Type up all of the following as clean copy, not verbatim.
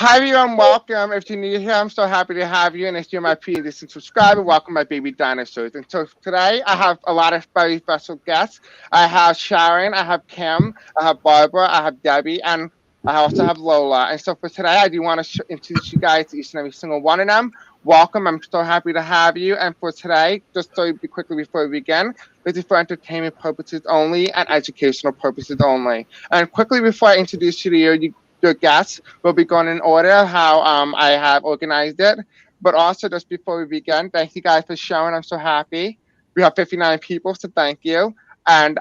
Hi everyone, welcome. If you're new here, I'm so happy to have you. And if you're my pre-existing subscriber, welcome my baby dinosaurs. And so today I have a lot of very special guests. I have Sharon, I have Kim, I have Barbara, I have Debbie, and I also have Lola. And so for today, I do want to introduce you guys to each and every single one of them. Welcome, I'm so happy to have you. And for today, just so quickly before we begin, this is for entertainment purposes only and educational purposes only. And quickly before I introduce you to your guests, will be going in order how I have organized it. But also, just before we begin, thank you guys for showing. I'm so happy. We have 59 people, so thank you. And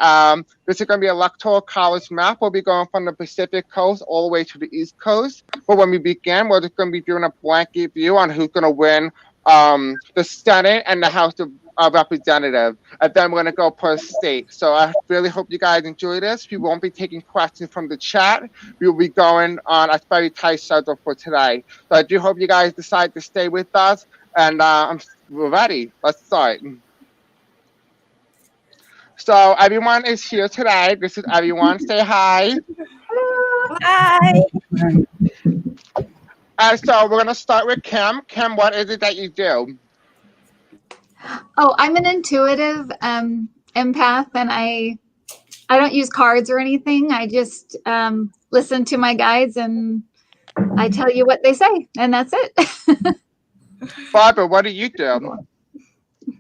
this is going to be an electoral college map. We'll be going from the Pacific Coast all the way to the East Coast. But when we begin, we're just going to be doing a blanket view on who's going to win the Senate and the House of Representatives. And then we're going to go per state. So I really hope you guys enjoy this. We won't be taking questions from the chat. We will be going on a very tight schedule for today. So I do hope you guys decide to stay with us. And we're ready. Let's start. So everyone is here today. This is everyone. Say hi. Hi. So we're going to start with Kim. Kim, what is it that you do? Oh, I'm an intuitive empath, and I don't use cards or anything. I just listen to my guides, and I tell you what they say, and that's it. Barbara, what do you do?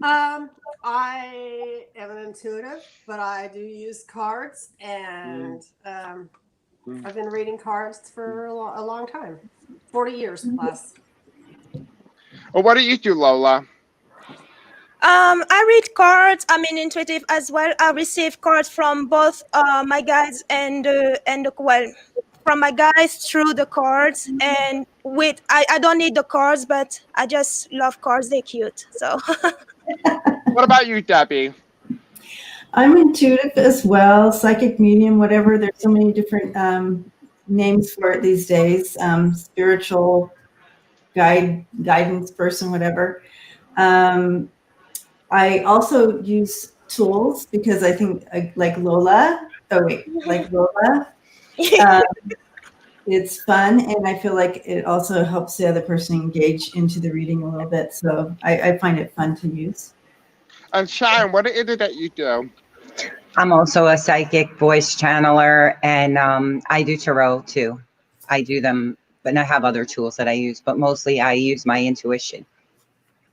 I am an intuitive, but I do use cards, and I've been reading cards for a long time, 40 years plus. Well, what do you do, Lola? I read cards. I'm an intuitive as well. I receive cards from both my guides and from my guides through the cards. And I don't need the cards, but I just love cards. They're cute. So. What about you, Debbie? I'm intuitive as well, psychic medium, whatever. There's so many different names for it these days. Spiritual guidance person, whatever. I also use tools because I think like Lola. It's fun, and I feel like it also helps the other person engage into the reading a little bit. So I find it fun to use. And Sharon, what is it that you do? I'm also a psychic voice channeler, and I do tarot too. I do them, but I have other tools that I use, but mostly I use my intuition.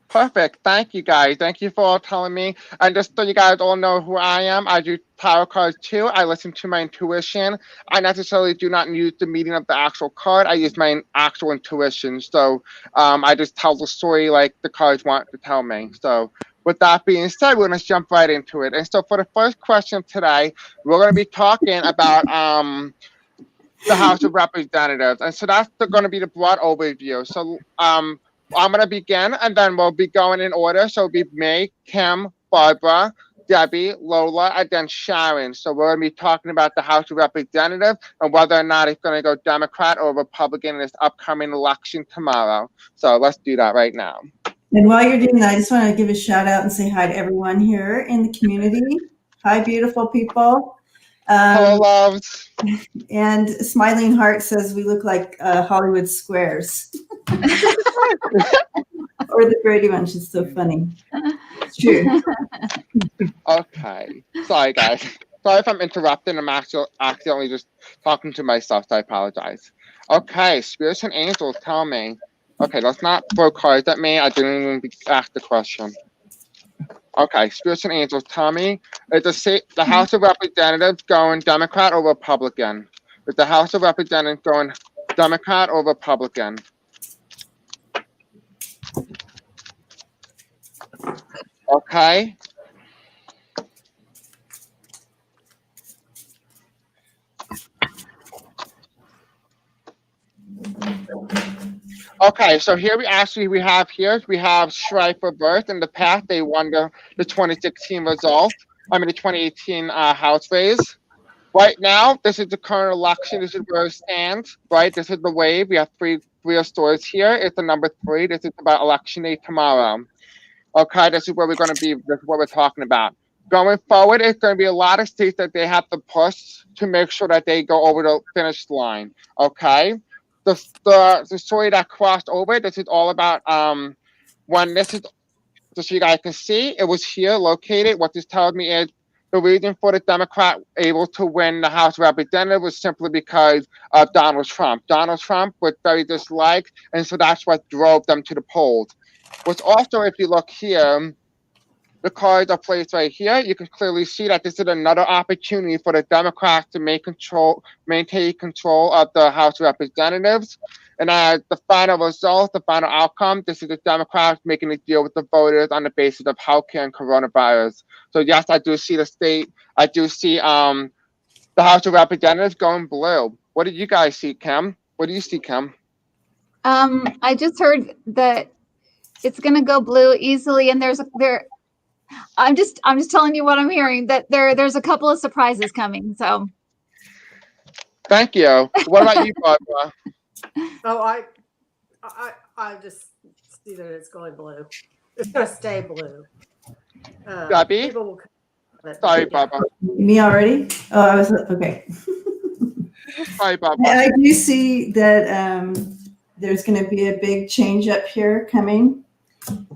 Perfect. Thank you, guys. Thank you for telling me. And just so you guys all know who I am, I do tarot cards too. I listen to my intuition. I necessarily do not use the meaning of the actual card. I use my actual intuition. So I just tell the story like the cards want to tell me. So with that being said, we're going to jump right into it. And so for the first question of today, we're going to be talking about the House of Representatives. And so that's going to be the broad overview. So I'm going to begin, and then we'll be going in order. So it'll be me, Kim, Barbara, Debbie, Lola, and then Sharon. So we're going to be talking about the House of Representatives and whether or not it's going to go Democrat or Republican in this upcoming election tomorrow. So let's do that right now. And while you're doing that, I just want to give a shout out and say hi to everyone here in the community. Hi, beautiful people. Hello, loves. And Smiling Heart says we look like Hollywood squares. Or the Brady Bunch is so funny. It's true. Okay. Sorry, guys. Sorry if I'm interrupting. I'm accidentally just talking to myself, so I apologize. Okay, spirits and angels, tell me. Okay, let's not throw cards at me. I didn't even ask the question. Okay, spirits and angels, tell me, is the House of Representatives going Democrat or Republican? Is the House of Representatives going Democrat or Republican? Okay. Okay, so here we have Schreiber Birth. In the past, they won the 2016 result. The 2018 House race. Right now, this is the current election. This is where it stands, right? This is the wave. We have three stories here. It's the number 3. This is about election day tomorrow. Okay, this is where we're going to be. This is what we're talking about. Going forward, it's going to be a lot of states that they have to push to make sure that they go over the finish line. Okay, the story that crossed over. This is all about when this is, just so you guys can see, it was here located. What this tells me is the reason for the Democrat able to win the House of Representatives was simply because of Donald Trump. Donald Trump was very disliked, and so that's what drove them to the polls. What's also, if you look here, the cards are placed right here. You can clearly see that this is another opportunity for the Democrats to maintain control of the House of Representatives. And as the final result, the final outcome, this is the Democrats making a deal with the voters on the basis of healthcare and coronavirus. So yes, I do see the state. I do see the House of Representatives going blue. What did you guys see, Kim? What do you see, Kim? I just heard that it's going to go blue easily, and I'm just telling you what I'm hearing, that there's a couple of surprises coming. So thank you. What about you, Barbara? Oh, I just see that it's going blue. It's going to stay blue. Gabby? People will, Sorry, Barbara. Me already? Oh, I was okay. Sorry, Barbara. I do see that there's going to be a big change up here coming.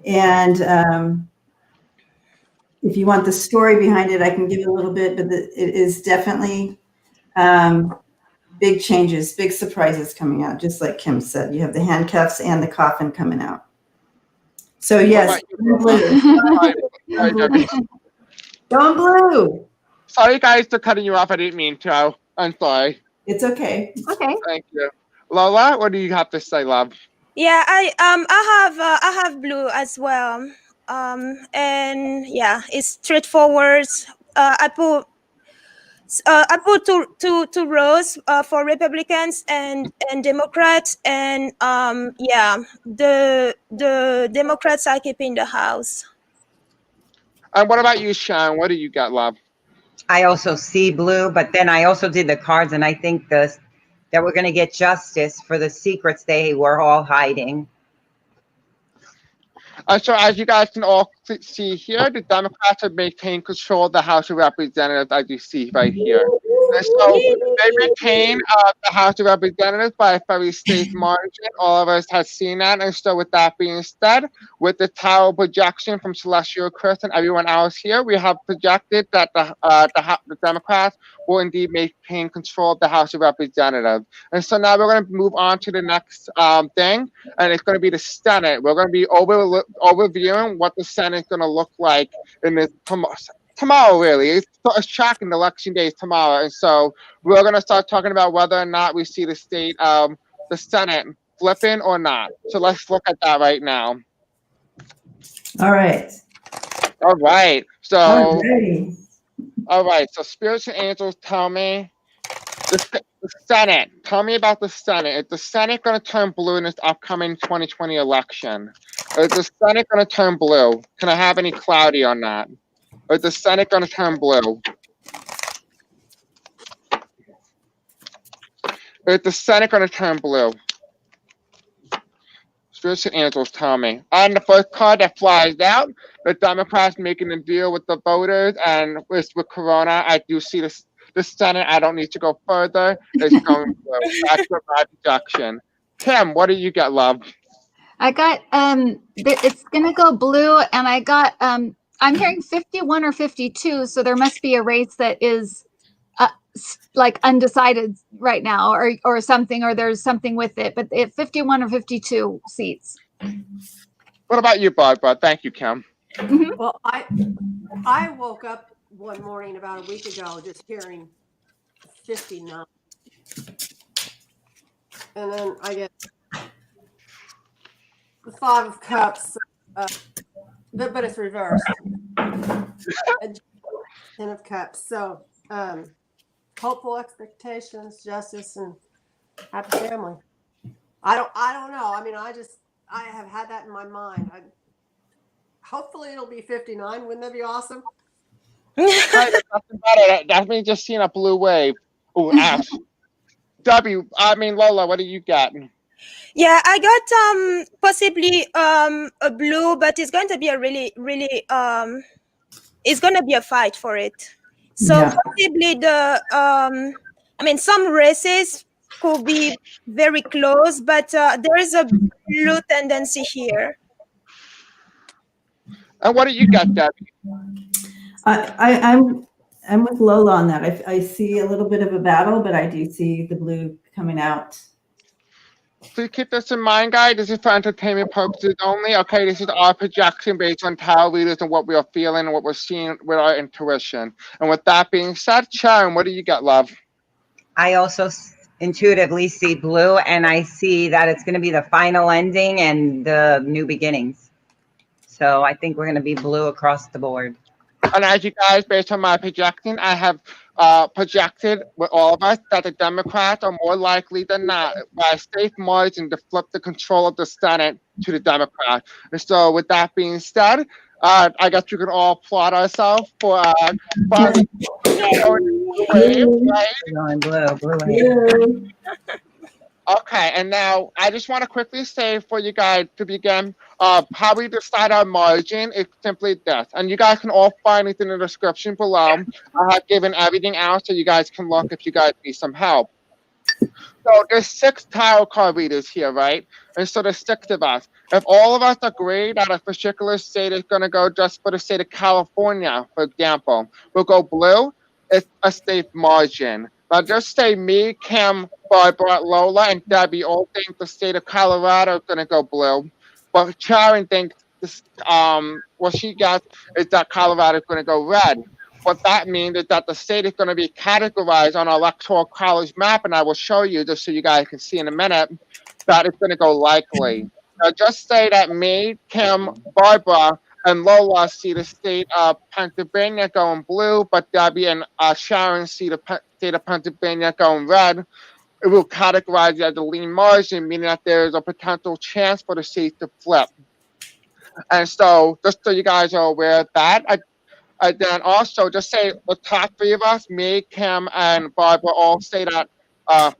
And if you want the story behind it, I can give a little bit, but it is definitely big changes, big surprises coming out. Just like Kim said, you have the handcuffs and the coffin coming out. So yes, going blue. Sorry, guys, for cutting you off. I didn't mean to. I'm sorry. It's okay. okay. Thank you. Lola, what do you have to say, love? Yeah, I have blue as well. And yeah, it's straightforward. I put two rows for Republicans and Democrats, and yeah, the Democrats are keeping the House. And what about you, Sean? What do you got, love? I also see blue, but then I also did the cards, and I think that we're going to get justice for the secrets they were all hiding. So as you guys can all see here, the Democrats have maintained control of the House of Representatives, as you see right here. And so they retain the House of Representatives by a very safe margin. All of us have seen that. And so with that being said, with the tarot projection from Celestial Chris and everyone else here, we have projected that the Democrats will indeed maintain control of the House of Representatives. And so now we're going to move on to the next thing, and it's going to be the Senate. We're going to be overviewing what the Senate is going to look like in this tomorrow, really. It's tracking election days tomorrow. And so we're going to start talking about whether or not we see the state of the Senate flipping or not. So let's look at that right now. All right. All right. So, Alrighty. all right. So spirits and angels tell me the Senate. Tell me about the Senate. Is the Senate going to turn blue in this upcoming 2020 election? Or is the Senate going to turn blue? Can I have any cloudy on that? Or is the Senate going to turn blue? Or is the Senate going to turn blue? Spirits and angels tell me. On the first card that flies out, the Democrats making a deal with the voters, and with Corona, I do see the Senate. I don't need to go further. It's going blue. That's my projection. Tim, what do you get, love? I got it's gonna go blue, and I got I'm hearing 51 or 52, so there must be a race that is like undecided right now, or something, or there's something with it. But 51 or 52 seats. What about you, Barbara? Thank you, Kim. Mm-hmm. Well, I woke up one morning about a week ago just hearing 59, and then I get the 5 of Cups, but it's reversed. 10 of Cups. So hopeful expectations, justice, and happy family. I don't know. I mean, I have had that in my mind. Hopefully it'll be 59. Wouldn't that be awesome? Right, nothing better. That means just seeing a blue wave. Oh, Ash. Lola, what do you got? Yeah, I got possibly a blue, but it's going to be a really it's going to be a fight for it. So Yeah. possibly some races could be very close, but there is a blue tendency here. And what do you get, Debbie? I'm with Lola on that. I see a little bit of a battle, but I do see the blue coming out. Please keep this in mind, guys. This is for entertainment purposes only. Okay, this is our projection based on tarot readers and what we are feeling and what we're seeing with our intuition. And with that being said, Sharon, what do you get, love? I also intuitively see blue, and I see that it's going to be the final ending and the new beginnings. So I think we're going to be blue across the board. And as you guys, based on my projection, I have projected with all of us that the Democrats are more likely than not, by a safe margin, to flip the control of the Senate to the Democrats. And so with that being said, I guess we can all applaud ourselves for finally Blue. Okay, and now I just want to quickly say for you guys to begin, how we decide our margin is simply this. And you guys can all find it in the description below. I have given everything out so you guys can look if you guys need some help. So there's 6 tarot card readers here, right? And so there's 6 of us. If all of us agree that a particular state is going to go just for the state of California, for example, we'll go blue, it's a safe margin. Now just say me, Kim, Barbara, Lola, and Debbie all think the state of Colorado is going to go blue. But Sharon thinks this, what she gets is that Colorado is going to go red. What that means is that the state is going to be categorized on our electoral college map, and I will show you just so you guys can see in a minute that it's going to go likely. Now just say that me, Kim, Barbara, and Lola see the state of Pennsylvania going blue, but Debbie and Sharon see the state of Pennsylvania going red. It will categorize it as a lean margin, meaning that there is a potential chance for the state to flip. And so, just so you guys are aware of that, I then also just say the top 3 of us, me, Kim, and Barbara, all say that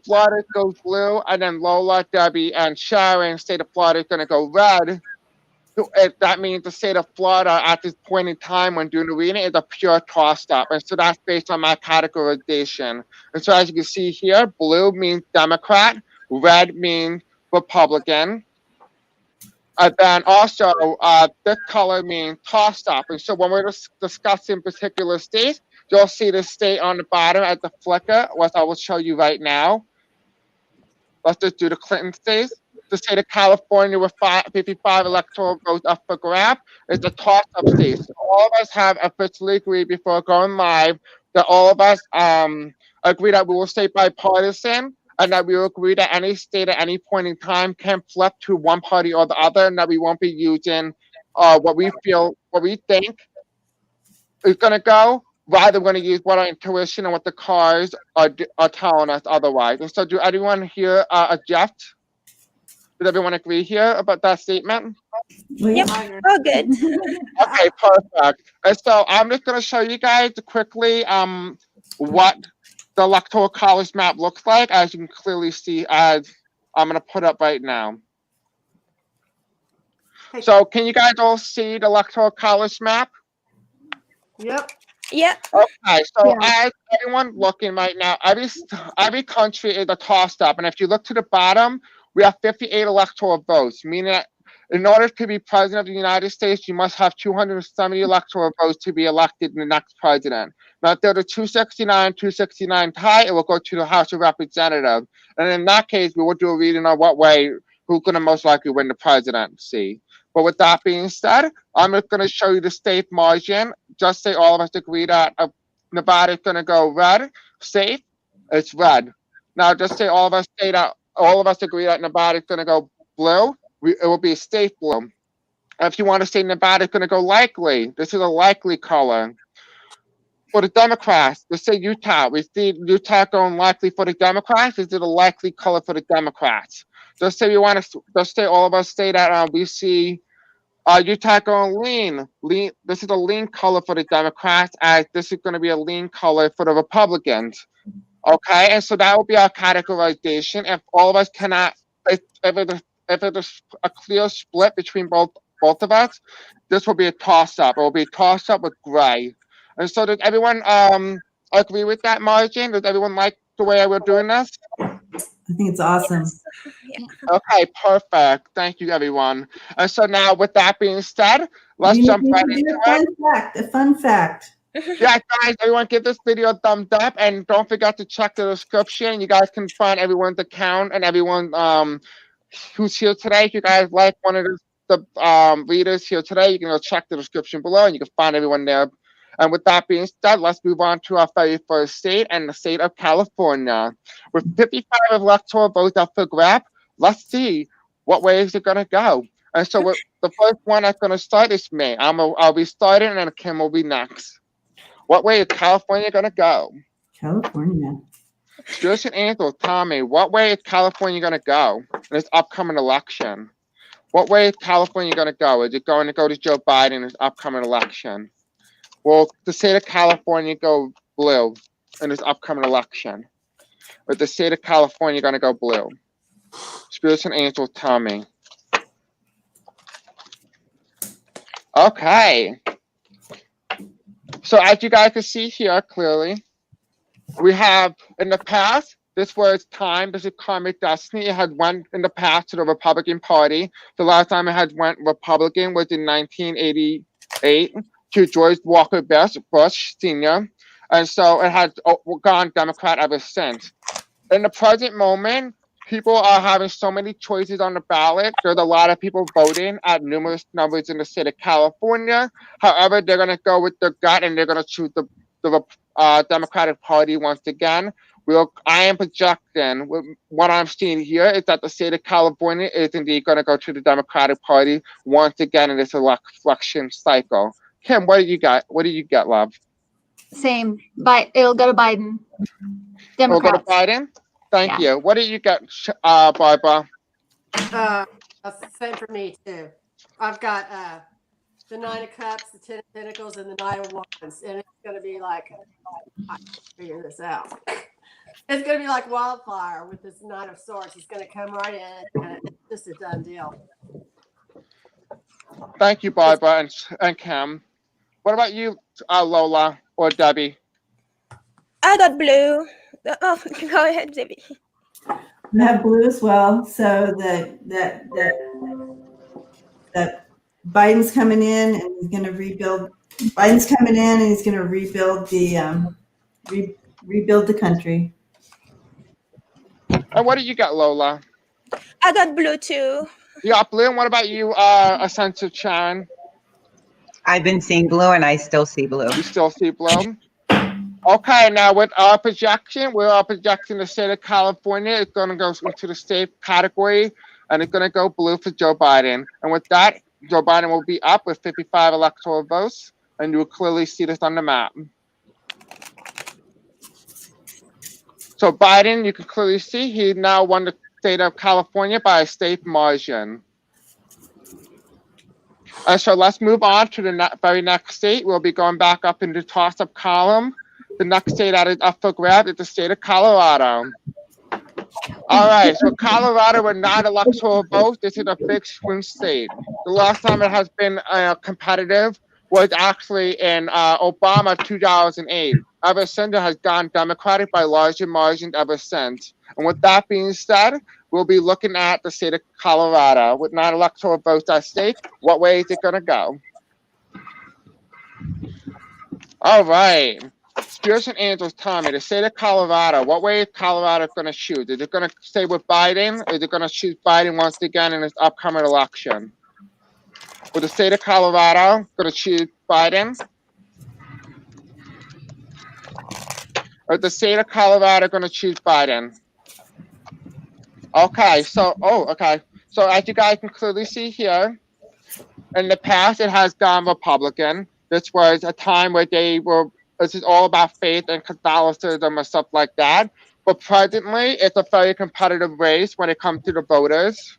Florida goes blue, and then Lola, Debbie, and Sharon say the Florida is going to go red. That means the state of Florida at this point in time when doing the reading is a pure toss-up. And so that's based on my categorization. And so as you can see here, blue means Democrat, red means Republican. And then also this color means toss-up. And so when we're discussing particular states, you'll see the state on the bottom as the flicker, what I will show you right now. Let's just do the Clinton states. The state of California with 55 electoral votes up for grab is the toss-up state. So all of us have officially agreed before going live that all of us agree that we will stay bipartisan and that we will agree that any state at any point in time can flip to one party or the other, and that we won't be using what we think is going to go. Rather, we're going to use what our intuition and what the cards are telling us otherwise. And so do anyone here object? Does everyone agree here about that statement? Yep. Oh, good. Okay, perfect. And so I'm just going to show you guys quickly what the electoral college map looks like, as you can clearly see, as I'm going to put up right now. So can you guys all see the electoral college map? Yep. Yeah. Okay, so as everyone looking right now, every country is a toss-up, and if you look to the bottom, we have 58 electoral votes, meaning that in order to be president of the United States, you must have 270 electoral votes to be elected in the next president. Now, if there's a 269 tie, it will go to the House of Representatives. And in that case, we will do a reading on what way, who's going to most likely win the presidency. But with that being said, I'm just going to show you the state margin. Just say all of us agree that Nevada is going to go red, safe, it's red. Now, just say all of us say that all of us agree that Nevada is going to go blue, it will be a safe blue. If you want to say Nevada is going to go likely, this is a likely color. For the Democrats, let's say Utah. We see Utah going likely for the Democrats. Is it a likely color for the Democrats? Just say we want to. Just say all of us say that we see Utah going lean. Lean. This is a lean color for the Democrats, as this is going to be a lean color for the Republicans. Okay, and so that will be our categorization. If all of us cannot, if it is a clear split between both of us, this will be a toss-up. It will be a toss-up with gray. And so does everyone agree with that margin? Does everyone like the way we're doing this? I think it's awesome. Okay, perfect. Thank you, everyone. And so now, with that being said, let's jump right into it. A fun fact. Yeah, guys, everyone give this video a thumbs up, and don't forget to check the description. You guys can find everyone's account and everyone who's here today. If you guys like one of the readers here today, you can go check the description below, and you can find everyone there. And with that being said, let's move on to our very first state, and the state of California. With 55 electoral votes up for grab, let's see what way is it going to go. And so the first one that's going to start is me. I'll be starting, and then Kim will be next. What way is California going to go? California. Stuart and Angel, Tommy, what way is California going to go in this upcoming election? What way is California going to go? Is it going to go to Joe Biden in this upcoming election? Will the state of California go blue in this upcoming election? Or is the state of California going to go blue? Spirits and Angels, Tommy. Okay. So as you guys can see here clearly, we have in the past, this was time, this is karmic destiny. It had went in the past to the Republican Party. The last time it had went Republican was in 1988 to George Walker Bush Sr. And so it has gone Democrat ever since. In the present moment, people are having so many choices on the ballot. There's a lot of people voting at numerous numbers in the state of California. However, they're going to go with their gut and they're going to choose the Democratic Party once again. I am projecting, what I'm seeing here is that the state of California is indeed going to go to the Democratic Party once again in this election cycle. Kim, what do you got? What do you get, love? Same. It'll go to Biden. Democrats. It'll go to Biden? Thank you. What do you get, Barbara? Same for me, too. I've got the Nine of Cups, the Ten of Pentacles, and the Nine of Wands. And it's going to be like, I can figure this out. It's going to be like wildfire with this Nine of Swords. It's going to come right in, and it's just a done deal. Thank you, Barbara and Kim. What about you, Lola or Debbie? I got blue. Oh, go ahead, Debbie. I have blue as well. So that Biden's coming in and he's going to rebuild. Biden's coming in and he's going to rebuild the country. And what do you got, Lola? I got blue too. You got blue. And what about you, Ascensive Chan? I've been seeing blue and I still see blue. You still see blue? Okay, now with our projection, we're projecting the state of California. It's going to go into the state category, and it's going to go blue for Joe Biden. And with that, Joe Biden will be up with 55 electoral votes, and you will clearly see this on the map. So Biden, you can clearly see he now won the state of California by a state margin. And so let's move on to the very next state. We'll be going back up in the toss-up column. The next state that is up for grab is the state of Colorado. All right, so Colorado with 9 electoral votes. This is a big swing state. The last time it has been competitive was actually in Obama 2008. Ever since, it has gone Democratic by larger margins ever since. And with that being said, we'll be looking at the state of Colorado. With 9 electoral votes at stake, what way is it going to go? All right. Spirits and Angels, Tommy, the state of Colorado, what way is Colorado going to choose? Is it going to stay with Biden? Or is it going to choose Biden once again in this upcoming election? With the state of Colorado going to choose Biden? Or the state of Colorado going to choose Biden? Okay, so as you guys can clearly see here, in the past it has gone Republican. This was a time where this is all about faith and Catholicism and stuff like that. But presently, it's a very competitive race when it comes to the voters.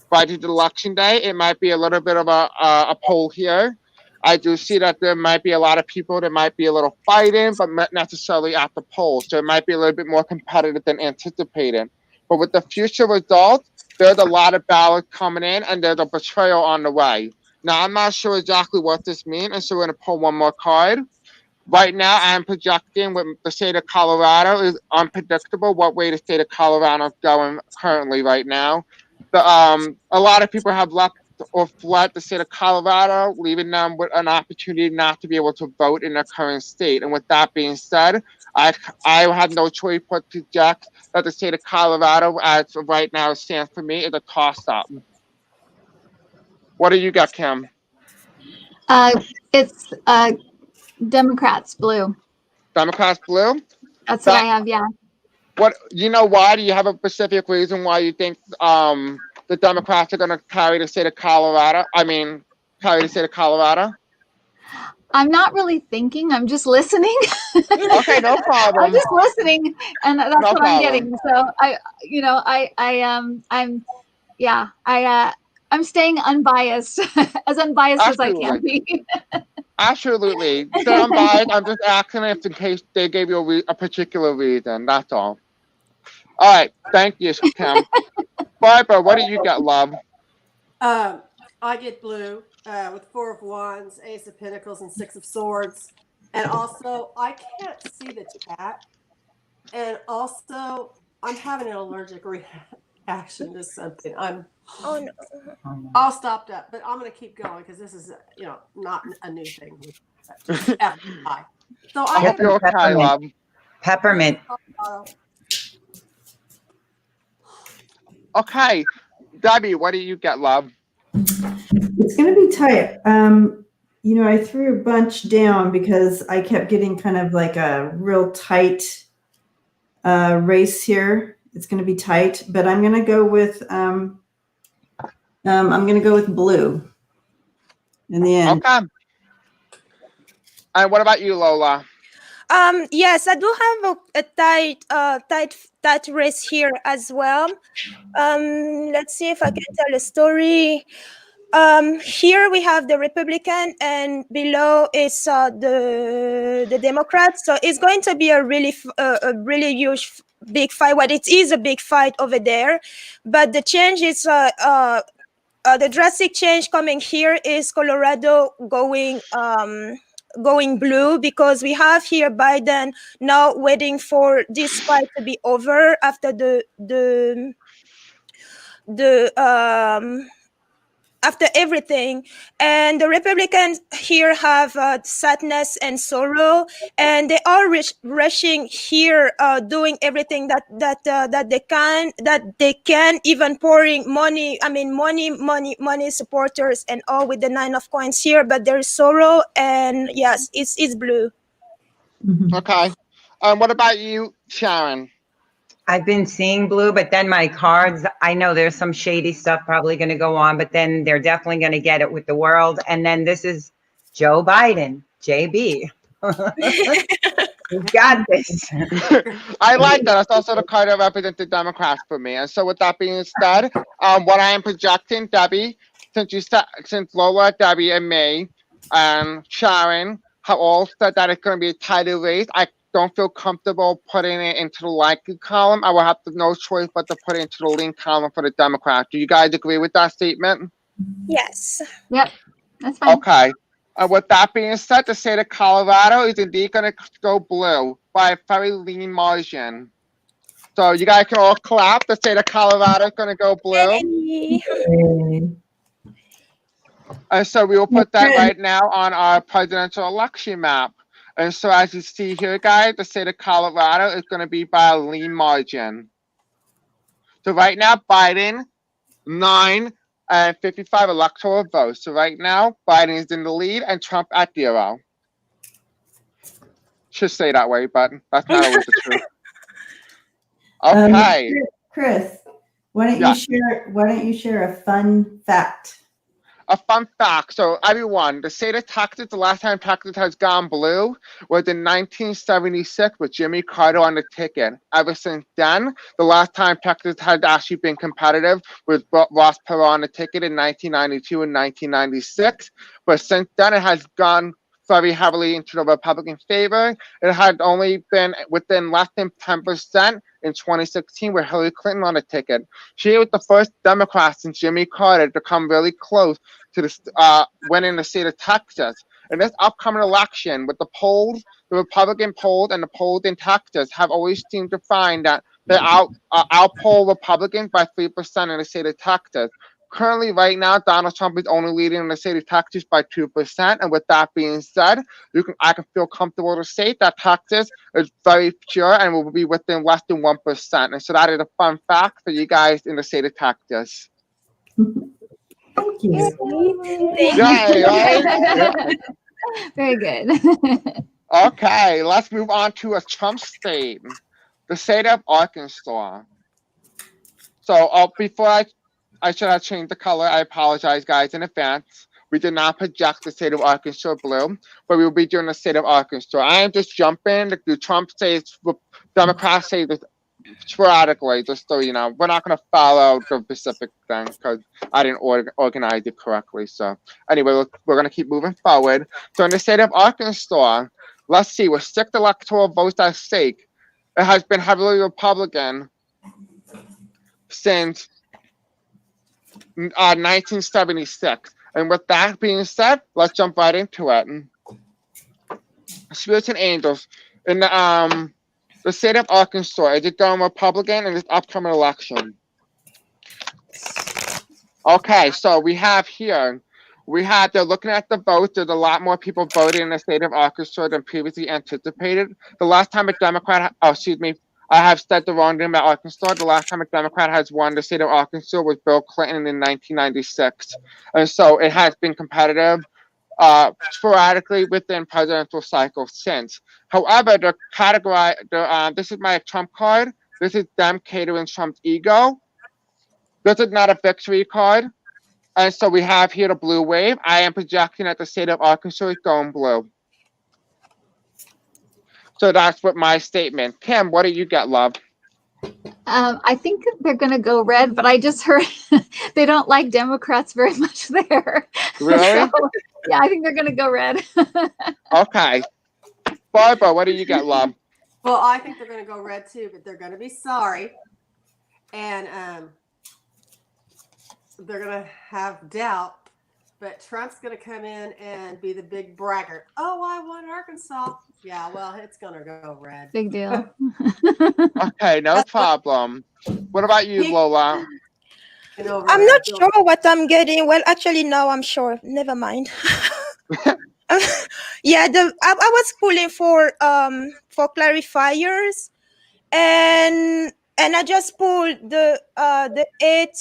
By the election day, it might be a little bit of a poll here. I do see that there might be a lot of people that might be a little fighting, but not necessarily at the polls. So it might be a little bit more competitive than anticipated. But with the future results, there's a lot of ballots coming in, and there's a betrayal on the way. Now, I'm not sure exactly what this means, and so we're going to pull one more card. Right now, I'm projecting with the state of Colorado is unpredictable what way the state of Colorado is going currently right now. A lot of people have left or fled the state of Colorado, leaving them with an opportunity not to be able to vote in their current state. And with that being said, I have no choice but to project that the state of Colorado, as of right now, stands for me is a toss-up. What do you got, Kim? It's Democrats blue. Democrats blue? That's what I have. Yeah. What you know? Why do you have a specific reason why you think the Democrats are going to carry the state of Colorado? Carry the state of Colorado. I'm not really thinking. I'm just listening. Okay, no problem. I'm just listening, and that's No what I'm problem. getting. So I'm staying unbiased, as unbiased as I can be. Absolutely. So I'm biased. I'm just asking if in case they gave you a particular reason. That's all. All right. Thank you, Kim. Barbara, what do you got, love? I get blue with 4 of Wands, Ace of Pentacles, and 6 of Swords. And also, I can't see the chat. And also, I'm having an allergic reaction to something. Oh no. I'll stop that, but I'm going to keep going because this is, not a new thing. FYI. So I hope you're okay, love. Peppermint. Okay. Debbie, what do you get, love? It's going to be tight. I threw a bunch down because I kept getting kind of like a real tight race here. It's going to be tight, but I'm going to go with blue in the end. Okay. And what about you, Lola? Yes, I do have a tight race here as well. Let's see if I can tell a story. Here we have the Republican, and below is the Democrats. So it's going to be a really huge, big fight. Well, it is a big fight over there, but the change is the drastic change coming here is Colorado going blue, because we have here Biden now waiting for this fight to be over after after everything. And the Republicans here have sadness and sorrow, and they are rushing here, doing everything that they can, even pouring money. Money, supporters and all, with the 9 of coins here. But there is sorrow, and yes, it's blue. Mm-hmm. Okay. What about you, Sharon? I've been seeing blue, but then my cards, I know there's some shady stuff probably going to go on, but then they're definitely going to get it with the world. And then this is Joe Biden, JB. You got this. I like that. That's also the card that represents the Democrats for me. And so with that being said, what I am projecting, Debbie, since Lola, Debbie, and me, and Sharon have all said that it's going to be a tighter race, I don't feel comfortable putting it into the likely column. I will have no choice but to put it into the lean column for the Democrats. Do you guys agree with that statement? Yes. Yep, that's fine. Okay. With that being said, the state of Colorado is indeed going to go blue by a very lean margin. So you guys can all clap. The state of Colorado is going to go blue. Yay. And so we will put that right now on our presidential election map. And so as you see here, guys, the state of Colorado is going to be by a lean margin. So right now, Biden, 9 and 55 electoral votes. So right now, Biden is in the lead and Trump at 0. Should say that way, but that's not always the truth. Okay. Chris, why don't you share a fun fact? A fun fact. So everyone, the state of Texas, the last time Texas has gone blue was in 1976 with Jimmy Carter on the ticket. Ever since then, the last time Texas had actually been competitive was Ross Perot on the ticket in 1992 and 1996. But since then, it has gone very heavily into the Republican favor. It had only been within less than 10% in 2016 with Hillary Clinton on the ticket. She was the first Democrat since Jimmy Carter to come really close to winning the state of Texas. in this upcoming election, with the polls, the Republican polls and the polls in Texas have always seemed to find that they outpoll Republicans by 3% in the state of Texas. Currently, right now, Donald Trump is only leading in the state of Texas by 2%. And with that being said, I can feel comfortable to say that Texas is very pure and will be within less than 1%. And so that is a fun fact for you guys in the state of Texas. Thank you. Thank Yay, right? Very good. Okay, let's move on to a Trump state, the state of Arkansas. So before I should have changed the color. I apologize, guys, in advance. We did not project the state of Arkansas blue, but we will be doing the state of Arkansas. I am just jumping. The Trump states, Democrats say this sporadically, just so you know. We're not going to follow the specific thing because I didn't organize it correctly. So anyway, we're going to keep moving forward. So in the state of Arkansas, let's see, with 6 electoral votes at stake, it has been heavily Republican since 1976. And with that being said, let's jump right into it. Spirits and angels in the state of Arkansas, is it going Republican in this upcoming election? Okay, so we have here, they're looking at the votes. There's a lot more people voting in the state of Arkansas than previously anticipated. The last time a Democrat, I have said the wrong name about Arkansas. The last time a Democrat has won the state of Arkansas was Bill Clinton in 1996. And so it has been competitive sporadically within presidential cycles since. However, this is my Trump card. This is them catering Trump's ego. This is not a victory card. And so we have here the blue wave. I am projecting that the state of Arkansas is going blue. So that's what my statement. Kim, what do you get, love? I think they're going to go red, but I just heard they don't like Democrats very much there. Really? So, yeah, I think they're going to go red. Okay. Barbara, what do you get, love? Well, I think they're going to go red too, but they're going to be sorry. And they're going to have doubt. But Trump's going to come in and be the big braggart. Oh, I won Arkansas. Yeah, well, it's going to go red. Big deal. Okay, no problem. What about you, Lola? I'm not sure what I'm getting. Well, actually, no, I'm sure. Never mind. Yeah, I was pulling for clarifiers, and I just pulled the eight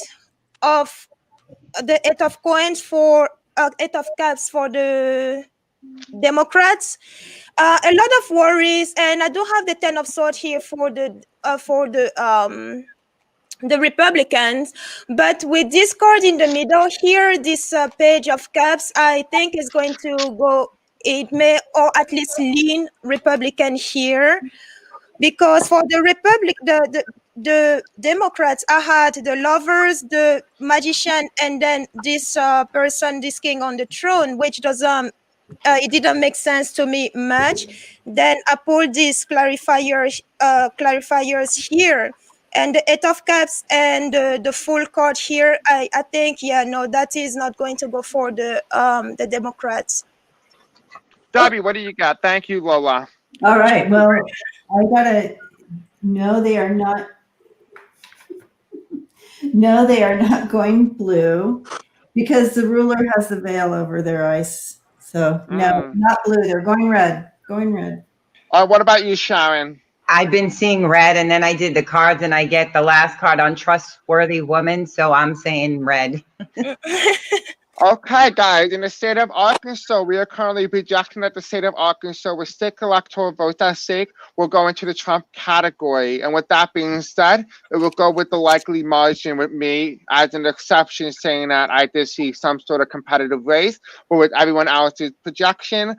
of coins for 8 of cups for the Democrats. A lot of worries, and I do have the 10 of swords here for the Republicans. But with this card in the middle here, this page of cups, I think is going to go. It may, or at least lean Republican here, because for the the Democrats, I had the lovers, the magician, and then this person, this king on the throne, which doesn't, it didn't make sense to me much. Then I pulled these clarifiers here, and the 8 of cups and the full card here. I think, yeah, no, that is not going to go for the Democrats. Debbie, what do you got? Thank you, Lola. All right. Well, I gotta. No, they are not. No, they are not going blue, because the ruler has the veil over their eyes. So no, not blue. They're going red. Going red. What about you, Sharon? I've been seeing red, and then I did the cards, and I get the last card, untrustworthy woman. So I'm saying red. Okay, guys, in the state of Arkansas, we are currently projecting that the state of Arkansas, with 6 electoral votes at stake, will go into the Trump category. And with that being said, it will go with the likely margin, with me as an exception, saying that I did see some sort of competitive race. But with everyone else's projection,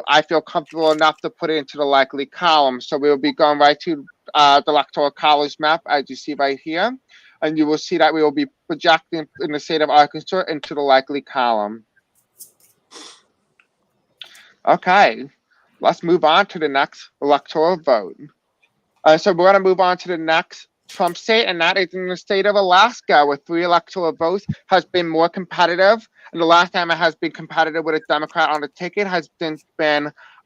I feel comfortable enough to put it into the likely column. So we'll be going right to the Electoral College map, as you see right here. And you will see that we will be projecting in the state of Arkansas into the likely column. Okay, let's move on to the next electoral vote. So we're going to move on to the next Trump state, and that is in the state of Alaska, where 3 electoral votes has been more competitive. And the last time it has been competitive with a Democrat on the ticket has been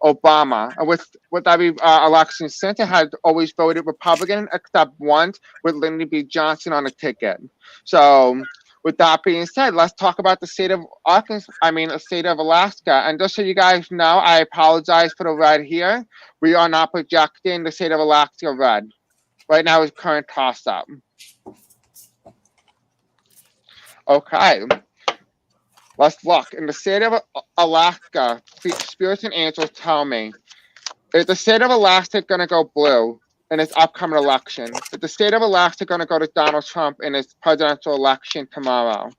Obama. And with every election since, it has always voted Republican, except once with Lyndon B. Johnson on the ticket. So, with that being said, let's talk about the state of the state of Alaska. And just so you guys know, I apologize for the red here. We are not projecting the state of Alaska red. Right now is current toss-up. Okay. Let's look. In the state of Alaska, spirits and angels tell me, is the state of Alaska going to go blue in its upcoming election? Is the state of Alaska going to go to Donald Trump in his presidential election tomorrow?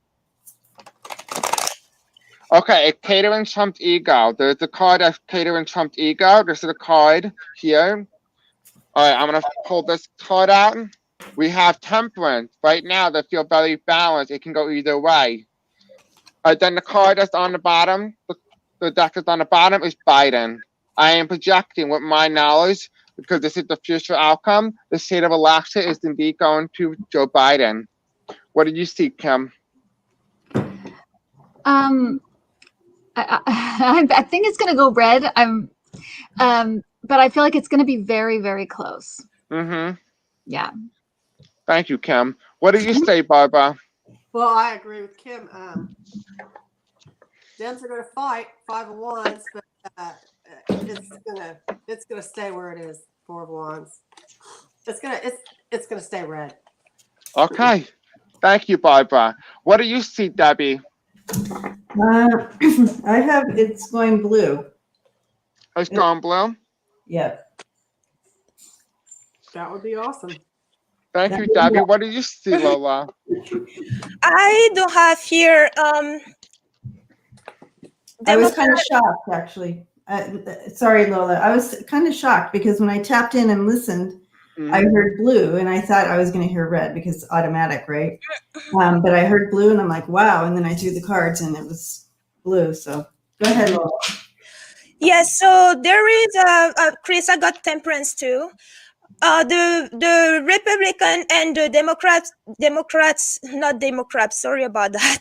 Okay, it's catering Trump's ego. There's a card that's catering Trump's ego. This is a card here. All right, I'm going to pull this card out. We have temperance. Right now, they feel very balanced. It can go either way. Then the card that's on the bottom, the deck that's on the bottom is Biden. I am projecting with my knowledge, because this is the future outcome, the state of Alaska is indeed going to Joe Biden. What did you see, Kim? I think it's going to go red. But I feel like it's going to be very, very close. Mm-hmm. Yeah. Thank you, Kim. What do you say, Barbara? Well, I agree with Kim. Dems are going to fight 5 of wands, but it's gonna stay where it is. 4 of wands. It's gonna stay red. Okay. Thank you, Barbara. What do you see, Debbie? I have it's going blue. It's gone blue. Yep. That would be awesome. Thank you, Debbie. What do you see, Lola? I do have here. I was kind of shocked, actually. Sorry, Lola. I was kind of shocked because when I tapped in and listened, I heard blue, and I thought I was going to hear red because it's automatic, right? But I heard blue, and I'm like, wow. And then I drew the cards, and it was blue. So go ahead, Lola. Yes, so there is Chris, I got temperance too. The Republican and the Democrats, sorry about that.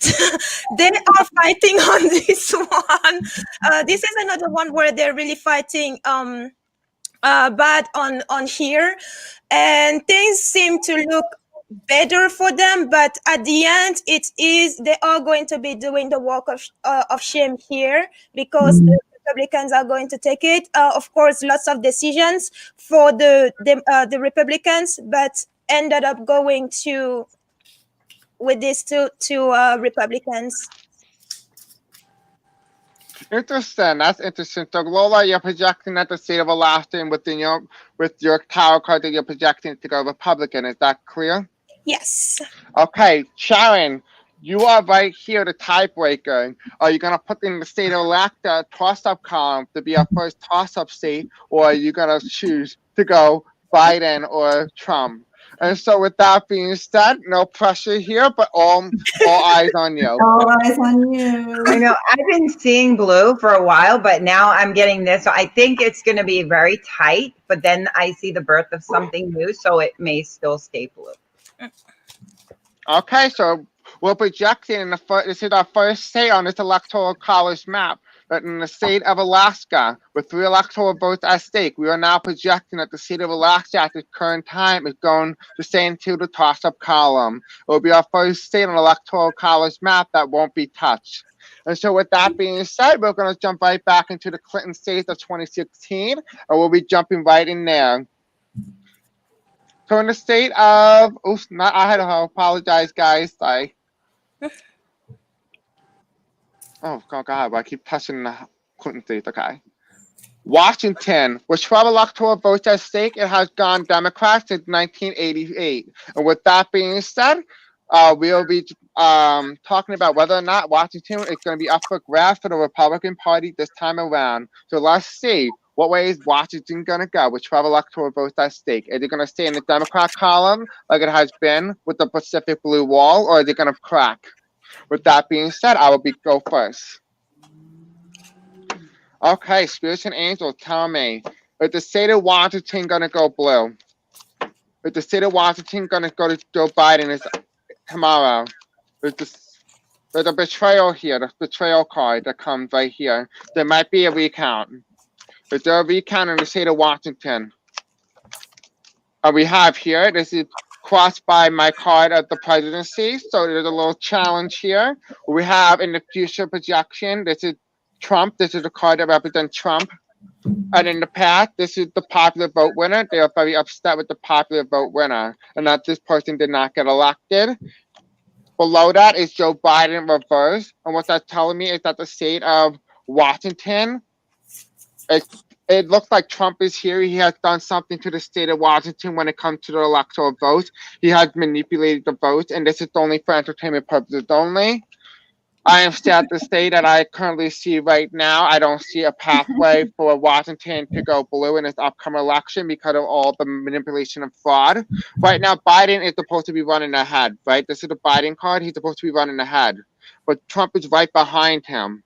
They are fighting on this one. This is another one where they're really fighting bad on here, and things seem to look better for them, but at the end they are going to be doing the walk of shame here, because the Republicans are going to take it. Of course, lots of decisions for the Republicans, but ended up going with these two Republicans. Interesting. That's interesting. So, Lola, you're projecting that the state of Alaska, and with your tarot card that you're projecting to go Republican. Is that clear? Yes. Okay, Sharon, you are right here, the tiebreaker. Are you going to put in the state of Alaska toss-up column to be our first toss-up state, or are you going to choose to go Biden or Trump? And so with that being said, no pressure here, but all eyes on you. All eyes on you. I know I've been seeing blue for a while, but now I'm getting this. So I think it's going to be very tight, but then I see the birth of something new, so it may still stay blue. Okay, so we're projecting this is our first state on this electoral college map. But in the state of Alaska, with 3 electoral votes at stake, we are now projecting that the state of Alaska at the current time is going to stay into the toss-up column. It will be our first state on the electoral college map that won't be touched. And so with that being said, we're going to jump right back into the Clinton states of 2016, and we'll be jumping right in there. So in the state of, oops, not Idaho, apologize, guys, sorry. Oh, God, I keep touching the Clinton states, okay. Washington, with 12 electoral votes at stake, it has gone Democrat since 1988. And with that being said, we'll be talking about whether or not Washington is going to be up for grabs for the Republican Party this time around. So let's see, what way is Washington going to go with 12 electoral votes at stake? Is it going to stay in the Democrat column like it has been with the Pacific Blue Wall, or is it going to crack? With that being said, I will go first. Okay, spirits and angels, tell me, is the state of Washington going to go blue? Is the state of Washington going to go to Joe Biden tomorrow? Is There's a betrayal here, the betrayal card that comes right here. There might be a recount. Is there a recount in the state of Washington? We have here, this is crossed by my card of the presidency. So there's a little challenge here. We have in the future projection, this is Trump. This is a card that represents Trump. And in the past, this is the popular vote winner. They are very upset with the popular vote winner and that this person did not get elected. Below that is Joe Biden reversed. And what that's telling me is that the state of Washington, it looks like Trump is here. He has done something to the state of Washington when it comes to the electoral votes. He has manipulated the votes, and this is only for entertainment purposes only. I am sad to say that I currently see right now, I don't see a pathway for Washington to go blue in this upcoming election because of all the manipulation and fraud. Right now, Biden is supposed to be running ahead, right? This is the Biden card. He's supposed to be running ahead. But Trump is right behind him,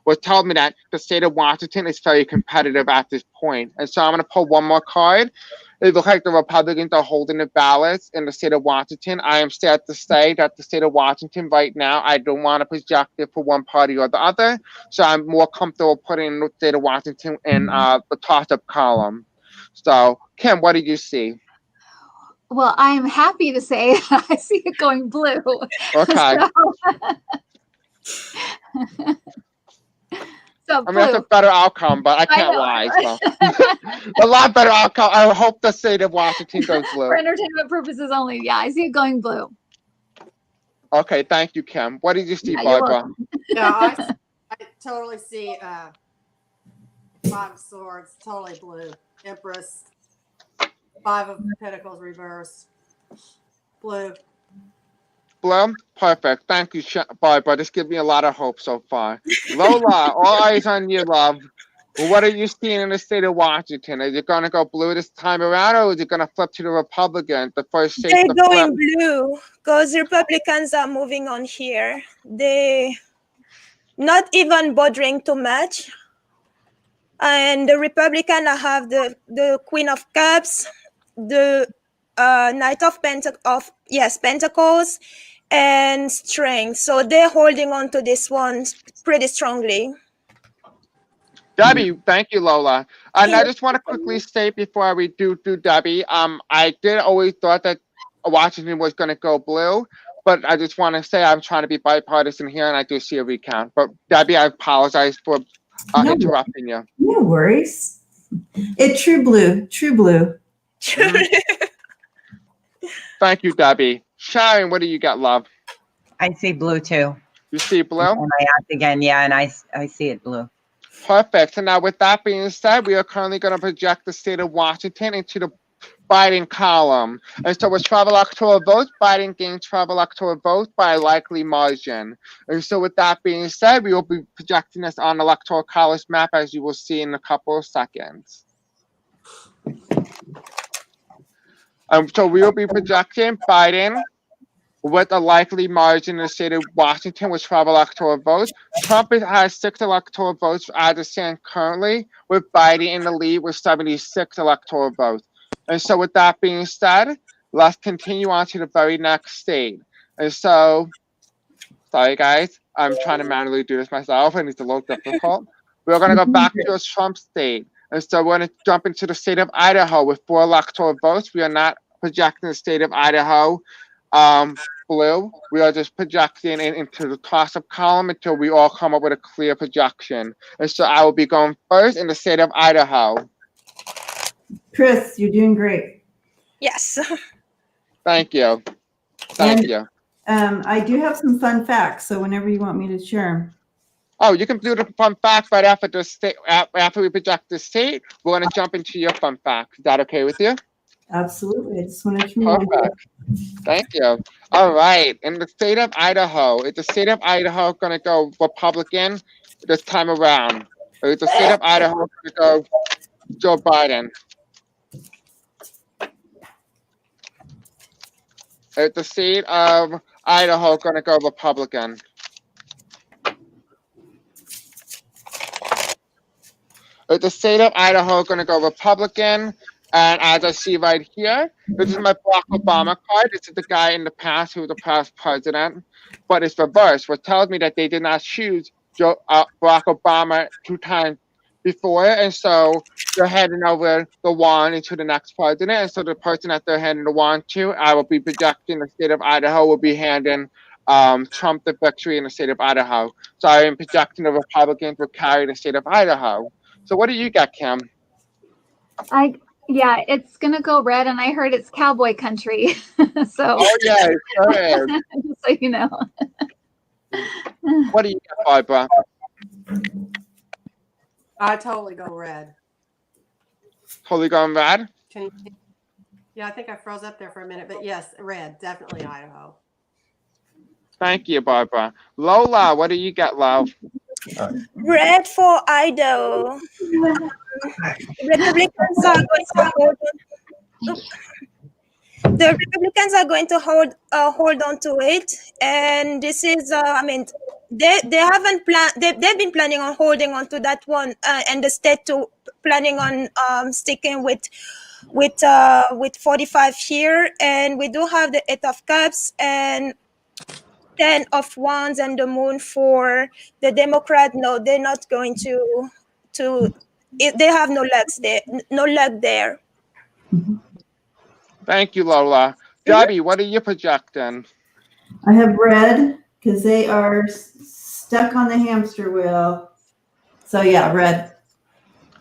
which tells me that the state of Washington is very competitive at this point. And so I'm going to pull one more card. It looks like the Republicans are holding the ballots in the state of Washington. I am sad to say that the state of Washington right now, I don't want to project it for one party or the other. So I'm more comfortable putting the state of Washington in the toss-up column. So, Kim, what did you see? Well, I'm happy to say I see it going blue. Okay. So I mean, that's a better outcome, but I can't lie. So. A lot better outcome. I hope the state of Washington goes blue. For entertainment purposes only. Yeah, I see it going blue. Okay, thank you, Kim. What did you see, Yeah, you're Barbara? welcome. Yeah, I totally see Five of Swords, totally blue. Empress, Five of Pentacles reversed, blue. Blue? Perfect. Thank you, Barbara. This gives me a lot of hope so far. Lola, all eyes on you, love. What are you seeing in the state of Washington? Is it going to go blue this time around, or is it going to flip to the Republicans, the first state They're to flip? going blue because Republicans are moving on here. They not even bothering too much. And the Republican have the Queen of Cups, the Knight of Pentacles, and Strength. So they're holding on to this one pretty strongly. Debbie, thank you, Lola. And I just want to quickly state before we do Debbie, I did always thought that Washington was going to go blue, but I just want to say I'm trying to be bipartisan here, and I do see a recount. But Debbie, I apologize for interrupting you. No worries. True blue. Thank you, Debbie. Sharon, what do you got, love? I see blue too. You see blue? And I asked again, yeah, and I see it blue. Perfect. So now with that being said, we are currently going to project the state of Washington into the Biden column. And so with 12 electoral votes, Biden gained 12 electoral votes by a likely margin. And so with that being said, we will be projecting this on the electoral college map, as you will see in a couple of seconds. So we will be projecting Biden with a likely margin in the state of Washington with 12 electoral votes. Trump has 6 electoral votes as it stands currently, with Biden in the lead with 76 electoral votes. And so with that being said, let's continue on to the very next state. And so, sorry guys, I'm trying to manually do this myself and it's a little difficult. We're going to go back to a Trump state. And so we're going to jump into the state of Idaho with 4 electoral votes. We are not projecting the state of Idaho blue. We are just projecting into the toss-up column until we all come up with a clear projection. And so I will be going first in the state of Idaho. Chris, you're doing great. Yes. Thank you. Thank you. I do have some fun facts, so whenever you want me to share them. Oh, you can do the fun fact right after the state. After we project the state, we're going to jump into your fun fact. Is that okay with you? Absolutely. I just wanted to remind you. Perfect. Thank you. All right. In the state of Idaho, is the state of Idaho going to go Republican this time around? Or is the state of Idaho going to go Joe Biden? Is the state of Idaho going to go Republican? Is the state of Idaho going to go Republican? And as I see right here, this is my Barack Obama card. This is the guy in the past who was the past president, but it's reversed, which tells me that they did not choose Barack Obama 2 times before, and so they're handing over the wand into the next president. And so the person that they're handing the wand to, I will be projecting the state of Idaho will be handing Trump the victory in the state of Idaho. So I am projecting the Republicans will carry the state of Idaho. So what do you got, Kim? Yeah, it's gonna go red, and I heard it's cowboy country. So Oh yeah, it sure is. just so you know. What do you got, Barbara? I totally go red. Totally going red? Can you? Yeah, I think I froze up there for a minute, but yes, red, definitely Idaho. Thank you, Barbara. Lola, what do you got, love? Red for Idaho. Republicans are going to hold on. The Republicans are going to hold on to it, and this is they haven't planned. They've been planning on holding on to that one, and the state to planning on sticking with 45 here, and we do have the 8 of Cups and 10 of Wands and the Moon for the Democrat. No, they're not going to. They have no luck there. Thank you, Lola. Debbie, what are you projecting? I have red because they are stuck on the hamster wheel. So yeah, red.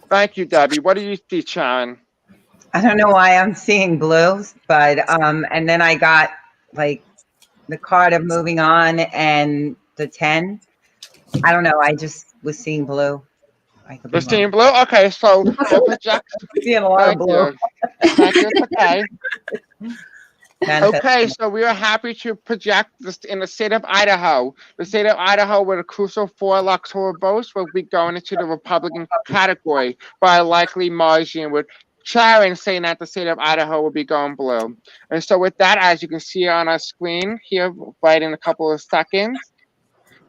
Thank you, Debbie. What do you see, Sharon? I don't know why I'm seeing blue, but and then I got like the card of moving on and the 10. I don't know. I just was seeing blue. You're seeing blue? Okay, so we'll project. Seeing a lot of blue. Thank you. It's okay. Fantastic. Okay, so we are happy to project this in the state of Idaho. The state of Idaho, with a crucial 4 electoral votes, will be going into the Republican category by a likely margin, with Sharon saying that the state of Idaho will be going blue. And so with that, as you can see on our screen here, right in a couple of seconds,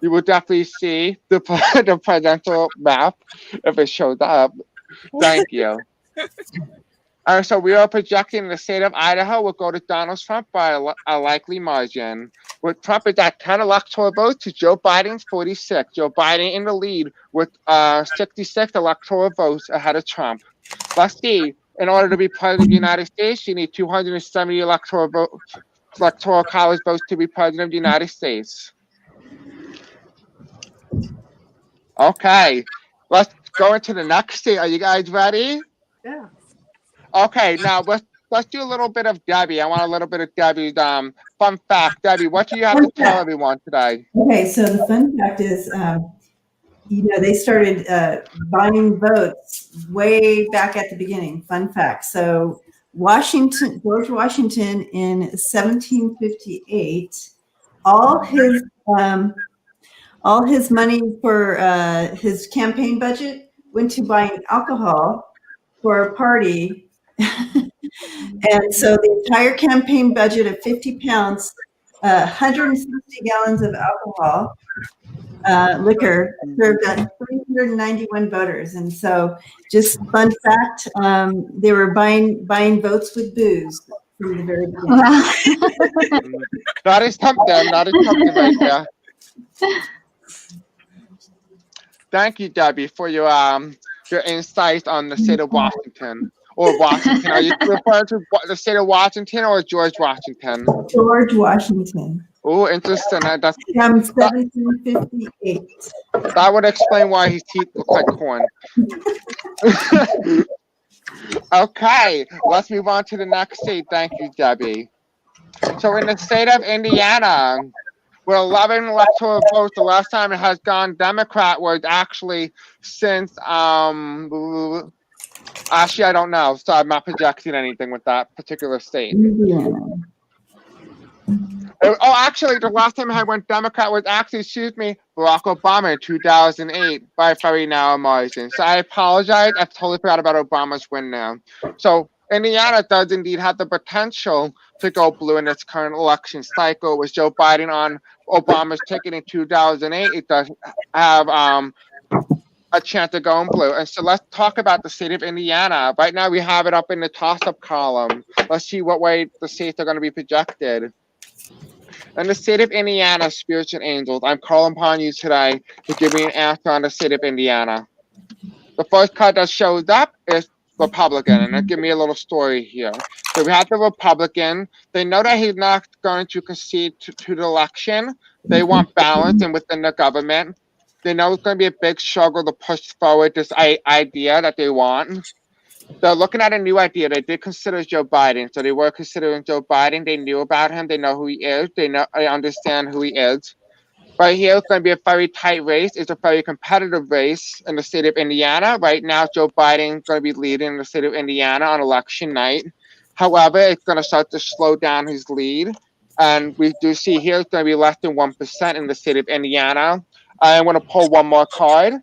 you will definitely see the presidential map if it shows up. Thank you. So we are projecting the state of Idaho will go to Donald Trump by a likely margin. With Trump is at 10 electoral votes to Joe Biden's 46. Joe Biden in the lead with 66 electoral votes ahead of Trump. Let's see. In order to be president of the United States, you need 270 electoral college votes to be president of the United States. Okay, let's go into the next state. Are you guys ready? Yeah. Okay, now let's do a little bit of Debbie. I want a little bit of Debbie's fun fact. Debbie, what do you have to tell everyone today? Okay, so the fun fact is, they started buying votes way back at the beginning. Fun fact. So George Washington in 1758, all his money for his campaign budget went to buying alcohol for a party. And so the entire campaign budget of 50 pounds, 160 gallons of alcohol, liquor, served at 391 voters. And so just fun fact, they were buying votes with booze from the very beginning. Wow. That is something right there. Thank you, Debbie, for your insight on the state of Washington. Or Washington. Are you referring to the state of Washington or George Washington? George Washington. Oh, interesting. That's From 1758. That would explain why his teeth look like corn. Okay, let's move on to the next state. Thank you, Debbie. So in the state of Indiana, with 11 electoral votes, the last time it has gone Democrat was actually since actually, I don't know, so I'm not projecting anything with that particular state. Indiana. Oh, actually, the last time I went Democrat was actually, Barack Obama in 2008 by a very narrow margin. So I apologize. I totally forgot about Obama's win now. So Indiana does indeed have the potential to go blue in its current election cycle. With Joe Biden on Obama's ticket in 2008, it does have a chance of going blue. And so let's talk about the state of Indiana. Right now we have it up in the toss-up column. Let's see what way the states are going to be projected. In the state of Indiana, spirits and angels, I'm calling upon you today to give me an answer on the state of Indiana. The first card that shows up is Republican, and they'll give me a little story here. So we have the Republican. They know that he's not going to concede to the election. They want balance and within the government. They know it's going to be a big struggle to push forward this idea that they want. They're looking at a new idea. They did consider Joe Biden. So they were considering Joe Biden. They knew about him. They know who he is. They understand who he is. Right here, it's going to be a very tight race. It's a very competitive race in the state of Indiana. Right now, Joe Biden is going to be leading the state of Indiana on election night. However, it's going to start to slow down his lead. And we do see here it's going to be less than 1% in the state of Indiana. I'm going to pull one more card.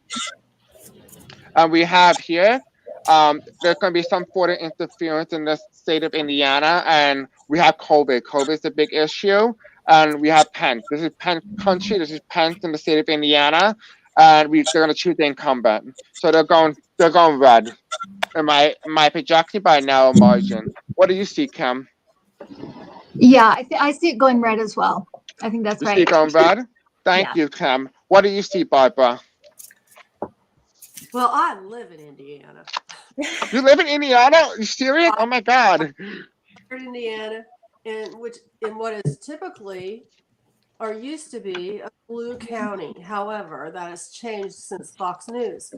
And we have here, there's going to be some sort of interference in the state of Indiana. And we have COVID. COVID is a big issue. And we have Pence. This is Pence country. This is Pence in the state of Indiana. And they're going to choose the incumbent. So they're going red. Am I projecting by a narrow margin? What do you see, Kim? Yeah, I see it going red as well. I think that's You right. see it going red? Thank you, Kim. What do you see, Barbara? Well, I live in Indiana. You live in Indiana? Are you serious? Oh my God. Indiana, in what is typically or used to be a blue county. However, that has changed since Fox News.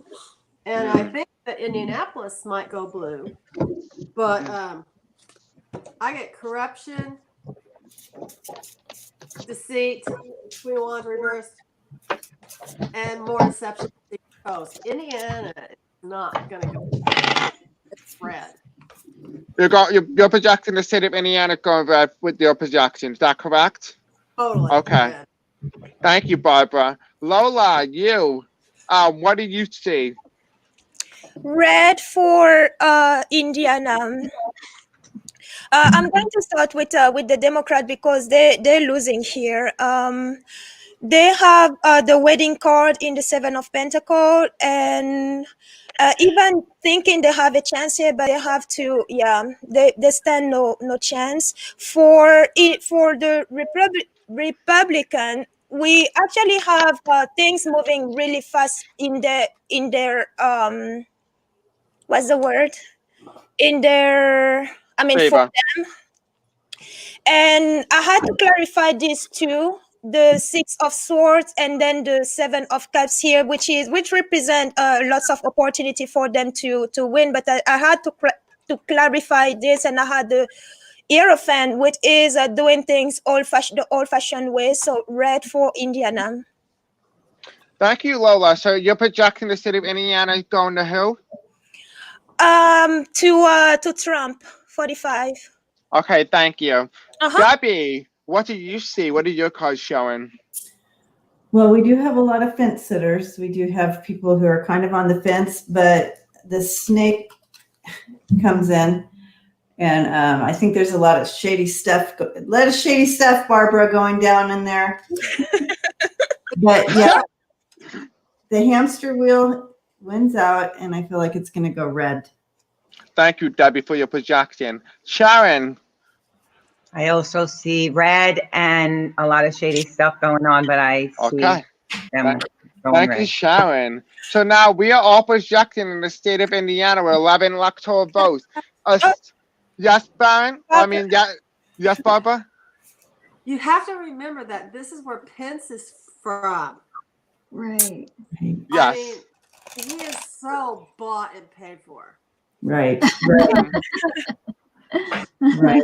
And I think that Indianapolis might go blue, but I get corruption, deceit, we want reversed, and more deception. Coast. Indiana is not going to go. It's red. You're projecting the state of Indiana going red with your projection. Is that correct? Totally. Okay. Red. Thank you, Barbara. Lola, you. What do you see? Red for Indiana. I'm going to start with the Democrat because they're losing here. They have the wedding card in the Seven of Pentacles, and even thinking they have a chance here, but they have to, they stand no chance. For the Republican, we actually have things moving really fast in their what's the word? In their, Favor. For them. And I had to clarify this too. The Six of Swords and then the Seven of Cups here, which represent lots of opportunity for them to win. But I had to clarify this, and I had the Hierophant, which is doing things the old-fashioned way. So red for Indiana. Thank you, Lola. So you're projecting the city of Indiana going to who? To Trump, 45. Okay, thank you. Gabby, what do you see? What are your cards showing? Well, we do have a lot of fence sitters. We do have people who are kind of on the fence, but the snake comes in, and I think there's a lot of shady stuff. Barbara, going down in there. But yeah, the hamster wheel wins out, and I feel like it's going to go red. Thank you, Debbie, for your projection. Sharon. I also see red and a lot of shady stuff going on, but I see them going Thank red. you, Sharon. So now we are all projecting in the state of Indiana with 11 electoral votes. Yes, Baron? Yes, Barbara? You have to remember that this is where Pence is from. Right. Yes. I mean, he is so bought and paid for. Right. Right.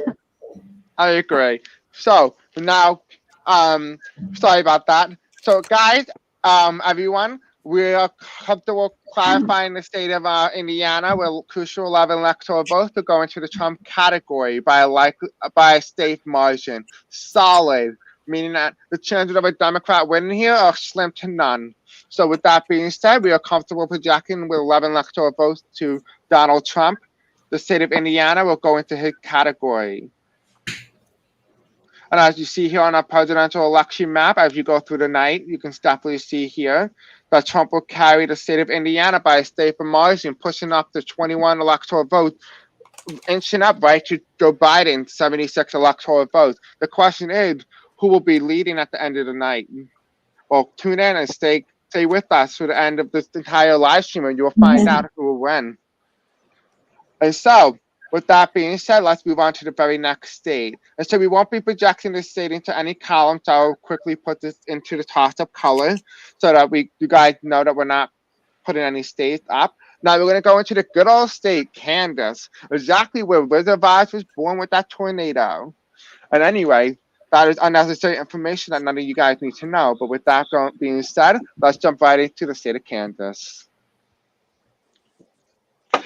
I agree. So now, sorry about that. So guys, everyone, we are comfortable clarifying the state of Indiana with crucial 11 electoral votes to go into the Trump category by a state margin. Solid, meaning that the chances of a Democrat winning here are slim to none. So with that being said, we are comfortable projecting with 11 electoral votes to Donald Trump. The state of Indiana will go into his category. And as you see here on our presidential election map, as you go through the night, you can definitely see here that Trump will carry the state of Indiana by a state margin, pushing up the 21 electoral vote, inching up right to Joe Biden's 76 electoral votes. The question is, who will be leading at the end of the night? Well, tune in and stay with us through the end of this entire live stream, and you'll find out who will win. And so, with that being said, let's move on to the very next state. And so we won't be projecting this state into any columns. I'll quickly put this into the toss-up color so that you guys know that we're not putting any states up. Now we're going to go into the good old state, Kansas, exactly where Wizard Vibes was born with that tornado. And anyway, that is unnecessary information that none of you guys need to know. But with that being said, let's jump right into the state of Kansas.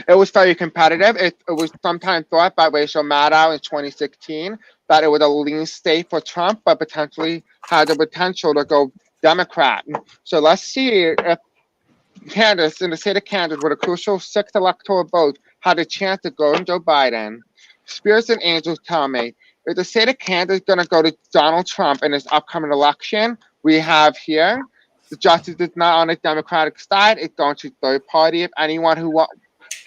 It was very competitive. It was sometimes thought by Rachel Maddow in 2016 that it was a lean state for Trump, but potentially had the potential to go Democrat. So let's see if Kansas, in the state of Kansas, with a crucial 6th electoral vote, had a chance to go to Joe Biden. Spirits and angels tell me, if the state of Kansas is going to go to Donald Trump in this upcoming election, we have here, the justice is not on the Democratic side, it's going to third party. If anyone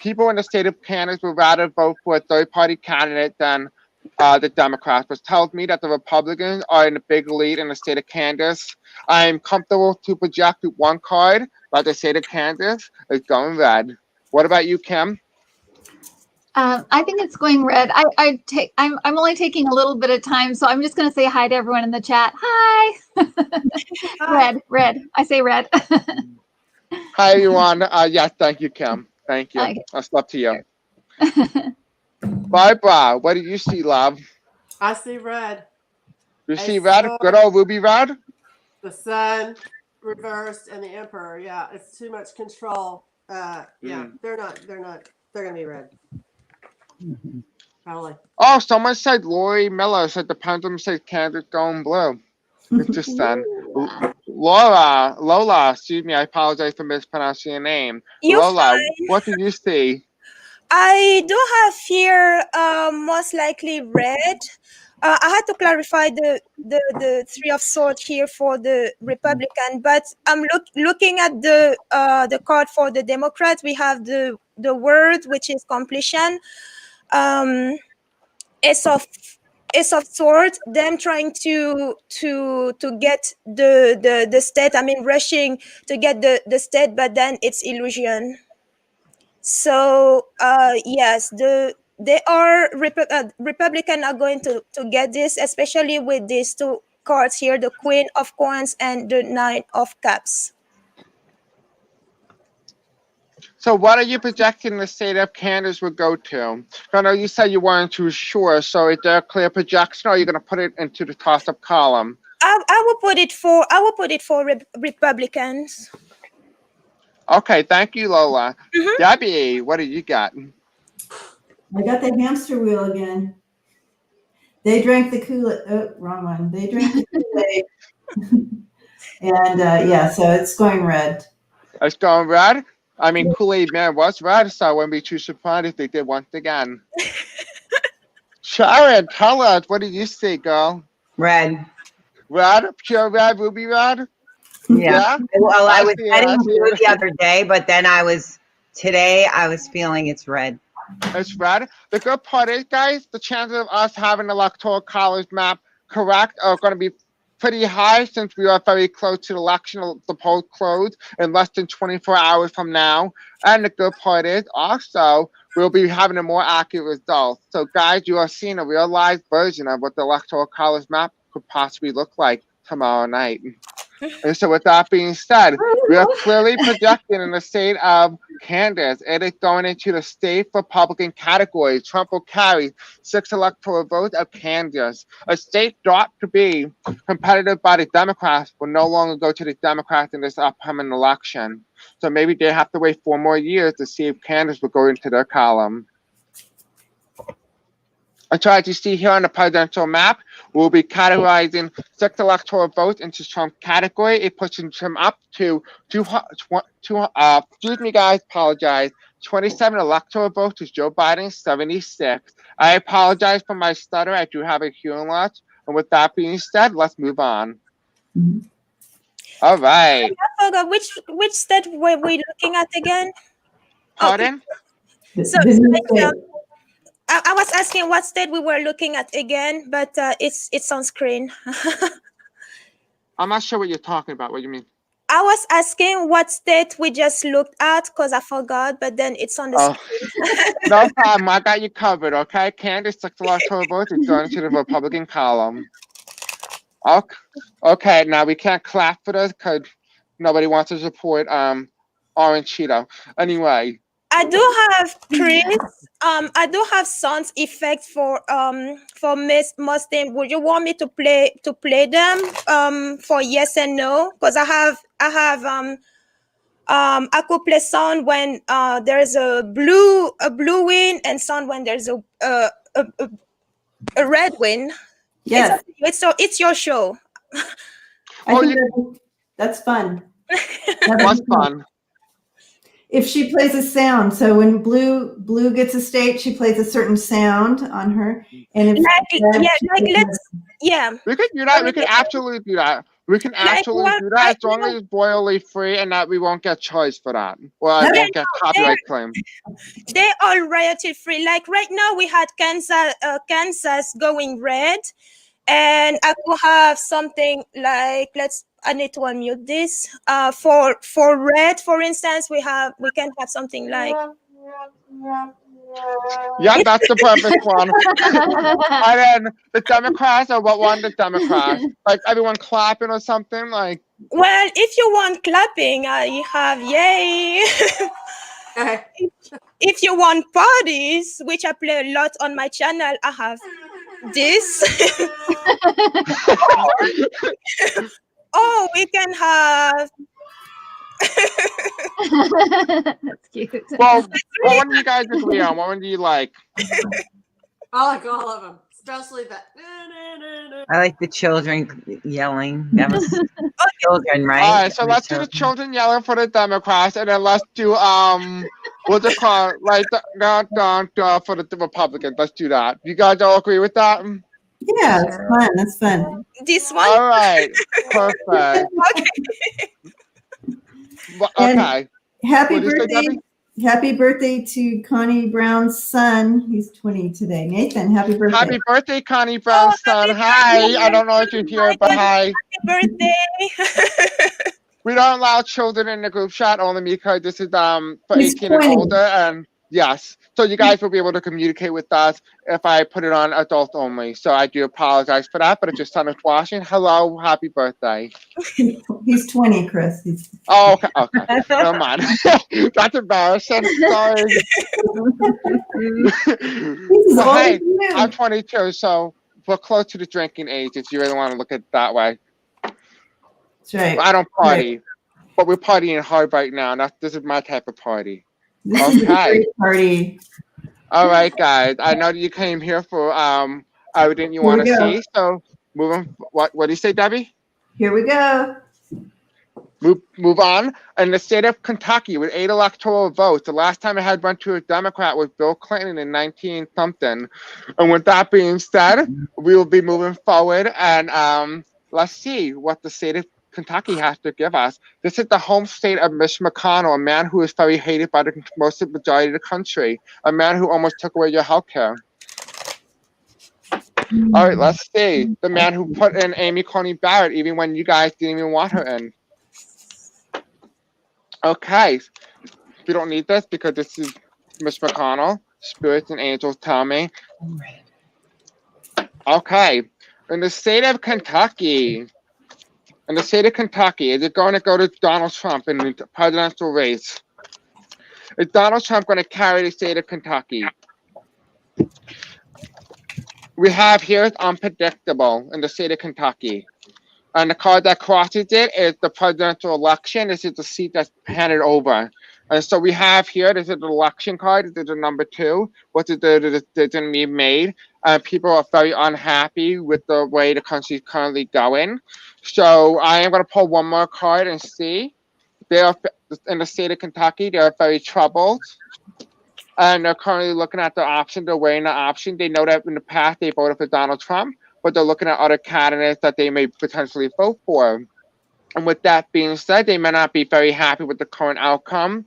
people in the state of Kansas would rather vote for a third-party candidate than the Democrats, which tells me that the Republicans are in a big lead in the state of Kansas. I'm comfortable to project one card, but the state of Kansas is going red. What about you, Kim? I think it's going red. I'm only taking a little bit of time, so I'm just going to say hi to everyone in the chat. Hi. Red. I say red. Hi, everyone. Yes, thank you, Kim. Thank you. Okay. That's up to you. Barbara, what do you see, love? I see red. You see red? Good old ruby red? The sun reversed and the emperor. Yeah, it's too much control. Yeah, they're gonna be red. Probably. Oh, someone said Lori Miller said the pendulum says Kansas going blue. Interesting. Lola, excuse me, I apologize for mispronouncing your name. You're Lola, fine. what do you see? I do have here most likely red. I had to clarify the three of swords here for the Republican, but I'm looking at the card for the Democrat. We have the word, which is completion. Ace of swords, them trying to get the state. I mean, rushing to get the state, but then it's illusion. So yes, Republican are going to get this, especially with these two cards here, the Queen of Coins and the Nine of Cups. So what are you projecting the state of Kansas would go to? I know you said you weren't too sure, so is there a clear projection, or are you going to put it into the toss-up column? I will put it for Republicans. Okay, thank you, Lola. Debbie, what do you got? I got the hamster wheel again. They drank the Kool-Aid. Oh, wrong one. They drank the Kool-Aid. And yeah, so it's going red. It's going red? I mean, Kool-Aid Man was red, so I wouldn't be too surprised if they did once again. Sharon, tell us, what do you see, girl? Red. Red? Pure red, ruby red? Yeah. Well, I was see betting it. blue the other day, but then today I was feeling it's red. It's red. The good part is, guys, the chances of us having the electoral college map correct are going to be pretty high, since we are very close to the election. The polls close in less than 24 hours from now. And the good part is also we'll be having a more accurate result. So guys, you are seeing a real live version of what the electoral college map could possibly look like tomorrow night. And so with that being said, we are clearly projecting in the state of Kansas. It is going into the state Republican category. Trump will carry 6 electoral votes of Kansas. A state thought to be competitive by the Democrats will no longer go to the Democrats in this upcoming election. So maybe they have to wait 4 more years to see if Kansas will go into their column. And so as you see here on the presidential map, we'll be categorizing 6 electoral votes into Trump's category. It pushes him up to 27 electoral votes to Joe Biden, 76. I apologize for my stutter. I do have a hearing loss. And with that being said, let's move on. All right. I forgot which state were we looking at again? Pardon? So, The new so, state. I was asking what state we were looking at again, but it's on screen. I'm not sure what you're talking about. What do you mean? I was asking what state we just looked at because I forgot, but then it's on the Oh, screen. no problem. I got you covered, okay? Candace took the electoral votes and joined to the Republican column. Okay, okay, now we can't clap for this because nobody wants to support Orange Cheeto. Anyway, I do have Chris. I do have sound effect for most things. Would you want me to play them for yes and no? Because I have I could play sound when there's a blue wind and sound when there's a red wind. Yes, It's your show. I Oh, think that's fun. what's fun? If she plays a sound, so when blue gets a state, she plays a certain sound on her, and if red, she plays We could do that. We could absolutely do that. We can absolutely do that as long as it's royally free and that we won't get charged for that. Or I won't get copyright claim. They are royalty free. Like right now, we had Kansas going red, and I could have something like I need to unmute this. For red, for instance, we can have something like. Yeah, that's the perfect one. And then the Democrats, or what one? The Democrats, like everyone clapping or something, like. Well, if you want clapping, you have yay. If you want parties, which I play a lot on my channel, I have this. Oh, we can have. That's cute. Well, what one do you guys agree on? What one do you like? I like all of them, especially that. I like the children yelling. That was children, right? All right, so The let's do the children yelling for the Democrats, and then let's do what's it called? Like for the Republicans. Let's do that. You guys all agree with that? Yeah, it's fun. That's fun. This one. All right, perfect. Okay. Happy What did you say, birthday! Debbie? Happy birthday to Connie Brown's son. He's 20 today. Nathan, happy birthday! Happy birthday, Connie Brown's son. Hi. I don't know if you're here, but hi. Happy birthday. We don't allow children in the group chat only because this is for He's 18 and 20. older, and yes, so you guys will be able to communicate with us if I put it on adult only. So I do apologize for that, but if your son is watching, hello, happy birthday. He's 20, Chris. Oh, okay. Never mind. That's embarrassing. Sorry. He's Well, hey, older than you. I'm 22, so we're close to the drinking age if you really want to look at it that way. That's right. I don't party, but we're partying hard right now. This is my type of party. This is a great party. All right, guys. I know that you came here for everything you want to see. So moving. What do you say, Debbie? Here we go. Move on. In the state of Kentucky, with 8 electoral votes, the last time it had went to a Democrat was Bill Clinton in 19-something. And with that being said, we will be moving forward, and let's see what the state of Kentucky has to give us. This is the home state of Mitch McConnell, a man who is very hated by the most majority of the country, a man who almost took away your health care. All right, let's see. The man who put in Amy Coney Barrett, even when you guys didn't even want her in. Okay, we don't need this because this is Mitch McConnell. Spirits and angels tell me. Okay, in the state of Kentucky, is it going to go to Donald Trump in the presidential race? Is Donald Trump going to carry the state of Kentucky? We have here is unpredictable in the state of Kentucky. And the card that crosses it is the presidential election. This is the seat that's handed over. And so we have here, this is the election card. This is the number 2, which is the decision we made. And people are very unhappy with the way the country is currently going. So I am going to pull one more card and see. They are in the state of Kentucky. They are very troubled. And they're currently looking at the option. They're weighing the option. They know that in the past they voted for Donald Trump, but they're looking at other candidates that they may potentially vote for. And with that being said, they may not be very happy with the current outcome.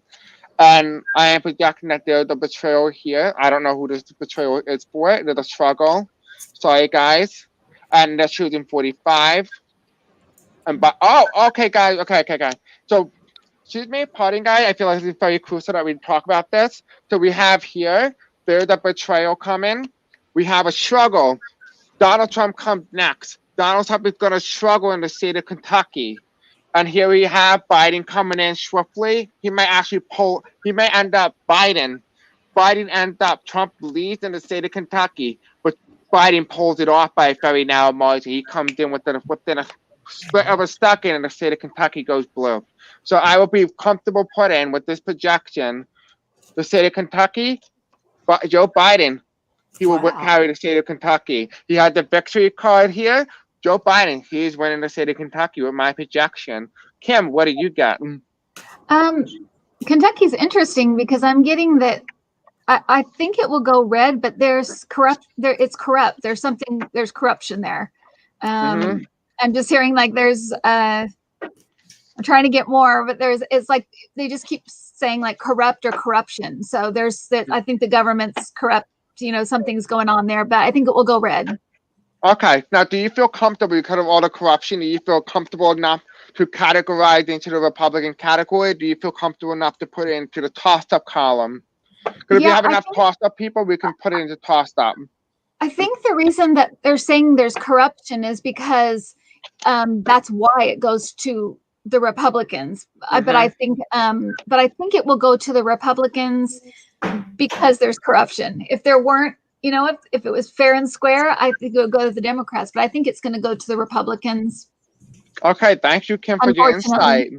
And I am projecting that they're the betrayal here. I don't know who this betrayal is for. They're the struggle. Sorry, guys. And they're choosing 45. And but okay, guys. Okay, guys. So, excuse me, pardon, guys. I feel like it's very crucial that we talk about this. So we have here, there's the betrayal coming. We have a struggle. Donald Trump comes next. Donald Trump is going to struggle in the state of Kentucky. And here we have Biden coming in swiftly. He may end up Biden. Biden ends up, Trump leads in the state of Kentucky, but Biden pulls it off by a very narrow margin. He comes in within a split of a second and the state of Kentucky goes blue. So I will be comfortable putting with this projection, the state of Kentucky, but Joe Biden, he will carry the state of Kentucky. He had the victory card here. Joe Biden, he's winning the state of Kentucky with my projection. Kim, what do you got? Kentucky's interesting because I'm getting that I think it will go red, but it's corrupt. There's corruption there. I'm just hearing like there's I'm trying to get more, but it's like they just keep saying like corrupt or corruption. So there's that. I think the government's corrupt, something's going on there, but I think it will go red. Okay. Now, do you feel comfortable because of all the corruption? Do you feel comfortable enough to categorize into the Republican category? Do you feel comfortable enough to put it into the tossed-up column? Because if you have enough tossed-up people, we can put it into tossed-up. I think the reason that they're saying there's corruption is because that's why it goes to the Republicans. But I think it will go to the Republicans because there's corruption. If there weren't, if it was fair and square, I think it would go to the Democrats, but I think it's going to go to the Republicans. Okay, thank you, Kim, for your insight.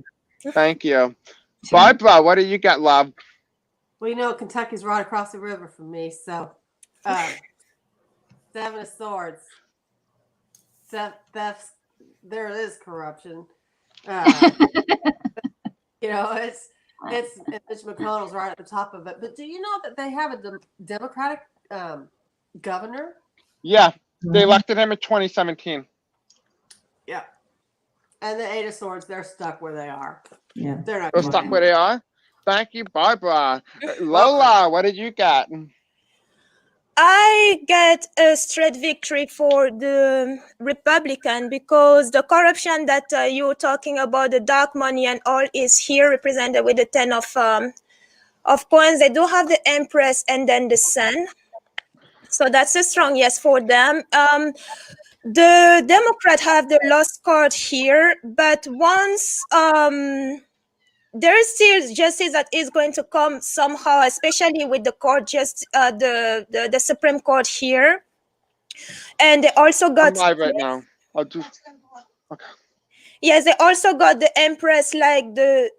Thank you. Barbara, what do you got, love? Well, Kentucky's right across the river from me, so 7 of Swords. There is corruption. It's Mitch McConnell's right at the top of it. But do you know that they have a Democratic governor? Yeah, they elected him in 2017. Yeah. And the 8 of Swords, they're stuck where they are. Yeah. They're stuck where they are? Thank you, Barbara. Lola, what did you got? I get a straight victory for the Republican because the corruption that you're talking about, the dark money and all, is here represented with the 10 of coins. They do have the Empress and then the Sun. So that's a strong yes for them. The Democrat have the lost card here, but once there is still justice that is going to come somehow, especially with the court, the Supreme Court here. And they also got... I'm live right now. I'll do... Okay. Yes, they also got the Empress like the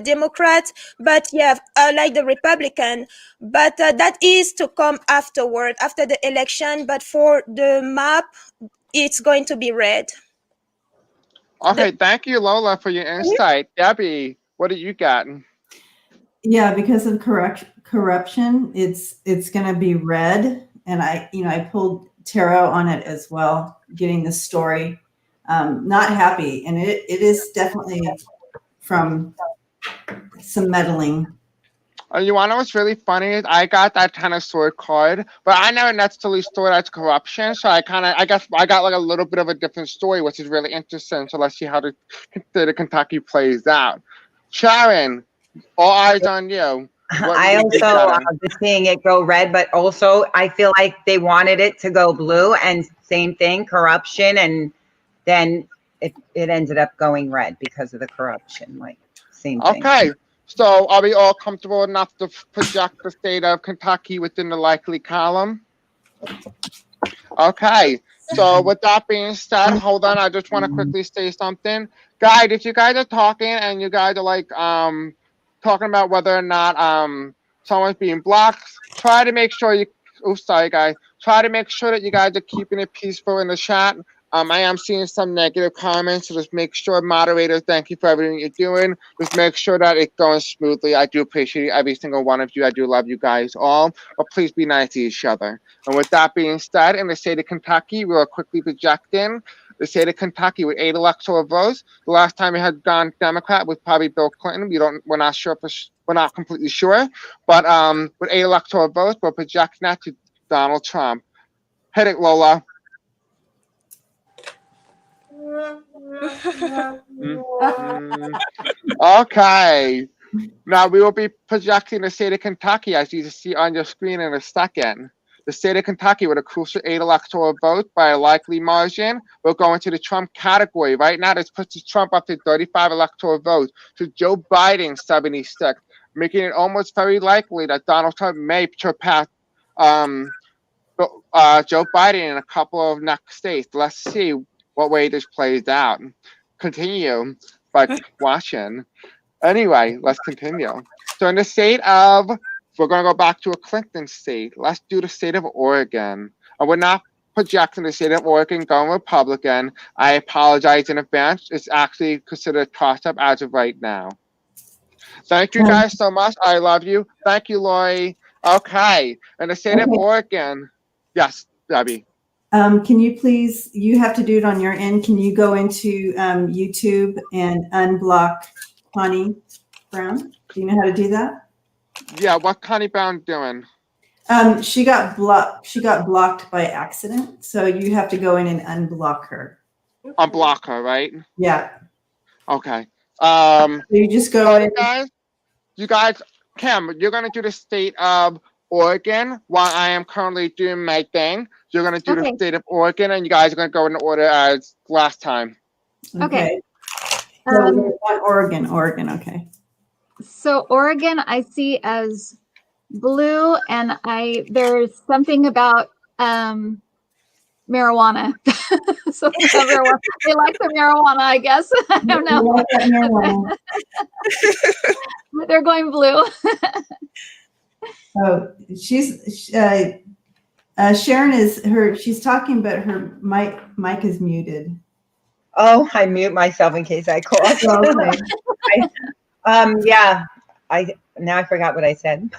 Democrat, but like the Republican. But that is to come afterward, after the election. But for the map, it's going to be red. Okay, thank you, Lola, for your insight. Debbie, what do you got? Yeah, because of corruption, it's going to be red, and I pulled tarot on it as well, getting the story. Not happy, and it is definitely from some meddling. You want to know what's really funny is I got that 10 of Sword card, but I never necessarily saw that as corruption. So I guess I got like a little bit of a different story, which is really interesting. So let's see how the Kentucky plays out. Sharon, all eyes on you. I also just seeing it go red, but also I feel like they wanted it to go blue, and same thing, corruption, and then it ended up going red because of the corruption. Like same thing. Okay. So are we all comfortable enough to project the state of Kentucky within the likely column? Okay. So with that being said, hold on. I just want to quickly say something. Guys, if you guys are talking and you guys are like talking about whether or not someone's being blocked, try to make sure try to make sure that you guys are keeping it peaceful in the chat. I am seeing some negative comments, so just make sure, moderators, thank you for everything you're doing. Just make sure that it's going smoothly. I do appreciate every single one of you. I do love you guys all, but please be nice to each other. And with that being said, in the state of Kentucky, we are quickly projecting the state of Kentucky with 8 electoral votes. The last time it had gone Democrat was probably Bill Clinton. We're not sure we're not completely sure, but with 8 electoral votes, we're projecting that to Donald Trump. Hit it, Lola. Okay. Now we will be projecting the state of Kentucky, as you see on your screen in a second. The state of Kentucky with a crucial 8 electoral votes by a likely margin will go into the Trump category. Right now, this puts Trump up to 35 electoral votes to Joe Biden 76, making it almost very likely that Donald Trump may surpass Joe Biden in a couple of next states. Let's see what way this plays out. Continue by watching. Anyway, let's continue. So in the state of, we're going to go back to a Clinton state. Let's do the state of Oregon. And we're not projecting the state of Oregon going Republican. I apologize in advance. It's actually considered a toss-up as of right now. Thank you guys so much. I love you. Thank you, Lori. Okay. In the state of Oregon. Yes, Debbie. Can you please, you have to do it on your end. Can you go into YouTube and unblock Connie Brown? Do you know how to do that? Yeah, what Connie Brown doing? She got blocked. She got blocked by accident. So you have to go in and unblock her. Unblock her, right? Yeah. Okay. So you just go in. You guys, Kim, you're gonna do the state of Oregon while I am currently doing my thing. You're gonna do the state of Oregon, and you guys are gonna go in order as last time. Okay. So Oregon. Okay. So Oregon, I see as blue, and there's something about marijuana. So everyone, they like the marijuana, I guess. I don't know. Like that marijuana. But they're going blue. Oh, Sharon she's talking, but her mic is muted. Oh, I mute myself in case I cough. Oh, okay. Yeah, now I forgot what I said.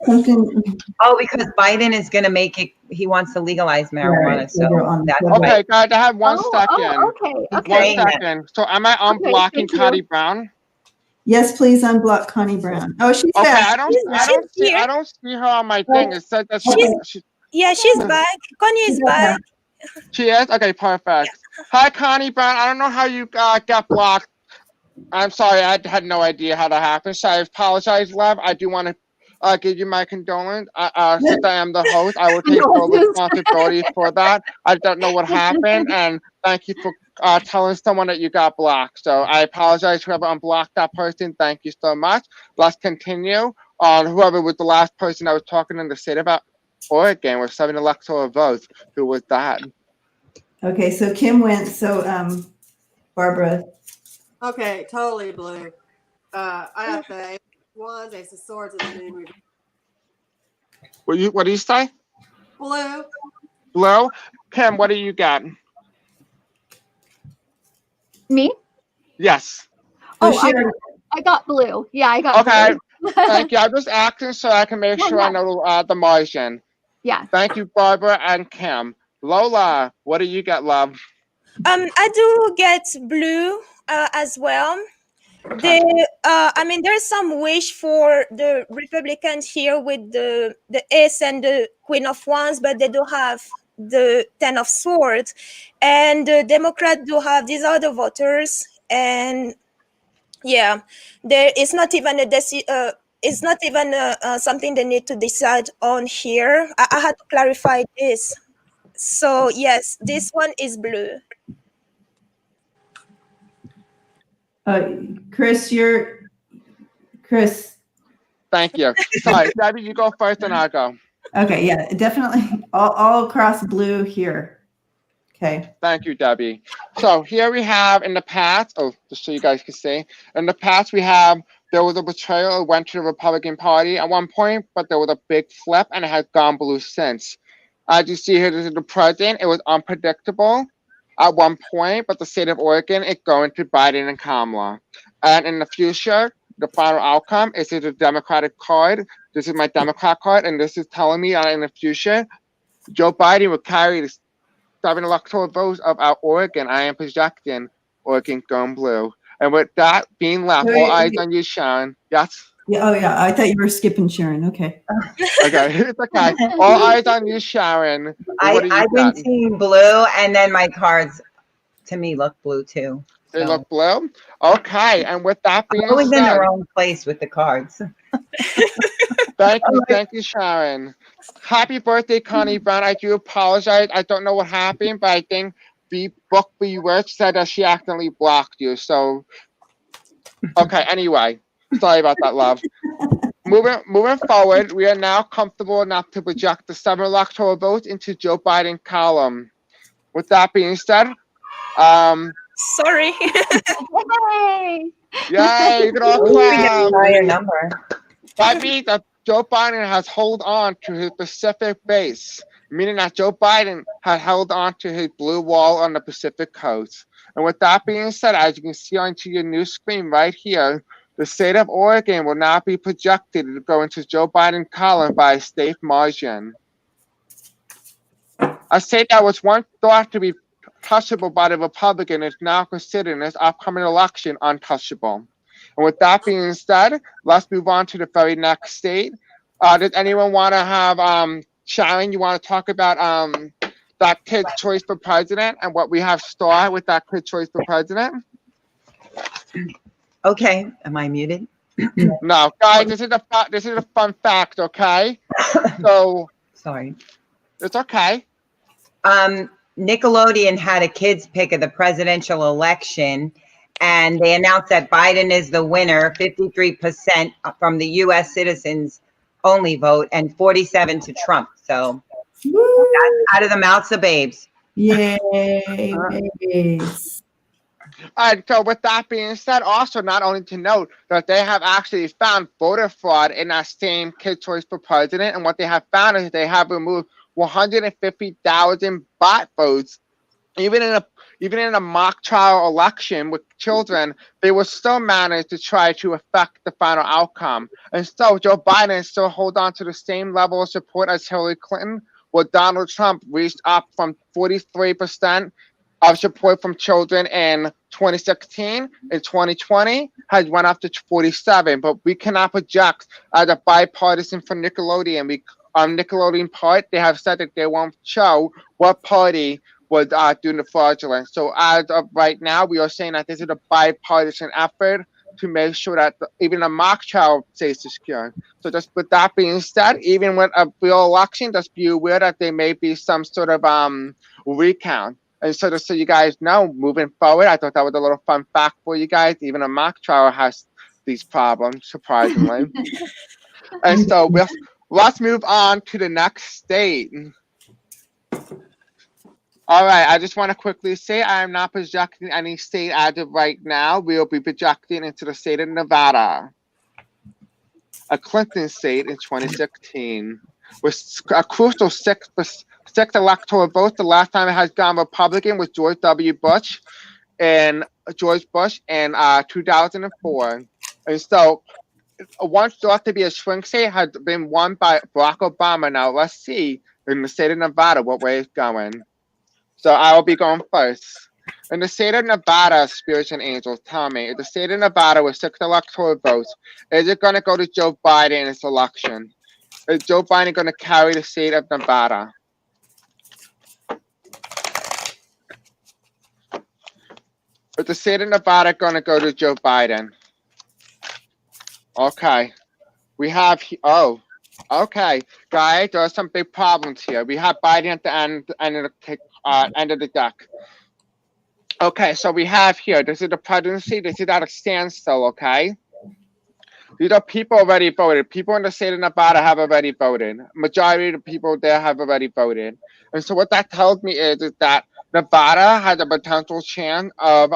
Something. Oh, because Biden is going to make it, he wants to legalize marijuana. Right, So that's okay, guys, I have 1 second. Okay. 1 second. So am I unblocking Connie Brown? Yes, please unblock Connie Brown. Oh, she's back. I don't see her on my thing. It said that she's back. Connie is back. She is? Okay, perfect. Hi, Connie Brown. I don't know how you got blocked. I'm sorry, I had no idea how that happened. So I apologize, love. I do want to give you my condolence. Since I am the host, I will take full responsibility for that. I don't know what happened, and thank you for telling someone that you got blocked. So I apologize whoever unblocked that person. Thank you so much. Let's continue on whoever was the last person that was talking in the state about Oregon with 7 electoral votes. Who was that? Okay, so Kim went. So Barbara. Okay, totally blue. I have the Wands, Ace of Swords, and the Moon. What do you say? Blue. Blue? Kim, what do you got? Me? Yes. Oh, I got blue. Yeah, I got blue. Okay. Thank you. I'm just acting so I can make sure I know the margin. Yeah. Thank you, Barbara and Kim. Lola, what do you get, love? I do get blue as well. Okay. There's some wish for the Republicans here with the Ace and the Queen of Wands, but they do have the 10 of Swords, and the Democrats do have these other voters, and yeah, there is not even it's not even something they need to decide on here. I had to clarify this. So yes, this one is blue. Chris, Chris. Thank you. Sorry, Debbie, you go first and I'll go. Okay, yeah, definitely all across blue here. Okay. Thank you, Debbie. So here we have in the past, just so you guys can see, in the past there was a betrayal. It went to the Republican Party at one point, but there was a big flip and it has gone blue since. As you see here, this is the president. It was unpredictable at one point, but the state of Oregon, it's going to Biden and Kamala. And in the future, the final outcome is a Democratic card. This is my Democrat card, and this is telling me that in the future, Joe Biden will carry the 7 electoral votes of our Oregon. I am projecting Oregon going blue. And with that being left, all eyes on you, Sharon. Yes? Yeah, oh yeah, I thought you were skipping Sharon. Okay. Okay, it's okay. All eyes on you, Sharon. What do you I've got? been seeing blue, and then my cards to me look blue too. They So look blue? Okay, and with that being I'm always in the said, wrong place with the cards. thank you, Sharon. Happy birthday, Connie Brown. I do apologize. I don't know what happened, but I think the book Bewitched said that she accidentally blocked you. So, okay, anyway, sorry about that, love. Moving forward, we are now comfortable enough to project the 7 electoral votes into Joe Biden column. With that being said, Sorry. Yay! yay, you can all We get a clap. higher number. That means that Joe Biden has held on to his Pacific base, meaning that Joe Biden had held on to his blue wall on the Pacific coast. And with that being said, as you can see on your new screen right here, the state of Oregon will now be projected to go into Joe Biden column by a state margin. A state that was once thought to be touchable by the Republican is now considered in this upcoming election untouchable. And with that being said, let's move on to the very next state. Does anyone want to have Sharon? You want to talk about that kid's choice for president and what we have started with that kid's choice for president? Okay, am I muted? No, guys, this is a fun fact. Okay, so Sorry. it's okay. Nickelodeon had a kids pick of the presidential election, and they announced that Biden is the winner, 53% from the U.S. citizens only vote, and 47 to Trump. So Woo! that's out of the mouths of babes. Yay, babies. And so with that being said, also not only to note that they have actually found voter fraud in that same kid choice for president, and what they have found is they have removed 150,000 bot votes. Even in a mock trial election with children, they will still manage to try to affect the final outcome. And so Joe Biden still hold on to the same level of support as Hillary Clinton, where Donald Trump reached up from 43% of support from children in 2016. In 2020, has went up to 47. But we cannot project as a bipartisan for Nickelodeon. On Nickelodeon part, they have said that they won't show what party was doing the fraudulent. So as of right now, we are saying that this is a bipartisan effort to make sure that even a mock trial stays secure. So just with that being said, even with a real election, just be aware that there may be some sort of recount. And so just so you guys know, moving forward, I thought that was a little fun fact for you guys. Even a mock trial has these problems, surprisingly. And so let's move on to the next state. All right, I just want to quickly say I am not projecting any state as of right now. We will be projecting into the state of Nevada, a Clinton state in 2016, with a crucial six electoral votes. The last time it has gone Republican was George Bush in 2004. And so once thought to be a swing state has been won by Barack Obama. Now let's see in the state of Nevada what way it's going. So I will be going first. In the state of Nevada, spirits and angels, tell me, in the state of Nevada with 6 electoral votes, is it going to go to Joe Biden in this election? Is Joe Biden going to carry the state of Nevada? Is the state of Nevada going to go to Joe Biden? Okay. We have, okay. Guys, there are some big problems here. We have Biden at the end of the deck. Okay, so we have here, this is the presidency, this is at a standstill, okay? These are people already voted. People in the state of Nevada have already voted. Majority of the people there have already voted. And so what that tells me is that Nevada has a potential chance of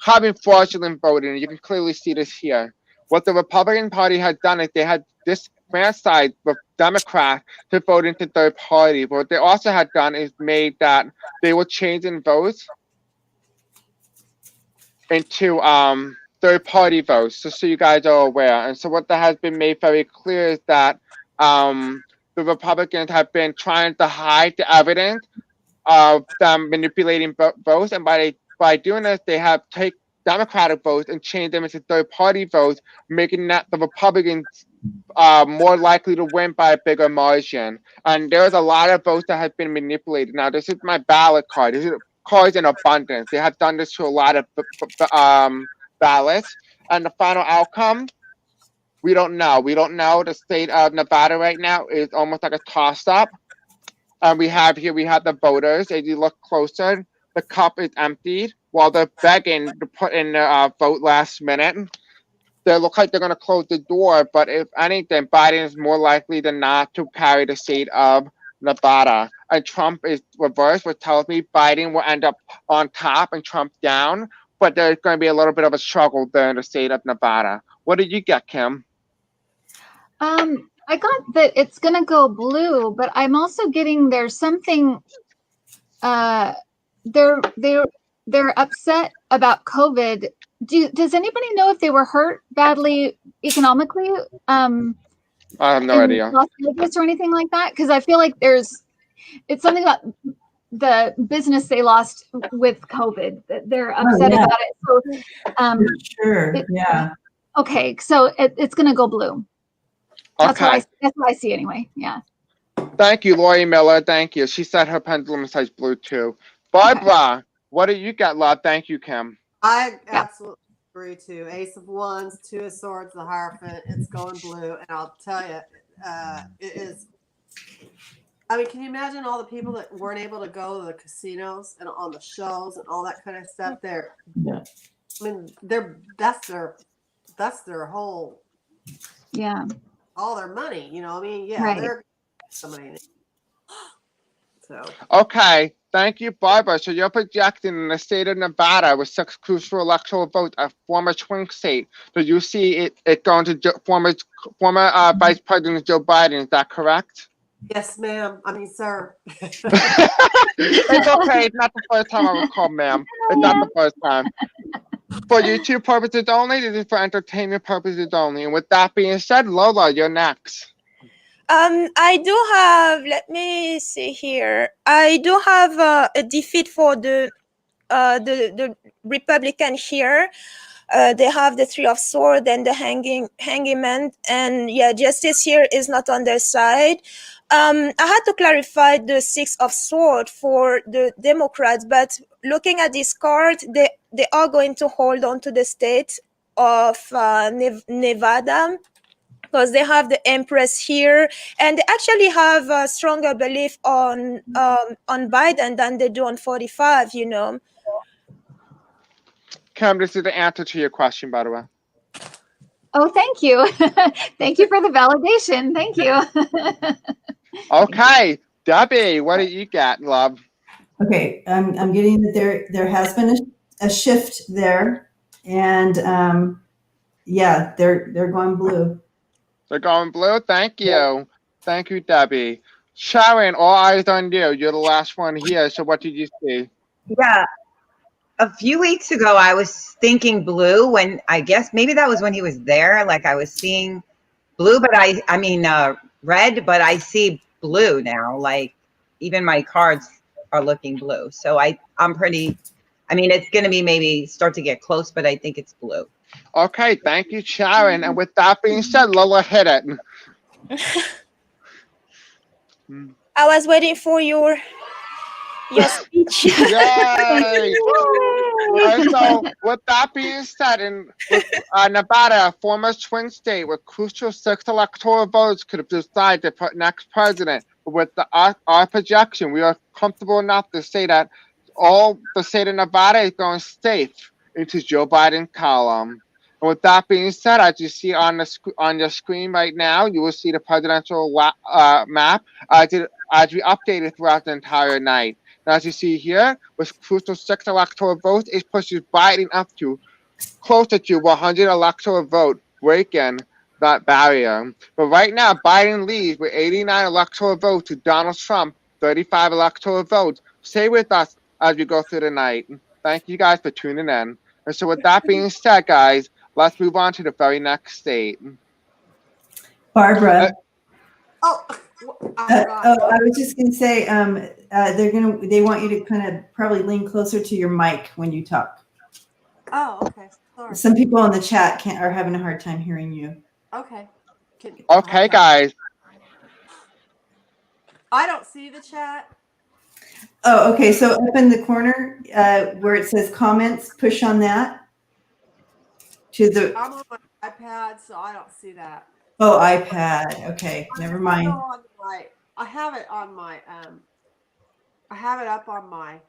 having fraudulent voting. You can clearly see this here. What the Republican Party has done is they had disenfranchised the Democrats to vote into third party. But what they also had done is made that they were changing votes into third party votes, just so you guys are aware. And so what that has been made very clear is that the Republicans have been trying to hide the evidence of them manipulating votes, and by doing this, they have take Democratic votes and change them into third-party votes, making that the Republicans more likely to win by a bigger margin. And there's a lot of votes that have been manipulated. Now, this is my ballot card. This is cards in abundance. They have done this to a lot of ballots, and the final outcome, we don't know. We don't know. The state of Nevada right now is almost like a toss-up. And we have the voters. As you look closer, the cup is emptied while they're begging to put in their vote last minute. They look like they're going to close the door, but if anything, Biden is more likely than not to carry the state of Nevada. And Trump is reversed, which tells me Biden will end up on top and Trump down, but there's going to be a little bit of a struggle there in the state of Nevada. What did you get, Kim? I got that it's going to go blue, but I'm also getting there's something, they're upset about COVID. Does anybody know if they were hurt badly economically? I have no idea. Las Vegas or anything like that? Because I feel like it's something about the business they lost with COVID that they're upset about it. So, sure, yeah. Okay, so it's going to go blue. That's what I see anyway. Yeah. Thank you, Lori Miller. Thank you. She said her pendulum says blue too. Barbara, what do you got, love? Thank you, Kim. I absolutely agree too. Ace of Wands, Two of Swords, the Hierophant. It's going blue, and I'll tell you, it is. I mean, can you imagine all the people that weren't able to go to the casinos and on the shows and all that kind of stuff? Yeah. I mean, that's their whole. Yeah. All their money, you know. I mean, yeah, right. They're somebody. So okay, thank you, Barbara. So you're projecting in the state of Nevada with 6 crucial electoral votes, a former swing state. So you see it going to former Vice President Joe Biden. Is that correct? Yes, ma'am. I mean, sir. It's okay. It's not the first time I was called ma'am. It's not the first time. For YouTube purposes only, this is for entertainment purposes only. And with that being said, Lola, you're next. I do have, let me see here. I do have a defeat for the Republican here. They have the Three of Swords and the hanging man, and yeah, justice here is not on their side. I had to clarify the Six of Swords for the Democrats, but looking at this card, they are going to hold on to the state of Nevada, because they have the Empress here, and they actually have a stronger belief on Biden than they do on 45. You know. Kim, this is the answer to your question, by the way. Oh, thank you. Thank you for the validation. Thank you. Okay, Debbie, what do you got, love? Okay, I'm getting that there has been a shift there, and yeah, they're going blue. They're going blue. Thank you. Thank you, Debbie. Sharon, all eyes on you. You're the last one here. So what did you see? Yeah. A few weeks ago, I was thinking blue when I guess maybe that was when he was there. Like I was seeing blue, but I mean red, but I see blue now. Like even my cards are looking blue. So I'm pretty, I mean, it's going to be maybe start to get close, but I think it's blue. Okay, thank you, Sharon. And with that being said, Lola, hit it. I was waiting for your speech. Yay! And so, with that being said, in Nevada, a former swing state with crucial 6 electoral votes could have decided to put next president. With our projection, we are comfortable enough to say that all the state of Nevada is going safe into Joe Biden's column. And with that being said, as you see on your screen right now, you will see the presidential map as we updated throughout the entire night. Now, as you see here, with crucial 6 electoral votes, it pushes Biden up to closer to 100 electoral vote, breaking that barrier. But right now, Biden leads with 89 electoral votes to Donald Trump, 35 electoral votes. Stay with us as we go through the night. Thank you guys for tuning in. And so with that being said, guys, let's move on to the very next state. Barbara. I forgot. Oh, I was just going to say, they want you to kind of probably lean closer to your mic when you talk. Oh, okay. Sorry. Some people in the chat are having a hard time hearing you. Okay. Okay, guys. I don't see the chat. Oh, okay. So up in the corner where it says comments, push on that. I'm on my iPad, so I don't see that. Oh, iPad. Okay, never mind. I have it on my I have it up on my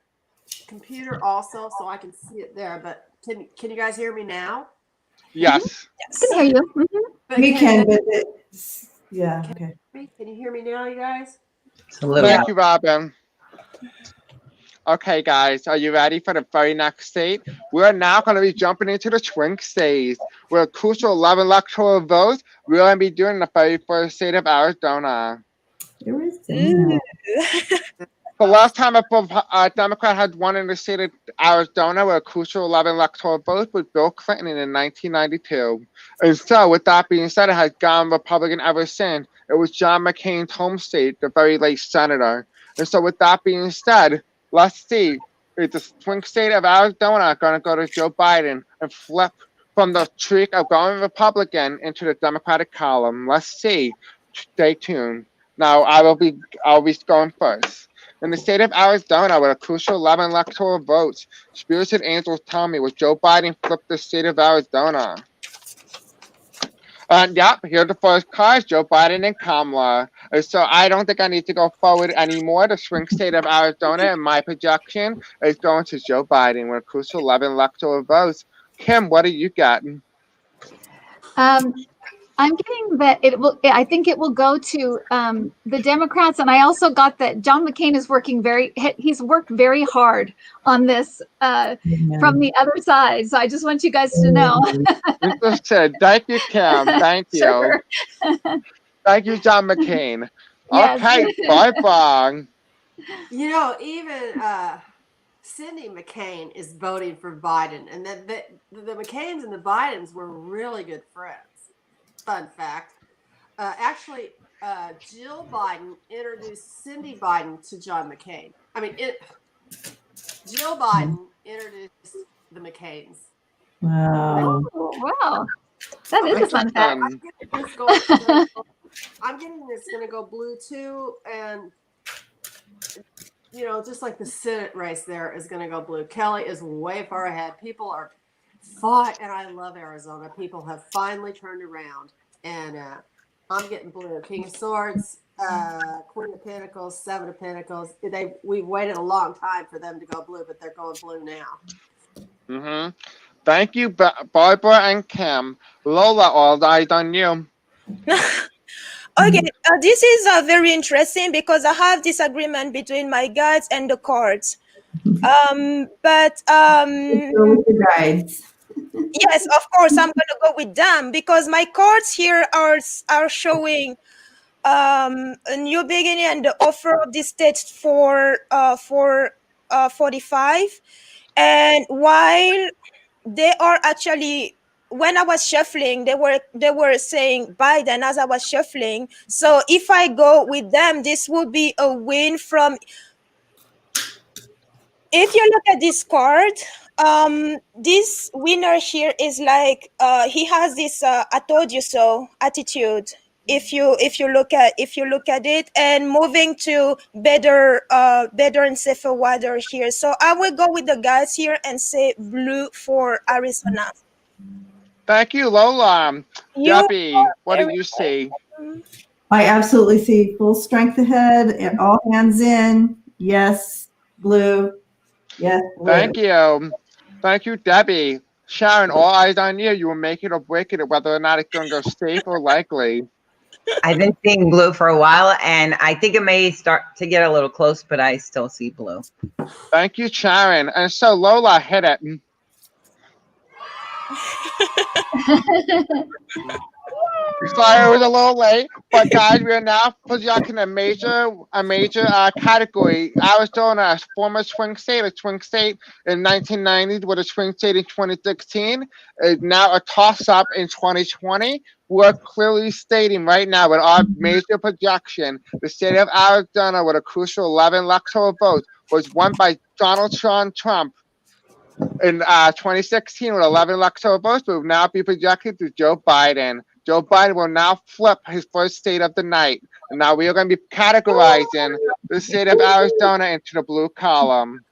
computer also, so I can see it there. But can you guys hear me now? Yes. I can hear you. Mhm. We can, but yeah. Okay. Can you hear me now, you guys? It's a little. Thank you, Robin. Okay, guys, are you ready for the very next state? We're now going to be jumping into the swing states. We're a crucial 11 electoral votes. We're going to be doing the very first state of Arizona. Ooh. The last time a Democrat had won in the state of Arizona with a crucial 11 electoral votes was Bill Clinton in 1992. And so, with that being said, it has gone Republican ever since. It was John McCain's home state, the very late senator. And so, with that being said, let's see. Is the swing state of Arizona going to go to Joe Biden and flip from the streak of going Republican into the Democratic column? Let's see. Stay tuned. Now, I'll be going first. In the state of Arizona, with a crucial 11 electoral votes, spirited angels tell me will Joe Biden flip the state of Arizona? And yep, here are the first cards, Joe Biden and Kamala. And so I don't think I need to go forward anymore. The swing state of Arizona, in my projection, is going to Joe Biden with a crucial 11 electoral votes. Kim, what are you getting? I'm getting that I think it will go to the Democrats, and I also got that John McCain is he's worked very hard on this from the other side. So I just want you guys to know. Interested. Thank you, Kim. Thank you. Sure. Thank you, John McCain. Yes. Okay, bye-bye. You know, even Cindy McCain is voting for Biden, and the McCains and the Bidens were really good friends. Fun fact. Actually, Jill Biden introduced Cindy Biden to John McCain. Jill Biden introduced the McCains. Wow. Oh, wow. That is a fun fact. I'm getting this going to go blue too. And, you know, just like the Senate race there is going to go blue. Kelly is way far ahead. People are fought, and I love Arizona. People have finally turned around, and I'm getting blue. King of Swords, Queen of Pentacles, Seven of Pentacles. We've waited a long time for them to go blue, but they're going blue now. Thank you, Barbara and Kim. Lola, all eyes on you. Okay, this is very interesting because I have disagreement between my guides and the cards. Go with the guides. Yes, of course, I'm going to go with them because my cards here are showing a new beginning and the offer of this state for 45. And while they are actually, when I was shuffling, they were saying Biden as I was shuffling. So if I go with them, this would be a win from. If you look at this card, this winner here is like he has this "I told you so" attitude. If you look at it, and moving to better and safer water here. So I will go with the guys here and say blue for Arizona. Thank you, Lola. Debbie, what do you see? I absolutely see full strength ahead, and all hands in. Yes, blue. Yes, blue. Thank you. Thank you, Debbie. Sharon, all eyes on you. You will make it or break it, whether or not it's going to go safe or likely. I've been seeing blue for a while, and I think it may start to get a little close, but I still see blue. Thank you, Sharon. And so, Lola, hit it. Sorry, it was a little late, but guys, we are now projecting a major category. Arizona, a former swing state, in 1990s with a swing state in 2016, is now a toss-up in 2020. we're clearly stating right now with our major projection, the state of Arizona with a crucial 11 electoral votes was won by Donald John Trump in 2016 with 11 electoral votes, will now be projected to Joe Biden. Joe Biden will now flip his first state of the night. And now we are going to be categorizing the state of Arizona into the blue column.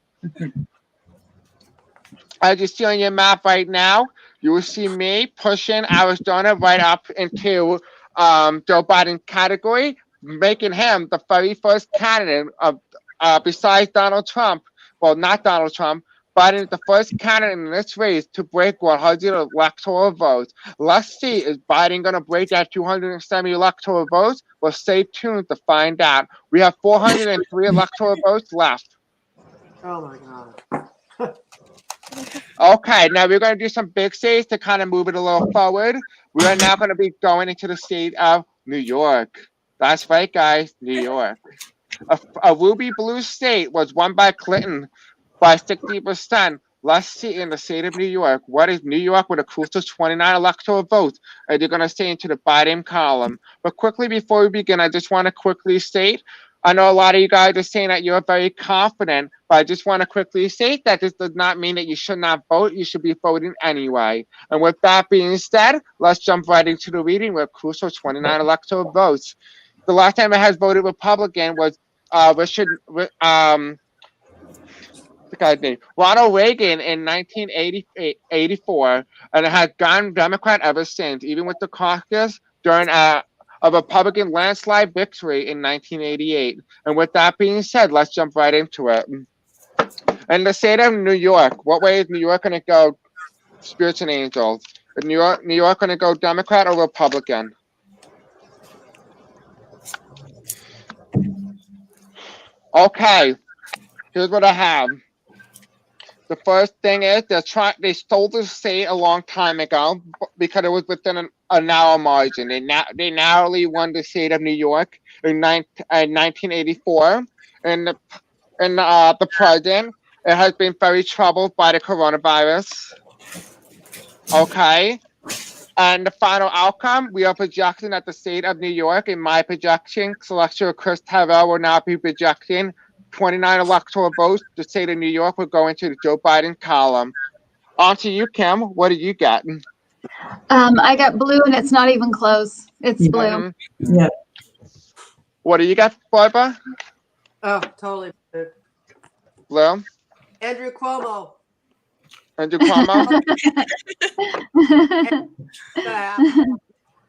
As you see on your map right now, you will see me pushing Arizona right up into Joe Biden's category, making him the very first candidate of besides Donald Trump. Well, not Donald Trump. Biden is the first candidate in this race to break 100 electoral votes. Let's see, is Biden going to break that 270 electoral votes? Well, stay tuned to find out. We have 403 electoral votes left. Oh my God. Okay, now we're going to do some big states to kind of move it a little forward. We are now going to be going into the state of New York. That's right, guys, New York. A ruby blue state was won by Clinton by 60%. Let's see in the state of New York. What is New York with a crucial 29 electoral votes? And you're going to stay into the Biden column. But quickly, before we begin, I just want to quickly state, I know a lot of you guys are saying that you're very confident, but I just want to quickly state that this does not mean that you should not vote. You should be voting anyway. And with that being said, let's jump right into the reading with crucial 29 electoral votes. The last time I had voted Republican was the guy's name, Ronald Reagan in 1984, and it has gone Democrat ever since, even with the caucus during a Republican landslide victory in 1988. And with that being said, let's jump right into it. And the state of New York, what way is New York going to go, spirits and angels? Is New York going to go Democrat or Republican? Okay, here's what I have. The first thing is they stole the state a long time ago because it was within a narrow margin. They narrowly won the state of New York in 1984. And the president, it has been very troubled by the coronavirus. Okay. And the final outcome, we are projecting that the state of New York, in my projection, Celestial Chris Tyrell will now be projecting 29 electoral votes. The state of New York will go into the Joe Biden column. On to you, Kim. What do you got? I got blue, and it's not even close. It's blue. Mm-hmm. Yeah. What do you got, Barbara? Oh, totally. Blue? Andrew Cuomo. Andrew Cuomo?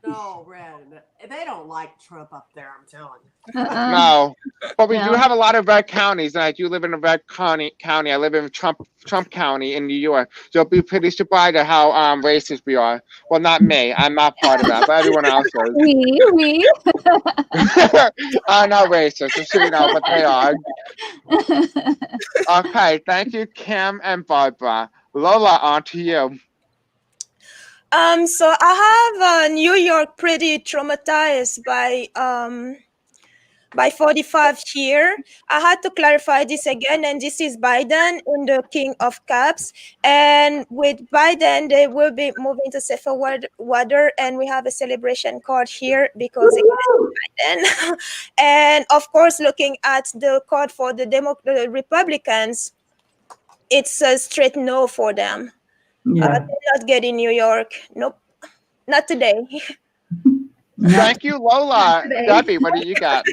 No, Red. They don't like Trump up there, I'm telling you. No. But we do No. have a lot of red counties, and I do live in a red county. I live in Trump County in New York. So be pretty surprised at how racist we are. Well, not me. I'm not part of that, but everyone else is. We. I'm not racist, just so you know, but they are. Okay, thank you, Kim and Barbara. Lola, on to you. So I have New York pretty traumatized by 45 here. I had to clarify this again, and this is Biden in the King of Cups. And with Biden, they will be moving to safer water, and we have a celebration card here because it's Biden. And of course, looking at the card for the Republicans, it's a straight no for them. Yeah. They're not getting New York. Nope, not today. Thank you, Lola. Debbie, what do you got?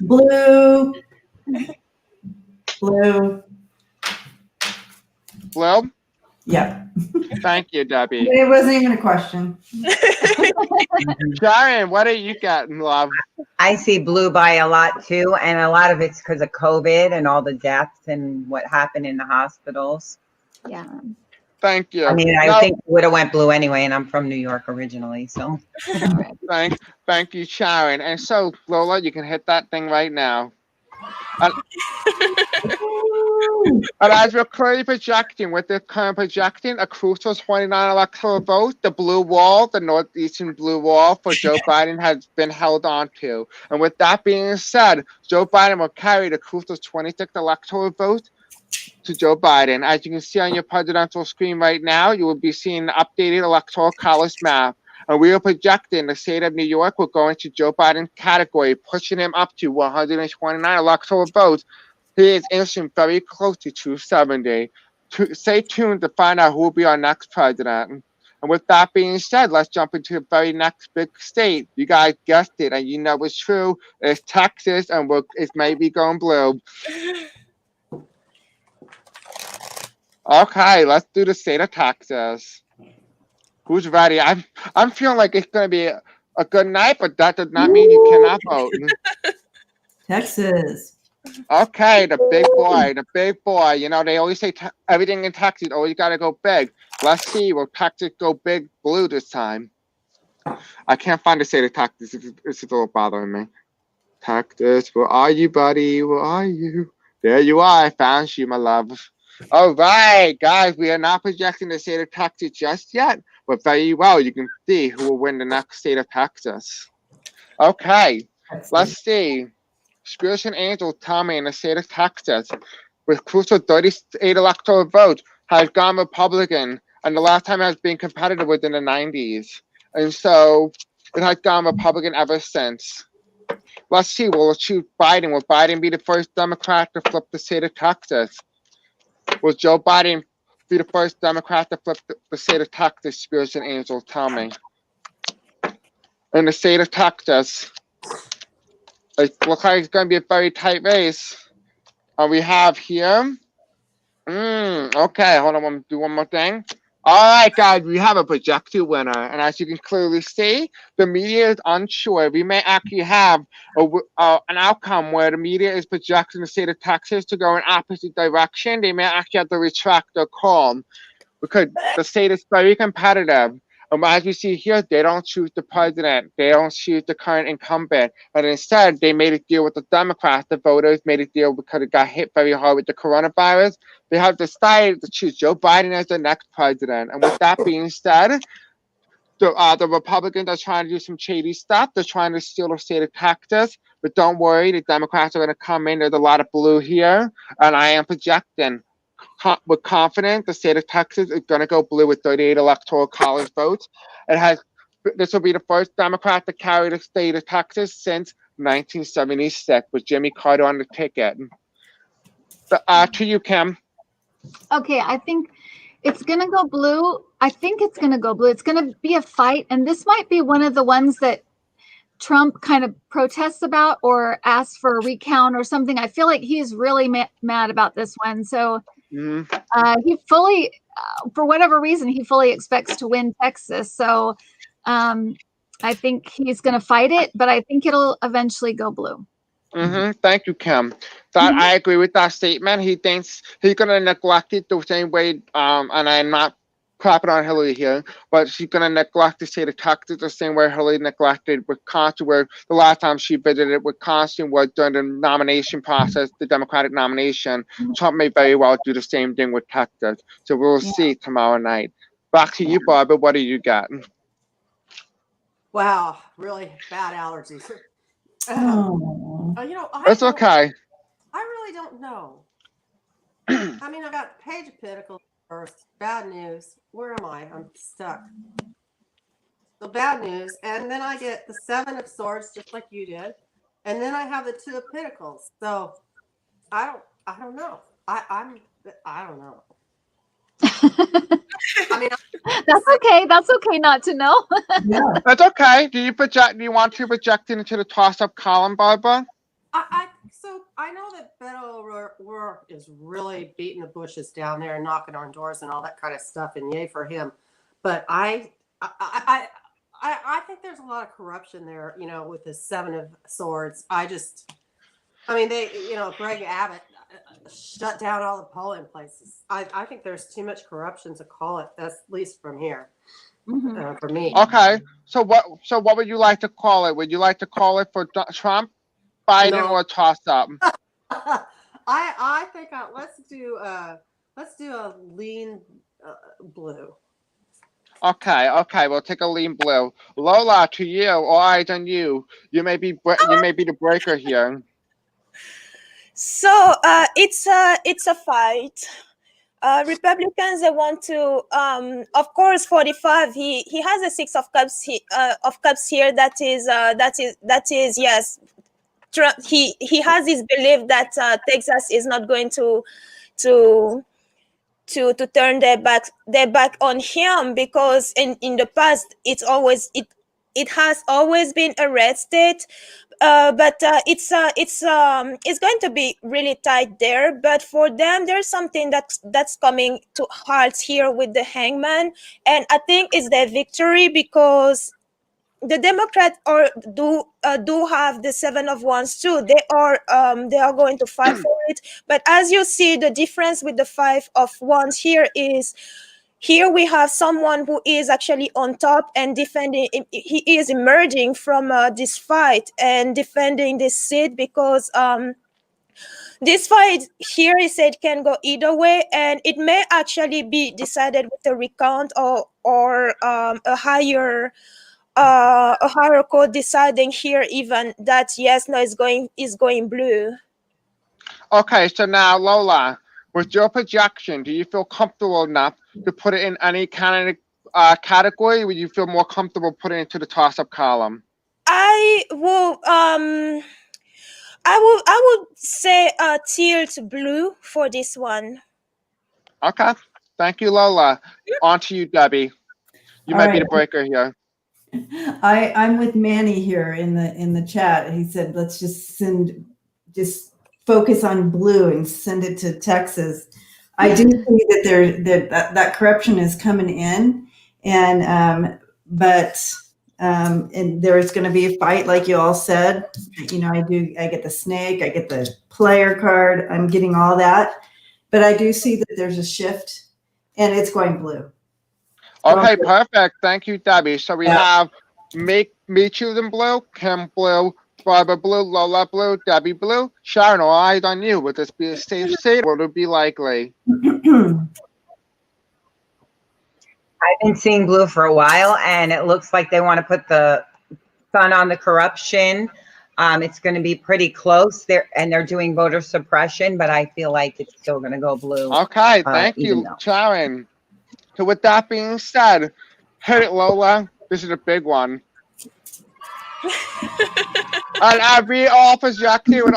Blue. Blue. Blue? Yeah. Thank you, Debbie. It wasn't even a question. Sharon, what do you got in love? I see blue by a lot too, and a lot of it's because of COVID and all the deaths and what happened in the hospitals. Yeah. Thank you. I mean, I No, think it would have went blue anyway, and I'm from New York originally, so. Thank you, Sharon. And so, Lola, you can hit that thing right now. And as we're currently projecting, with the current projecting, a crucial 29 electoral votes, the blue wall, the northeastern blue wall for Joe Biden has been held on to. And with that being said, Joe Biden will carry the crucial 26 electoral votes to Joe Biden. As you can see on your presidential screen right now, you will be seeing the updated electoral college map. And we are projecting the state of New York will go into Joe Biden's category, pushing him up to 129 electoral votes. He is inching very close to 270. Stay tuned to find out who will be our next president. And with that being said, let's jump into the very next big state. You guys guessed it, and you know it's true. It's Texas, and it's maybe going blue. Okay, let's do the state of Texas. Who's ready? I'm feeling like it's going to be a good night, but that does not mean you cannot vote. Texas. Okay, the big boy. You know, they always say everything in Texas always got to go big. Let's see, will Texas go big blue this time? I can't find the state of Texas. It's a little bothering me. Texas, where are you, buddy? Where are you? There you are. I found you, my love. All right, guys, we are not projecting the state of Texas just yet, but very well, you can see who will win the next state of Texas. Okay, let's see. Spirits and angels tell me in the state of Texas, with crucial 38 electoral votes, has gone Republican, and the last time it has been competitive was in the 90s. And so it has gone Republican ever since. Let's see, we'll choose Biden. Will Biden be the first Democrat to flip the state of Texas? Will Joe Biden be the first Democrat to flip the state of Texas? Spirits and angels tell me. In the state of Texas, it looks like it's going to be a very tight race. We have here. Okay, hold on. I'm going to do one more thing. All right, guys, we have a projected winner. And as you can clearly see, the media is unsure. We may actually have an outcome where the media is projecting the state of Texas to go in opposite direction. They may actually have to retract their call because the state is very competitive. And as we see here, they don't choose the president. They don't choose the current incumbent. But instead, they made a deal with the Democrats. The voters made a deal because it got hit very hard with the coronavirus. They have decided to choose Joe Biden as the next president. And with that being said, the Republicans are trying to do some shady stuff. They're trying to steal the state of Texas. But don't worry, the Democrats are going to come in. There's a lot of blue here. And I am projecting with confidence, the state of Texas is going to go blue with 38 electoral college votes. This will be the first Democrat to carry the state of Texas since 1976 with Jimmy Carter on the ticket. To you, Kim. Okay, I think it's going to go blue. I think it's going to go blue. It's going to be a fight. And this might be one of the ones that Trump kind of protests about or asks for a recount or something. I feel like he's really mad about this one. So he fully, for whatever reason, he fully expects to win Texas. So I think he's going to fight it, but I think it'll eventually go blue. Thank you, Kim. I agree with that statement. He thinks he's going to neglect it the same way, and I'm not crapping on Hillary here, but she's going to neglect the state of Texas the same way Hillary neglected Wisconsin, where the last time she visited Wisconsin was during the nomination process, the Democratic nomination. Trump may very well do the same thing with Texas. So we'll see tomorrow night. Back to you, Barbara. What do you got? Wow, really bad allergies. It's okay. I really don't know. I mean, I got Page of Pentacles first. Bad news. Where am I? I'm stuck. So bad news. And then I get the Seven of Swords, just like you did. And then I have the Two of Pentacles. So I don't know. I don't know. I mean, that's okay. That's okay not to know. That's okay. Do you want to project into the toss-up column, Barbara? So I know that Beto O'Rourke is really beating the bushes down there and knocking on doors and all that kind of stuff, and yay for him. But I think there's a lot of corruption there, with the Seven of Swords. Greg Abbott shut down all the polling places. I think there's too much corruption to call it, at least from here, for me. Okay. So what would you like to call it? Would you like to call it for Trump, Biden, or toss-up? I think let's do a lean blue. Okay, we'll take a lean blue. Lola, to you, all eyes on you. You may be the breaker here. So it's a fight. Republicans, they want to, of course, 45. He has a 6 of cups. Of cups here. That is yes. Trump, he has his belief that Texas is not going to turn their back on him, because in the past it has always been a red state. But it's going to be really tight there. But for them, there's something that's coming to halt here with the hangman, and I think it's their victory, because the Democrats do have the 7 of Wands too. They are going to fight for it. But as you see, the difference with the 5 of Wands here is, here we have someone who is actually on top and defending. He is emerging from this fight and defending this seat, because this fight here, he said, can go either way, and it may actually be decided with a recount or a higher court deciding here even that yes, no, is going blue. Okay, so now Lola, with your projection, do you feel comfortable enough to put it in any kind of category? Would you feel more comfortable putting it into the toss-up column? I would say teal to blue for this one. Okay, thank you, Lola. On to you, Debbie. You All might be right. the breaker here. I'm with Manny here in the chat. He said, let's just focus on blue and send it to Texas. I do see that that corruption is coming in, and and there's going to be a fight, like you all said. I get the snake, I get the player card, I'm getting all that, but I do see that there's a shift, and it's going blue. Okay, perfect. Thank you, Debbie. So we have me choosing blue, Kim blue, Barbara blue, Lola blue, Debbie blue. Sharon, all eyes on you. Would this be a safe state, or would it be likely? I've been seeing blue for a while, and it looks like they want to put the sun on the corruption. It's going to be pretty close there, and they're doing voter suppression, but I feel like it's still going to go blue. Okay, thank you, Sharon. So with that being said, hit it, Lola. This is a big one. And every all projection, with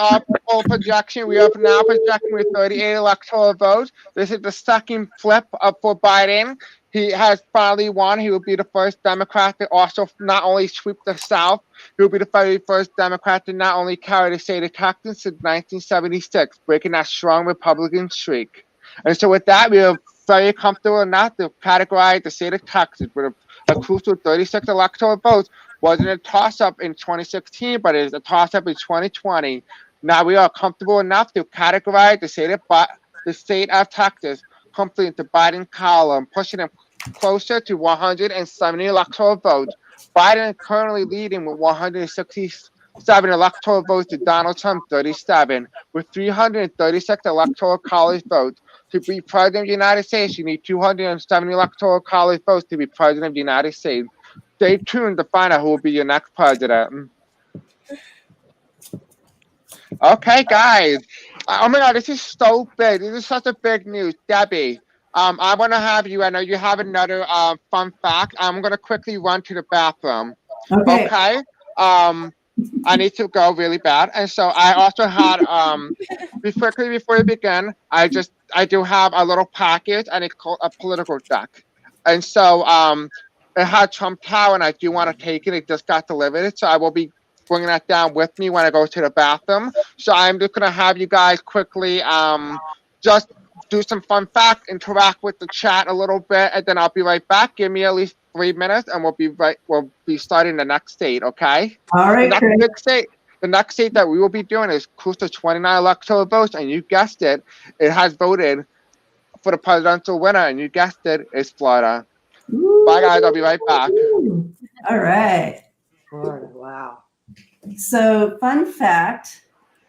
all projection, we are now projecting with 38 electoral votes. This is the second flip up for Biden. He has finally won. He will be the first Democrat to also not only sweep the South, he will be the very first Democrat to not only carry the state of Texas since 1976, breaking that strong Republican streak. And so with that, we are very comfortable enough to categorize the state of Texas with a crucial 36 electoral votes. Wasn't a toss-up in 2016, but it is a toss-up in 2020. Now we are comfortable enough to categorize the state of Texas completely into Biden column, pushing him closer to 170 electoral votes. Biden is currently leading with 167 electoral votes to Donald Trump 37, with 336 electoral college votes. To be president of the United States, you need 270 electoral college votes to be president of the United States. Stay tuned to find out who will be your next president. Okay, guys. Oh my God, this is so big. This is such a big news. Debbie, I want to have you, I know you have another fun fact. I'm going to quickly run to the bathroom. Okay? I need to go really bad. And so I also had, before we begin, I do have a little package, and it's called a political deck. And so it had Trump Tower, and I do want to take it. It just got delivered. So I will be bringing that down with me when I go to the bathroom. So I'm just going to have you guys quickly just do some fun facts, interact with the chat a little bit, and then I'll be right back. Give me at least 3 minutes, and we'll be starting the next state, okay? All right. The next state that we will be doing is close to 29 electoral votes, and you guessed it, it has voted for the presidential winner, and you guessed it, it's Florida. Bye, guys. I'll be right back. All right. Florida, wow. So, fun fact,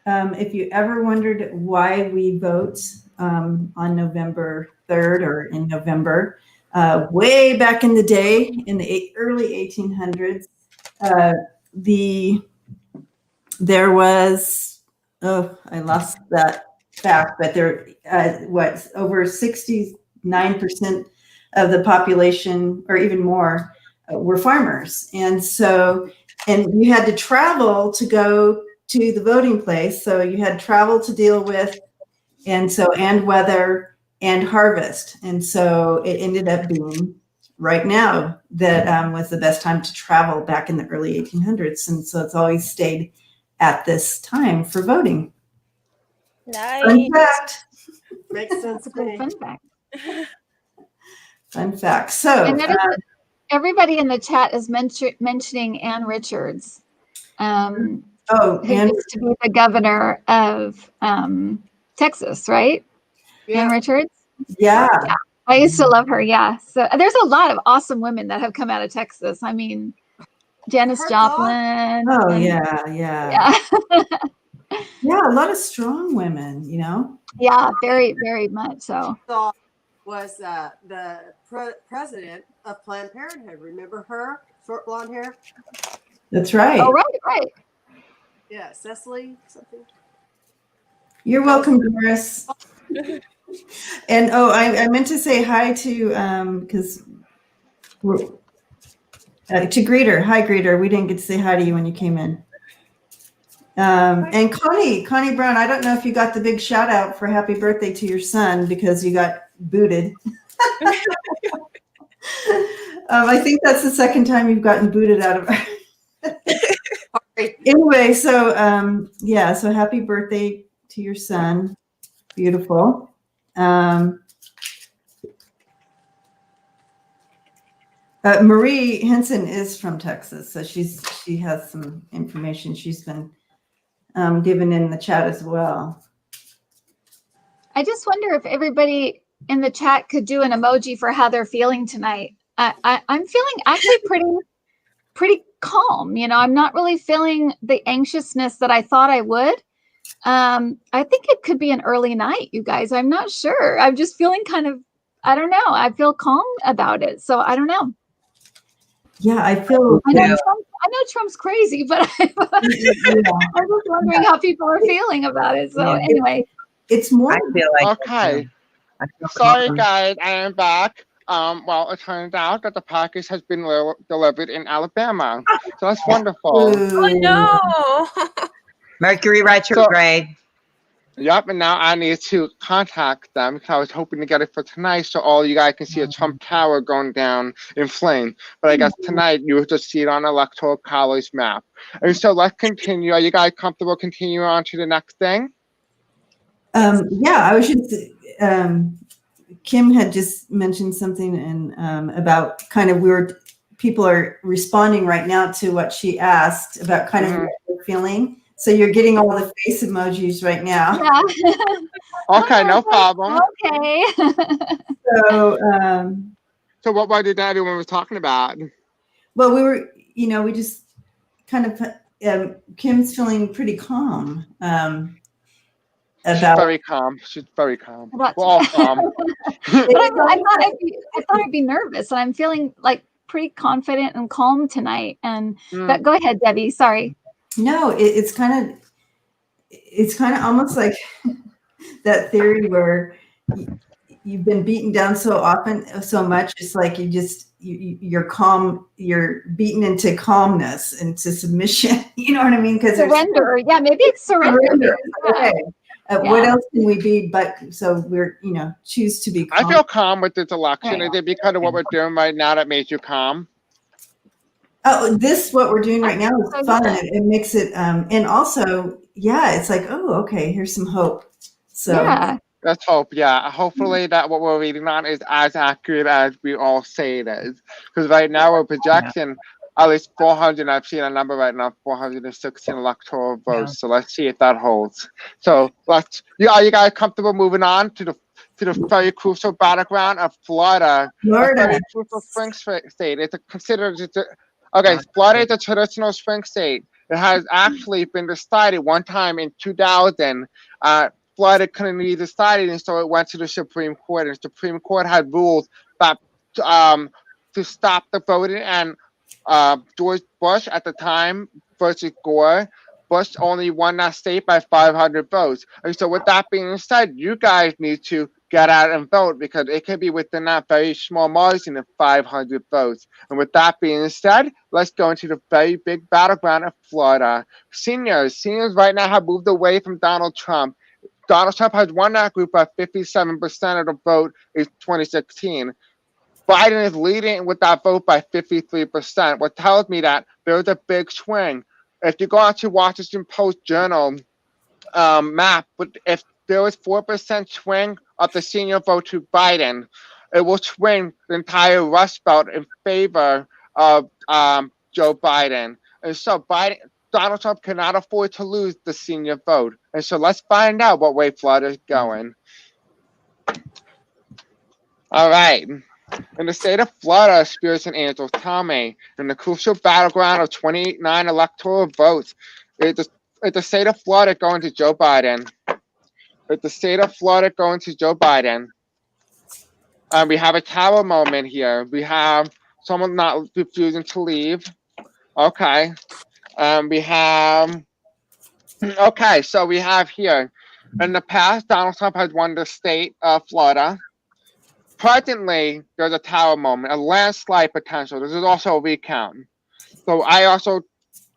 if you ever wondered why we vote on November 3rd or in November, way back in the day, in the early 1800s, there was, I lost that fact, but there, over 69% of the population, or even more, were farmers. And so, and you had to travel to go to the voting place. So you had travel to deal with, and weather and harvest. And so it ended up being right now that was the best time to travel back in the early 1800s. And so it's always stayed at this time for voting. Nice. Fun fact. Makes sense to me. Fun fact. Fun fact. So And everybody in the chat is mentioning Ann Richards, who and used to be the governor of Texas, right? Ann Richards. yeah. I used to love her. Yeah. So there's a lot of awesome women that have come out of Texas. I mean, Janis Her Joplin. Oh and- yeah. Yeah, a lot of strong women, you know. Yeah, very, very much so. Thought was the president of Planned Parenthood. Remember her? Short blonde hair? That's right. Oh, right. Yeah, Cecily something. You're welcome, Doris. And I meant to say hi to because to Greeter. Hi, Greeter. We didn't get to say hi to you when you came in. And Connie Brown, I don't know if you got the big shout out for happy birthday to your son because you got booted. I think that's the second time you've gotten booted out of. Anyway, so so happy birthday to your son. Beautiful. Marie Henson is from Texas, so she has some information she's been given in the chat as well. I just wonder if everybody in the chat could do an emoji for how they're feeling tonight. I'm feeling actually pretty calm. You know, I'm not really feeling the anxiousness that I thought I would. I think it could be an early night, you guys. I'm not sure. I'm just feeling kind of, I don't know. I feel calm about it. So I don't know. Yeah, I feel. I know Trump's crazy, but I'm just wondering how people are feeling about it. So anyway, it's more. I feel like Okay. I feel Sorry, calm. guys, I am back. Well, it turns out that the package has been delivered in Alabama, so that's wonderful. Oh no. Mercury retrograde. Yep, and now I need to contact them because I was hoping to get it for tonight so all you guys can see a Trump Tower going down in flames. But I guess tonight you will just see it on Electoral College map. And so let's continue. Are you guys comfortable continuing on to the next thing? Yeah, I was just Kim had just mentioned something and about kind of people are responding right now to what she asked about kind of what they're feeling. So you're getting all the face emojis right now. yeah. Okay, no problem. Okay. So what did everyone was talking about? Well, we just kind of, Kim's feeling pretty calm. She's very calm. She's very calm. We're all calm. But I thought I'd be nervous, and I'm feeling like pretty confident and calm tonight. And but go ahead, Debbie. Sorry. No, it's kind of almost like that theory where you've been beaten down so often, so much. It's like you're calm. You're beaten into calmness, into submission. You know what I mean? Because surrender. Yeah, maybe it's surrender. Okay. What else can we be? But so we're choose to be calm. I feel calm with this election. Right. Is it because of what we're doing right now that makes you calm? Oh, what we're doing right now is fun. It makes it, and also, it's like, oh, okay, here's some hope. So Yeah. Let's hope, yeah. Hopefully that what we're reading on is as accurate as we all say it is. Because right now we're projecting at least 400. I've seen a number right now, 416 electoral votes. So let's see if that holds. So are you guys comfortable moving on to the very crucial battleground of Florida? Florida. A very crucial swing state. Florida is a traditional swing state. It has actually been decided one time in 2000. Florida couldn't be decided, and so it went to the Supreme Court. And the Supreme Court had ruled that to stop the voting. And George Bush at the time versus Gore Bush only won that state by 500 votes. And so with that being said, you guys need to get out and vote because it could be within that very small margin of 500 votes. And with that being said, let's go into the very big battleground of Florida. Seniors right now have moved away from Donald Trump. Donald Trump has won that group by 57% of the vote in 2016. Biden is leading with that vote by 53%, what tells me that there's a big swing. If you go out to Washington Post Journal map, but if there is 4% swing of the senior vote to Biden, it will swing the entire Rust Belt in favor of Joe Biden. And so Donald Trump cannot afford to lose the senior vote. And so let's find out what way Florida is going. All right. In the state of Florida, spirits and angels tell me, in the crucial battleground of 29 electoral votes, it's the state of Florida going to Joe Biden. It's the state of Florida going to Joe Biden. We have a tower moment here. We have someone not refusing to leave. Okay. We have... Okay, so we have here, in the past, Donald Trump has won the state of Florida. Presently, there's a tower moment, a landslide potential. This is also a recount. So I also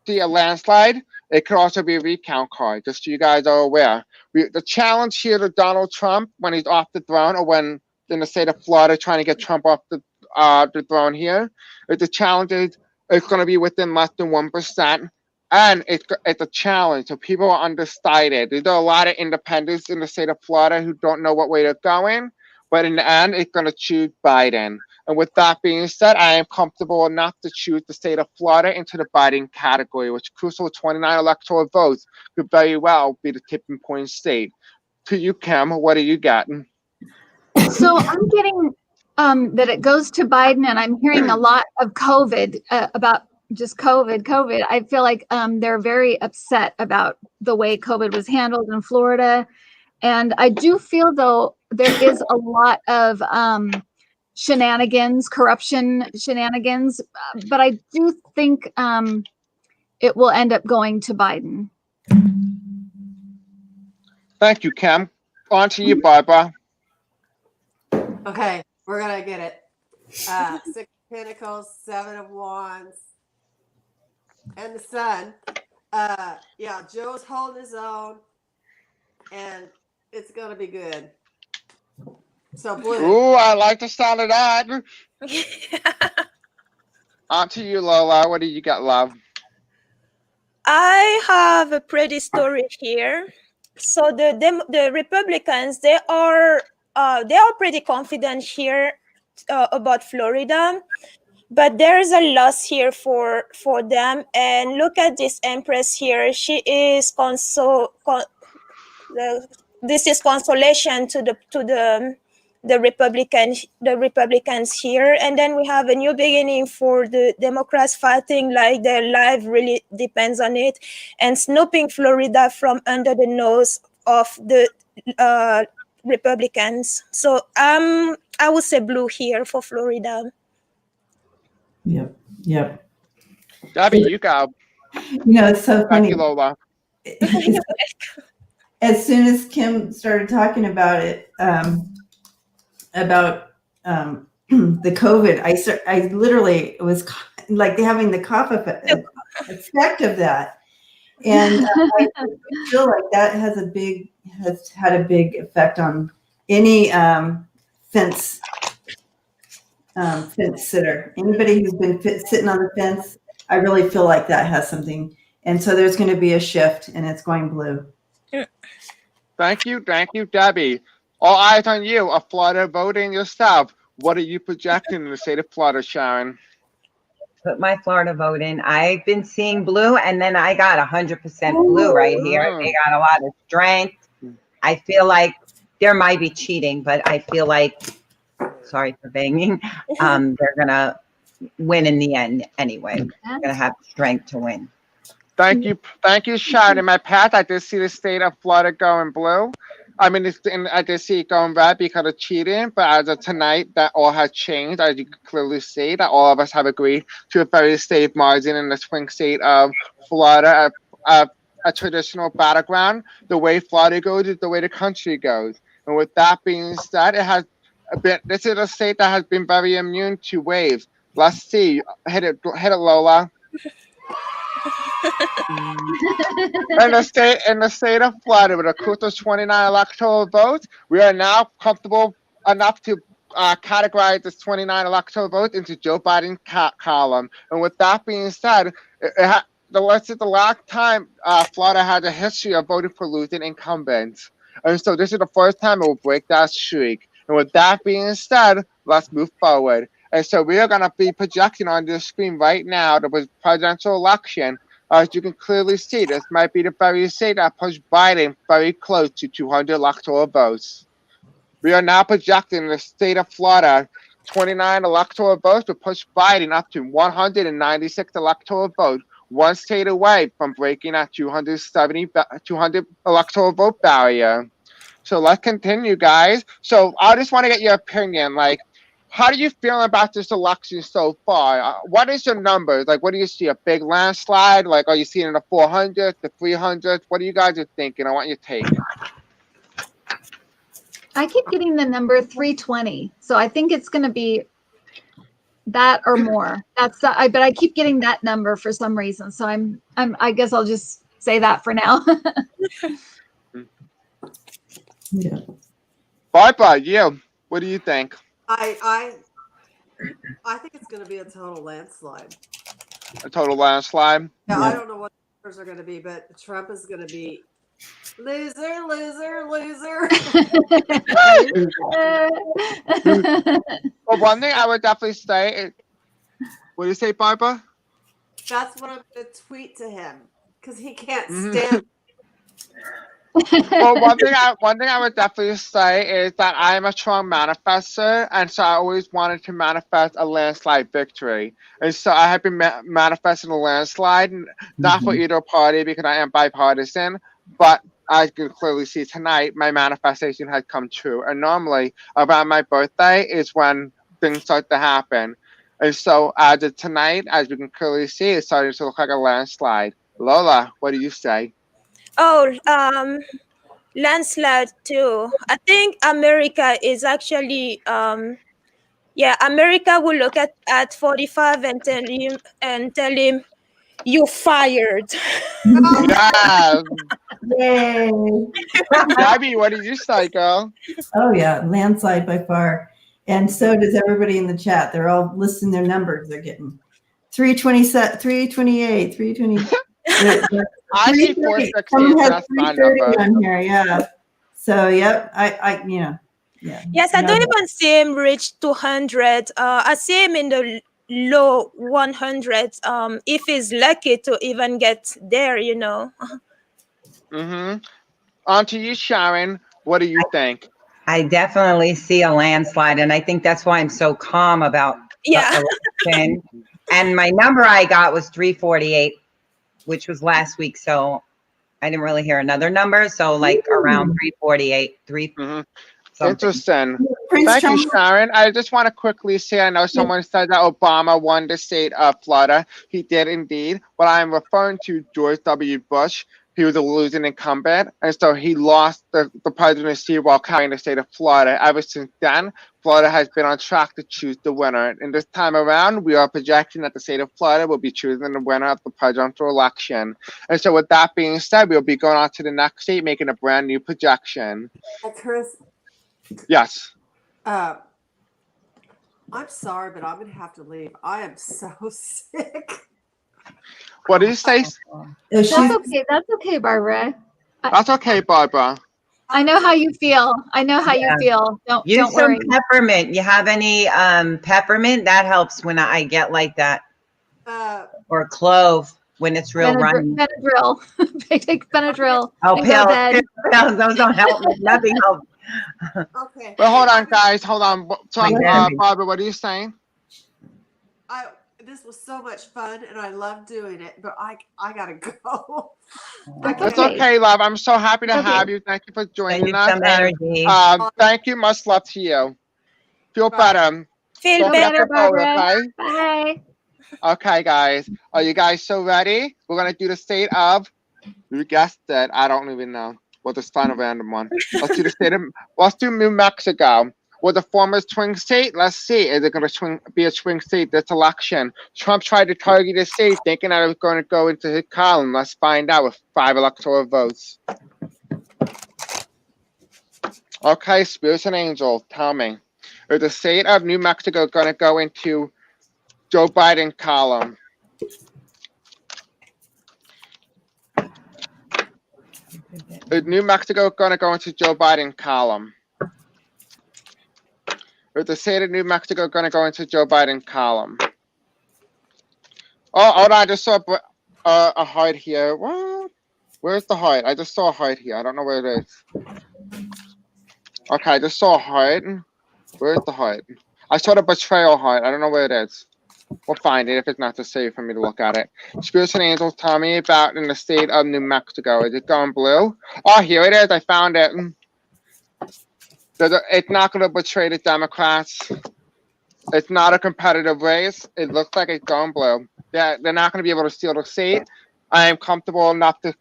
see a landslide. It could also be a recount card, just so you guys are aware. The challenge here to Donald Trump when he's off the throne, or when in the state of Florida trying to get Trump off the throne here, the challenge is it's going to be within less than 1%. And it's a challenge, so people are undecided. There's a lot of independents in the state of Florida who don't know what way they're going. But in the end, it's going to choose Biden. And with that being said, I am comfortable enough to choose the state of Florida into the Biden category, which crucial 29 electoral votes could very well be the tipping point state. To you, Kim, what are you getting? So I'm getting that it goes to Biden, and I'm hearing a lot of COVID about just COVID. I feel like they're very upset about the way COVID was handled in Florida. And I do feel, though, there is a lot of corruption shenanigans, but I do think it will end up going to Biden. Thank you, Kim. On to you, Barbara. Okay, we're gonna get it. 6 of Pentacles, 7 of Wands, and the Sun. Yeah, Joe's holding his own, and it's gonna be good. So blue. Ooh, I like the sound of that. On to you, Lola. What do you got, love? I have a pretty story here. So the Republicans, they are pretty confident here about Florida, but there is a loss here for them. And look at this Empress here. She is this is consolation to the Republicans here. And then we have a new beginning for the Democrats, fighting like their life really depends on it, and snooping Florida from under the nose of the Republicans. So I would say blue here for Florida. Yep. Gabby, you go. It's so Thank funny. you, Lola. As soon as Kim started talking about it, about the COVID, I literally was like having the cough effect of that, and I feel like that has had a big effect on any fence sitter. Anybody who's been sitting on the fence, I really feel like that has something. And so there's going to be a shift, and it's going blue. Thank you, Debbie. All eyes on you. A Florida voting yourself. What are you projecting in the state of Florida, Sharon? Put my Florida vote in. I've been seeing blue, and then I got 100% blue right here. They got a lot of strength. I feel like there might be cheating, but I feel like, sorry for banging, they're going to win in the end anyway. They're going to have strength to win. Thank you, Sharon. In my path, I did see the state of Florida going blue. I mean, I did see it going red because of cheating, but as of tonight, that all has changed. As you can clearly see, that all of us have agreed to a very safe margin in the swing state of Florida. a traditional battleground. The way Florida goes is the way the country goes. And with that being said, this is a state that has been very immune to waves. Let's see. Hit it, Lola. In the state of Florida, with a total 29 electoral votes, we are now comfortable enough to categorize this 29 electoral votes into Joe Biden's column. And with that being said, this is the last time Florida has a history of voting for losing incumbents. And so this is the first time it will break that streak. And with that being said, let's move forward. And so we are going to be projecting on this screen right now the presidential election. As you can clearly see, this might be the very state that pushed Biden very close to 200 electoral votes. We are now projecting the state of Florida, 29 electoral votes to push Biden up to 196 electoral votes, one state away from breaking that 200 electoral vote barrier. So let's continue, guys. So I just want to get your opinion. Like, how do you feel about this election so far? What is your numbers? Like, what do you see? A big landslide? Like, are you seeing in the 400s, the 300s? What do you guys are thinking? I want your take. I keep getting the number 320, so I think it's going to be that or more. But I keep getting that number for some reason. So I guess I'll just say that for now. Yeah. Barbara, you. What do you think? I think it's going to be a total landslide. A total landslide? Yeah, I don't know what the numbers are going to be, but Trump is going to be loser, loser, loser. Well, one thing I would definitely say is, what do you say, Barbara? That's what I'm going to tweet to him because he can't stand. Well, one thing I would definitely say is that I am a strong manifester, and so I always wanted to manifest a landslide victory. And so I have been manifesting a landslide, not for either party because I am bipartisan, but as you can clearly see tonight, my manifestation has come true. And normally, around my birthday is when things start to happen. And so as of tonight, as you can clearly see, it's starting to look like a landslide. Lola, what do you say? Oh, landslide too. I think America is actually, America will look at 45 and tell him, you're fired. Yeah. Yay. Gabby, what did you say, girl? Oh yeah, landslide by far. And so does everybody in the chat. They're all listing their numbers. They're getting 327, 328, 320. I see 416. Someone has That's my 330 number. on here. Yeah. So yep, I yeah. Yes, I don't even see him reach 200. I see him in the low 100s. If he's lucky to even get there, On to you, Sharon. What do you think? I definitely see a landslide, and I think that's why I'm so calm about the election. And my number I got was 348, which was last week, so I didn't really hear another number. So like around 348, something. Interesting. Prince Thank you, Charles. Sharon. I just want to quickly say, I know someone said that Obama won the state of Florida. He did indeed. But I'm referring to George W. Bush. He was a losing incumbent, and so he lost the presidency while carrying the state of Florida. Ever since then, Florida has been on track to choose the winner. And this time around, we are projecting that the state of Florida will be choosing the winner of the presidential election. And so with that being said, we'll be going on to the next state, making a brand new projection. Chris, Yes. I'm sorry, but I'm going to have to leave. I am so sick. What do you say? That's okay. That's okay, Barbara. That's okay, Barbara. I know how you feel. You feel. Don't Use worry. some peppermint. You have any peppermint? That helps when I get like that. Or clove when it's real runny. Benadryl. Take Benadryl. Oh, and go to bed. pills. Those don't help me. Nothing helps. Okay. But hold on, guys. Hold on. So, Barbara, what are you saying? This was so much fun, and I love doing it, but I gotta go. That's okay, love. I'm so happy to have you. Thank you for joining us. Some energy. Thank you. Much love to you. Feel better. Feel Don't forget better, to vote, Barbara. okay? Bye. Okay, guys. Are you guys so ready? We're gonna do the state of You guessed it. I don't even know. We'll just find a random one. Let's do New Mexico. With the former swing state, let's see. Is it going to be a swing state this election? Trump tried to target the state, thinking that it was going to go into his column. Let's find out with 5 electoral votes. Okay, spirits and angels, tell me. Is the state of New Mexico going to go into Joe Biden column? Is New Mexico going to go into Joe Biden column? Is the state of New Mexico going to go into Joe Biden column? Oh, hold on, I just saw a heart here. What? Where's the heart? I just saw a heart here. I don't know where it is. Okay, I just saw a heart. Where's the heart? I saw the betrayal heart. I don't know where it is. We'll find it if it's not too safe for me to look at it. Spirits and angels, tell me about in the state of New Mexico. Is it going blue? Oh, here it is. I found it. It's not going to betray the Democrats. It's not a competitive race. It looks like it's going blue. They're not going to be able to steal the state. I am comfortable enough to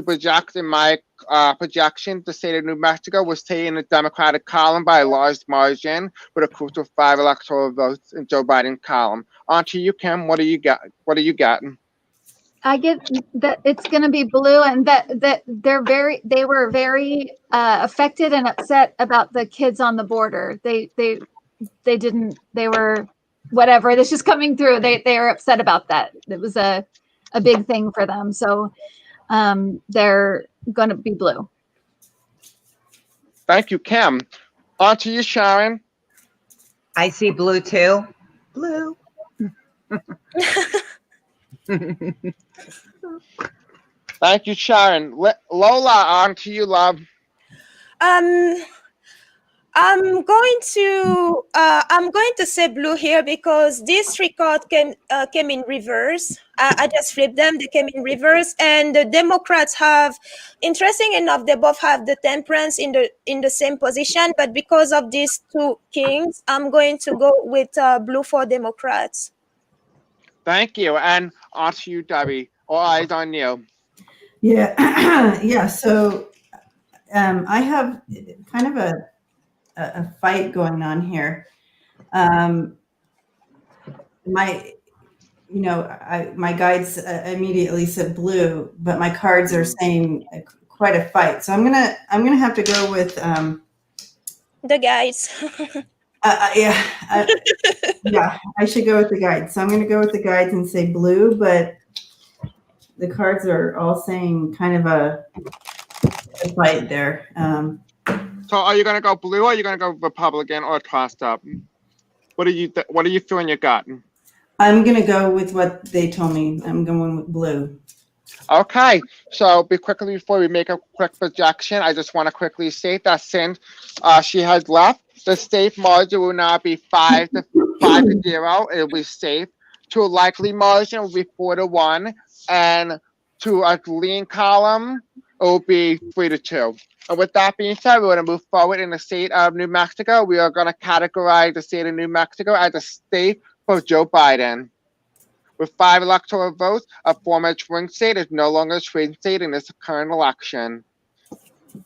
project in my projection the state of New Mexico was taking the Democratic column by a large margin with a crucial 5 electoral votes in Joe Biden column. On to you, Kim. What do you got? What are you getting? I get that it's going to be blue, and that they were very affected and upset about the kids on the border. They were whatever. This is coming through. They were upset about that. It was a big thing for them. So they're going to be blue. Thank you, Kim. On to you, Sharon. I see blue too. Blue. Thank you, Sharon. Lola, on to you, love. I'm going to say blue here because this record came in reverse. I just flipped them. They came in reverse, and the Democrats have, interesting enough, they both have the temperance in the same position. But because of these two kings, I'm going to go with blue for Democrats. Thank you, and on to you, Debbie. All eyes on you. Yeah, yeah. So I have kind of a fight going on here. My guides immediately said blue, but my cards are saying quite a fight. So I'm gonna have to go with the guides. Yeah, I should go with the guides. So I'm gonna go with the guides and say blue, but the cards are all saying kind of a fight there. So are you going to go blue, or are you going to go Republican, or tossed up? What do you feel in your gut? I'm going to go with what they told me. I'm going with blue. Okay. So before we make a quick projection, I just want to quickly state that since she has left, the safe margin will now be 5 to 0. It will be safe. To a likely margin will be 4-1, and to a lean column, it will be 3-2. And with that being said, we're going to move forward in the state of New Mexico. We are going to categorize the state of New Mexico as a state for Joe Biden. With 5 electoral votes, a former swing state is no longer a swing state in this current election.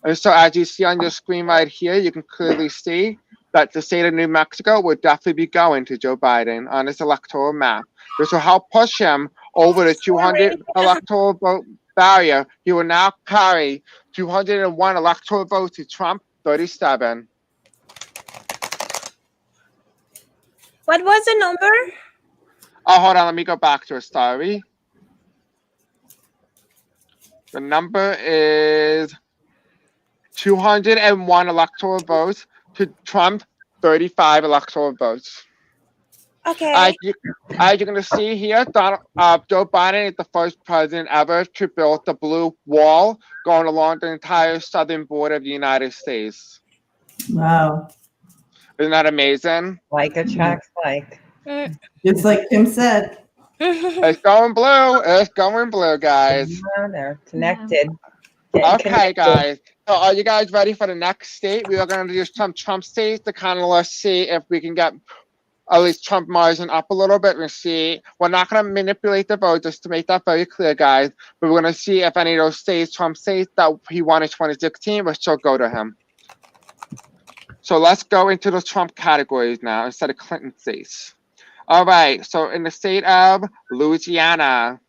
And so as you see on your screen right here, you can clearly see that the state of New Mexico would definitely be going to Joe Biden on this electoral map. This will help push him over the 200 electoral vote barrier. He will now carry 201 electoral votes to Trump 37. What was the number? Oh, hold on. Let me go back to it. Sorry. The number is 201 electoral votes to Trump 35 electoral votes. Okay. As you're going to see here, Joe Biden is the first president ever to build the blue wall going along the entire southern border of the United States. Wow. Isn't that amazing? Like attracts like. Just like Kim said. It's going blue. It's going blue, guys. Yeah, they're connected. Okay, guys. So are you guys ready for the next state? We are going to do some Trump states to kind of let's see if we can get at least Trump margin up a little bit and see. We're not going to manipulate the vote, just to make that very clear, guys. But we're going to see if any of those states Trump says that he won in 2016 will still go to him. So let's go into the Trump categories now instead of Clinton states. All right, so in the state of Louisiana,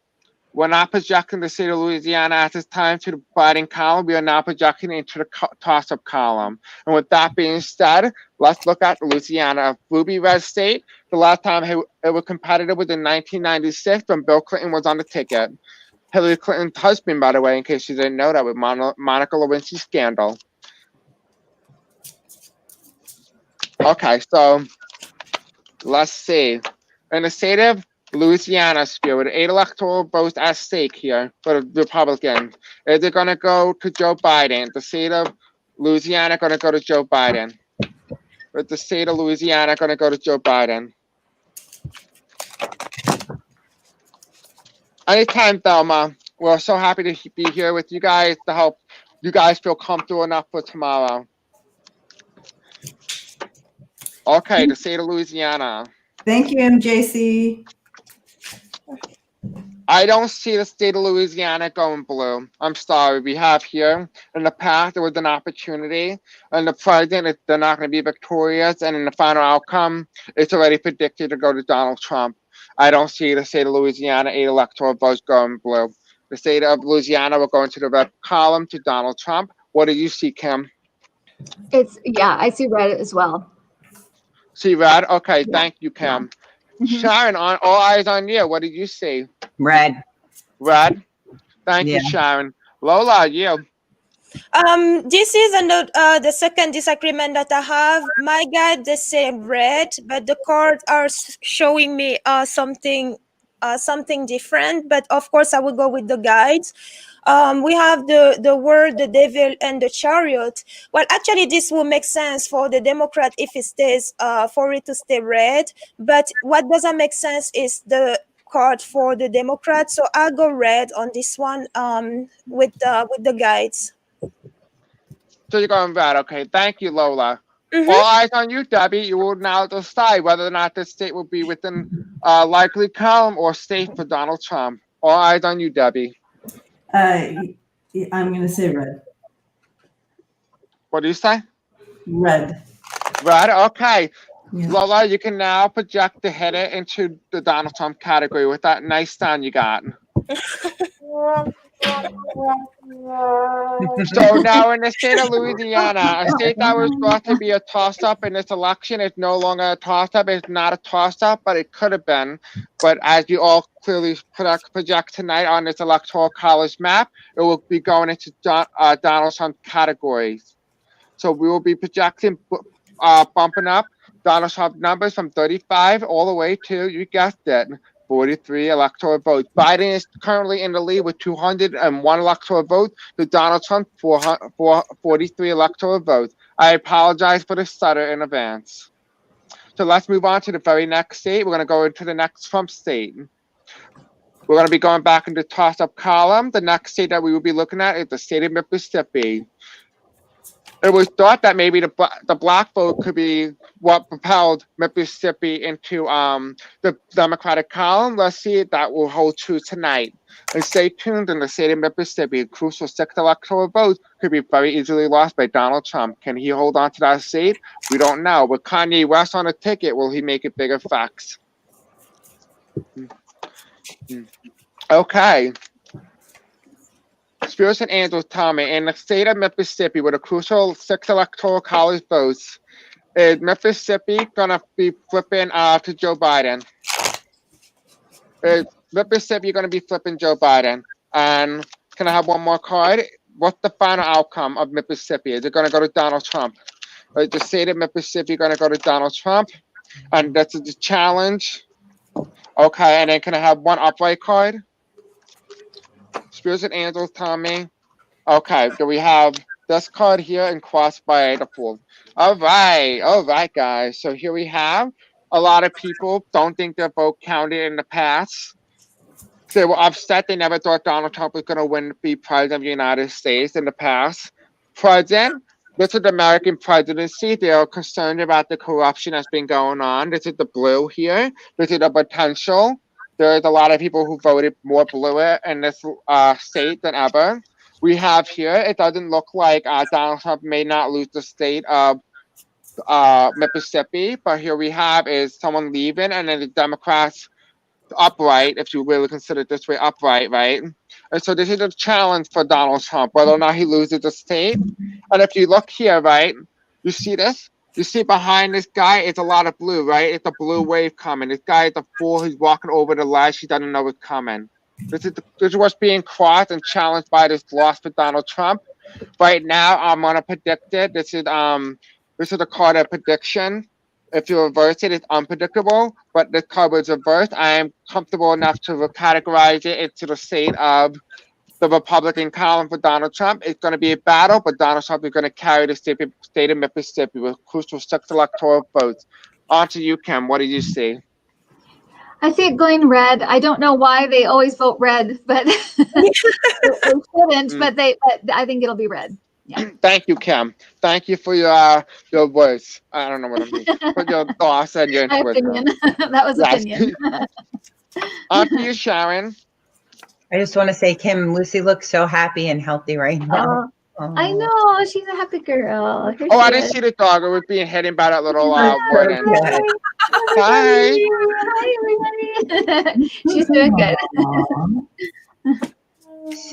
we're not projecting the state of Louisiana at this time to the Biden column. We are now projecting into the toss-up column. And with that being said, let's look at Louisiana, a ruby red state. The last time it was competitive was in 1996 when Bill Clinton was on the ticket. Hillary Clinton's husband, by the way, in case you didn't know that, with Monica Lewinsky scandal. Okay, so let's see. In the state of Louisiana, sphere, with 8 electoral votes at stake here for the Republicans, is it going to go to Joe Biden? The state of Louisiana going to go to Joe Biden? Is the state of Louisiana going to go to Joe Biden? Anytime, Thelma. We're so happy to be here with you guys to help you guys feel comfortable enough for tomorrow. Okay, the state of Louisiana. Thank you, MJC. I don't see the state of Louisiana going blue. I'm sorry. We have here in the past, there was an opportunity, and the president, they're not going to be victorious, and in the final outcome, it's already predicted to go to Donald Trump. I don't see the state of Louisiana 8 electoral votes going blue. The state of Louisiana will go into the red column to Donald Trump. What do you see, Kim? Yeah, I see red as well. See red? Okay, Yeah. thank you, Kim. Mhm. Sharon, all eyes on you. What did you see? Red. Red? Thank you, Yeah. Sharon. Lola, you. This is the second disagreement that I have. My guide, they say red, but the cards are showing me something different. But of course, I will go with the guides. We have the word, the devil, and the chariot. Well, actually, this will make sense for the Democrat if it stays for it to stay red. But what doesn't make sense is the card for the Democrat. So I'll go red on this one with the guides. So you're going red. Okay, thank you, Lola. Mhm. All eyes on you, Debbie. You will now decide whether or not this state will be within likely column or safe for Donald Trump. All eyes on you, Debbie. I'm going to say red. What do you say? Red. Red. Okay. Yeah. Lola, you can now project the header into the Donald Trump category with that nice sound you got. So now in the state of Louisiana, a state that was thought to be a toss-up in this election is no longer a toss-up. It's not a toss-up, but it could have been. But as you all clearly project tonight on this electoral college map, it will be going into Donald Trump categories. So we will be projecting, bumping up Donald Trump numbers from 35 all the way to, you guessed it, 43 electoral votes. Biden is currently in the lead with 201 electoral votes to Donald Trump 43 electoral votes. I apologize for the stutter in advance. So let's move on to the very next state. We're going to go into the next Trump state. We're going to be going back into the toss-up column. The next state that we will be looking at is the state of Mississippi. It was thought that maybe the black vote could be what propelled Mississippi into the Democratic column. Let's see if that will hold true tonight. And stay tuned in the state of Mississippi. A crucial 6 electoral votes could be very easily lost by Donald Trump. Can he hold on to that state? We don't know. With Kanye West on a ticket, will he make it bigger facts? Okay. Spirits and angels tell me, in the state of Mississippi, with a crucial 6 electoral college votes, is Mississippi gonna be flipping to Joe Biden? Is Mississippi gonna be flipping Joe Biden? And can I have one more card? What's the final outcome of Mississippi? Is it gonna go to Donald Trump? Is the state of Mississippi gonna go to Donald Trump? And that's the challenge. Okay, and then can I have one upright card? Spirits and angels tell me. Okay, do we have this card here and crossed by the fool? All right, guys. So here we have a lot of people don't think their vote counted in the past. They were upset. They never thought Donald Trump was going to be president of the United States in the past. President, This is the American presidency. They are concerned about the corruption that's been going on. This is the blue here. This is the potential. There's a lot of people who voted more blue in this state than ever. We have here, it doesn't look like Donald Trump may not lose the state of Mississippi, but here we have is someone leaving, and then the Democrats upright, if you really consider it this way, upright, right? And so this is a challenge for Donald Trump, whether or not he loses the state. And if you look here, right, you see this? You see behind this guy, it's a lot of blue, right? It's a blue wave coming. This guy is a fool. He's walking over the ledge. He doesn't know it's coming. This is what's being crossed and challenged by this loss for Donald Trump. Right now, I'm gonna predict it. This is a card of prediction. If you reverse it, it's unpredictable, but the card was reversed. I am comfortable enough to categorize it into the state of the Republican column for Donald Trump. It's going to be a battle, but Donald Trump is going to carry the state of Mississippi with crucial 6 electoral votes. On to you, Kim. What do you see? I see it going red. I don't know why they always vote red, but they shouldn't. But I think it'll be red. Yeah. Thank you, Kim. Thank you for your words. I don't know what I mean. But your thoughts and your opinion. That was opinion. On to you, Sharon. I just want to say, Kim, Lucy looks so happy and healthy right now. I know. She's a happy girl. Here I didn't see the dog. It was being hidden by that little warden. Hi. Hi, everybody. She's doing good.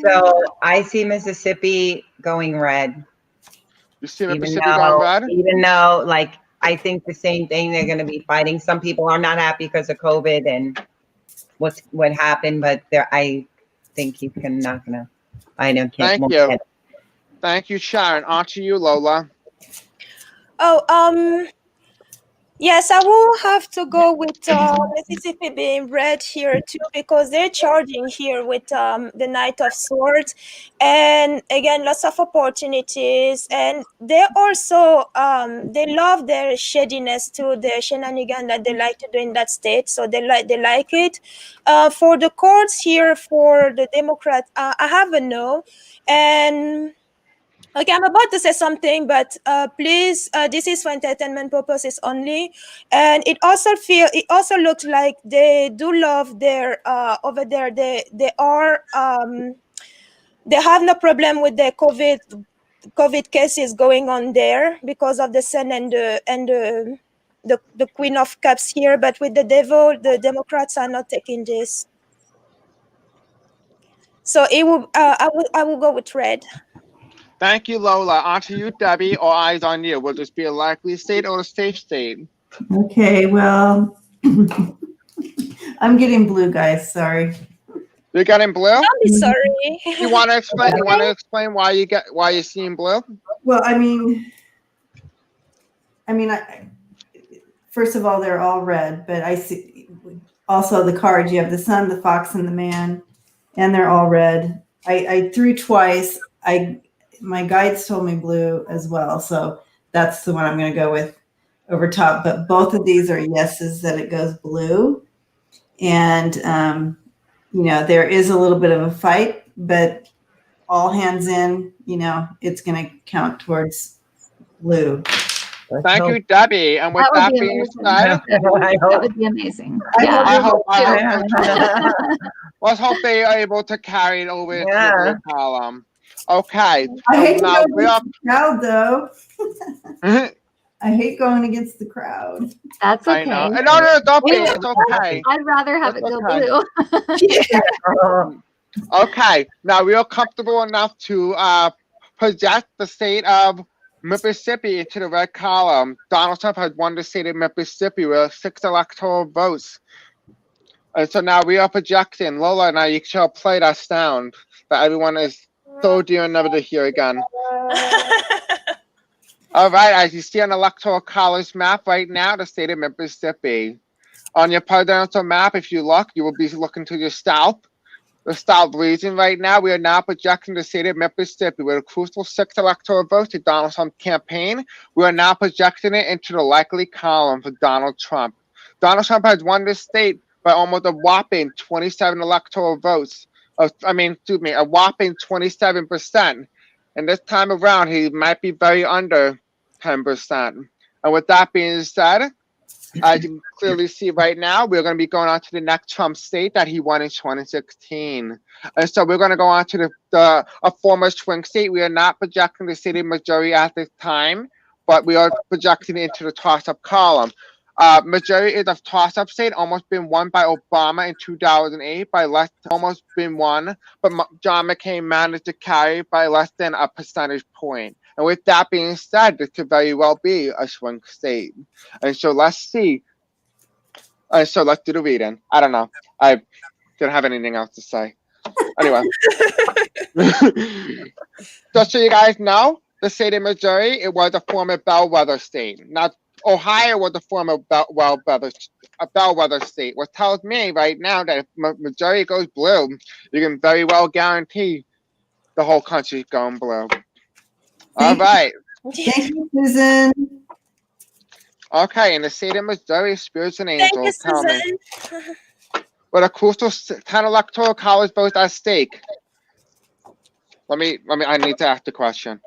So I see Mississippi going red. You see Mississippi going red? Even though, like, I think the same thing. They're going to be fighting. Some people are not happy because of COVID and what happened, but I think he's not going to. I know. Thank you. Thank you, Sharon. On to you, Lola. Yes, I will have to go with Mississippi being red here too, because they're charging here with the Knight of Swords, and again, lots of opportunities, and they also they love their shadiness too, their shenanigan that they like to do in that state, so they like it. For the courts here for the Democrat, I have a no, and. Okay, I'm about to say something, but please, this is for entertainment purposes only. And it also looks like they do love their over there. They have no problem with the COVID cases going on there because of the Sun and the Queen of Cups here. But with the Devil, the Democrats are not taking this. So it will. I will go with red. Thank you, Lola. On to you, Debbie, or eyes on you. Will this be a likely state or a safe state? Okay, well, I'm getting blue, guys. Sorry. You're getting blue? Don't be sorry. You want to explain? You want to explain why you're seeing blue? Well, I mean, first of all, they're all red, but I see also the cards. You have the Sun, the Fox, and the Man, and they're all red. I threw twice. My guides told me blue as well, so that's the one I'm going to go with over top. But both of these are yeses that it goes blue, and there is a little bit of a fight, but all hands in, it's going to count towards blue. Thank you, Debbie. And with that being said, that would be amazing. Let's hope they are able to carry it over to the column. Okay. I hate going against the crowd, though. I hate going against the crowd. That's okay. I know. No, don't be. It's okay. I'd rather have it go blue. Okay. Now we are comfortable enough to project the state of Mississippi into the red column. Donald Trump has won the state of Mississippi with 6 electoral votes. And so now we are projecting. Lola, now you shall play that sound that everyone is so dear and never to hear again. All right, as you see on the Electoral College map right now, the state of Mississippi. On your presidential map, if you look, you will be looking to your south. The south region right now, we are now projecting the state of Mississippi with a crucial 6 electoral votes to Donald Trump's campaign. We are now projecting it into the likely column for Donald Trump. Donald Trump has won this state by almost a whopping 27 electoral votes. A whopping 27%. And this time around, he might be very under 10%. And with that being said, as you can clearly see right now, we're going to be going on to the next Trump state that he won in 2016. And so we're going to go on to a former swing state. We are not projecting the city majority at this time, but we are projecting it into the toss-up column. Missouri is a toss-up state, almost been won by Obama in 2008 by almost been won, but John McCain managed to carry by less than a percentage point. And with that being said, this could very well be a swing state. And so let's see. And so let's do the reading. I don't know. I didn't have anything else to say. Anyway. Just so you guys know, the state of Missouri, it was a former bellwether state. Now, Ohio was a former bellwether state, which tells me right now that if Missouri goes blue, you can very well guarantee the whole country going blue. All right. Thank you, Susan. Okay, in the state of Missouri, spirits and Thank you, angels, tell me. Susan. With a crucial 10 electoral college votes at stake. I need to ask the question.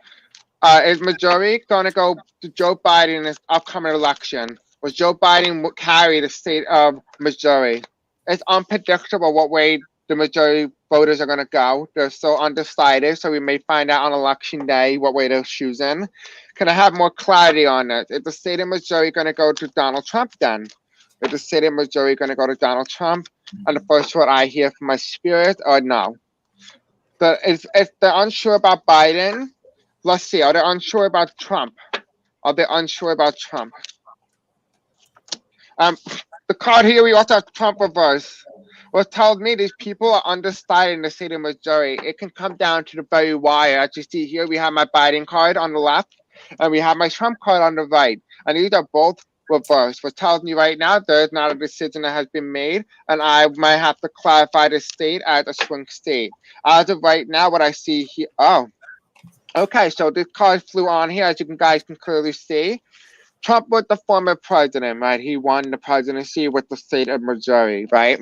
Is Missouri going to go to Joe Biden in this upcoming election? Was Joe Biden carry the state of Missouri? It's unpredictable what way the majority voters are going to go. They're so undecided, so we may find out on election day what way they're choosing. Can I have more clarity on it? Is the state of Missouri going to go to Donald Trump then? Is the state of Missouri going to go to Donald Trump? And the first word I hear from my spirit, or no? If they're unsure about Biden, let's see, are they unsure about Trump? Are they unsure about Trump? The card here, we also have Trump reverse. What tells me these people are undecided in the state of Missouri. It can come down to the very wire. As you see here, we have my Biden card on the left, and we have my Trump card on the right. And these are both reversed. What tells me right now, there's not a decision that has been made, and I might have to clarify the state as a swing state. As of right now, what I see here, okay, so this card flew on here, as you guys can clearly see. Trump was the former president, right? He won the presidency with the state of Missouri, right?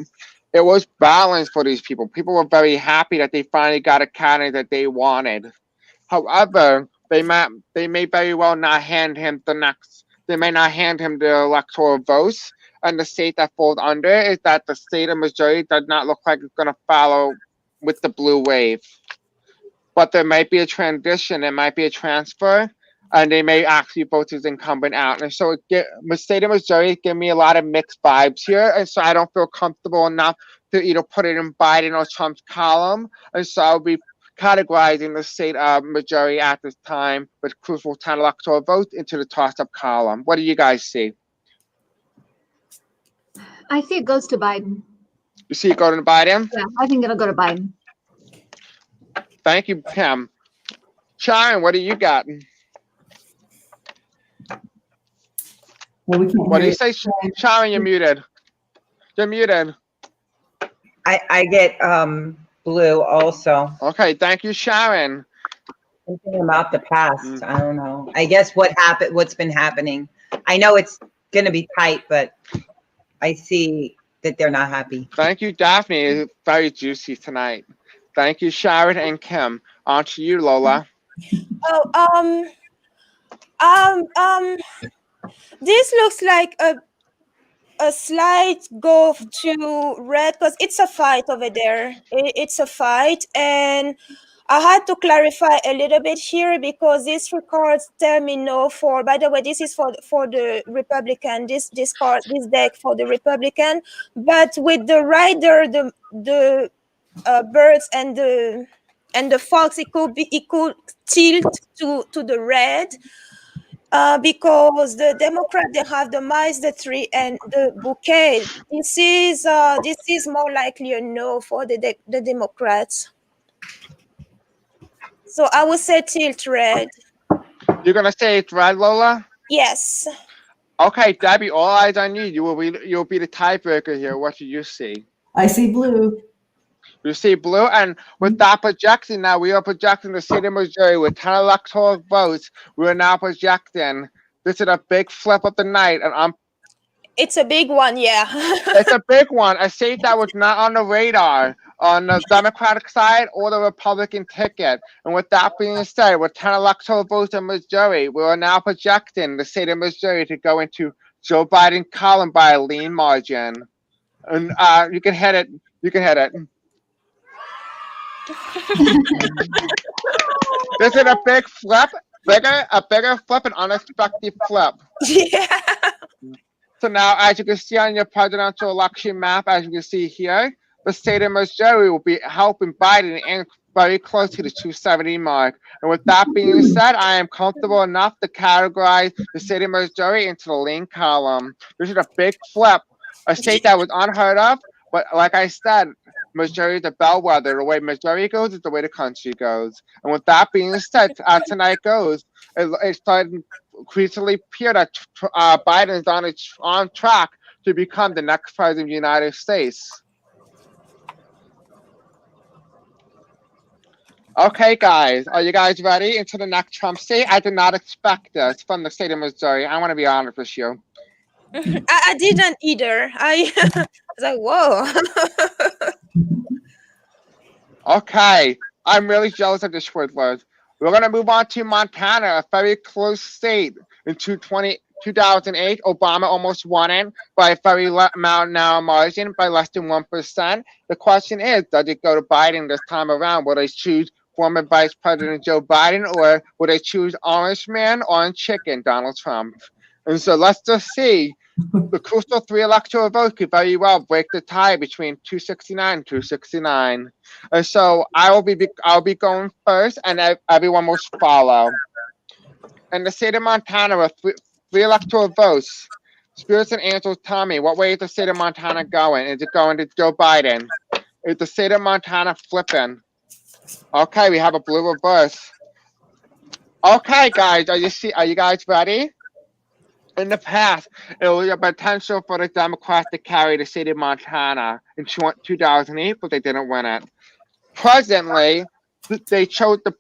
It was balanced for these people. People were very happy that they finally got a candidate that they wanted. However, they may very well not hand him they may not hand him the electoral votes. And the state that falls under is that the state of Missouri does not look like it's going to follow with the blue wave. But there might be a transition, there might be a transfer, and they may actually vote his incumbent out. And so the state of Missouri give me a lot of mixed vibes here, and so I don't feel comfortable enough to either put it in Biden or Trump's column. And so I'll be categorizing the state of Missouri at this time with crucial 10 electoral votes into the toss-up column. What do you guys see? I see it goes to Biden. You see it going to Biden? Yeah, I think it'll go to Biden. Thank you, Pam. Sharon, what do you got? Well, we can't What do hear you say, Sharon? You're muted. You're muted. I get blue also. Okay, thank you, Sharon. Something about the past. I don't know. I guess what's been happening. I know it's gonna be tight, but I see that they're not happy. Thank you, Daphne. It's very juicy tonight. Thank you, Sharon and Kim. On to you, Lola. This looks like a slight go to red because it's a fight over there. It's a fight, and I had to clarify a little bit here because these records tell me no for. By the way, this is for the Republican. This deck for the Republican, but with the rider, the birds and the fox, it could tilt to the red. Because the Democrat, they have the mice, the tree, and the bouquet. This is more likely a no for the Democrats. So I would say tilt red. You're gonna say it's red, Lola? Yes. Okay, Debbie, all eyes on you. You'll be the tiebreaker here. What do you see? I see blue. You see blue, and with that projection now, we are projecting the state of Missouri with 10 electoral votes. We are now projecting. This is a big flip of the night, and It's a big one, yeah. It's a big one, a state that was not on the radar on the Democratic side or the Republican ticket. And with that being said, with 10 electoral votes in Missouri, we are now projecting the state of Missouri to go into Joe Biden column by a lean margin. And you can hit it. You can hit it. This is a big flip, a bigger flip, an unexpected flip. Yeah. So now, as you can see on your presidential election map, as you can see here, the state of Missouri will be helping Biden and very close to the 270 mark. And with that being said, I am comfortable enough to categorize the state of Missouri into the lean column. This is a big flip, a state that was unheard of, but like I said, Missouri is a bellwether. The way Missouri goes is the way the country goes. And with that being said, as tonight goes, it started increasingly appear that Biden is on track to become the next president of the United States. Okay, guys, are you guys ready into the next Trump state? I did not expect this from the state of Missouri. I want to be honest with you. I didn't either. I was like, whoa. Okay, I'm really jealous of the Schwidlers. We're going to move on to Montana, a very close state. In 2008, Obama almost won it by a very narrow margin, by less than 1%. The question is, does it go to Biden this time around? Will they choose former Vice President Joe Biden, or will they choose Orange Man, Orange Chicken, Donald Trump? And so let's just see. The crucial 3 electoral votes could very well break the tie between 269 and 269. And so I'll be going first, and everyone will follow. In the state of Montana, with 3 electoral votes, spirits and angels tell me, what way is the state of Montana going? Is it going to Joe Biden? Is the state of Montana flipping? Okay, we have a blue reverse. Okay, guys, are you guys ready? In the past, it was a potential for the Democrats to carry the state of Montana in 2008, but they didn't win it. Presently, they chose the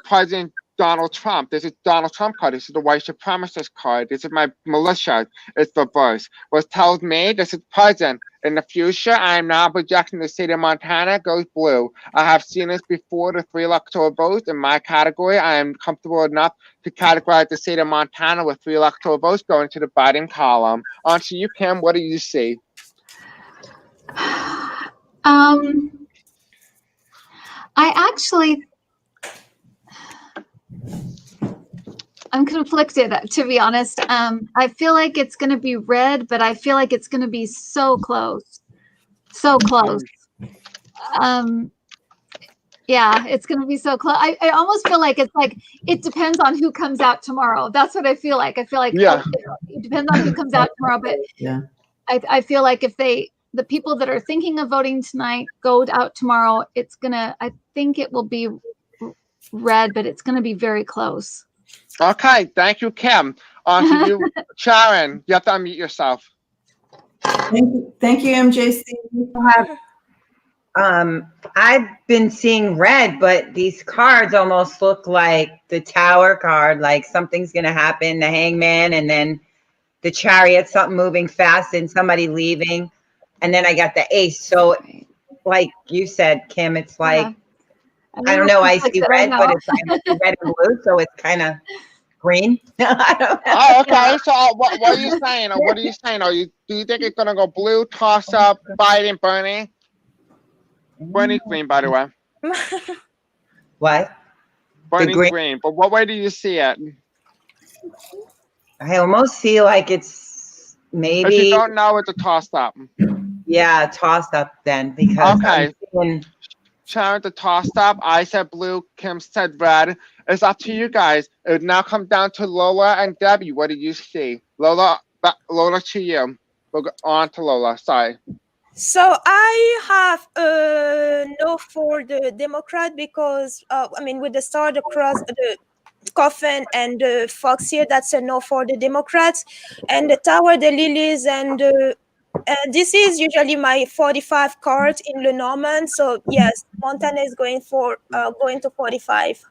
president Donald Trump. This is Donald Trump card. This is the white supremacist card. This is my militia. It's reverse. What tells me this is present. In the future, I am now projecting the state of Montana goes blue. I have seen this before, the 3 electoral votes. In my category, I am comfortable enough to categorize the state of Montana with 3 electoral votes going to the Biden column. On to you, Kim. What do you see? I'm conflicted, to be honest. I feel like it's going to be red, but I feel like it's going to be so close. So close. Yeah, it's going to be so close. I almost feel like it depends on who comes out tomorrow. That's what I feel like. I feel like it depends on who comes out tomorrow. But yeah, I feel like if the people that are thinking of voting tonight go out tomorrow, I think it will be red, but it's going to be very close. Okay, thank you, Kim. On to you, Sharon. You have to unmute yourself. Thank you, MJC. I've been seeing red, but these cards almost look like the Tower card, like something's going to happen, the Hangman, and then the Chariot, something moving fast and somebody leaving. And then I got the Ace. So like you said, Kim, it's like, I don't know. I see red, but it's like red and blue, so it's kind of green. I don't know. Oh, okay. So what are you saying? What are you saying? Do you think it's gonna go blue, toss up, Biden, Bernie? Bernie's green, by the way. What? Bernie's green. But what way do you see it? I almost see like it's maybe. If you don't know, it's a toss up. Yeah, tossed up then because. Okay. Sharon, the toss up. I said blue. Kim said red. It's up to you guys. It now comes down to Lola and Debbie. What do you see? Lola, to you. We'll go on to Lola. Sorry. So I have no for the Democrat because with the star, the cross, the coffin, and the fox here, that's a no for the Democrats, and the tower, the lilies, and this is usually my 45 cards in Lenormand. So yes, Montana is going to 45.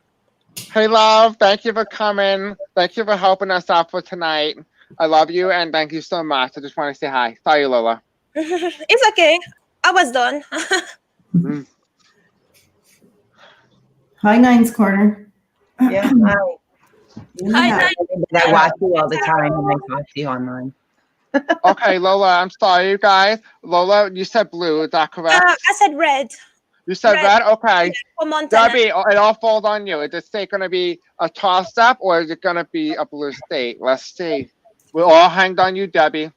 Hey, love. Thank you for coming. Thank you for helping us out for tonight. I love you and thank you so much. I just want to say hi. Sorry, Lola. It's okay. I was done. Mm. Hi, Nine's Corner. Yeah, hi. Hi, Yeah. hi. I watch you all the time and I talk to you online. Okay, Lola, I'm sorry, you guys. Lola, you said blue. Is that correct? I said red. You said red. red? Okay. For Montana. Debbie, it all falls on you. Is the state going to be a toss-up or is it going to be a blue state? Let's see. We'll all hang on you, Debbie.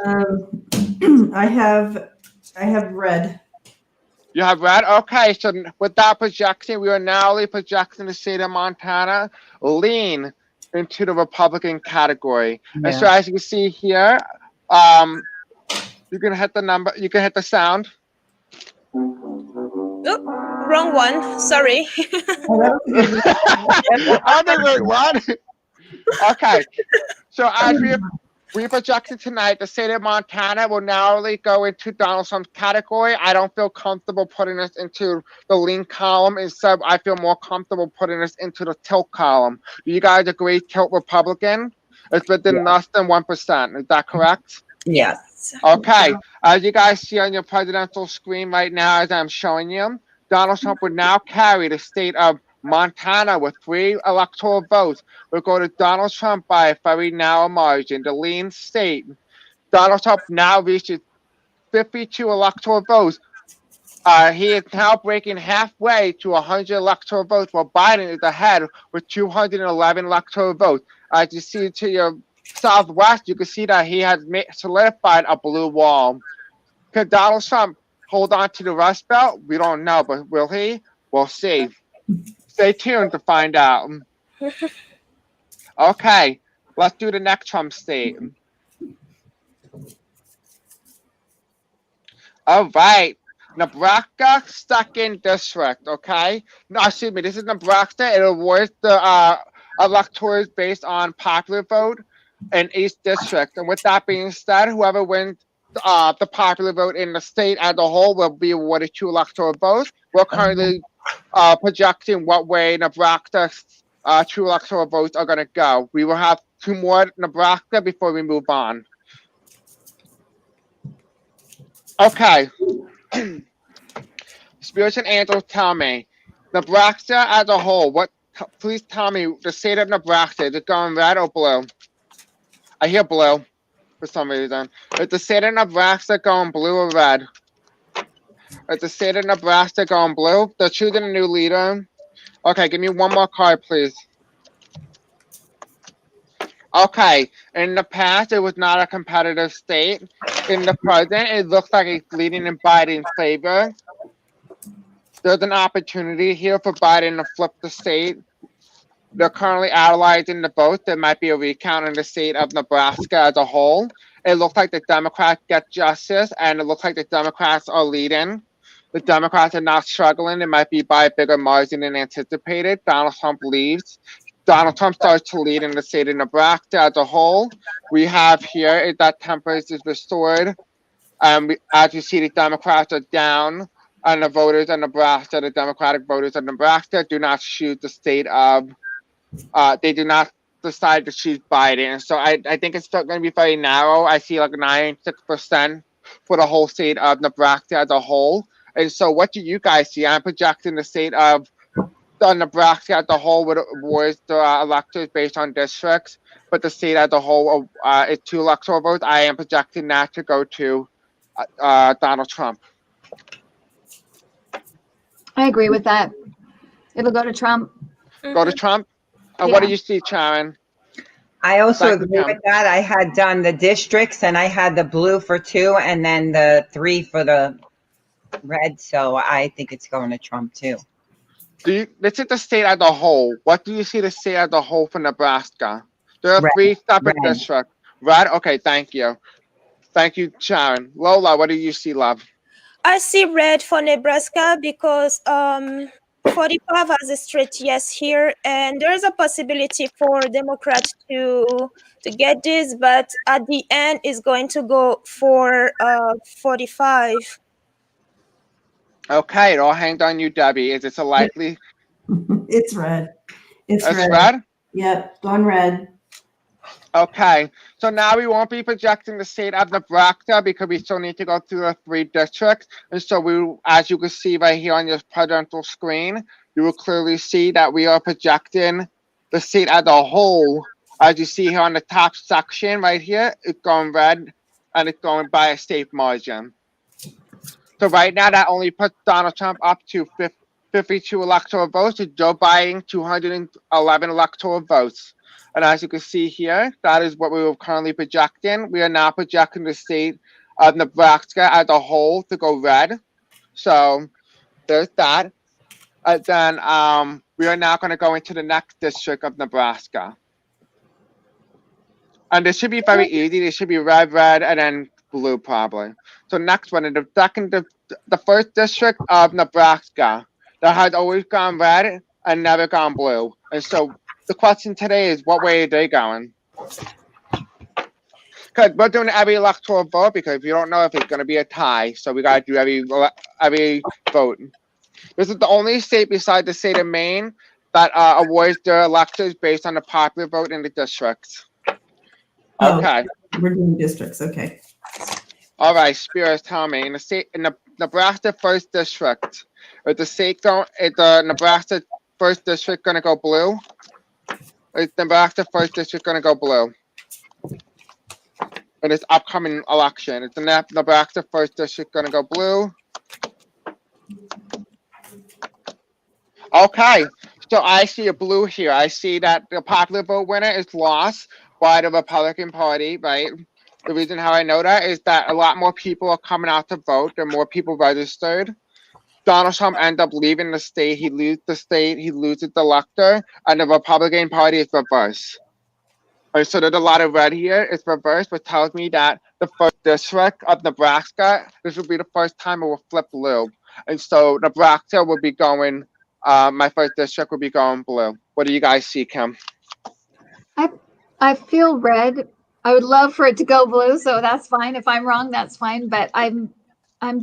I have red. You have red? Okay, so with that projection, we are now projecting the state of Montana lean into the Republican category. Yeah. And so as you can see here, you can hit the number, you can hit the sound. Oop, wrong one. Sorry. I think, wait, what? Okay, so as we projected tonight, the state of Montana will narrowly go into Donald Trump's category. I don't feel comfortable putting this into the lean column. Instead, I feel more comfortable putting this into the tilt column. Do you guys agree tilt Republican? It's within less than 1%. Is that correct? Yes. Okay. As you guys see on your presidential screen right now, as I'm showing you, Donald Trump would now carry the state of Montana with 3 electoral votes. Will go to Donald Trump by a very narrow margin. The lean state. Donald Trump now reaches 52 electoral votes. He is now breaking halfway to 100 electoral votes, while Biden is ahead with 211 electoral votes. As you see to your southwest, you can see that he has solidified a blue wall. Could Donald Trump hold on to the Rust Belt? We don't know, but will he? We'll see. Stay tuned to find out. Okay, let's do the next Trump state. All right, Nebraska second district. Okay, no, excuse me. This is Nebraska. It awards the electors based on popular vote in each district. And with that being said, whoever wins the popular vote in the state as a whole will be awarded 2 electoral votes. We're currently projecting what way Nebraska's 2 electoral votes are going to go. We will have 2 more Nebraska before we move on. Okay. Spirits and angels tell me, Nebraska as a whole, please tell me the state of Nebraska, is it going red or blue? I hear blue for some reason. Is the state of Nebraska going blue or red? Is the state of Nebraska going blue? They're choosing a new leader. Okay, give me one more card, please. Okay, in the past, it was not a competitive state. In the present, it looks like it's leading in Biden's favor. There's an opportunity here for Biden to flip the state. They're currently analyzing the vote. There might be a recount in the state of Nebraska as a whole. It looks like the Democrats get justice, and it looks like the Democrats are leading. The Democrats are not struggling. It might be by a bigger margin than anticipated. Donald Trump leaves. Donald Trump starts to lead in the state of Nebraska as a whole. We have here is that temperance is restored. As you see, the Democrats are down, and the voters in Nebraska, the Democratic voters in Nebraska, do not choose the state of. They do not decide to choose Biden. So I think it's still going to be very narrow. I see like 96% for the whole state of Nebraska as a whole. And so what do you guys see? I'm projecting the state of Nebraska as a whole would awards the electors based on districts, but the state as a whole is 2 electoral votes. I am projecting that to go to Donald Trump. I agree with that. It'll go to Trump. Go to Trump? What Yeah. do you see, Sharon? I also Thank you, agree Pam. with that. I had done the districts and I had the blue for 2 and then the 3 for the red. So I think it's going to Trump too. This is the state as a whole. What do you see the state as a whole for Nebraska? There are Red. 3 separate Red. districts. Red? Okay, thank you. Thank you, Sharon. Lola, what do you see, love? I see red for Nebraska because 45 has a straight yes here, and there's a possibility for Democrats to get this, but at the end is going to go for 45. Okay, it all hangs on you, Debbie. Is this a likely? It's red. It's It's red. red? Yep, going red. Okay, so now we won't be projecting the state of Nebraska because we still need to go through the 3 districts. And so we, as you can see right here on your parental screen, you will clearly see that we are projecting the state as a whole. As you see here on the top section right here, it's going red and it's going by a state margin. So right now that only puts Donald Trump up to 52 electoral votes to Joe Biden 211 electoral votes. And as you can see here, that is what we were currently projecting. We are now projecting the state of Nebraska as a whole to go red. So there's that. And then we are now going to go into the next district of Nebraska. And this should be very easy. This should be red, red, and then blue probably. So next one, in the first district of Nebraska, that has always gone red and never gone blue. And so the question today is, what way are they going? Because we're doing every electoral vote because you don't know if it's going to be a tie. So we got to do every vote. This is the only state besides the state of Maine that awards their electors based on the popular vote in the districts. Okay. Oh, we're doing districts. Okay. All right, spirits tell me in the Nebraska first district, is the Nebraska first district going to go blue? Is Nebraska first district going to go blue in this upcoming election? Is the Nebraska first district going to go blue? Okay, so I see a blue here. I see that the popular vote winner is lost by the Republican Party, right? The reason how I know that is that a lot more people are coming out to vote. There are more people registered. Donald Trump ends up leaving the state. He loses the state. He loses the elector. And the Republican Party is reversed. And so there's a lot of red here. It's reversed, which tells me that the first district of Nebraska, this will be the first time it will flip blue. And so Nebraska will be going, my first district will be going blue. What do you guys see, Kim? I feel red. I would love for it to go blue, so that's fine. If I'm wrong, that's fine. But I'm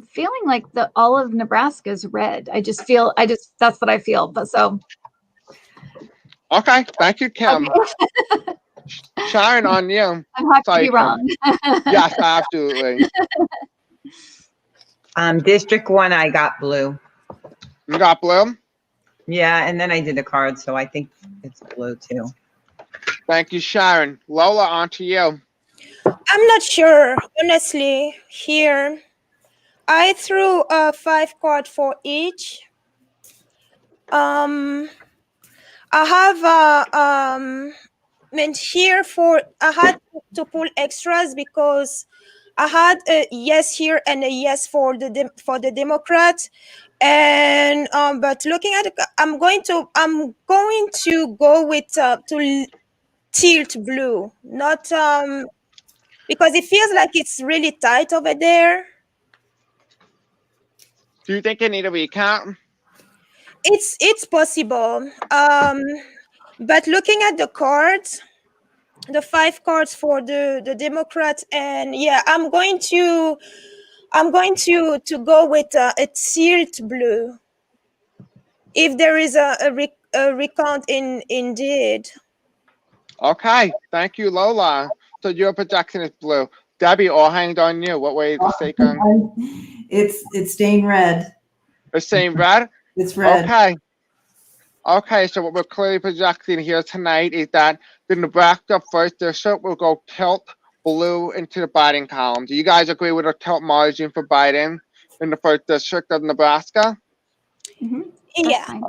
feeling like all of Nebraska is red. That's what I feel. But so. Okay, thank you, Kim. Okay. Sharon, on you. I'm happy to be wrong. Yes, absolutely. District 1, I got blue. You got blue? Yeah, and then I did the card, so I think it's blue too. Thank you, Sharon. Lola, on to you. I'm not sure, honestly. Here, I threw 5 cards for each. I have meant here I had to pull extras because I had a yes here and a yes for the Democrat. And but looking at it, I'm going to go with to tilt blue, not because it feels like it's really tight over there. Do you think you need a recount? It's possible. But looking at the cards, the 5 cards for the Democrat, and yeah, I'm going to go with a tilt blue. If there is a recount indeed. Okay, thank you, Lola. So your projection is blue. Debbie, all hanged on you. What way is the state going? It's staying red. It's saying red? It's red. Okay. Okay, so what we're clearly projecting here tonight is that the Nebraska first district will go tilt blue into the Biden column. Do you guys agree with a tilt margin for Biden in the first district of Nebraska? Mm-hmm. Yeah.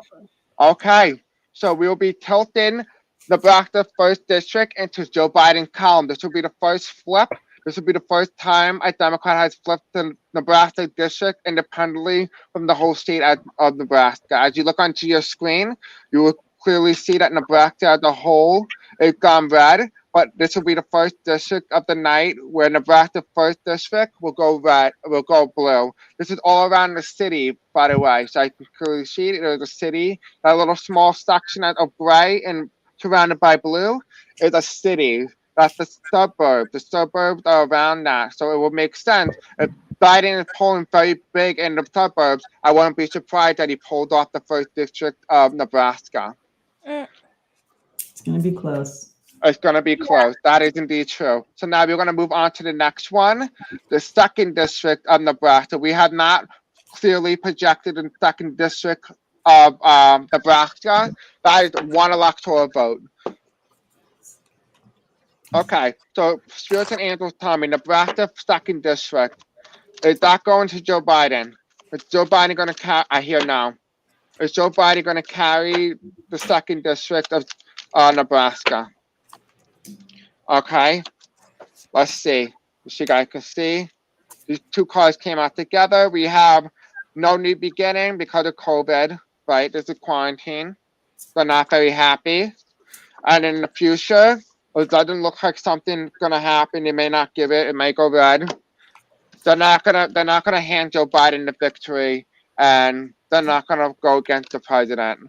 Okay, so we'll be tilting Nebraska first district into Joe Biden column. This will be the first flip. This will be the first time a Democrat has flipped the Nebraska district independently from the whole state of Nebraska. As you look onto your screen, you will clearly see that Nebraska as a whole is gone red, but this will be the first district of the night where Nebraska first district will go red, will go blue. This is all around the city, by the way. So I can clearly see it. There's a city, that little small section of gray and surrounded by blue is a city. That's the suburb. The suburbs are around that. So it would make sense. If Biden is polling very big in the suburbs, I wouldn't be surprised that he pulled off the first district of Nebraska. It's going to be close. It's going to be close. That is indeed true. So now we're going to move on to the next one, the second district of Nebraska. We have not clearly projected the second district of Nebraska. That is one electoral vote. Okay, so Spirits and Angels tell me Nebraska second district. Is that going to Joe Biden? Is Joe Biden going to carry? I hear no. Is Joe Biden going to carry the second district of Nebraska? Okay, let's see. You guys can see these two cards came out together. We have no new beginning because of COVID, right? There's a quarantine. They're not very happy. And in the future, it doesn't look like something's gonna happen. They may not give it. It may go red. They're not gonna hand Joe Biden the victory, and they're not gonna go against the president.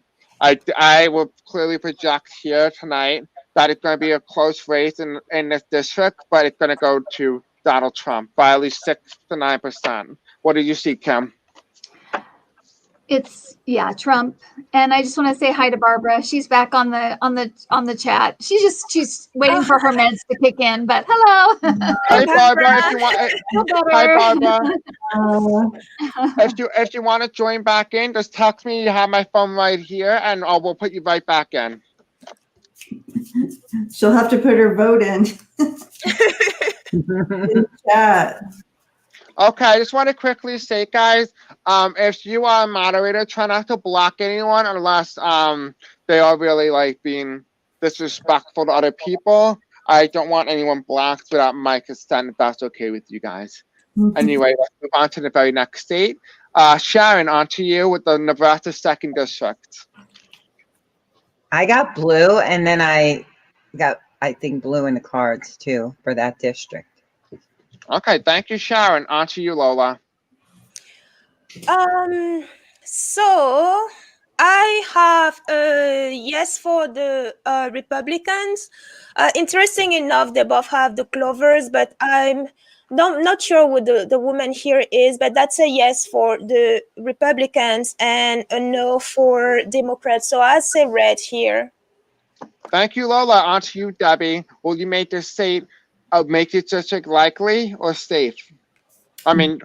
I will clearly project here tonight that it's gonna be a close race in this district, but it's gonna go to Donald Trump by at least 6 to 9%. What do you see, Kim? It's Trump. And I just want to say hi to Barbara. She's back on the chat. She's waiting for her meds to kick in, but hello. Hi Barbara, if you want. Hi Barbara. If you want to join back in, just text me. You have my phone right here, and we'll put you right back in. She'll have to put her vote in. In the chat. Okay, I just want to quickly say, guys, if you are a moderator, try not to block anyone unless they are really like being disrespectful to other people. I don't want anyone blocked without my consent, if that's okay with you guys. Anyway, let's move on to the very next state. Sharon, on to you with the Nebraska second district. I got blue, and then I got, I think, blue in the cards too for that district. Okay, thank you, Sharon. On to you, Lola. So I have a yes for the Republicans. Interesting enough, they both have the clovers, but I'm not sure who the woman here is, but that's a yes for the Republicans and a no for Democrats. So I'll say red here. Thank you, Lola. On to you, Debbie. Will you make this state make this district likely or safe? I mean,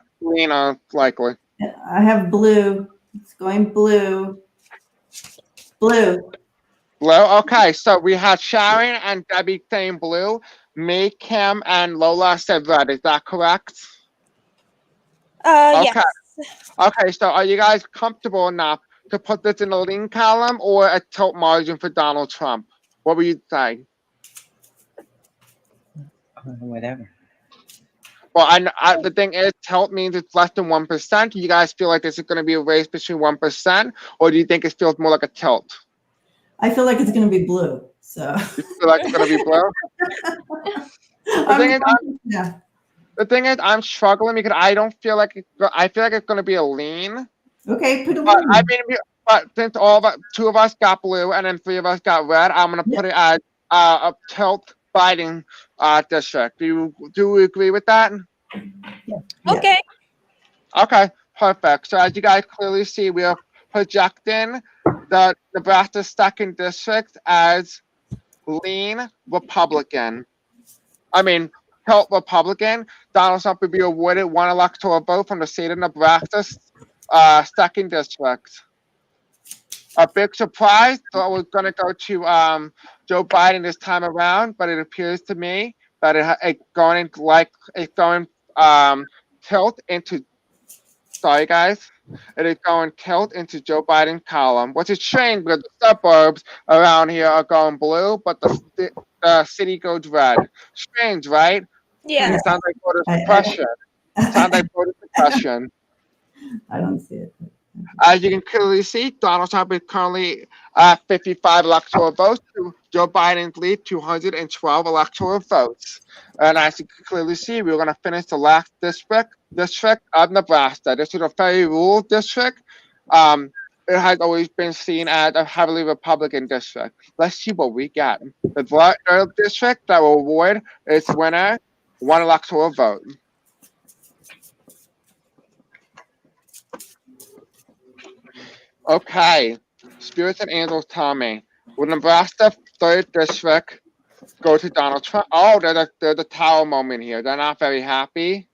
likely. I have blue. It's going blue. Blue. Blue. Okay, so we had Sharon and Debbie saying blue. Me, Kim, and Lola said red. Is that correct? Okay. Yes. Okay, so are you guys comfortable enough to put this in a lean column or a tilt margin for Donald Trump? What would you say? Whatever. Well, the thing is, tilt means it's less than 1%. Do you guys feel like this is going to be a race between 1%, or do you think it feels more like a tilt? I feel like it's going to be blue. So. You feel like it's going to be blue? The thing is, I'm struggling because I don't feel like I feel like it's going to be a lean. Okay, put a but lean. But since two of us got blue and then 3 of us got red, I'm going to put it as a tilt Biden district. Do you agree with that? Yeah. Okay. Okay, perfect. So as you guys clearly see, we are projecting the Nebraska second district as lean Republican. I mean, tilt Republican. Donald Trump would be awarded 1 electoral vote from the state of Nebraska's second district. A big surprise. Thought it was going to go to Joe Biden this time around, but it appears to me that it's going tilt into. Sorry, guys. It is going tilt into Joe Biden's column, which is strange because the suburbs around here are going blue, but the city goes red. Strange, right? Yeah. It sounds like voter suppression. Sounds like voter suppression. I don't see it. As you can clearly see, Donald Trump is currently at 55 electoral votes to Joe Biden's lead, 212 electoral votes. And as you can clearly see, we're going to finish the last district of Nebraska. This is a very rural district. It has always been seen as a heavily Republican district. Let's see what we get. The third district that will award its winner 1 electoral vote. Okay, Spirits and Angels tell me, with Nebraska 3rd District go to Donald Trump. Oh, they're the tower moment here. They're not very happy.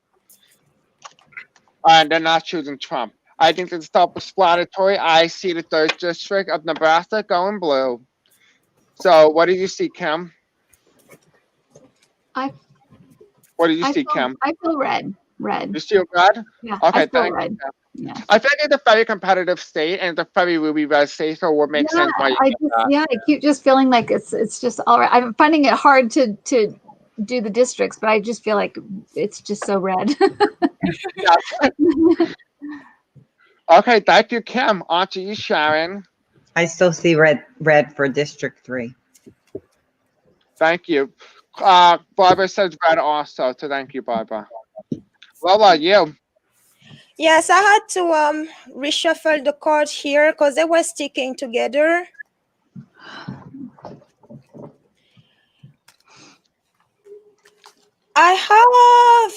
And they're not choosing Trump. I think it's self-explanatory. I see the 3rd district of Nebraska going blue. So what do you see, Kim? I What do you I see, feel Kim? I feel red. Red. You see red? Yeah. Okay, I feel thank red. you. Yeah. I think it's a very competitive state and it's a very ruby red state, so it would make sense why you I get just that. I keep just feeling like it's just all right. I'm finding it hard to do the districts, but I just feel like it's just so red. Okay, thank you, Kim. On to you, Sharon. I still see red for District 3. Thank you. Barbara says red also, so thank you, Barbara. Lola, you. Yes, I had to reshuffle the cards here because they were sticking together. I have,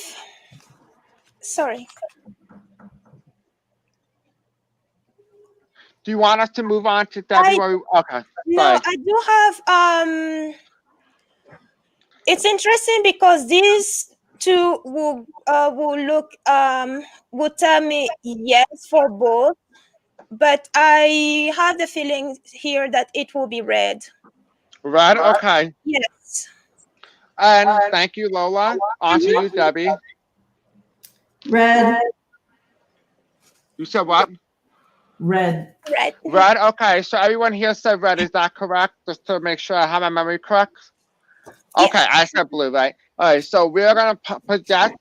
sorry. Do you want us to move on to February? Okay. No, Sorry. I do have, it's interesting because these two will look, will tell me yes for both, but I have the feeling here that it will be red. Red? Okay. Yes. And thank you, Lola. On to you, Debbie. Red. You said what? Red. Red. Red? Okay, so everyone here said red. Is that correct? Just to make sure I have my memory correct? Okay, I said blue, right? All right, so we're going to project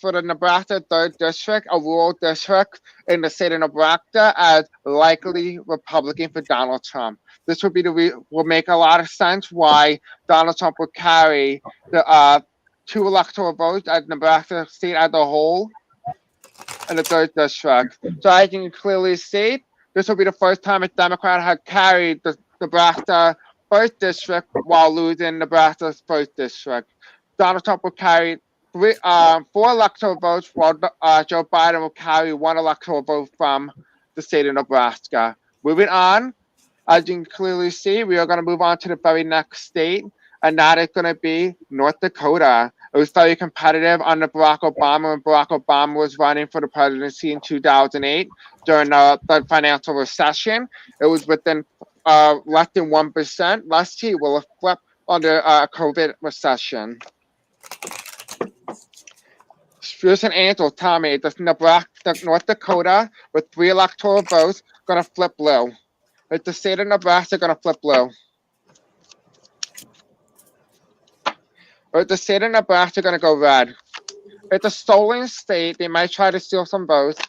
for the Nebraska 3rd District, a rural district in the state of Nebraska, as likely Republican for Donald Trump. This would be will make a lot of sense why Donald Trump would carry the 2 electoral votes at Nebraska state as a whole in the 3rd district. So I can clearly see this will be the first time a Democrat had carried the Nebraska 1st district while losing Nebraska's 1st district. Donald Trump will carry 4 electoral votes, while Joe Biden will carry 1 electoral vote from the state of Nebraska. Moving on, as you can clearly see, we are going to move on to the very next state, and that is going to be North Dakota. It was very competitive under Barack Obama when Barack Obama was running for the presidency in 2008 during the financial recession. It was within less than 1%. Let's see, will it flip under a COVID recession? Spirits and angels tell me that North Dakota with 3 electoral votes going to flip blue. Is the state of Nebraska going to flip blue? Or is the state of Nebraska going to go red? It's a stolen state. They might try to steal some votes.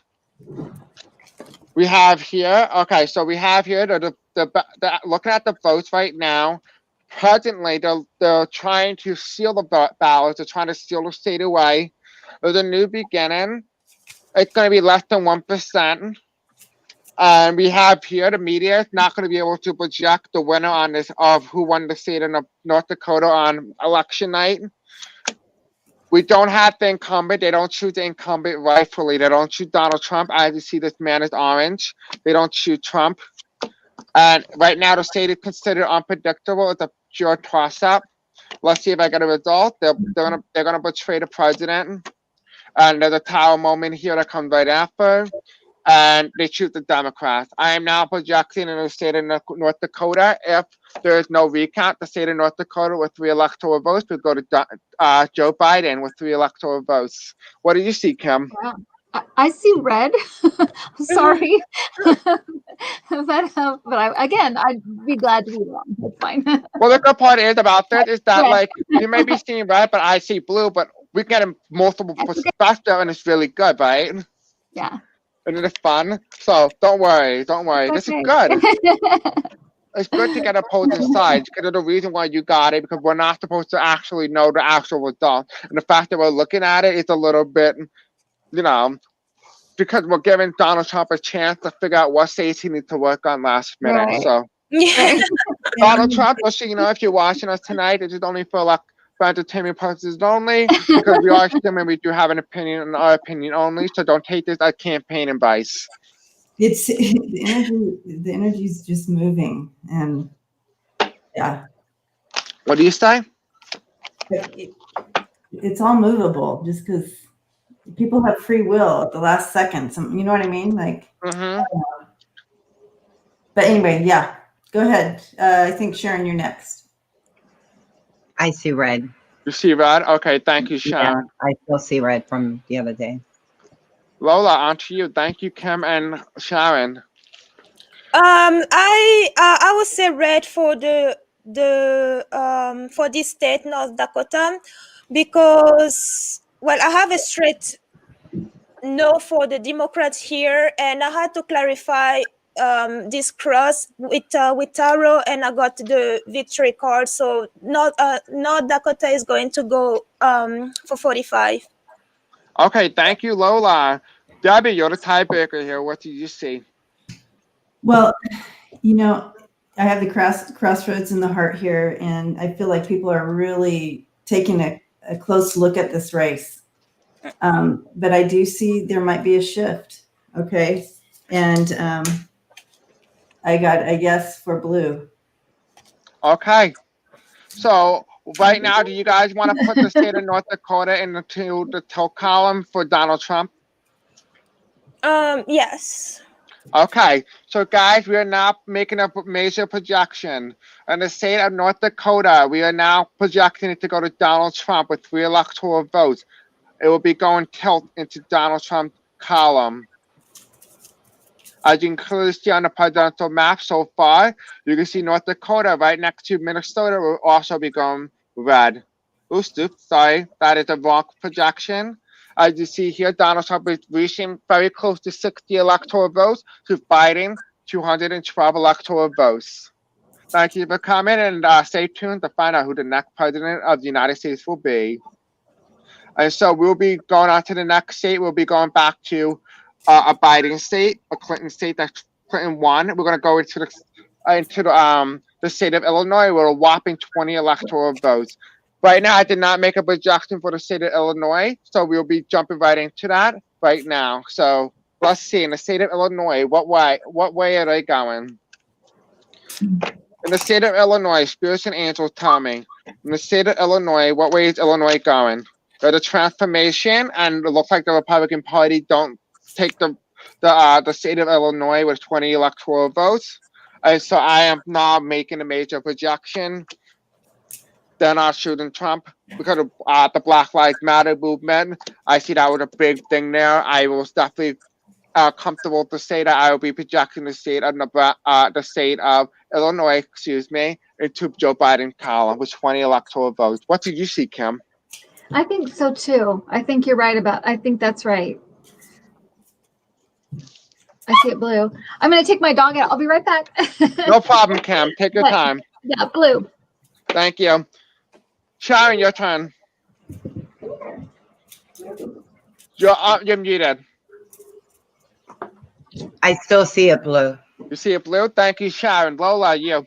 We have here, okay, so we have here, looking at the votes right now, presently, they're trying to steal the ballots. They're trying to steal the state away. There's a new beginning. It's going to be less than 1%. And we have here, the media is not going to be able to project the winner on this of who won the state of North Dakota on election night. We don't have the incumbent. They don't choose the incumbent rightfully. They don't choose Donald Trump. As you see, this man is orange. They don't choose Trump. And right now, the state is considered unpredictable. It's a pure toss-up. Let's see if I get a result. They're gonna betray the president. And there's a tower moment here that comes right after. And they choose the Democrats. I am now projecting in the state of North Dakota. If there is no recount, the state of North Dakota with 3 electoral votes would go to Joe Biden with 3 electoral votes. What do you see, Kim? Wow. I see red. Sorry, but again, I'd be glad to be wrong. That's fine. Well, the good part is about that is that like you may be seeing red, but I see blue. But we get a multiple perspective, and it's really good, right? Yeah. And it's fun. So don't worry. This is good. It's good to get opposing sides because of the reason why you got it, because we're not supposed to actually know the actual result. And the fact that we're looking at it is a little bit, because we're giving Donald Trump a chance to figure out what states he needs to work on last minute. Right. So Donald Trump, just so you know, if you're watching us tonight, it is only for entertainment purposes only, because we are human, we do have an opinion and our opinion only, so don't take this as campaign advice. It's the energy is just moving, and yeah. What do you say? It's all movable just because people have free will at the last second. You know what I mean? Like, but anyway, yeah, go ahead. I think Sharon, you're next. I see red. You see red? Okay, thank you, Sharon. Yeah, I still see red from the other day. Lola, on to you. Thank you, Kim and Sharon. I would say red for for this state, North Dakota, because well, I have a straight no for the Democrats here, and I had to clarify this cross with tarot, and I got the victory card. So North Dakota is going to go for 45. Okay, thank you, Lola. Debbie, you're the tiebreaker here. What do you see? Well, you know, I have the crossroads in the heart here, and I feel like people are really taking a close look at this race. But I do see there might be a shift. Okay. And I got a yes for blue. Okay. So right now, do you guys want to put the state of North Dakota into the tilt column for Donald Trump? Yes. Okay, so guys, we are now making a major projection. In the state of North Dakota, we are now projecting it to go to Donald Trump with 3 electoral votes. It will be going tilt into Donald Trump column. As you can clearly see on the presidential map so far, you can see North Dakota right next to Minnesota will also be going red. Oops, sorry, that is a wrong projection. As you see here, Donald Trump is reaching very close to 60 electoral votes to Biden 212 electoral votes. Thank you for coming, and stay tuned to find out who the next president of the United States will be. And so we'll be going on to the next state. We'll be going back to a Biden state, a Clinton state that Clinton won. We're going to go into the state of Illinois with a whopping 20 electoral votes. Right now, I did not make a projection for the state of Illinois, so we'll be jumping right into that right now. So let's see, in the state of Illinois, what way are they going? In the state of Illinois, spirits and angels tell me. In the state of Illinois, what way is Illinois going? There's a transformation, and it looks like the Republican Party don't take the state of Illinois with 20 electoral votes. And so I am now making a major projection. They're not shooting Trump because of the Black Lives Matter movement. I see that was a big thing there. I was definitely comfortable to say that I will be projecting the state of Illinois, into Joe Biden column with 20 electoral votes. What did you see, Kim? I think so too. I think you're right I think that's right. I see it blue. I'm going to take my dog out. I'll be right back. No problem, Kim. Take your time. Yeah, blue. Thank you. Sharon, your turn. You're muted. I still see it blue. You see it blue? Thank you, Sharon. Lola, you.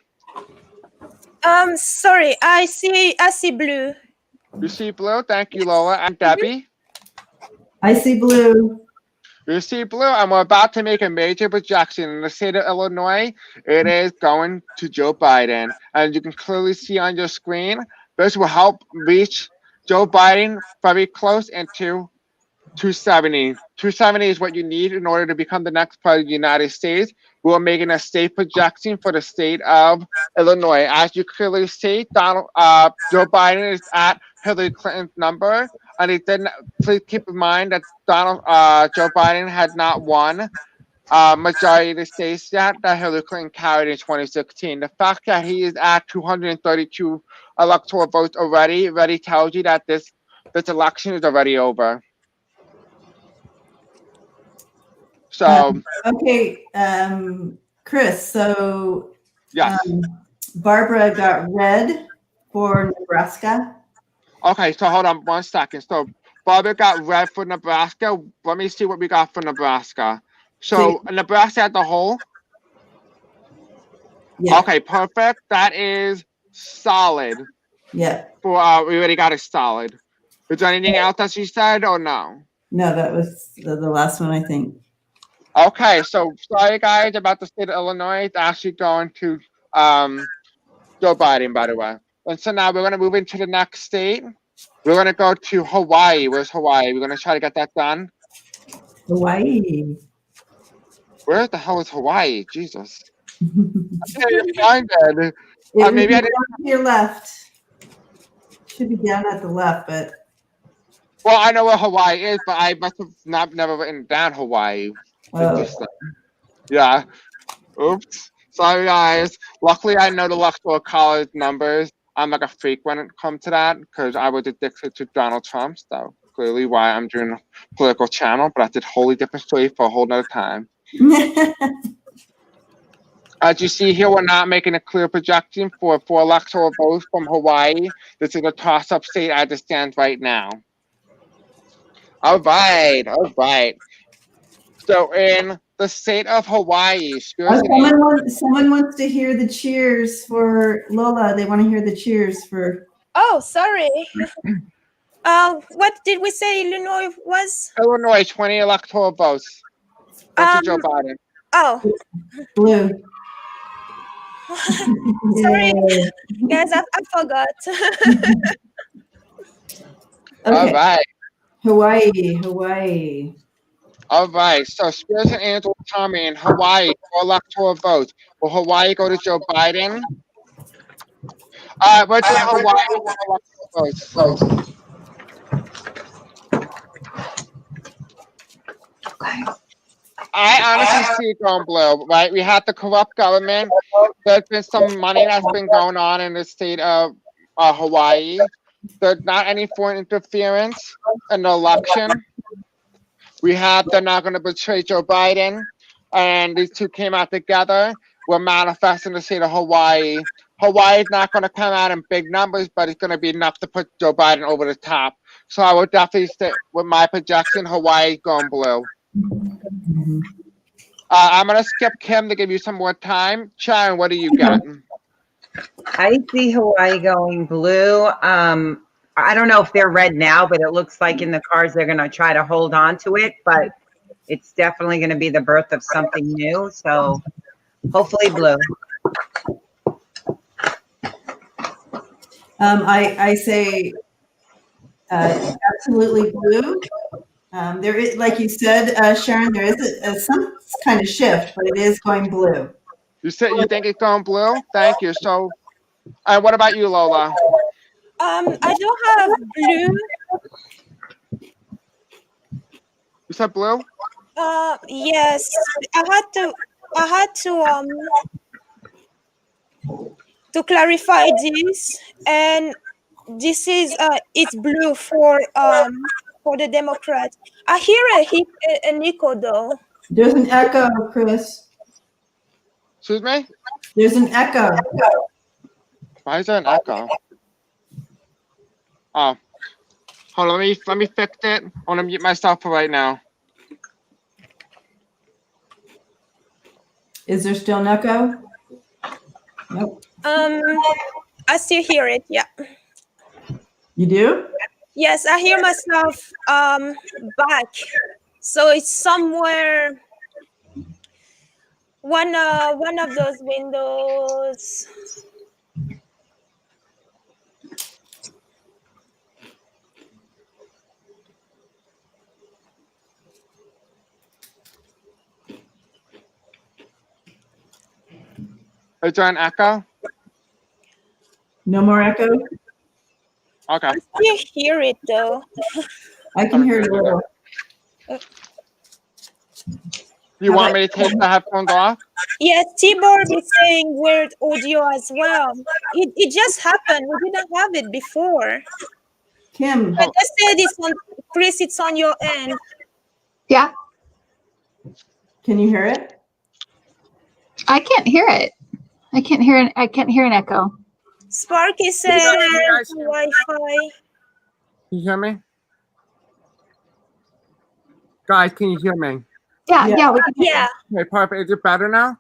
Sorry, I see blue. You see blue? Thank you, Lola. And Debbie? I see blue. You see blue, and we're about to make a major projection. In the state of Illinois, it is going to Joe Biden. And you can clearly see on your screen, this will help reach Joe Biden very close into 270. 270 is what you need in order to become the next president of the United States. We're making a state projection for the state of Illinois. As you clearly see, Joe Biden is at Hillary Clinton's number. And please keep in mind that Joe Biden had not won majority of the states that Hillary Clinton carried in 2016. The fact that he is at 232 electoral votes already tells you that this election is already over. So okay, Chris. So yes. Barbara got red for Nebraska. Okay, so hold on 1 second. So Barbara got red for Nebraska. Let me see what we got for Nebraska. So Nebraska as a whole. Yeah. Okay, perfect. That is solid. Yeah. For we already got it solid. Is there anything else that she said or no? No, that was the last one, I think. Okay, so sorry guys about the state of Illinois. It's actually going to Joe Biden, by the way. And so now we're going to move into the next state. We're going to go to Hawaii. Where's Hawaii? We're going to try to get that done. Hawaii. Where the hell is Hawaii? Jesus. I can't even find it. Maybe I didn't. To your left. Should be down at the left, but. Well, I know where Hawaii is, but I must have never written down Hawaii. Oh. Yeah. Oops. Sorry, guys. Luckily, I know the Electoral College numbers. I'm like a freak when it comes to that because I was addicted to Donald Trump. So clearly why I'm doing a political channel, but that's a wholly different story for a whole nother time. As you see here, we're not making a clear projection for electoral votes from Hawaii. This is a toss-up state as it stands right now. All right. So in the state of Hawaii, someone wants to hear the cheers for Lola. They want to hear the cheers for. Oh, sorry. What did we say Illinois was? Illinois, 20 electoral votes. That's Joe Biden. Oh. Blue. Sorry, guys, I forgot. Okay. All right. Hawaii. All right. So Spirits and Angels tell me in Hawaii for electoral votes. Will Hawaii go to Joe Biden? We're doing Hawaii for electoral votes. Okay. I honestly see it going blue, right? We had the corrupt government. There's been some money that's been going on in the state of Hawaii. There's not any foreign interference in the election. We have they're not going to betray Joe Biden. And these two came out together. We're manifesting the state of Hawaii. Hawaii is not going to come out in big numbers, but it's going to be enough to put Joe Biden over the top. So I would definitely stick with my projection, Hawaii going blue. I'm going to skip Kim to give you some more time. Sharon, what do you got? I see Hawaii going blue. I don't know if they're red now, but it looks like in the cards they're going to try to hold on to it. But it's definitely going to be the birth of something new. So hopefully blue. I say absolutely blue. There is, like you said, Sharon, there is some kind of shift, but it is going blue. You think it's going blue? Thank you. So, what about you, Lola? I don't have blue. You said blue? Yes. I had to clarify this, and this is it's blue for the Democrats. I hear a Nico though. There's an echo, Chris. Excuse me? There's an echo. Why is there an echo? Oh, hold on. Let me fix it. I want to mute myself for right now. Is there still an echo? Nope. I still hear it. Yeah. You do? Yes, I hear myself back. So it's somewhere one of those windows. Is there an echo? No more echo? Okay. I still hear it though. I can hear it a little. You want me to take the headphones off? Yes, T-Board is saying weird audio as well. It just happened. We didn't have it before. Kim. I just said it's on Chris, it's on your end. Yeah, Can you hear it? I can't hear it. I can't hear an echo. Sparky said Wi-Fi. Can you hear me? Guys, can you hear me? Yeah, Yeah. we can hear Yeah, Okay, perfect. Is it better now?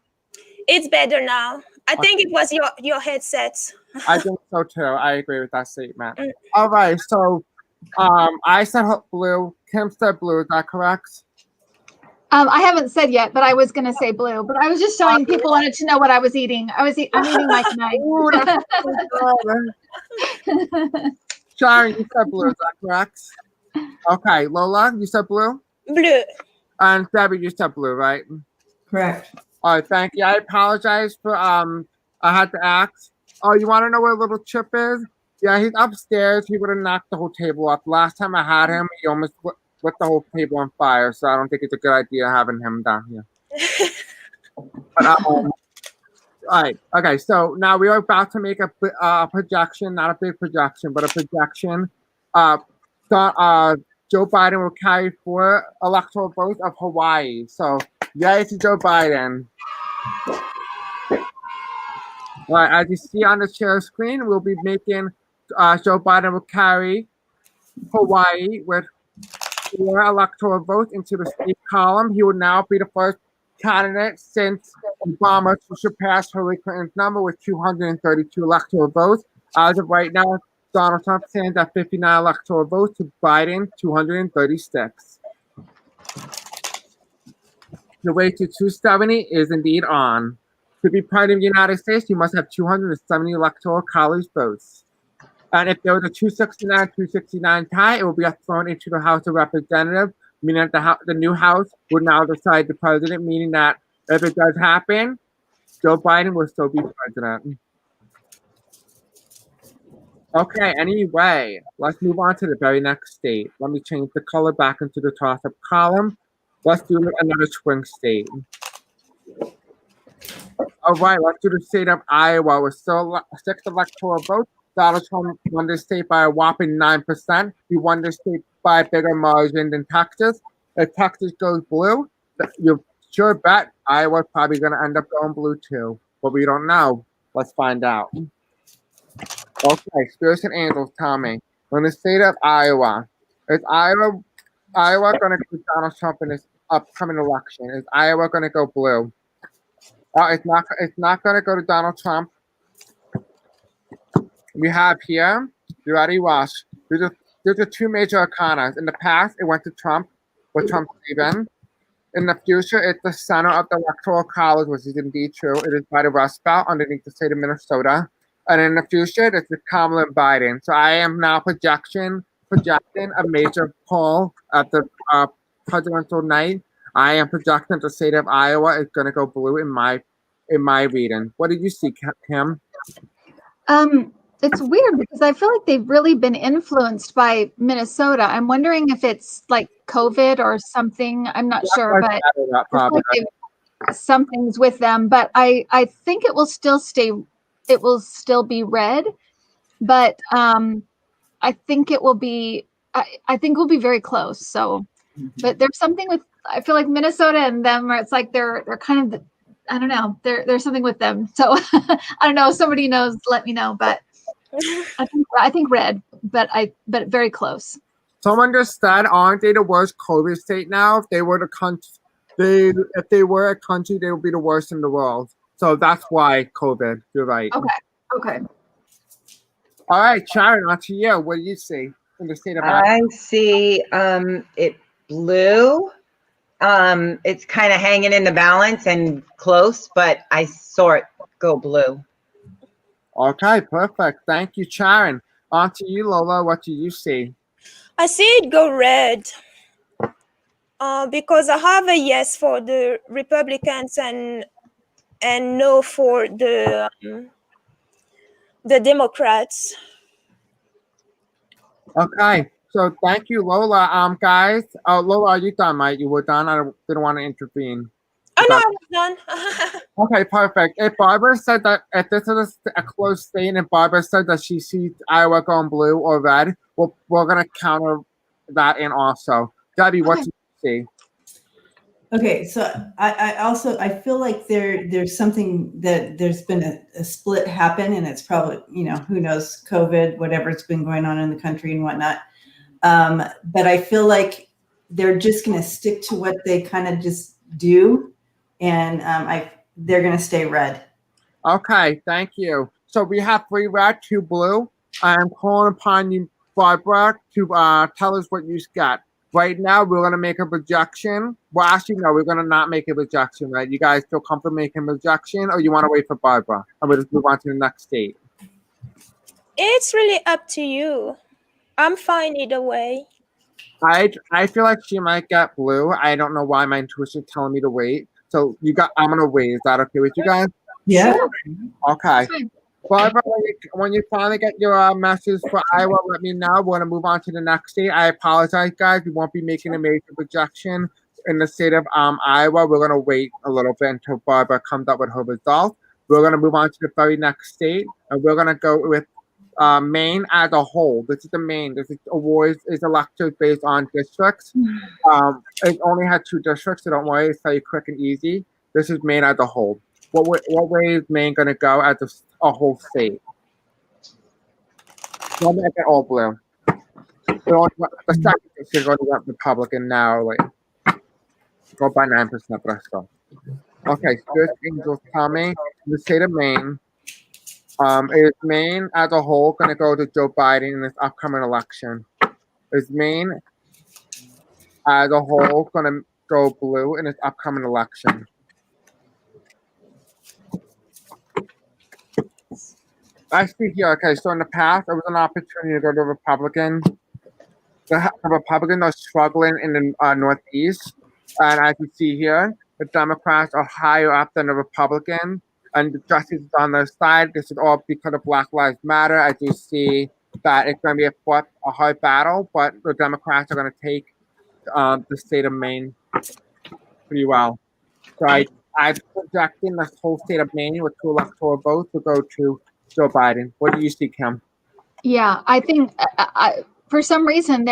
it's better now. I think it was your headset. I think so too. I agree with that statement. All right, so I said blue. Kim said blue. Is that correct? I haven't said yet, but I was going to say blue. But I was just showing people wanted to know what I was eating. I'm eating like tonight. Ooh, that's so good. Sharon, you said blue, is that correct? Okay, Lola, you said blue? Bleu. And Debbie, you said blue, right? Correct. All right, thank you. I apologize for I had to ask. Oh, you want to know where little Chip is? Yeah, he's upstairs. He would have knocked the whole table up. Last time I had him, he almost lit the whole table on fire. So I don't think it's a good idea having him down here. But, all right. Okay. So now we are about to make a projection, not a big projection, but a projection. Joe Biden will carry 4 electoral votes of Hawaii. So yay to Joe Biden. All right, as you see on the share screen, we'll be making Joe Biden will carry Hawaii with 4 electoral votes into the state column. He will now be the first candidate since Obama to surpass Hillary Clinton's number with 232 electoral votes. As of right now, Donald Trump stands at 59 electoral votes to Biden 236. The way to 270 is indeed on. To be president of the United States, you must have 270 electoral college votes. And if there was a 269 tie, it will be thrown into the House of Representatives, meaning that the new House would now decide the president, meaning that if it does happen, Joe Biden will still be president. Okay, anyway, let's move on to the very next state. Let me change the color back into the toss-up column. Let's do another swing state. All right, let's do the state of Iowa with 6 electoral votes. Donald Trump won this state by a whopping 9%. He won this state by a bigger margin than Texas. If Texas goes blue, you sure bet Iowa's probably going to end up going blue too. But we don't know. Let's find out. Okay, spirits and angels, tell me. In the state of Iowa, is Iowa going to go Donald Trump in this upcoming election? Is Iowa going to go blue? It's not going to go to Donald Trump. We have here, you ready, watch. There's a 2 major arcanas. In the past, it went to Trump, with Trump even. In the future, it's the center of the Electoral College, which is indeed true. It is by the Rust Belt underneath the state of Minnesota. And in the future, it's the Kamala and Biden. So I am now projecting a major poll at the presidential night. I am projecting the state of Iowa is going to go blue in my reading. What did you see, Kim? It's weird because I feel like they've really been influenced by Minnesota. I'm wondering if it's like COVID or something. I'm not sure, but probably. Like something's with them. But I think it will still stay. It will still be red, but I think it will be. I think we'll be very close. So, but there's something with. I feel like Minnesota and them, where it's like they're kind of. I don't know. There's something with them. So I don't know. If somebody knows, let me know. But I think red, but very close. Someone just said, aren't they the worst COVID state now? If they were a country, they would be the worst in the world. So that's why COVID. You're right. Okay. All right, Sharon, on to you. What do you see in the state of Iowa? I see it blue. It's kind of hanging in the balance and close, but I saw it go blue. Okay, perfect. Thank you, Sharon. On to you, Lola. What do you see? I see it go red. Because I have a yes for the Republicans and no for the Democrats. Okay, so thank you, Lola. Guys, Lola, are you done, mate? You were done. I didn't want to intervene. Oh no, I was done. Okay, perfect. If Barbara said that if this is a close state, and Barbara said that she sees Iowa going blue or red, we're gonna counter that in also. Debbie, what do you see? Okay, so I feel like there's something that there's been a split happen, and it's probably, who knows, COVID, whatever's been going on in the country and whatnot. But I feel like they're just going to stick to what they kind of just do, and they're going to stay red. Okay, thank you. So we have 3 red, 2 blue. I am calling upon you, Barbara, to tell us what you got. Right now, we're gonna make a projection. Well, actually, no, we're gonna not make a projection, right? You guys feel comfortable making a projection, or you want to wait for Barbara? And we'll just move on to the next state. It's really up to you. I'm fine either way. I feel like she might get blue. I don't know why my intuition is telling me to wait. So I'm gonna wait. Is that okay with you guys? Yeah. Sure. Okay. Fine. Barbara, when you finally get your message for Iowa, let me know. We're gonna move on to the next state. I apologize, guys. We won't be making a major projection in the state of Iowa. We're gonna wait a little bit until Barbara comes up with her results. We're gonna move on to the very next state, and we're gonna go with Maine as a whole. This is the Maine. This is awards is elected based on districts. It only had 2 districts, so don't worry. It's very quick and easy. This is Maine as a whole. What way is Maine gonna go as a whole state? We'll make it all blue. The second district only went Republican now. Like, go by 9%, but still. Okay, Spirit Angels tell me the state of Maine. Is Maine as a whole going to go to Joe Biden in this upcoming election? Is Maine as a whole going to go blue in this upcoming election? I see here. Okay, so in the past, there was an opportunity to go to Republican. The Republicans are struggling in the Northeast, and as you see here, the Democrats are higher up than the Republicans. And the justice is on their side. This is all because of Black Lives Matter. As you see that it's going to be a hard battle, but the Democrats are going to take the state of Maine pretty well. So I'm projecting the whole state of Maine with 2 electoral votes to go to Joe Biden. What do you see, Kim? Yeah, I think for some reason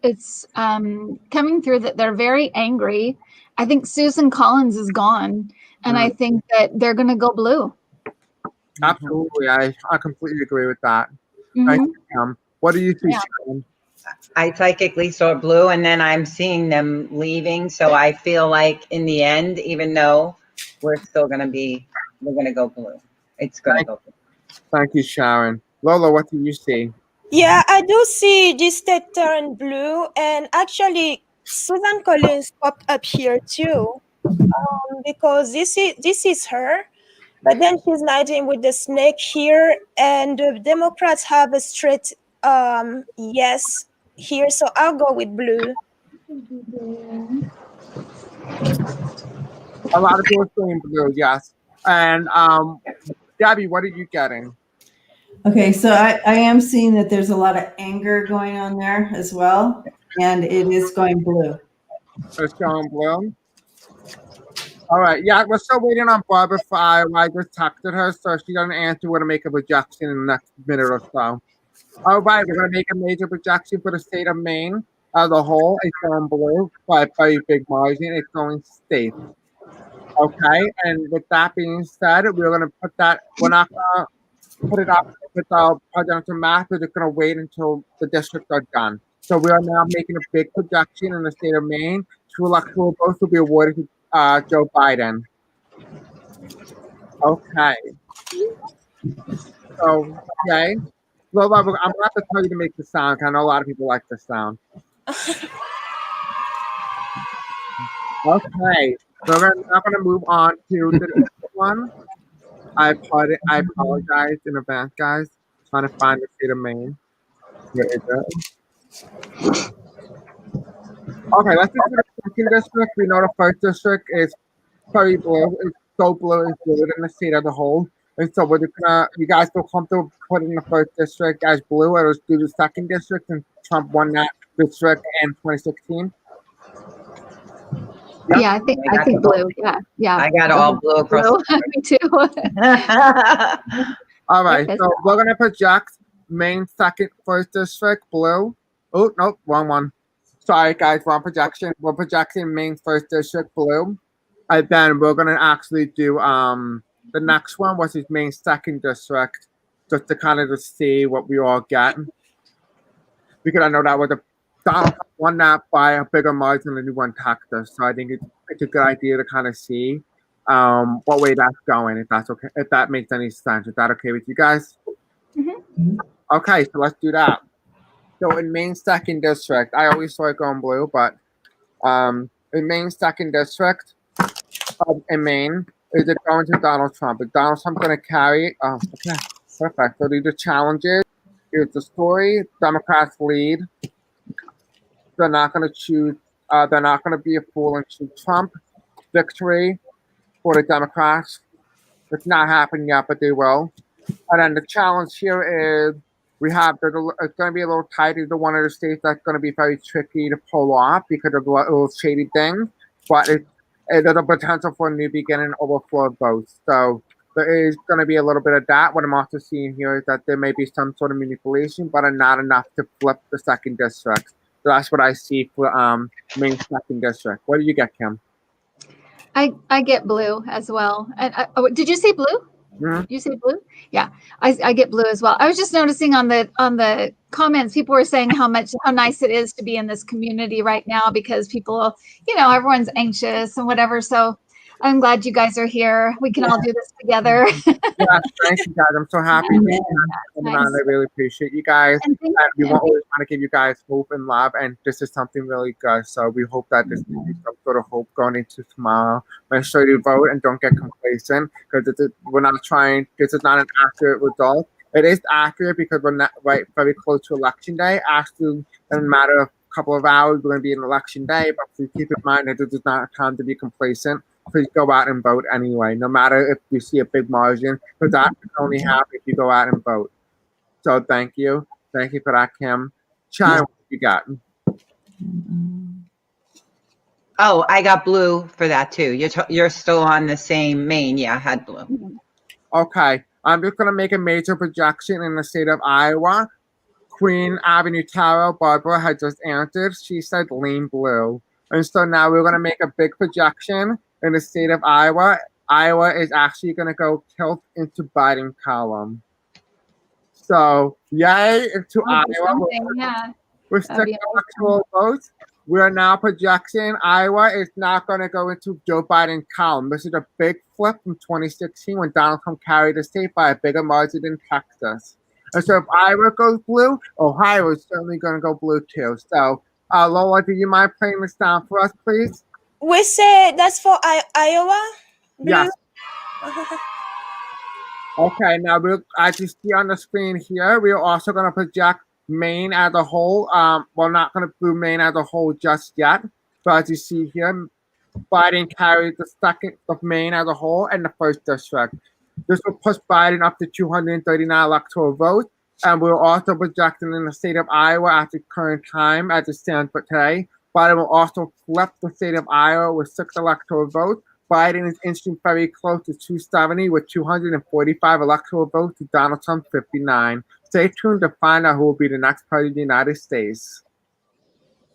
it's coming through that they're very angry. I think Susan Collins is gone, and I think that they're going to go blue. Absolutely, I completely agree with that. Mm-hmm. What do you see, Yeah. Sharon? I psychically saw blue, and then I'm seeing them leaving. So I feel like in the end, even though we're going to go blue. It's going to go blue. Thank you, Sharon. Lola, what do you see? Yeah, I do see this state turn blue, and actually Susan Collins popped up here too, because this is her, but then she's lighting with the snake here, and the Democrats have a straight yes here, so I'll go with blue. A lot of people are saying blue, yes. And Gabby, what are you getting? Okay, so I am seeing that there's a lot of anger going on there as well, and it is going blue. It's going blue. All right, yeah, we're still waiting on Barbara for Iowa. I just texted her, so if she doesn't answer, we're going to make a projection in the next minute or so. All right, we're going to make a major projection for the state of Maine as a whole. It's going blue by a very big margin. It's going state. Okay, and with that being said, we're going to put that, we're not going to put it up with our presidential map. We're just going to wait until the districts are done. So we are now making a big projection in the state of Maine. 2 electoral votes will be awarded to Joe Biden. Okay. So, okay. Well, I'm going to have to tell you to make the sound. I know a lot of people like the sound. Okay. So we're now going to move on to the next one. I apologize in advance, guys. Trying to find the state of Maine. Where is it? Okay, let's just do the second district. We know the first district is very blue. It's so blue, it's bluer than the state as a whole. And so we're just gonna, you guys feel comfortable putting the first district as blue, or let's do the second district since Trump won that district in 2016? Yeah, I think blue. Yeah. I got all blue across. Me too. All right, Okay. so we're gonna project Maine first district blue. Oh no, wrong one. Sorry guys, wrong projection. We're projecting Maine first district blue. And then we're gonna actually do the next one, which is Maine second district, just to kind of just see what we all get. Because I know that was Donald Trump won that by a bigger margin than he won Texas. So I think it's a good idea to kind of see what way that's going, if that's okay, if that makes any sense. Is that okay with you guys? Mm-hmm. Okay, so let's do that. So in Maine second district, I always saw it going blue, but in Maine second district in Maine, is it going to Donald Trump? Is Donald Trump going to carry it? Oh, okay, perfect. So these are challenges. Here's the story. Democrats lead. They're not going to choose. They're not going to be a fool and choose Trump. Victory for the Democrats. It's not happened yet, but they will. And then the challenge here is we have it's going to be a little tight. It's one of the states that's going to be very tricky to pull off because of the little shady things. But there's a potential for a new beginning, overflow of votes. So there is going to be a little bit of that. What I'm also seeing here is that there may be some sort of manipulation, but not enough to flip the second district. So that's what I see for Maine second district. What do you get, Kim? I get blue as well. And did you say blue? Mm-hmm. You say blue? Yeah, I get blue as well. I was just noticing on the comments, people were saying how nice it is to be in this community right now because people, everyone's anxious and whatever. So I'm glad you guys are here. We can all do this together. Yeah, thank you guys. I'm so happy to be coming on. I really appreciate you guys. And we always want to give you guys hope and love, and this is something really good. So we hope that this gives you some sort of hope going into tomorrow. Make sure you vote and don't get complacent because we're not trying. This is not an accurate result. It is accurate because we're not very close to election day. Actually, in a matter of a couple of hours, we're going to be in election day. But please keep in mind that this is not a time to be complacent. Please go out and vote anyway, no matter if you see a big margin, because that can only happen if you go out and vote. So thank you. Thank you for that, Kim. Chai, what you got? Oh, I got blue for that too. You're still on the same Maine. Yeah, I had blue. Okay. I'm just going to make a major projection in the state of Iowa. Queen Avenue Tarot, Barbara had just answered. She said lean blue. And so now we're going to make a big projection in the state of Iowa. Iowa is actually going to go tilt into Biden column. So, yay into Iowa. We're sticking actual votes. We are now projecting Iowa is not going to go into Joe Biden column. This is a big flip from 2016 when Donald Trump carried the state by a bigger margin than Texas. And so if Iowa goes blue, Ohio is certainly going to go blue too. So, Lola, do you mind playing this down for us, please? We say that's for Iowa? Blue? Yes. Okay, now as you see on the screen here, we're also going to project Maine as a whole. We're not going to do Maine as a whole just yet. But as you see here, Biden carries the second of Maine as a whole and the first district. This will push Biden up to 239 electoral votes. And we're also projecting in the state of Iowa at the current time, as it stands for today. Biden will also flip the state of Iowa with 6 electoral votes. Biden is inching very close to 270 with 245 electoral votes to Donald Trump 59. Stay tuned to find out who will be the next president of the United States.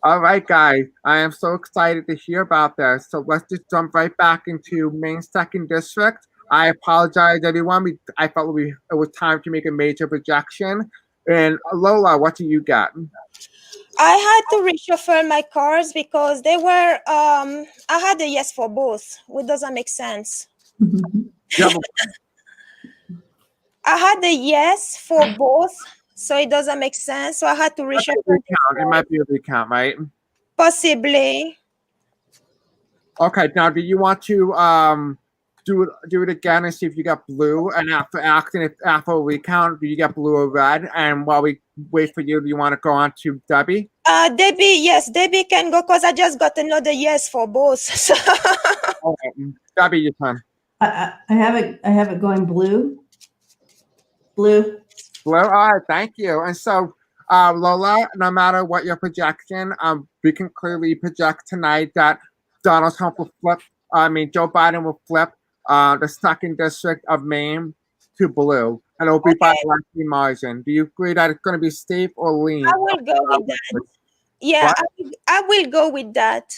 All right, guys, I am so excited to hear about this. So let's just jump right back into Maine second district. I apologize, everyone. I felt it was time to make a major projection. And Lola, what do you got? I had to reshuffle my cards because they were, I had a yes for both, which doesn't make sense. I had a yes for both, so it doesn't make sense. So I had to reshuffle. It might be a recount, right? Possibly. Okay, now do you want to do it again and see if you got blue? And after a recount, do you get blue or red? And while we wait for you, do you want to go on to Debbie? Debbie, yes, Debbie can go because I just got another yes for both. So. Okay. Debbie, your turn. I have it going blue. Blue. Blue. All right, thank you. And so, Lola, no matter what your projection, we can clearly project tonight that Donald Trump will flip. Joe Biden will flip the second district of Maine to blue, and it will be by a lengthy margin. Do you agree that it's going to be safe or lean? I will go with that. Yeah, I will go with that.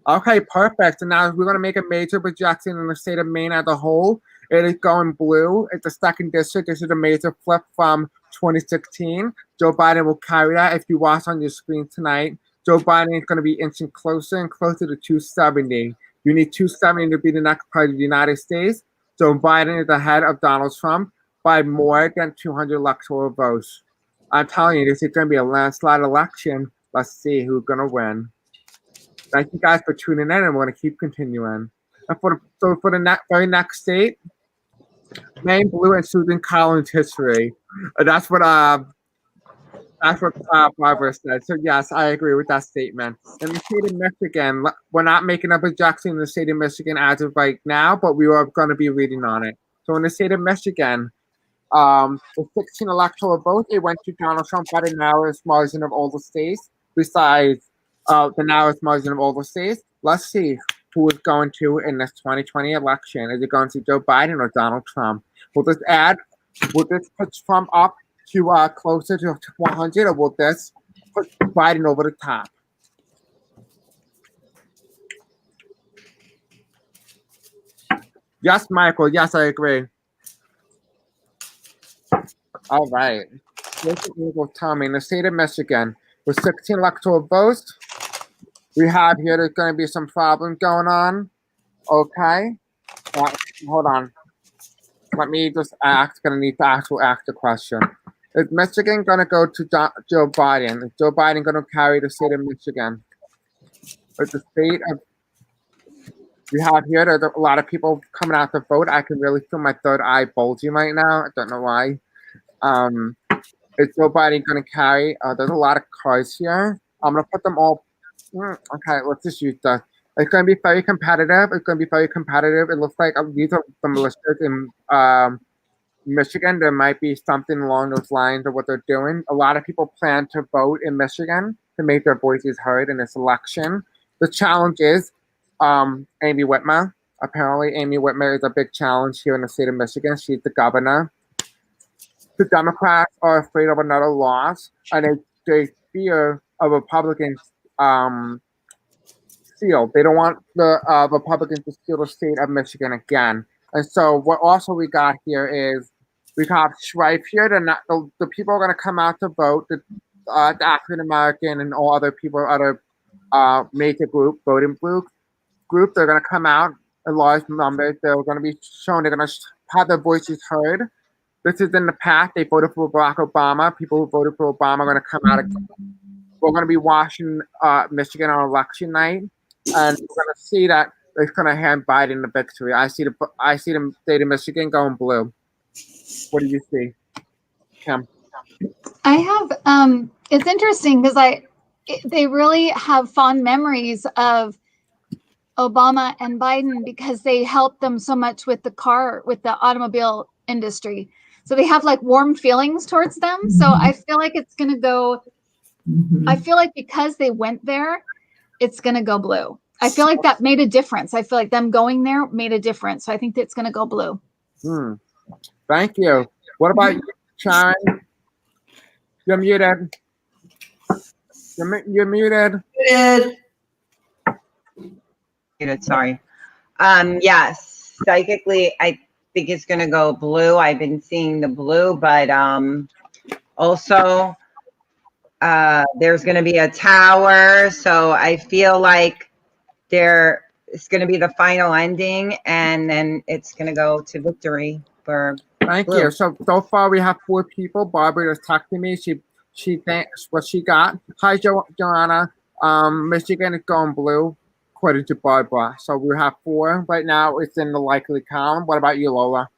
Okay, perfect. And now we're going to make a major projection in the state of Maine as a whole. It is going blue. It's the second district. This is a major flip from 2016. Joe Biden will carry that. If you watch on your screen tonight, Joe Biden is going to be inching closer and closer to 270. You need 270 to be the next president of the United States. Joe Biden is ahead of Donald Trump by more than 200 electoral votes. I'm telling you, this is going to be a landslide election. Let's see who's going to win. Thank you guys for tuning in, and we're going to keep continuing. And for the very next state, Maine blue and Susan Collins history. That's what Barbara said. So yes, I agree with that statement. In the state of Michigan, we're not making a projection in the state of Michigan as of right now, but we are going to be reading on it. So in the state of Michigan, the 16 electoral vote, it went to Donald Trump by the narrowest margin of all the states, besides the narrowest margin of all the states. Let's see who is going to in this 2020 election. Is it going to Joe Biden or Donald Trump? Will this put Trump up to closer to 100, or will this put Biden over the top? Yes, Michael. Yes, I agree. All right. Will tell me in the state of Michigan, with 16 electoral votes, we have here there's going to be some problems going on. Okay. Hold on. Let me just ask. Going to need to ask the question. Is Michigan going to go to Joe Biden? Is Joe Biden going to carry the state of Michigan? Or the state of we have here, there's a lot of people coming out to vote. I can really feel my third eye bulging right now. I don't know why. Is Joe Biden going to carry? There's a lot of cards here. I'm going to put them all. Okay, let's just use that. It's going to be very competitive. It looks like these are the militias in Michigan. There might be something along those lines of what they're doing. A lot of people plan to vote in Michigan to make their voices heard in this election. The challenge is Amy Whitmer. Apparently, Amy Whitmer is a big challenge here in the state of Michigan. She's the governor. The Democrats are afraid of another loss, and they fear a Republican seal. They don't want the Republicans to steal the state of Michigan again. And so what also we got here is we got strife here. The people are going to come out to vote. The African American and all other people, other major voting group, they're going to come out in large numbers. They're going to be shown. They're going to have their voices heard. This is in the past. They voted for Barack Obama. People who voted for Obama are going to come out again. We're going to be watching Michigan on election night, and we're going to see that it's going to hand Biden the victory. I see the state of Michigan going blue. What do you see, Kim? I have it's interesting because they really have fond memories of Obama and Biden because they helped them so much with the automobile industry. So they have like warm feelings towards them. So I feel like it's going to go, I feel like because they went there, it's going to go blue. I feel like that made a difference. I feel like them going there made a difference. So I think it's going to go blue. Thank you. What about you, Sharon? You're muted. You're muted. Muted, sorry. Yes, psychically, I think it's going to go blue. I've been seeing the blue, but also there's going to be a tower. So I feel like it's going to be the final ending, and then it's going to go to victory for Thank blue. you. So far we have 4 people. Barbara is texting me. She thanks what she got. Hi, Joanna. Michigan is going blue, according to Barbara. So we have 4 right now. It's in the likely column. What about you, Lola?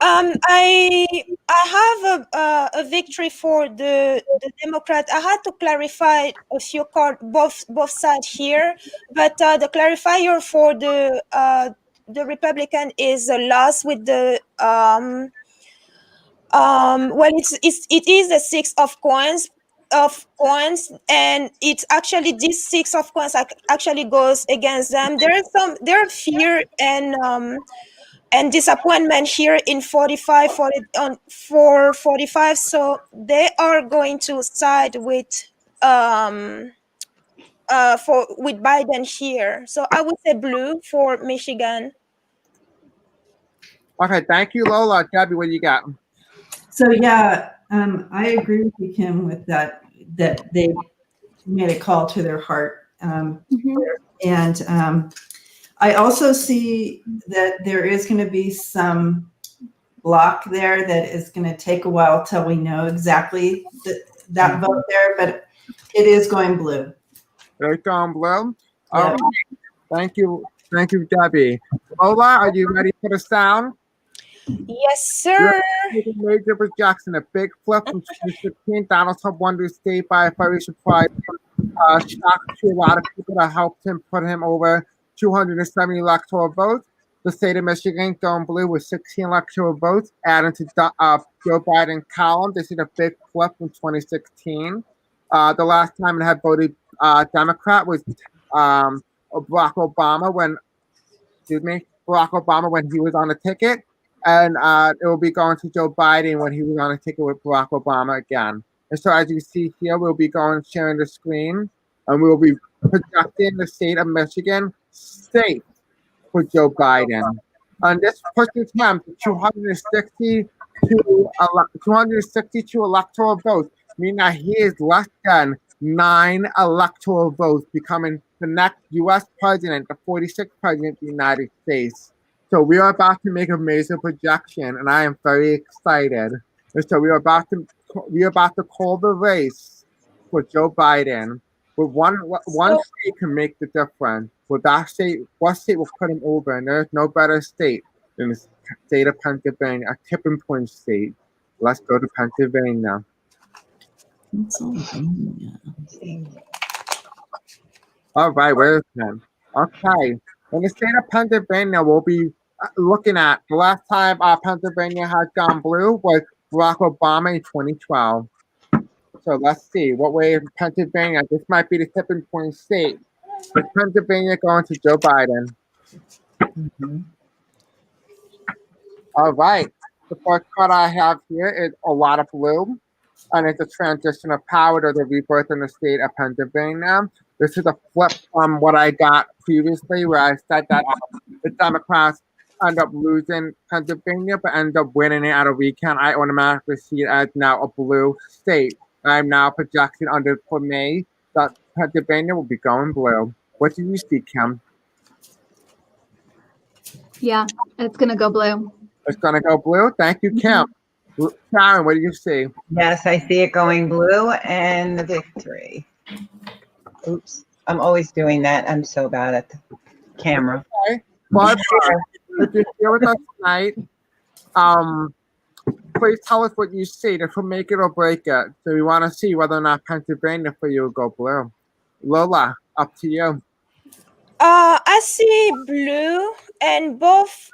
I have a victory for the Democrat. I had to clarify a few cards, both sides here, but the clarifier for the Republican is a loss with the well, it is the 6 of coins, and it's actually this 6 of coins actually goes against them. There fear and disappointment here in 45 for 45, so they are going to side with Biden here. So I would say blue for Michigan. Okay, thank you, Lola. Gabby, what do you got? So yeah, I agree with you, Kim, with that they made a call to their heart. And I also see that there is going to be some block there that is going to take a while till we know exactly that vote there, but it is going blue. It's going blue. All Yeah. right. Thank you, Debbie. Lola, are you ready for the sound? Yes, You're sir. taking major projection, a big flip from 2016. Donald Trump won the state by a very surprise shock to a lot of people that helped him put him over 270 electoral votes. The state of Michigan going blue with 16 electoral votes, adding to Joe Biden column. This is a big flip from 2016. The last time it had voted Democrat was Barack Obama when he was on the ticket, and it will be going to Joe Biden when he was on a ticket with Barack Obama again. And so, as you see here, we'll be sharing the screen, and we'll be projecting the state of Michigan safe for Joe Biden. And this pushes him to 262 electoral votes, meaning that he is less than 9 electoral votes, becoming the next U.S. president, the 46th president of the United States. So we are about to make a major projection, and I am very excited. And so we are about to call the race for Joe Biden. But one state can make the difference. With that state, what state will put him over? And there's no better state than the state of Pennsylvania, a tipping point state. Let's go to Pennsylvania. All right, where's him? Okay. In the state of Pennsylvania, we'll be looking at the last time Pennsylvania has gone blue was Barack Obama in 2012. So let's see what way in Pennsylvania. This might be the tipping point state. Is Pennsylvania going to Joe Biden? All right. The first card I have here is a lot of blue, and it's a transition of power to the rebirth in the state of Pennsylvania. This is a flip from what I got previously, where I said that the Democrats end up losing Pennsylvania, but end up winning it at a recount. I automatically see it as now a blue state. I'm now projecting for May that Pennsylvania will be going blue. What do you see, Kim? Yeah, it's going to go blue. It's going to go blue? Thank you, Kim. Sharon, what do you see? Yes, I see it going blue and the victory. Oops, I'm always doing that. I'm so bad at the camera. Okay. Barbara, if you're here with us tonight, please tell us what you see. This will make it or break it. So we want to see whether or not Pennsylvania for you will go blue. Lola, up to you. I see blue, and both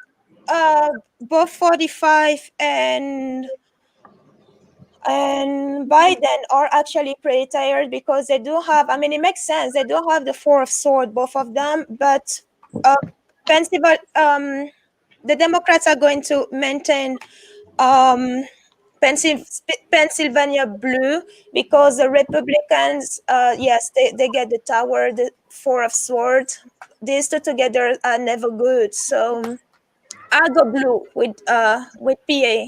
45 and Biden are actually pretty tired because they do have. I mean, it makes sense. They do have the Four of Swords, both of them, but Pennsylvania, the Democrats are going to maintain Pennsylvania blue because the Republicans, yes, they get the Tower, the Four of Swords. These two together are never good. So I'll go blue with PA.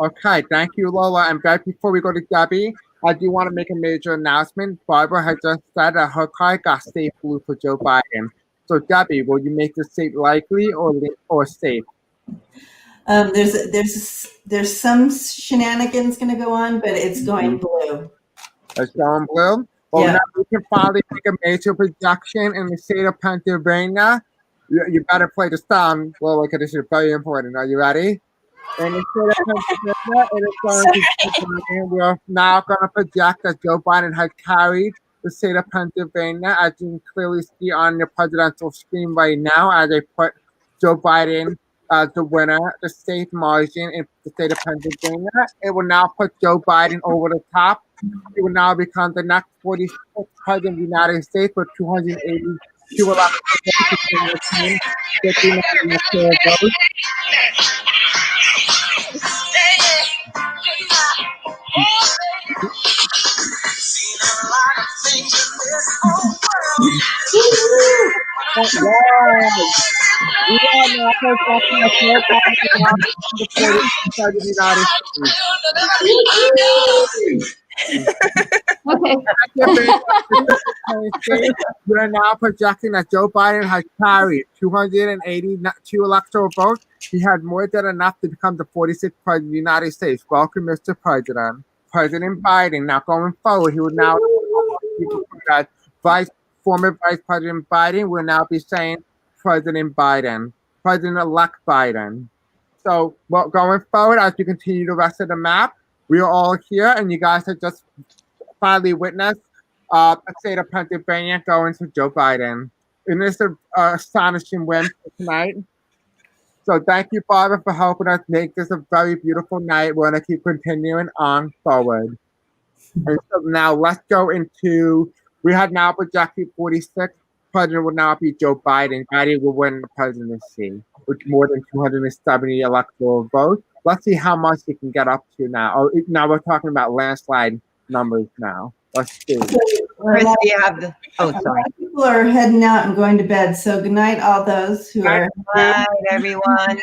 Okay, thank you, Lola. And right before we go to Debbie, I do want to make a major announcement. Barbara has just said that her card got safe blue for Joe Biden. So Debbie, will you make the state likely or safe? There's some shenanigans going to go on, but it's going blue. It's going blue? Well, Yeah. now we can finally make a major projection in the state of Pennsylvania. You better play the sound, Lola, because this is very important. Are you ready? In the state of Pennsylvania, it is going to Joe Biden. We are now going to project that Joe Biden has carried the state of Pennsylvania, as you can clearly see on your presidential screen right now, as they put Joe Biden as the winner, the state margin in the state of Pennsylvania. It will now put Joe Biden over the top. He will now become the next 46th president of the United States with 282 electoral votes. We are now projecting a Joe Biden the 46th president of the United States. Okay. We're now projecting that Joe Biden has carried 282 electoral votes. He had more than enough to become the 46th president of the United States. Welcome, Mr. President. President Biden. Now going forward, he will now former Vice President Biden will now be saying President Biden, President-elect Biden. So, well, going forward, as we continue the rest of the map, we are all here, and you guys have just finally witnessed the state of Pennsylvania going to Joe Biden. And this is an astonishing win for tonight. So thank you, Barbara, for helping us make this a very beautiful night. We're going to keep continuing on forward. And so now let's go into, we had now projected 46. President will now be Joe Biden. Biden will win the presidency with more than 270 electoral votes. Let's see how much he can get up to now. Oh, now we're talking about landslide numbers now. Let's see. Chris, do you have the, oh, sorry. People are heading out and going to bed. So good night, all those who are. Good night, everyone.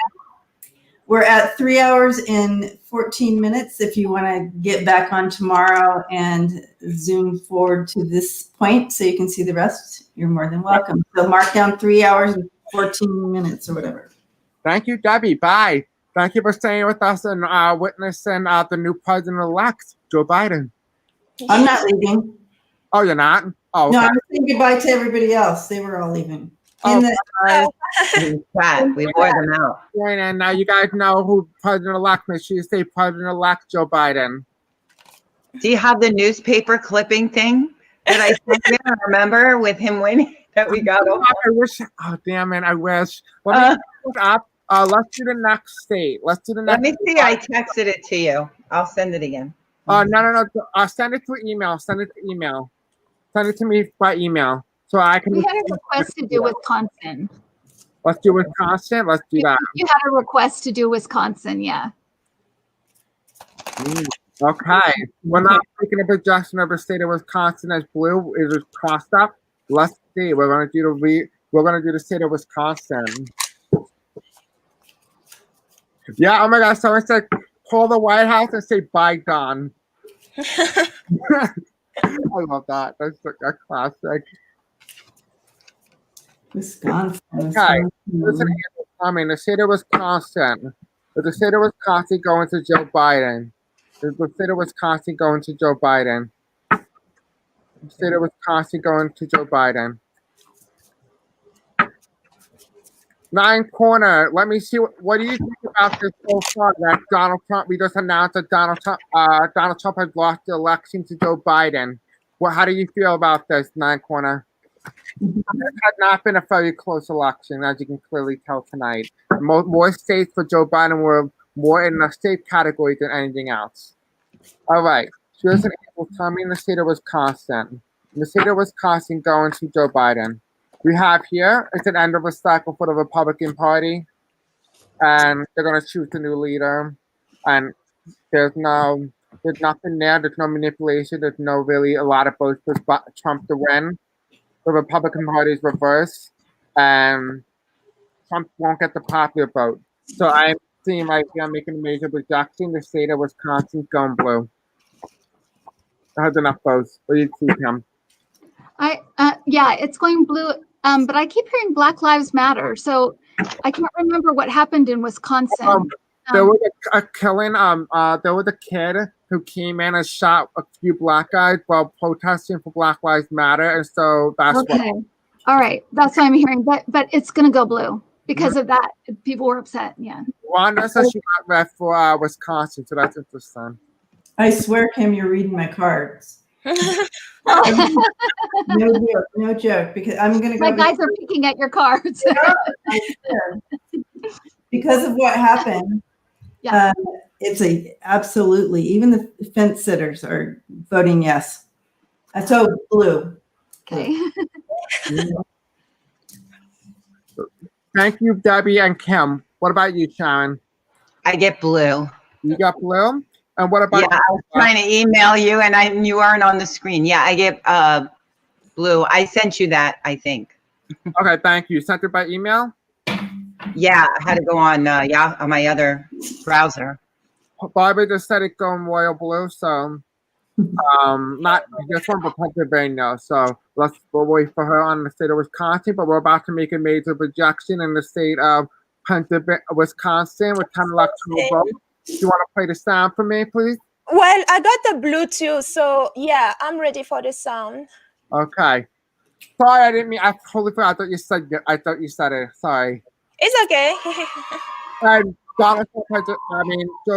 We're at 3 hours and 14 minutes. If you want to get back on tomorrow and zoom forward to this point so you can see the rest, you're more than welcome. So mark down 3 hours and 14 minutes or whatever. Thank you, Debbie. Bye. Thank you for staying with us and witnessing the new president-elect, Joe Biden. I'm not leaving. Oh, you're not? Oh, okay. No, I'm saying goodbye to everybody else. They were all leaving. We wore them out. And now you guys know who president-elect is. She say president-elect Joe Biden. Do you have the newspaper clipping thing that I sent you? Remember with him winning that we got over? I wish. Oh, damn it! I wish. Let me look up. Let's do the next state. Let's do the next. Let me see. I texted it to you. I'll send it again. No. Send it through email. Send it to email. Send it to me by email so I can. We had a request to do Wisconsin. Let's do Wisconsin. Let's do that. You had a request to do Wisconsin, yeah. Okay. We're not making a projection of the state of Wisconsin as blue. It is crossed up. Let's see. We're gonna do the state of Wisconsin. Yeah. Oh my God. Someone said call the White House and say bygone. I love that. That's a classic. Wisconsin. Okay. Listen, the state of Wisconsin. Is the state of Wisconsin going to Joe Biden? Is the state of Wisconsin going to Joe Biden? The state of Wisconsin going to Joe Biden. Nine corner. Let me see. What do you think about this so far? That Donald Trump. We just announced that Donald Trump has lost the election to Joe Biden. Well, how do you feel about this, Nine corner? It had not been a very close election, as you can clearly tell tonight. More states for Joe Biden were more in the state category than anything else. All right. Here's an example. Tell me in the state of Wisconsin. In the state of Wisconsin going to Joe Biden. We have here, it's an end of a cycle for the Republican Party. And they're going to choose the new leader. And there's nothing there. There's no manipulation. There's no really a lot of votes for Trump to win. The Republican Party is reversed. And Trump won't get the popular vote. So I'm seeing right here, I'm making a major projection. The state of Wisconsin's going blue. That has enough votes. What do you see, Kim? Yeah, it's going blue. But I keep hearing Black Lives Matter, so I can't remember what happened in Wisconsin. There was a killing. There was a kid who came in and shot a few black guys while protesting for Black Lives Matter, and so that's okay. All right, that's what I'm hearing. But it's gonna go blue because of that. People were upset. Yeah. Well, that's what she got red for Wisconsin, so that's interesting. I swear, Kim, you're reading my cards. No joke, because I'm gonna go. My guys are picking at your cards. Because of what happened. Yeah. It's absolutely, even the fence sitters are voting yes. So blue. Okay. Thank you, Debbie and Kim. What about you, Sharon? I get blue. You got blue? And what about? Yeah, I was trying to email you, and you aren't on the screen. Yeah, I get blue. I sent you that, I think. Okay, thank you. Sent it by email? Yeah, I had to go on on my other browser. Barbara just said it going royal blue, so Not this one, but Pennsylvania. So we'll wait for her on the state of Wisconsin. But we're about to make a major projection in the state of Pennsylvania, Wisconsin with 10 electoral votes. Do you want to play the sound for me, please? Well, I got the blue too, so yeah, I'm ready for the sound. Okay. Sorry, I didn't mean. I totally forgot. I thought you said it. Sorry. It's okay. And Joe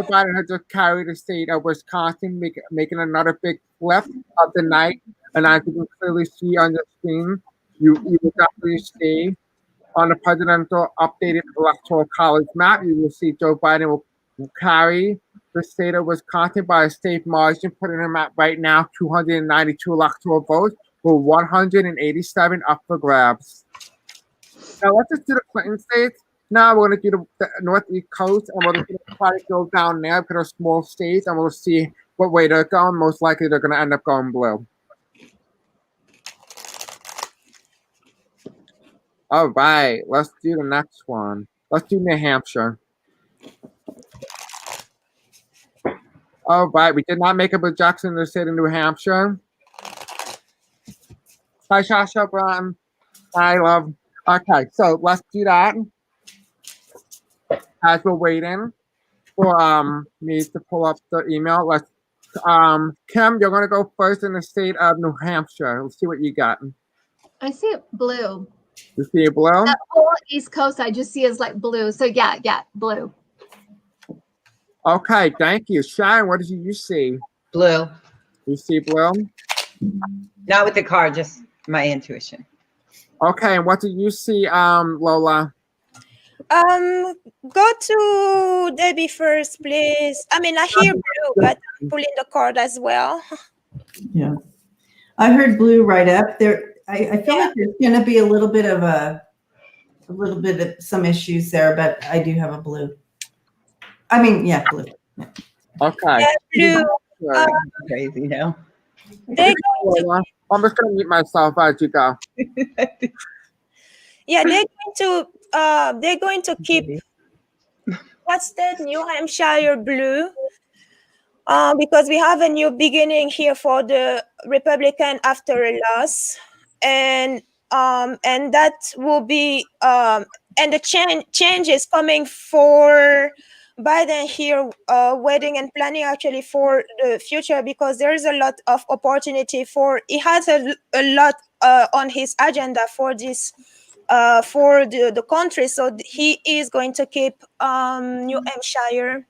Biden has just carried the state of Wisconsin, making another big flip of the night. And as you can clearly see on the screen, you will definitely see on the presidential updated electoral college map, you will see Joe Biden will carry the state of Wisconsin by a state margin, putting him at right now 292 electoral votes, with 187 up for grabs. Now let's just do the Clinton states. Now we're going to do the northeast coast, and we're going to try to go down there because they're small states, and we'll see what way they're going. Most likely they're going to end up going blue. All right, let's do the next one. Let's do New Hampshire. All right, we did not make a projection in the state of New Hampshire. Hi, Shasha Brown. Hi, love. Okay, so let's do that. As we're waiting for me to pull up the email, let's Kim, you're gonna go first in the state of New Hampshire. Let's see what you got. I see it blue. You see it blue? That whole East Coast I just see is like blue. So yeah, blue. Okay, thank you. Sharon, what did you see? Blue. You see blue? Not with the card, just my intuition. Okay, and what did you see, Lola? Go to Debbie first, please. I mean, I hear blue, but I'm pulling the card as well. Yeah. I heard blue right up there. I feel like there's going to be a little bit of some issues there, but I do have a blue. I mean, yeah, blue. Yeah. Okay. Yeah, blue. Crazy, no? They're going to, I'm just gonna mute myself as you go. yeah, they're going to keep what's that, New Hampshire blue. Because we have a new beginning here for the Republican after a loss, and that will be and the change is coming for Biden here, waiting and planning actually for the future, because there is a lot of opportunity for. He has a lot on his agenda for this. For the country, so he is going to keep New Hampshire.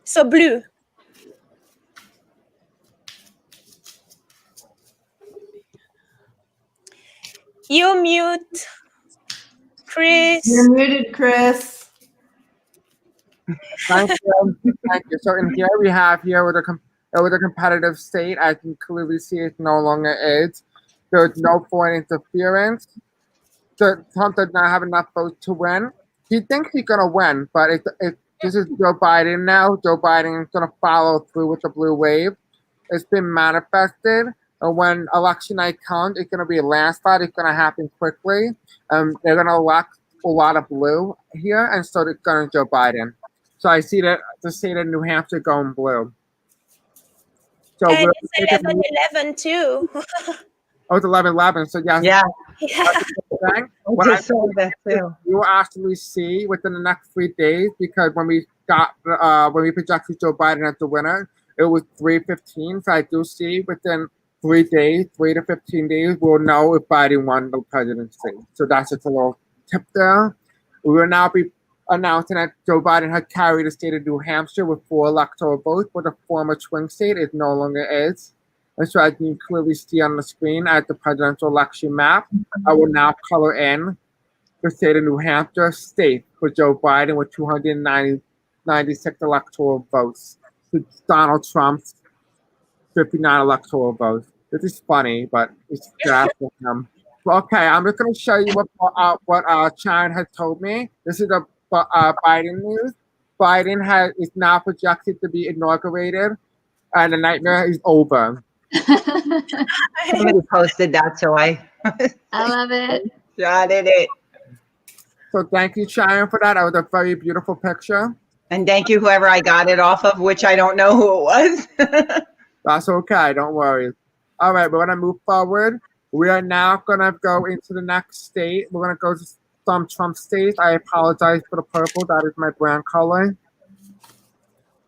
So blue. You mute, Chris. You're muted, Chris. Thank you. Thank you. So in here we have with a competitive state, I can clearly see it no longer is. There's no foreign interference. Trump does not have enough votes to win. He thinks he's gonna win, but this is Joe Biden now. Joe Biden is gonna follow through with the blue wave. It's been manifested. And when election night comes, it's gonna be a landslide. It's gonna happen quickly. They're gonna elect a lot of blue here, and so it's gonna Joe Biden. So I see that the state of New Hampshire going blue. So and it's 11-11 too. Oh, it's 11-11. So yes. Yeah. Yeah. What I saw that too. You will actually see within the next 3 days, because when we projected Joe Biden as the winner, it was 3:15. So I do see within 3 days, 3 to 15 days, we'll know if Biden won the presidency. So that's just a little tip there. We will now be announcing that Joe Biden had carried the state of New Hampshire with 4 electoral votes, but the former swing state it no longer is. And so as you can clearly see on the screen at the presidential election map, I will now color in the state of New Hampshire state for Joe Biden with 296 electoral votes to Donald Trump's 59 electoral votes. This is funny, but it's sad for him. Okay, I'm just going to show you what Sharon has told me. This is the Biden news. Biden is now projected to be inaugurated, and the nightmare is over. Somebody posted that, so I love it. jotted it. So thank you, Sharon, for that. That was a very beautiful picture. And thank you, whoever I got it off of, which I don't know who it was. That's okay. Don't worry. All right, we're gonna move forward. We are now gonna go into the next state. We're gonna go to some Trump states. I apologize for the purple. That is my brand color.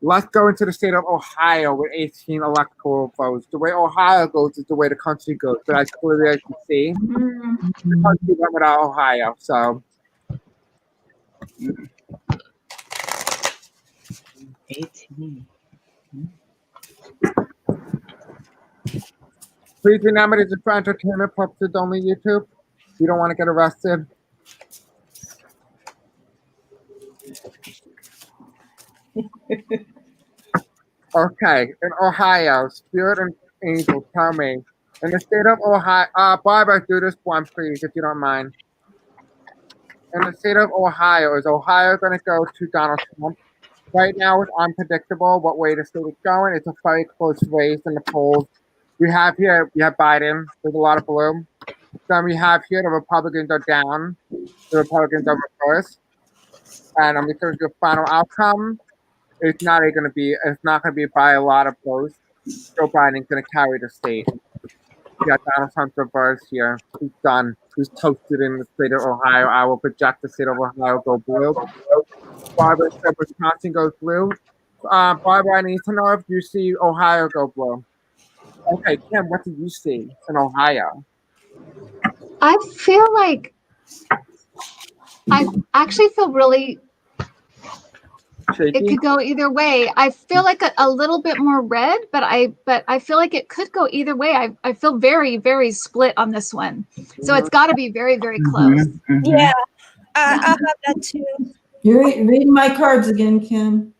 Let's go into the state of Ohio with 18 electoral votes. The way Ohio goes is the way the country goes. But as clearly as you see, the country went without Ohio. So 18. please remember this is for entertainment purposes only, YouTube. You don't want to get arrested. Okay, in Ohio, Spirit and Angel, tell me. In the state of Ohio, Barbara, do this one, please, if you don't mind. In the state of Ohio, is Ohio going to go to Donald Trump? Right now, it's unpredictable what way the state is going. It's a very close race in the polls. We have Biden. There's a lot of blue. Then we have here the Republicans are down. The Republicans are reversed. And I'm going to the final outcome. It's not going to be by a lot of votes. Joe Biden's going to carry the state. We got Donald Trump's reverse here. He's done. He's toasted in the state of Ohio. I will project the state of Ohio go blue. Barbara said Wisconsin goes blue. Barbara, I need to know if you see Ohio go blue. Okay, Kim, what do you see in Ohio? I feel like I actually feel really Shaky? it could go either way. I feel like a little bit more red, but I feel like it could go either way. I feel very, very split on this one. So it's got to be very, very close. Yeah, I have that too. You're reading my cards again, Kim.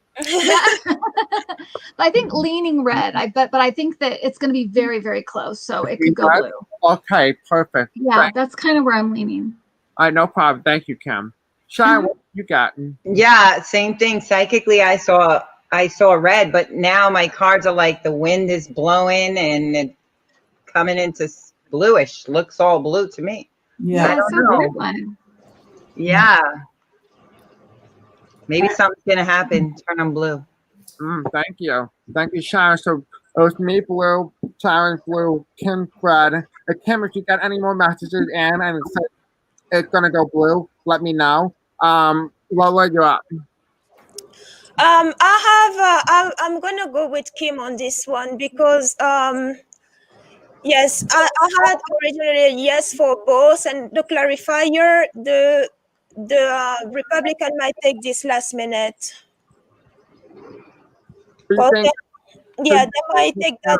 I think leaning red. But I think that it's going to be very, very close. So it could go blue. Okay, perfect. Yeah, that's kind of where I'm leaning. All right, no problem. Thank you, Kim. Shai, what you got? Yeah, same thing. Psychically, I saw red, but now my cards are like the wind is blowing and it coming into bluish. Looks all blue to me. Yeah. I don't that's a know. weird one. Yeah. Maybe something's gonna happen. Turn them blue. Thank you. Thank you, Sharon. So it was me blue, Sharon's blue, Kim red. Kim, if you got any more messages in and it's gonna go blue, let me know. Lola, you're up. I'm gonna go with Kim on this one because yes, I had originally a yes for both, and the clarifier, the Republican might take this last minute. What do you Okay. think? Yeah, they might take that.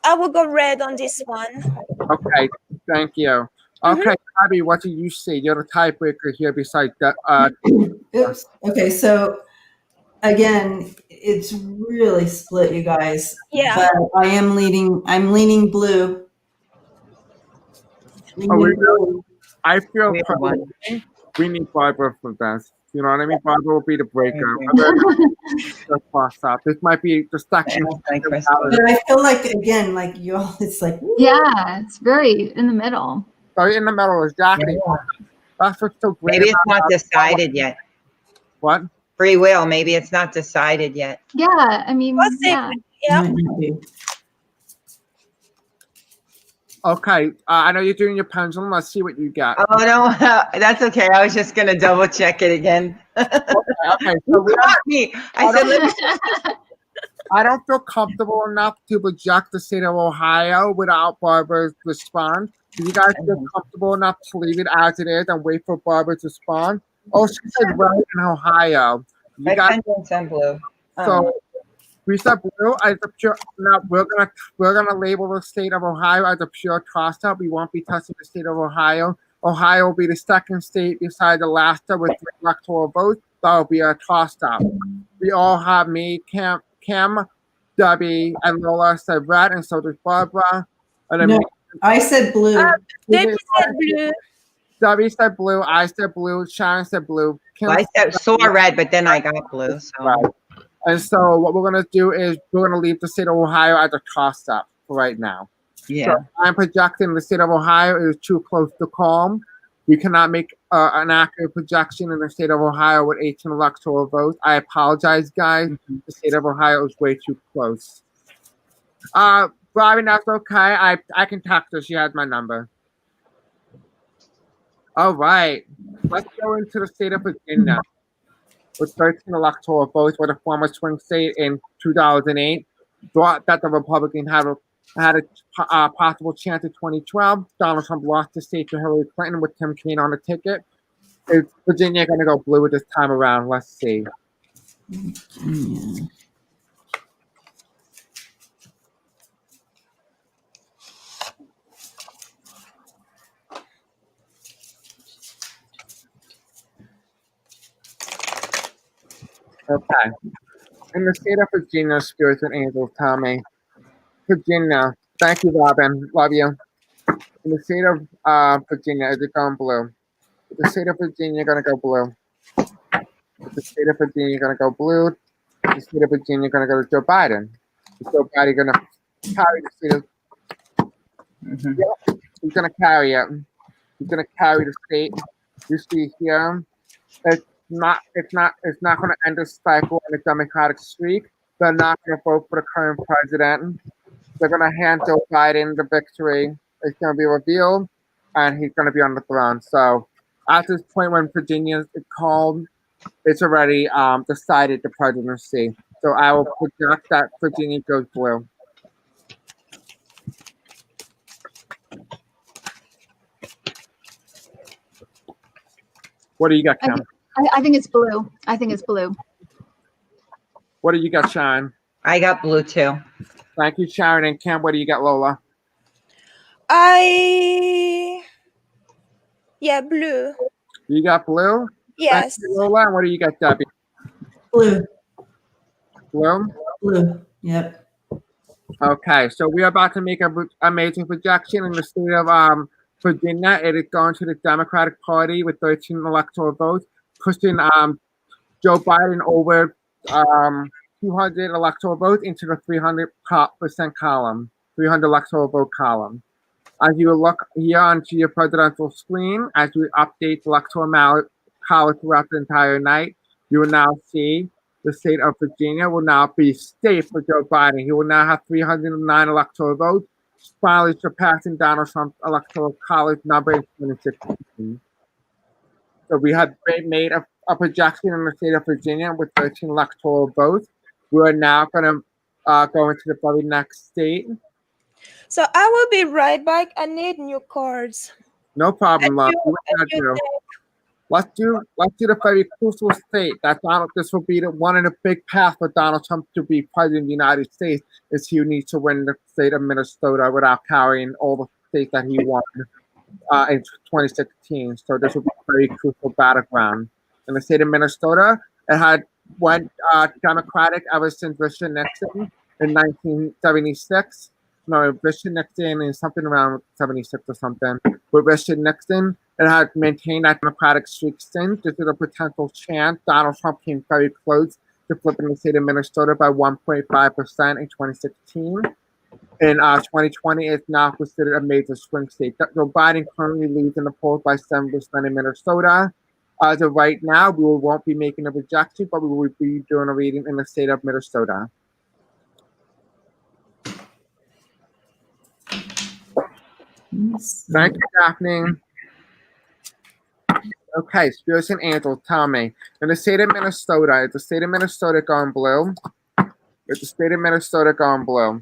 I will go red on this one. Okay, thank you. Okay, Abby, what do you see? You're the tiebreaker here besides that. Oops. Okay, so again, it's really split, you guys. Yeah. But I'm leaning blue. I feel We have one. we need Barbara for this. You know what I mean? Barbara will be the breaker. This might be the second. But I feel like, again, like you all, it's like, Yeah, it's very in the middle. So in the middle, exactly. That's what's so great. Maybe it's not decided yet. What? Free will. Maybe it's not decided yet. Yeah, I mean, yeah. Yeah. Okay, I know you're doing your pendulum. Let's see what you got. Oh no, that's okay. I was just gonna double check it again. Okay, so You caught me. I said, let me I don't feel comfortable enough to reject the state of Ohio without Barbara's response. Do you guys feel comfortable enough to leave it as it is and wait for Barbara to respond? Oh, she said right in Ohio. You my guys, pendulum's in blue. so we said blue as a pure. Now we're gonna label the state of Ohio as a pure toss-up. We won't be touching the state of Ohio. Ohio will be the second state beside Alaska with 3 electoral votes. That will be a toss-up. We all have me, Kim, Debbie, and Lola said red, and so does Barbara. And then no, I said blue. Debbie said blue. Debbie said blue. I said blue. Sharon said blue. Kim Well, I saw red, but then I got blue. So. red. And so what we're gonna do is we're gonna leave the state of Ohio as a toss-up for right now. Yeah. So I'm projecting the state of Ohio is too close to calm. We cannot make an accurate projection in the state of Ohio with 18 electoral votes. I apologize, guys. The state of Ohio is way too close. Robin, that's okay. I can text her. She has my number. All right. Let's go into the state of Virginia. With 13 electoral votes, with a former swing state in 2008, thought that the Republican had a possible chance in 2012. Donald Trump lost the state to Hillary Clinton with Tim Kaine on the ticket. Is Virginia going to go blue this time around? Let's see. Yeah. Okay. In the state of Virginia, spirits and angels tell me. Virginia. Thank you, Robin. Love you. In the state of Virginia, is it going blue? Is the state of Virginia going to go blue? Is the state of Virginia going to go blue? Is the state of Virginia going to go to Joe Biden? Is Joe Biden going to carry the state of... Yep, he's going to carry it. He's going to carry the state. You see here, it's not going to end this cycle in the Democratic streak. They're not going to vote for the current president. They're going to hand Joe Biden the victory. It's going to be revealed, and he's going to be on the throne. So at this point, when Virginia is called, it's already decided the presidency. So I will project that Virginia goes blue. What do you got, Kim? I think it's blue. I think it's blue. What do you got, Sharon? I got blue too. Thank you, Sharon. And Kim, what do you got, Lola? Blue. You got blue? Yes. Thank you, Lola. And what do you got, Debbie? Blue. Blue? Blue. Yep. Okay, so we are about to make an amazing projection in the state of Virginia. It is going to the Democratic Party with 13 electoral votes, pushing Joe Biden over 200 electoral votes into the 300% column, 300 electoral vote column. As you look here onto your presidential screen, as we update the electoral college throughout the entire night, you will now see the state of Virginia will now be safe for Joe Biden. He will now have 309 electoral votes, finally surpassing Donald Trump's electoral college number in 2016. So we have made a projection in the state of Virginia with 13 electoral votes. We are now going to go into the very next state. So I will be right back. I need new cards. No problem, love. Let's do the very crucial state that this will be the one in the big path for Donald Trump to be president of the United States. Is he needs to win the state of Minnesota without carrying all the states that he won in 2016. So this will be a very crucial battleground. In the state of Minnesota, it had went Democratic ever since Richard Nixon in 1976. No, Richard Nixon is something around 76 or something. With Richard Nixon, it had maintained that Democratic streak since. This is a potential chance. Donald Trump came very close to flipping the state of Minnesota by 1.5% in 2016. In 2020, it's now considered a major swing state. Joe Biden currently leads in the polls by 7% in Minnesota. As of right now, we won't be making a projection, but we will be doing a reading in the state of Minnesota. Thank you, Daphne. Okay, spirits and angels, tell me. In the state of Minnesota, is the state of Minnesota going blue? Is the state of Minnesota going blue?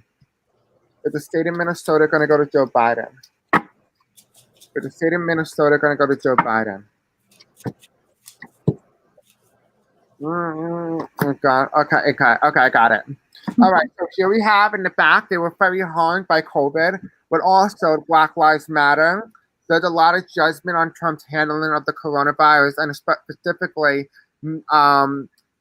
Is the state of Minnesota going to go to Joe Biden? Is the state of Minnesota going to go to Joe Biden? Okay, I got it. All right, so here we have in the back, they were very harmed by COVID, but also Black Lives Matter. There's a lot of judgment on Trump's handling of the coronavirus, and specifically him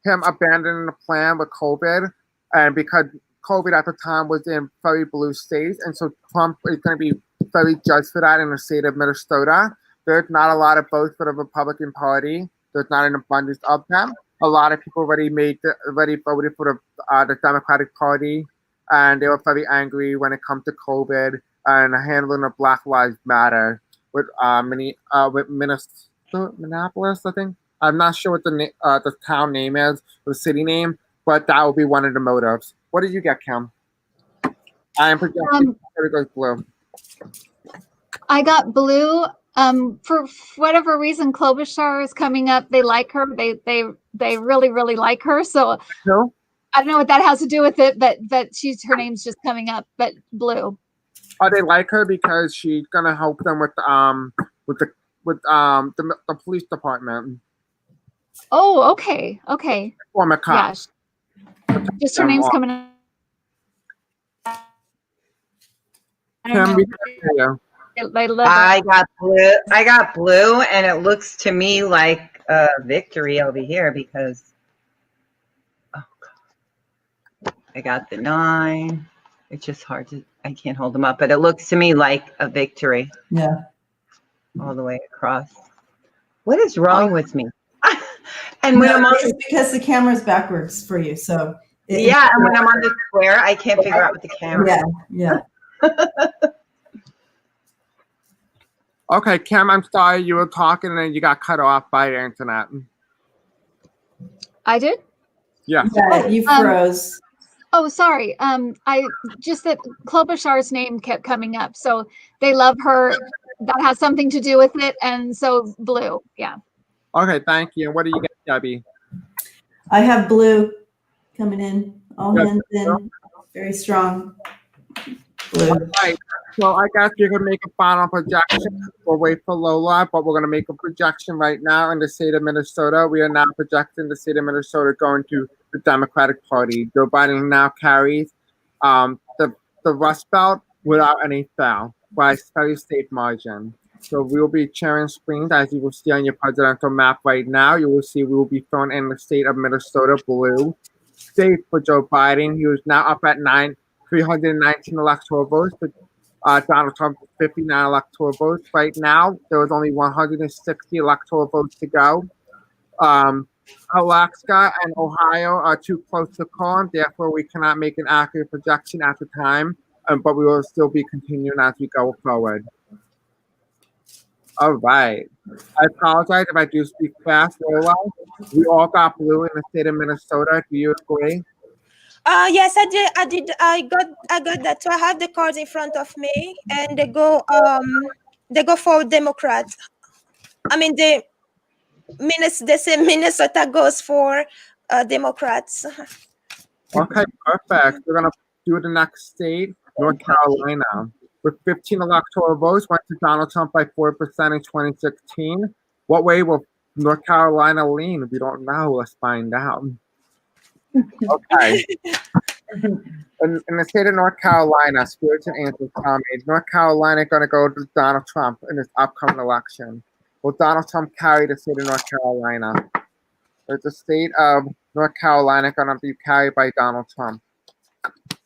abandoning the plan with COVID, and because COVID at the time was in very blue states, and so Trump is going to be very judged for that in the state of Minnesota. There's not a lot of votes for the Republican Party. There's not an abundance of them. A lot of people already voted for the Democratic Party, and they were very angry when it comes to COVID and handling of Black Lives Matter with Minneapolis, I think. I'm not sure what the town name is, the city name, but that will be one of the motives. What did you get, Kim? I am projecting goes blue. I got blue. For whatever reason, Klobuchar is coming up. They like her. They really, really like her. So No? I don't know what that has to do with it, but her name's just coming up. But blue. Oh, they like her because she's gonna help them with the police department. Oh, okay. Okay. Former cop. Yeah. Just her name's coming up. I don't know. I got blue. I got blue, and it looks to me like a victory over here because I got the 9. It's just hard to. I can't hold them up, but it looks to me like a victory. Yeah. All the way across. What is wrong with me? And when I'm on it's because the camera's backwards for you, so yeah, and when I'm on the square, I can't figure out with the camera. Yeah. Okay, Kim, I'm sorry you were talking and then you got cut off by the internet. I did? Yeah. Yeah, you froze. Oh, sorry. I just that Klobuchar's name kept coming up, so they love her. That has something to do with it, and so blue. Yeah. Okay, thank you. What do you get, Debbie? I have blue coming in. All hands in. Very strong. Blue. All right. So I guess you're gonna make a final projection. We'll wait for Lola, but we're gonna make a projection right now in the state of Minnesota. We are now projecting the state of Minnesota going to the Democratic Party. Joe Biden now carries the Rust Belt without any foul by a very safe margin. So we will be sharing screens as you will see on your presidential map right now. You will see we will be thrown in the state of Minnesota blue. Safe for Joe Biden. He is now up at 319 electoral votes. Donald Trump 59 electoral votes. Right now, there was only 160 electoral votes to go. Alaska and Ohio are too close to call, and therefore we cannot make an accurate projection at the time, but we will still be continuing as we go forward. All right. I apologize if I do speak fast, Lola. We all got blue in the state of Minnesota. Do you agree? Yes, I did. I got that. So I have the cards in front of me, and they go for Democrats. I mean, they say Minnesota goes for Democrats. Okay, perfect. We're gonna do the next state, North Carolina. With 15 electoral votes, went to Donald Trump by 4% in 2016. What way will North Carolina lean? We don't know. Let's find out. Okay. In the state of North Carolina, spirits and answers tell me, is North Carolina going to go to Donald Trump in this upcoming election? Will Donald Trump carry the state of North Carolina? Is the state of North Carolina going to be carried by Donald Trump?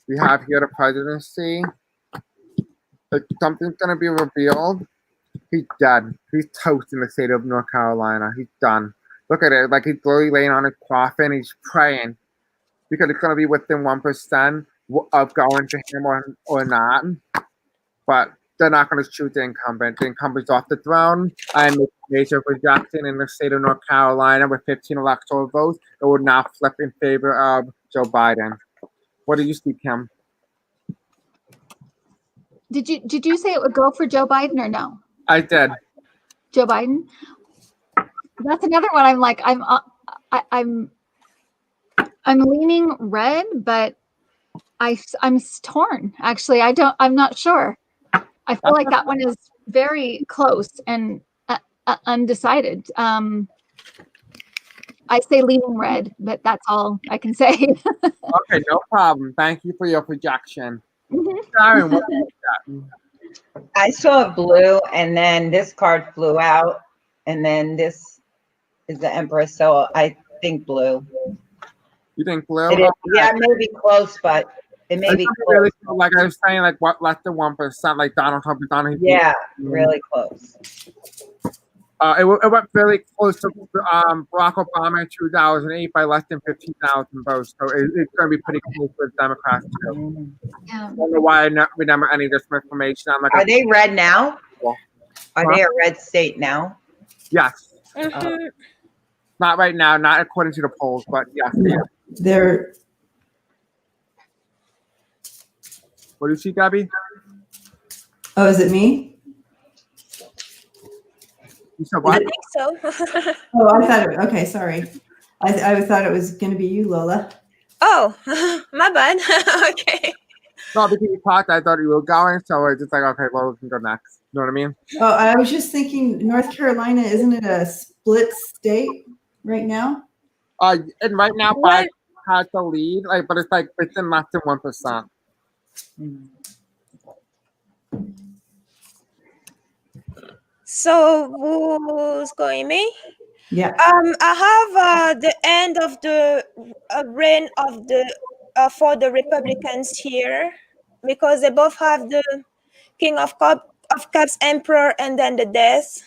We have here the presidency. If something's going to be revealed, he's dead. He's toast in the state of North Carolina. He's done. Look at it. Like he's literally laying on his coffin. He's praying. Because it's going to be within 1% of going to him or not. But they're not going to shoot the incumbent. The incumbent's off the throne. And the major projection in the state of North Carolina with 15 electoral votes, it would now flip in favor of Joe Biden. What do you see, Kim? Did you say it would go for Joe Biden or no? I did. Joe Biden? That's another one. I'm like, I'm leaning red, but I'm torn. Actually, I'm not sure. I feel like that one is very close and undecided. I say leaning red, but that's all I can say. Okay, no problem. Thank you for your projection. Mhm. Sharon, what do you got? I saw blue, and then this card flew out, and then this is the Empress. So I think blue. You think blue? It is, yeah, it may be close, but it may be close. Really, like I was saying, like what less than 1%, like Donald Trump is on his Yeah, really close. It went really close to Barack Obama in 2008 by less than 15,000 votes. So it's going to be pretty close with Democrats too. Yeah. I don't know why I remember any of this information. I'm like, Are they red now? Well, Are they a red state now? yes. Mhm. Not right now, not according to the polls, but yes. They're What do you see, Gabby? Oh, is it me? You said I what? think so. Oh, I thought it, okay, sorry. I thought it was going to be you, Lola. Oh, my bad. Okay. No, because you talked, I thought you were going, so I was just like, okay, well, we can go next. You know what I mean? Oh, I was just thinking North Carolina, isn't it a split state right now? And right now, Well, Biden has the lead, like, but it's like within less than 1%. so who's going me? Yeah. I have the end of the reign of the for the Republicans here because they both have the King of Cups Emperor and then the death.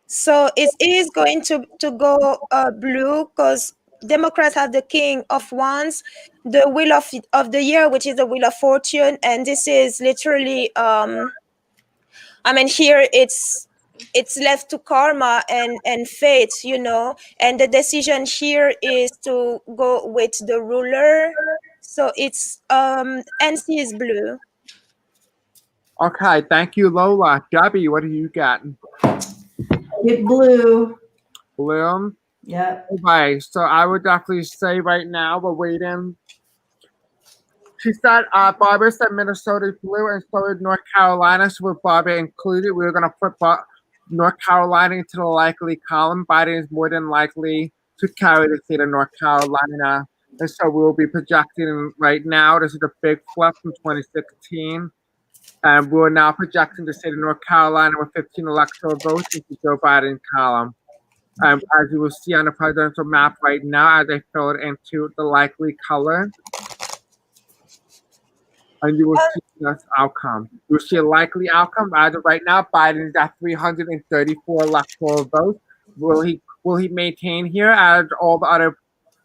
So it is going to go blue because Democrats have the King of Wands, the Wheel of the Year, which is the Wheel of Fortune, and this is literally I mean here it's left to karma and fate, you know, and the decision here is to go with the ruler. So it's NC is blue. Okay, thank you, Lola. Gabby, what do you got? It blew. Bloom? Yeah. Okay, so I would definitely say right now we're waiting. She said, Barbara said Minnesota is blue and so is North Carolina. So with Barbara included, we were going to put North Carolina into the likely column. Biden is more than likely to carry the state of North Carolina. And so we'll be projecting right now. This is a big flip from 2016. And we're now projecting the state of North Carolina with 15 electoral votes into Joe Biden's column. As you will see on the presidential map right now, as I fill it into the likely color. And you will see this outcome. You will see a likely outcome. As of right now, Biden is at 334 electoral votes. Will he maintain here, as all the other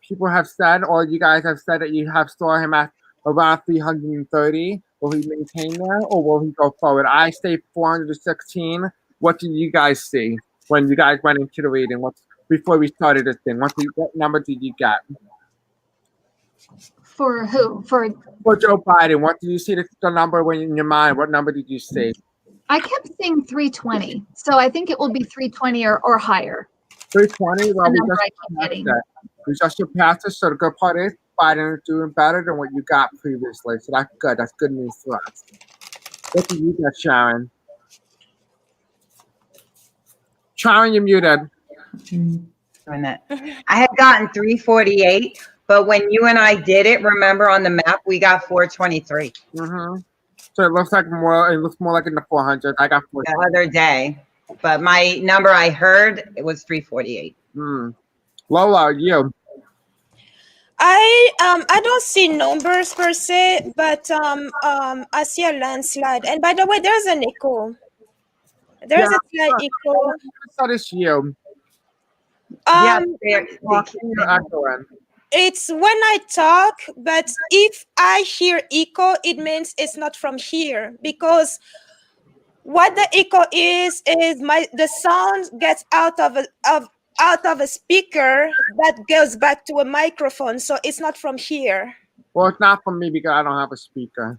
people have said, or you guys have said that you have saw him at around 330? Will he maintain there, or will he go forward? I say 416. What did you guys see when you guys went into the reading? Before we started this thing? What number did you get? For who? For Joe Biden, what did you see the number when in your mind? What number did you see? I kept seeing 320, so I think it will be 320 or higher. 320. Well, The number I keep getting. We just surpassed it. So the good part is Biden is doing better than what you got previously. So that's good. That's good news for us. What did you get, Sharon? Sharon, you're muted. Doing that. I had gotten 348, but when you and I did it, remember on the map, we got 423 Mm-hmm. So it looks more like in the 400s. I got 400. the other day, but my number I heard, it was 348. Lola, you. I don't see numbers per se, but I see a landslide. And by the way, there's an echo. There's a slight echo. So this you. Yeah, You're echoing. It's when I talk, but if I hear echo, it means it's not from here, because what the echo is the sound gets out of a speaker that goes back to a microphone, so it's not from here. Well, it's not from me because I don't have a speaker.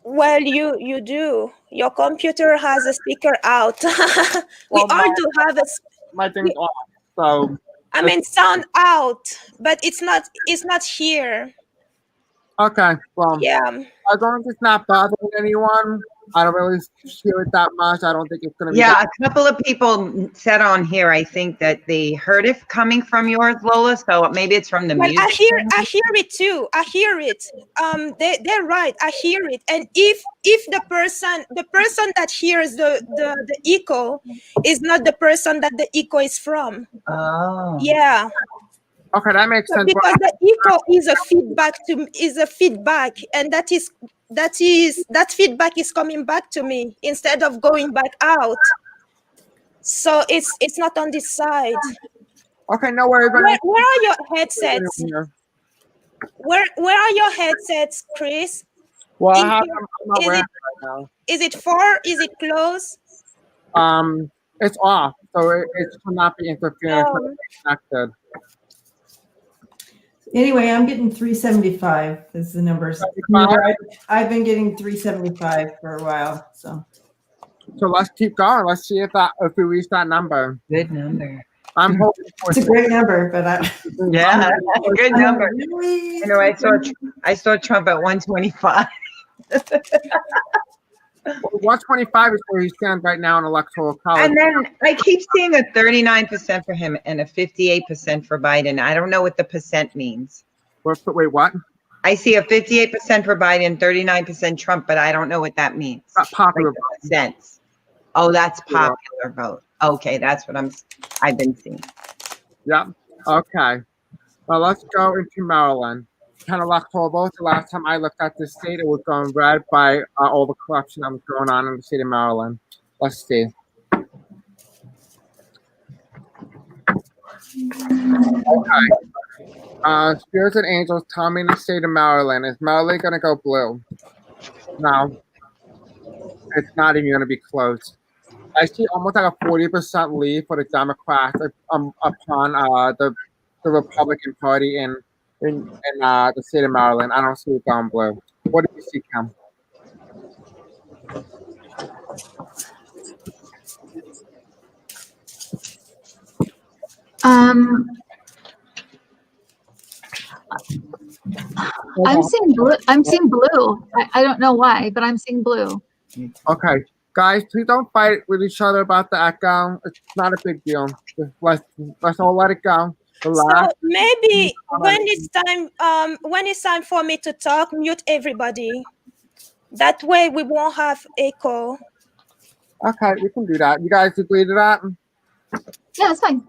Well, you do. Your computer has a speaker out. We all do have my thing's off. So I mean, sound out, but it's not here. okay, well, Yeah. as long as it's not bothering anyone, I don't really hear it that much. I don't think it's gonna be. Yeah, a couple of people said on here, I think that they heard it coming from yours, Lola. So maybe it's from the Well, music. I hear it too. I hear it. They're right. I hear it. And if the person that hears the echo is not the person that the echo is from. Oh. Yeah. Okay, that makes sense. Because the echo is a feedback, and that feedback is coming back to me instead of going back out. So it's not on this side. Okay, no worries. Where are your headsets? Where are your headsets, Chris? Well, I'm not wearing it right now. Is it far? Is it close? It's off, so it should not be interfering. It's connected. Anyway, I'm getting 375 is the numbers. 75? I've been getting 375 for a while. So let's keep going. Let's see if we reach that number. Good number. I'm hoping for it's a great number, but Yeah, good number. Really? You know, I saw Trump at 125. 125 is where he stands right now in Electoral College. And then I keep seeing a 39% for him and a 58% for Biden. I don't know what the percent means. Wait, what? I see a 58% for Biden, 39% Trump, but I don't know what that means. Popular vote. Cents. Oh, that's popular vote. Okay, that's what I've been seeing. Yeah. Okay. Well, let's go into Maryland. 10 electoral votes. The last time I looked at the state, it was going red by all the corruption that was going on in the state of Maryland. Let's see. Okay. Spirits and angels tell me in the state of Maryland, is Maryland going to go blue? No. It's not even going to be close. I see almost like a 40% lead for the Democrats upon the Republican Party in the state of Maryland. I don't see it going blue. What do you see, Kim? I'm seeing blue. I'm seeing blue. I don't know why, but I'm seeing blue. Okay, guys, please don't fight with each other about the echo. It's not a big deal. Just let's all let it go. So maybe when it's time for me to talk, mute everybody. That way we won't have echo. Okay, we can do that. You guys agree to that? Yeah, it's fine.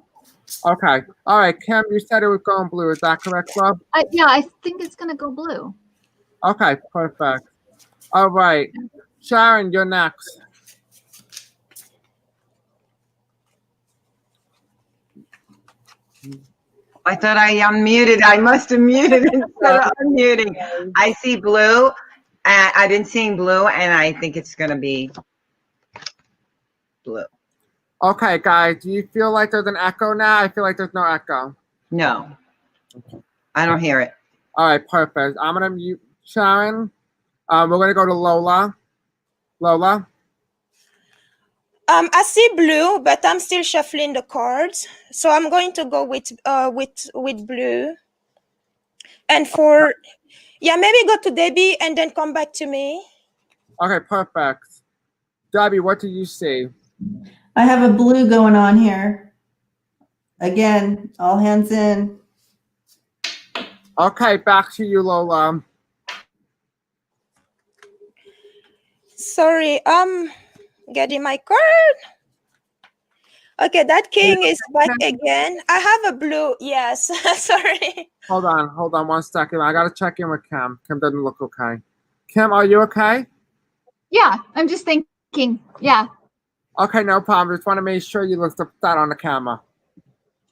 Okay. All right, Kim, you said it was going blue. Is that correct, love? Yeah, I think it's gonna go blue. Okay, perfect. All right. Sharon, you're next. I thought I unmuted. I must have muted instead of unmuting. I see blue. I've been seeing blue, and I think it's going to be blue. Okay, guys, do you feel like there's an echo now? I feel like there's no echo. No, I don't hear it. All right, perfect. I'm going to mute Sharon. We're going to go to Lola. Lola? I see blue, but I'm still shuffling the cards. So I'm going to go with blue. And maybe go to Debbie and then come back to me. Okay, perfect. Debbie, what do you see? I have a blue going on here. Again, all hands in. Okay, back to you, Lola. Sorry, getting my card. Okay, that king is back again. I have a blue. Yes, sorry. Hold on 1 second. I got to check in with Kim. Kim doesn't look okay. Kim, are you okay? Yeah, I'm just thinking. Yeah, Okay, no problem. Just want to make sure you looked up that on the camera.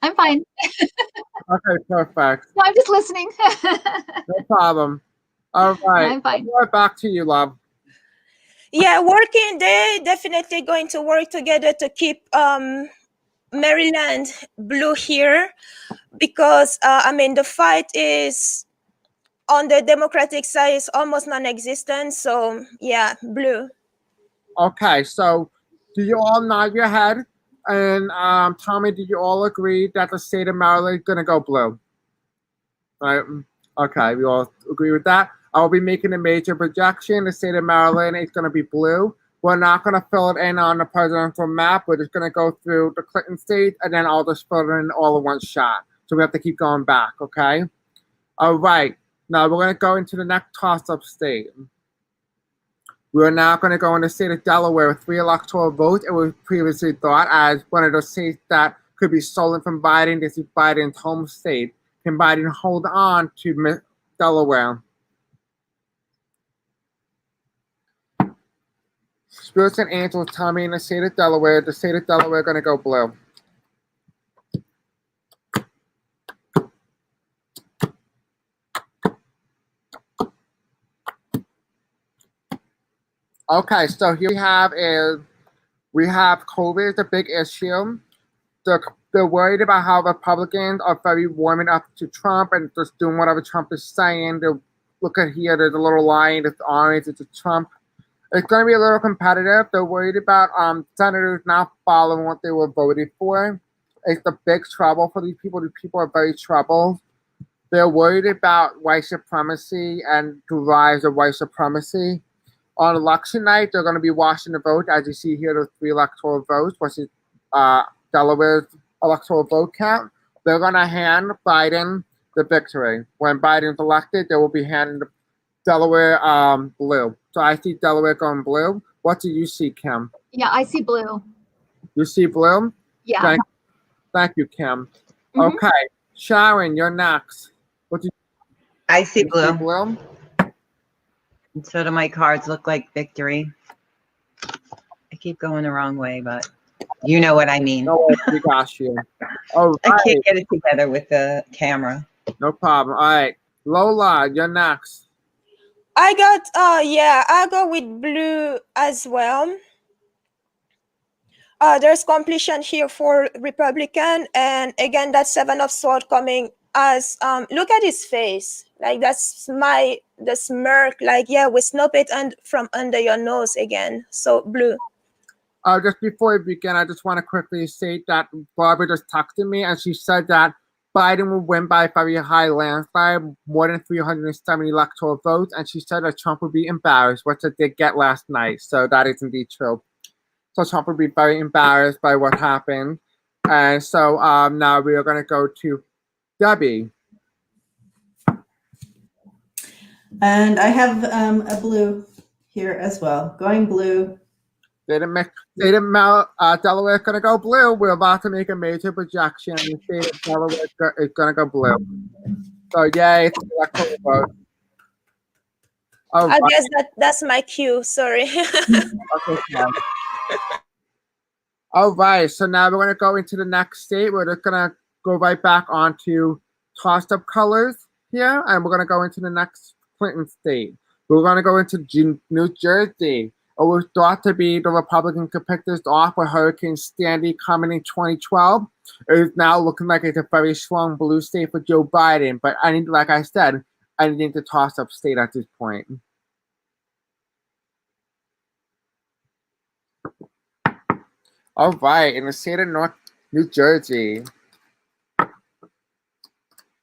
I'm fine. Okay, perfect. No, I'm just listening. No problem. All right. I'm fine. Right back to you, love. Yeah, working. They're definitely going to work together to keep Maryland blue here, because the fight is on the Democratic side is almost non-existent. So yeah, blue. Okay, so do you all nod your head? And tell me, do you all agree that the state of Maryland is going to go blue? Right. Okay, we all agree with that. I'll be making a major projection. The state of Maryland is going to be blue. We're not going to fill it in on the presidential map. We're just going to go through the Clinton state, and then I'll just fill it in all in one shot. So we have to keep going back, okay? All right. Now we're going to go into the next toss-up state. We are now going to go in the state of Delaware with 3 electoral votes. It was previously thought as one of those states that could be stolen from Biden. This is Biden's home state. Can Biden hold on to Delaware? Spirits and angels tell me in the state of Delaware is going to go blue. Okay, so here we have COVID is a big issue. The they're worried about how Republicans are very warming up to Trump and just doing whatever Trump is saying. They look at here, there's a little line, it's orange, it's a Trump. It's going to be a little competitive. They're worried about senators not following what they were voted for. It's a big trouble for these people. These people are very troubled. They're worried about white supremacy and the rise of white supremacy. On election night, they're going to be watching the vote. As you see here, the 3 electoral votes, which is Delaware's electoral vote count. They're going to hand Biden the victory. When Biden's elected, they will be handing the Delaware blue. So I see Delaware going blue. What do you see, Kim? Yeah, I see blue. You see blue? Yeah. Thank you, Kim. Mhm. Okay, Sharon, you're next. What do I see you see? blue. Blue? And so do my cards look like victory. I keep going the wrong way, but you know what I mean. No, we got you. All I right, can't get it together with the camera. no problem. All right, Lola, you're next. I got I go with blue as well. There's completion here for Republican, and again that 7 of Swords coming as look at his face, like that's the smirk, like yeah, we snap it and from under your nose again. So blue. Just before we begin, I just want to quickly state that Barbara just texted me, and she said that Biden will win by a very high landslide, more than 370 electoral votes, and she said that Trump would be embarrassed, which I did get last night, so that is indeed true. So Trump would be very embarrassed by what happened. And so now we are going to go to Debbie. And I have a blue here as well, going blue. They didn't melt. Delaware's going to go blue. We're about to make a major projection. The state of Delaware is going to go blue. So yay, it's an electoral vote. Oh, I guess that's my cue. Sorry. okay, fine. All right, so now we're going to go into the next state. We're just going to go right back onto tossed up colors here, and we're going to go into the next Clinton state. We're going to go into New Jersey. It was thought to be the Republicans could pick this off with Hurricane Sandy coming in 2012. It is now looking like it's a very strong blue state for Joe Biden, but like I said, I need to toss up state at this point. All right, in the state of New Jersey.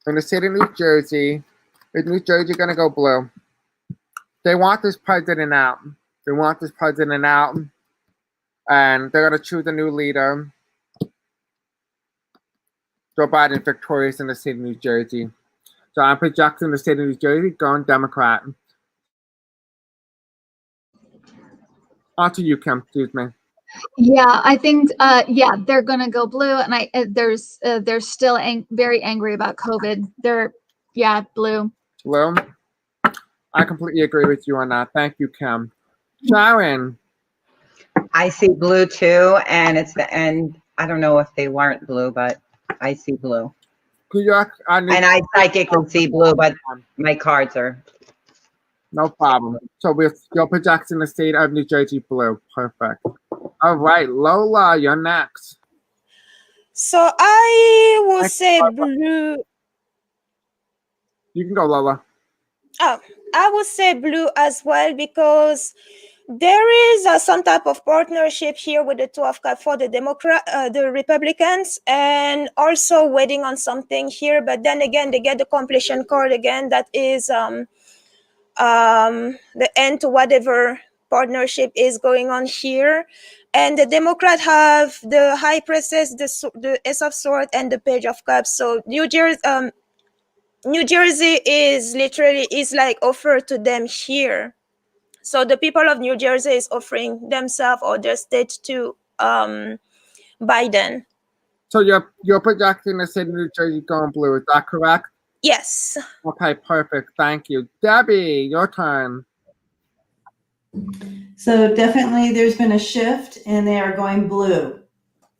In the state of New Jersey, is New Jersey going to go blue? They want this president out. They want this president out. And they're going to choose a new leader. Joe Biden victorious in the state of New Jersey. So I'm projecting the state of New Jersey going Democrat. On to you, Kim. Excuse me. Yeah, I think they're gonna go blue, and they're still very angry about COVID. They're blue. Blue. I completely agree with you on that. Thank you, Kim. Sharon. I see blue too, and it's the end. I don't know if they weren't blue, but I see blue. And I psychically see blue, but my cards are. No problem. So you're projecting the state of New Jersey blue. Perfect. All right, Lola, you're next. So I will say blue. You can go, Lola. Oh, I would say blue as well, because there is some type of partnership here with the 2 of Cups for the Republicans, and also waiting on something here. But then again, they get the completion card again. That is the end to whatever partnership is going on here. And the Democrats have the High Priestess, the Ace of Swords, and the Page of Cups. So New Jersey is literally like offered to them here. So the people of New Jersey is offering themselves or their state to Biden. So you're projecting the state of New Jersey going blue. Is that correct? Yes. Okay, perfect. Thank you. Debbie, your turn. So definitely there's been a shift and they are going blue.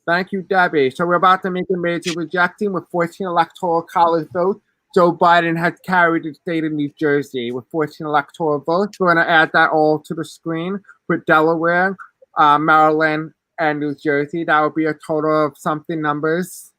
Thank you, Debbie. So we're about to make a major rejecting with 14 electoral college votes. Joe Biden has carried the state of New Jersey with 14 electoral votes. We're going to add that all to the screen with Delaware, Maryland, and New Jersey. That would be a total of something numbers.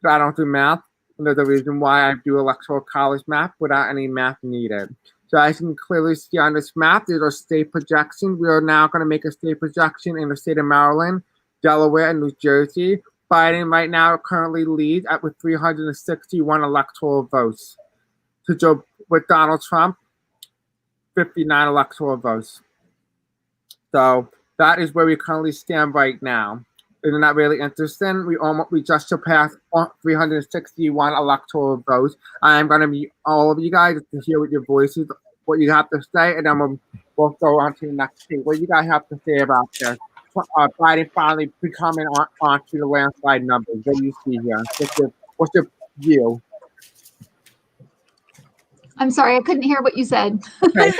but I don't do math. And there's a reason why I do electoral college math without any math needed. So as you can clearly see on this map, there's our state projection. We are now going to make a state projection in the state of Maryland, Delaware, and New Jersey. Biden right now currently leads with 361 electoral votes. With Donald Trump, 59 electoral votes. So that is where we currently stand right now. Isn't that really interesting? We just surpassed 361 electoral votes. I am going to meet all of you guys to hear what your voices, what you have to say, and then we'll go on to the next thing. What you guys have to say about this? Biden finally becoming onto the landslide numbers that you see here. What's your view? I'm sorry, I couldn't hear what you said. Okay.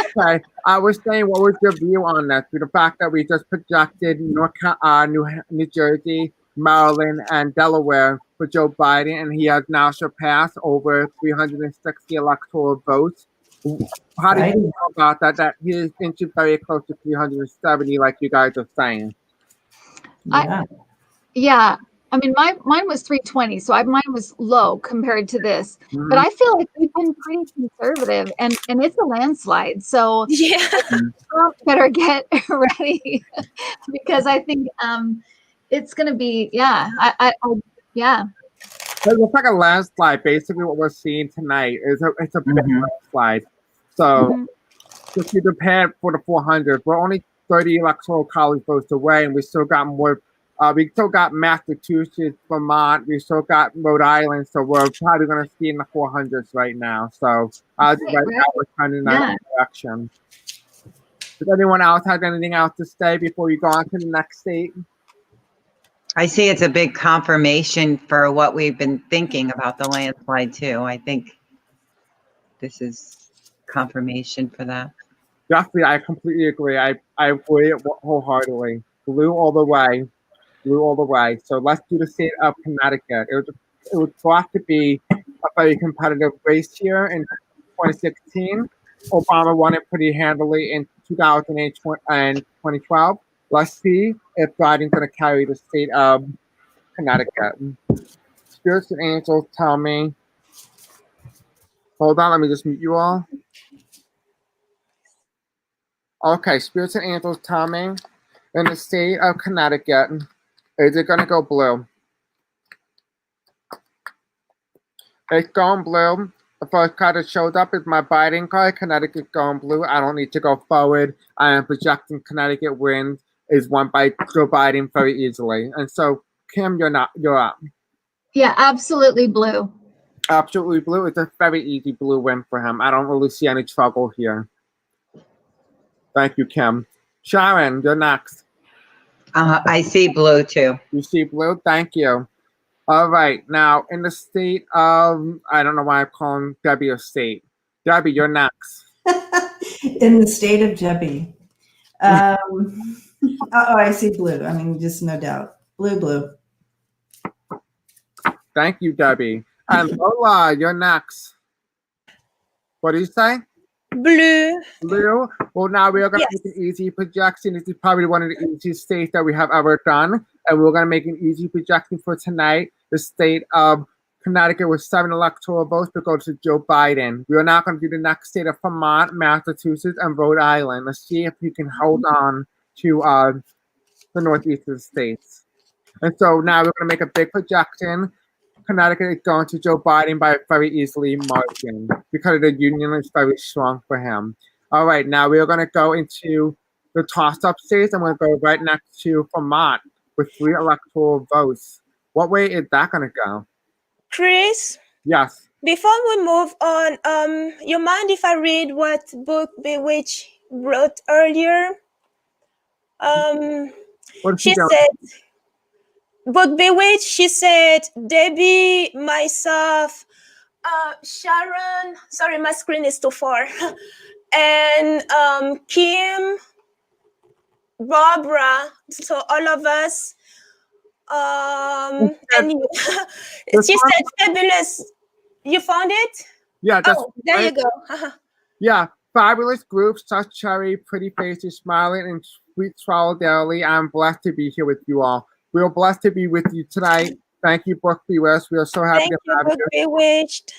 I was saying, what was your view on that? The fact that we just projected New Jersey, Maryland, and Delaware for Joe Biden, and he has now surpassed over 360 electoral votes. How do you feel about that? That he is inching very close to 370, like you guys are saying. Yeah. I mean, mine was 320, so mine was low compared to this. Mm-hmm. But I feel like we've been pretty conservative, and it's a landslide. So Yeah. Trump better get ready because I think it's going to be yeah. It looks like a landslide. Basically, what we're seeing tonight is it's a big landslide. So just be prepared for the 400. We're only 30 electoral college votes away, and we still got more. We still got Massachusetts, Vermont. We still got Rhode Island. So we're probably going to see in the 400s right now. So right now we're trending in that direction. Does anyone else have anything else to say before we go on to the next state? I see it's a big confirmation for what we've been thinking about the landslide too. I think this is confirmation for that. Definitely, I completely agree. I agree wholeheartedly. Blue all the way. Blue all the way. So let's do the state of Connecticut. It was thought to be a very competitive race here in 2016. Obama won it pretty handily in 2008 and 2012. Let's see if Biden's going to carry the state of Connecticut. Spirits and angels tell me. Hold on, let me just mute you all. Okay, spirits and angels tell me in the state of Connecticut, is it going to go blue? It's going blue. The first card that showed up is my Biden card. Connecticut going blue. I don't need to go forward. I am projecting Connecticut wins is won by Joe Biden very easily. And so, Kim, you're up. Yeah, absolutely blue. Absolutely blue. It's a very easy blue win for him. I don't really see any trouble here. Thank you, Kim. Sharon, you're next. I see blue too. You see blue? Thank you. All right. Now, in the state of, I don't know why I'm calling Debbie a state. Debbie, you're next. In the state of Debbie. I see blue. I mean, just no doubt. Blue. Thank you, Debbie. And Lola, you're next. What do you say? Blue. Blue. Well, now we are going to make an easy projection. This is probably one of the easiest states that we have ever done. And we're going to make an easy projection for tonight. The state of Connecticut with 7 electoral votes to go to Joe Biden. We are now going to do the next state of Vermont, Massachusetts, and Rhode Island. Let's see if we can hold on to the northeast of the states. And so now we're going to make a big projection. Connecticut is going to Joe Biden by a very easily margin because the union is very strong for him. All right, now we are going to go into the toss-up states. I'm going to go right next to Vermont with 3 electoral votes. What way is that going to go? Chris? Yes. Before we move on, you mind if I read what Book Bewitch wrote earlier? She said, Book Bewitch, she said, Debbie, myself, Sharon, sorry, my screen is too far, and Kim, Barbara, so all of us, and you. She said, fabulous. You found it? Yeah. There you go. Yeah. Fabulous group, such cherry, pretty faces, smiling, and sweet swallow daily. I'm blessed to be here with you all. We are blessed to be with you tonight. Thank you, Book Bewitched. We are so happy Thank to you, have Book you. Bewitched.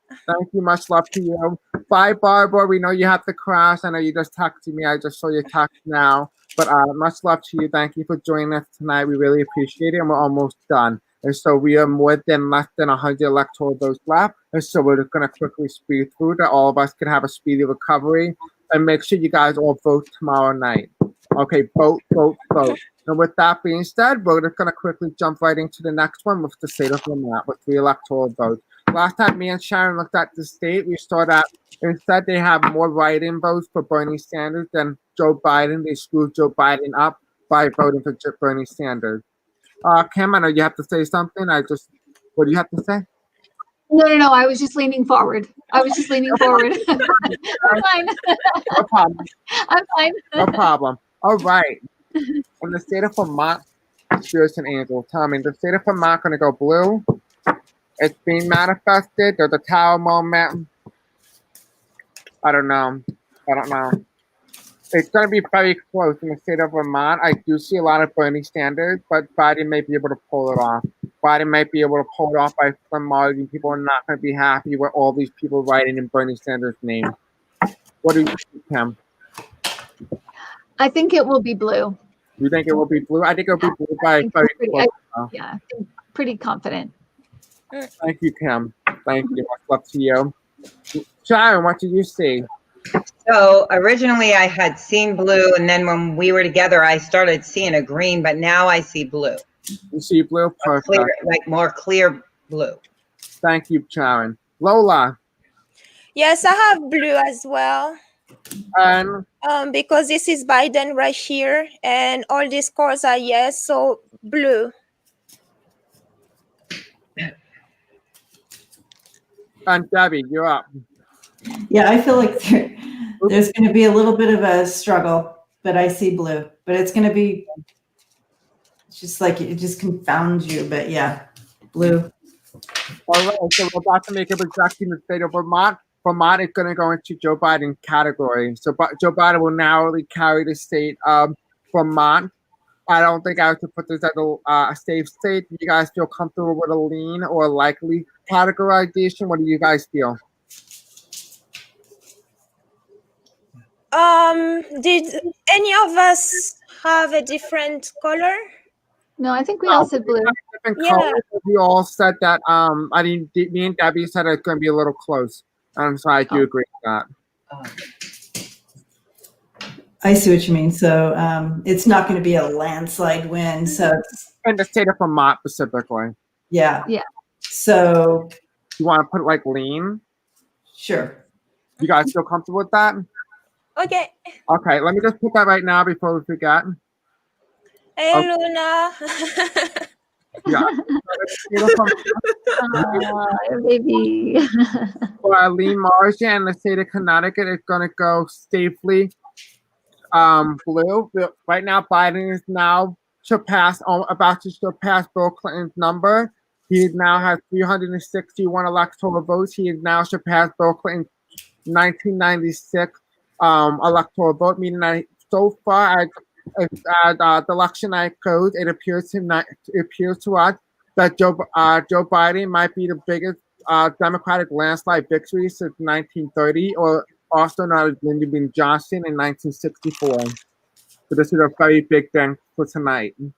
Thank you. Much love to you. Bye, Barbara. We know you have to crash. I know you just texted me. I just saw your text now. But much love to you. Thank you for joining us tonight. We really appreciate it. And we're almost done. And so we are more than less than 100 electoral votes left. And so we're just going to quickly speed through that all of us can have a speedy recovery. And make sure you guys all vote tomorrow night. Okay, vote, vote, vote. And with that being said, we're just going to quickly jump right into the next one with the state of Vermont with 3 electoral votes. Last time me and Sharon looked at the state, we saw that instead they have more write-in votes for Bernie Sanders than Joe Biden. They screwed Joe Biden up by voting for Bernie Sanders. Kim, I know you have to say something. What do you have to say? No. I was just leaning forward. I'm fine. No problem. I'm fine. No problem. All right. In the state of Vermont, spirits and angels, tell me, the state of Vermont going to go blue? It's being manifested. There's a tower moment. I don't know. It's going to be very close in the state of Vermont. I do see a lot of Bernie Sanders, but Biden may be able to pull it off. Biden might be able to pull it off by some margin. People are not going to be happy with all these people writing in Bernie Sanders' name. What do you think, Kim? I think it will be blue. You think it will be blue? I think it will be blue by very close. Yeah, I'm pretty confident. Thank you, Kim. Thank you. Much love to you. Sharon, what did you see? So originally I had seen blue, and then when we were together, I started seeing a green, but now I see blue. You see blue? Perfect. Clear, like more clear blue. Thank you, Sharon. Lola. Yes, I have blue as well. And Because this is Biden right here, and all these scores are yes, so blue. Debbie, you're up. Yeah, I feel like there's going to be a little bit of a struggle, but I see blue. But it's going to be just like it just confounds you. But yeah, blue. All right, so we're about to make a projection in the state of Vermont. Vermont is going to go into Joe Biden category. So Joe Biden will narrowly carry the state of Vermont. I don't think I have to put this as a safe state. Do you guys feel comfortable with a lean or likely categorization? What do you guys feel? Did any of us have a different color? No, I think we all said blue. Different Yeah. colors. We all said that. I mean, me and Debbie said it's going to be a little close. So I do agree with that. I see what you mean. So it's not going to be a landslide win. So In the state of Vermont specifically. yeah. Yeah. So You want to put it like lean? sure. You guys feel comfortable with that? Okay. Okay, let me just put that right now before we forget. Hey, Okay. Luna. Yeah. Baby. For Eileen Marshall and the state of Connecticut is going to go safely blue. Right now, Biden is now about to surpass Bill Clinton's number. He now has 361 electoral votes. He has now surpassed Bill Clinton's 1996 electoral vote, meaning that so far as the election night goes, it appears to us that Joe Biden might be the biggest Democratic landslide victory since 1930, or also known as Lyndon Johnson in 1964. So this is a very big thing for tonight. A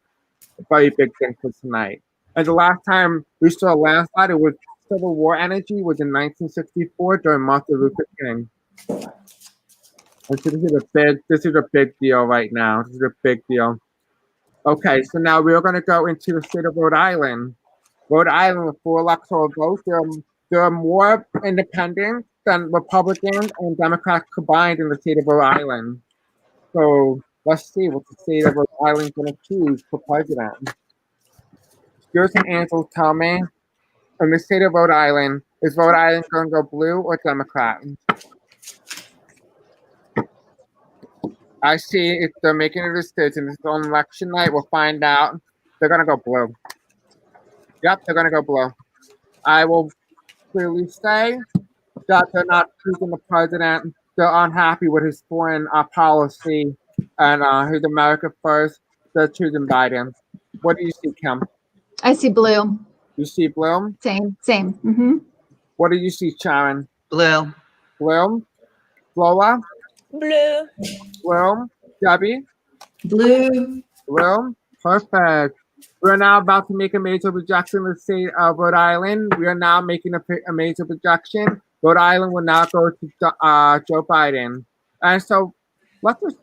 very big thing for tonight. And the last time we saw a landslide, it was Civil War energy, was in 1964 during Martin Luther King. And so this is a big deal right now. This is a big deal. Okay, so now we're going to go into the state of Rhode Island. Rhode Island with 4 electoral votes. There are more independents than Republicans and Democrats combined in the state of Rhode Island. So let's see what the state of Rhode Island is going to choose for president. Spirits and angels tell me, in the state of Rhode Island, is Rhode Island going to go blue or Democrat? I see if they're making a decision. It's on election night. We'll find out. They're going to go blue. Yep, they're going to go blue. I will clearly say that they're not choosing the president. They're unhappy with his foreign policy and his America first. They're choosing Biden. What do you see, Kim? I see blue. You see blue. Same. Mm-hmm. What do you see, Sharon? Blue. Blue. Lola. Blue. Blue. Debbie. Blue. Blue. Perfect. We're now about to make a major projection in the state of Rhode Island. We are now making a major projection. Rhode Island will now go to Joe Biden. And so let's just,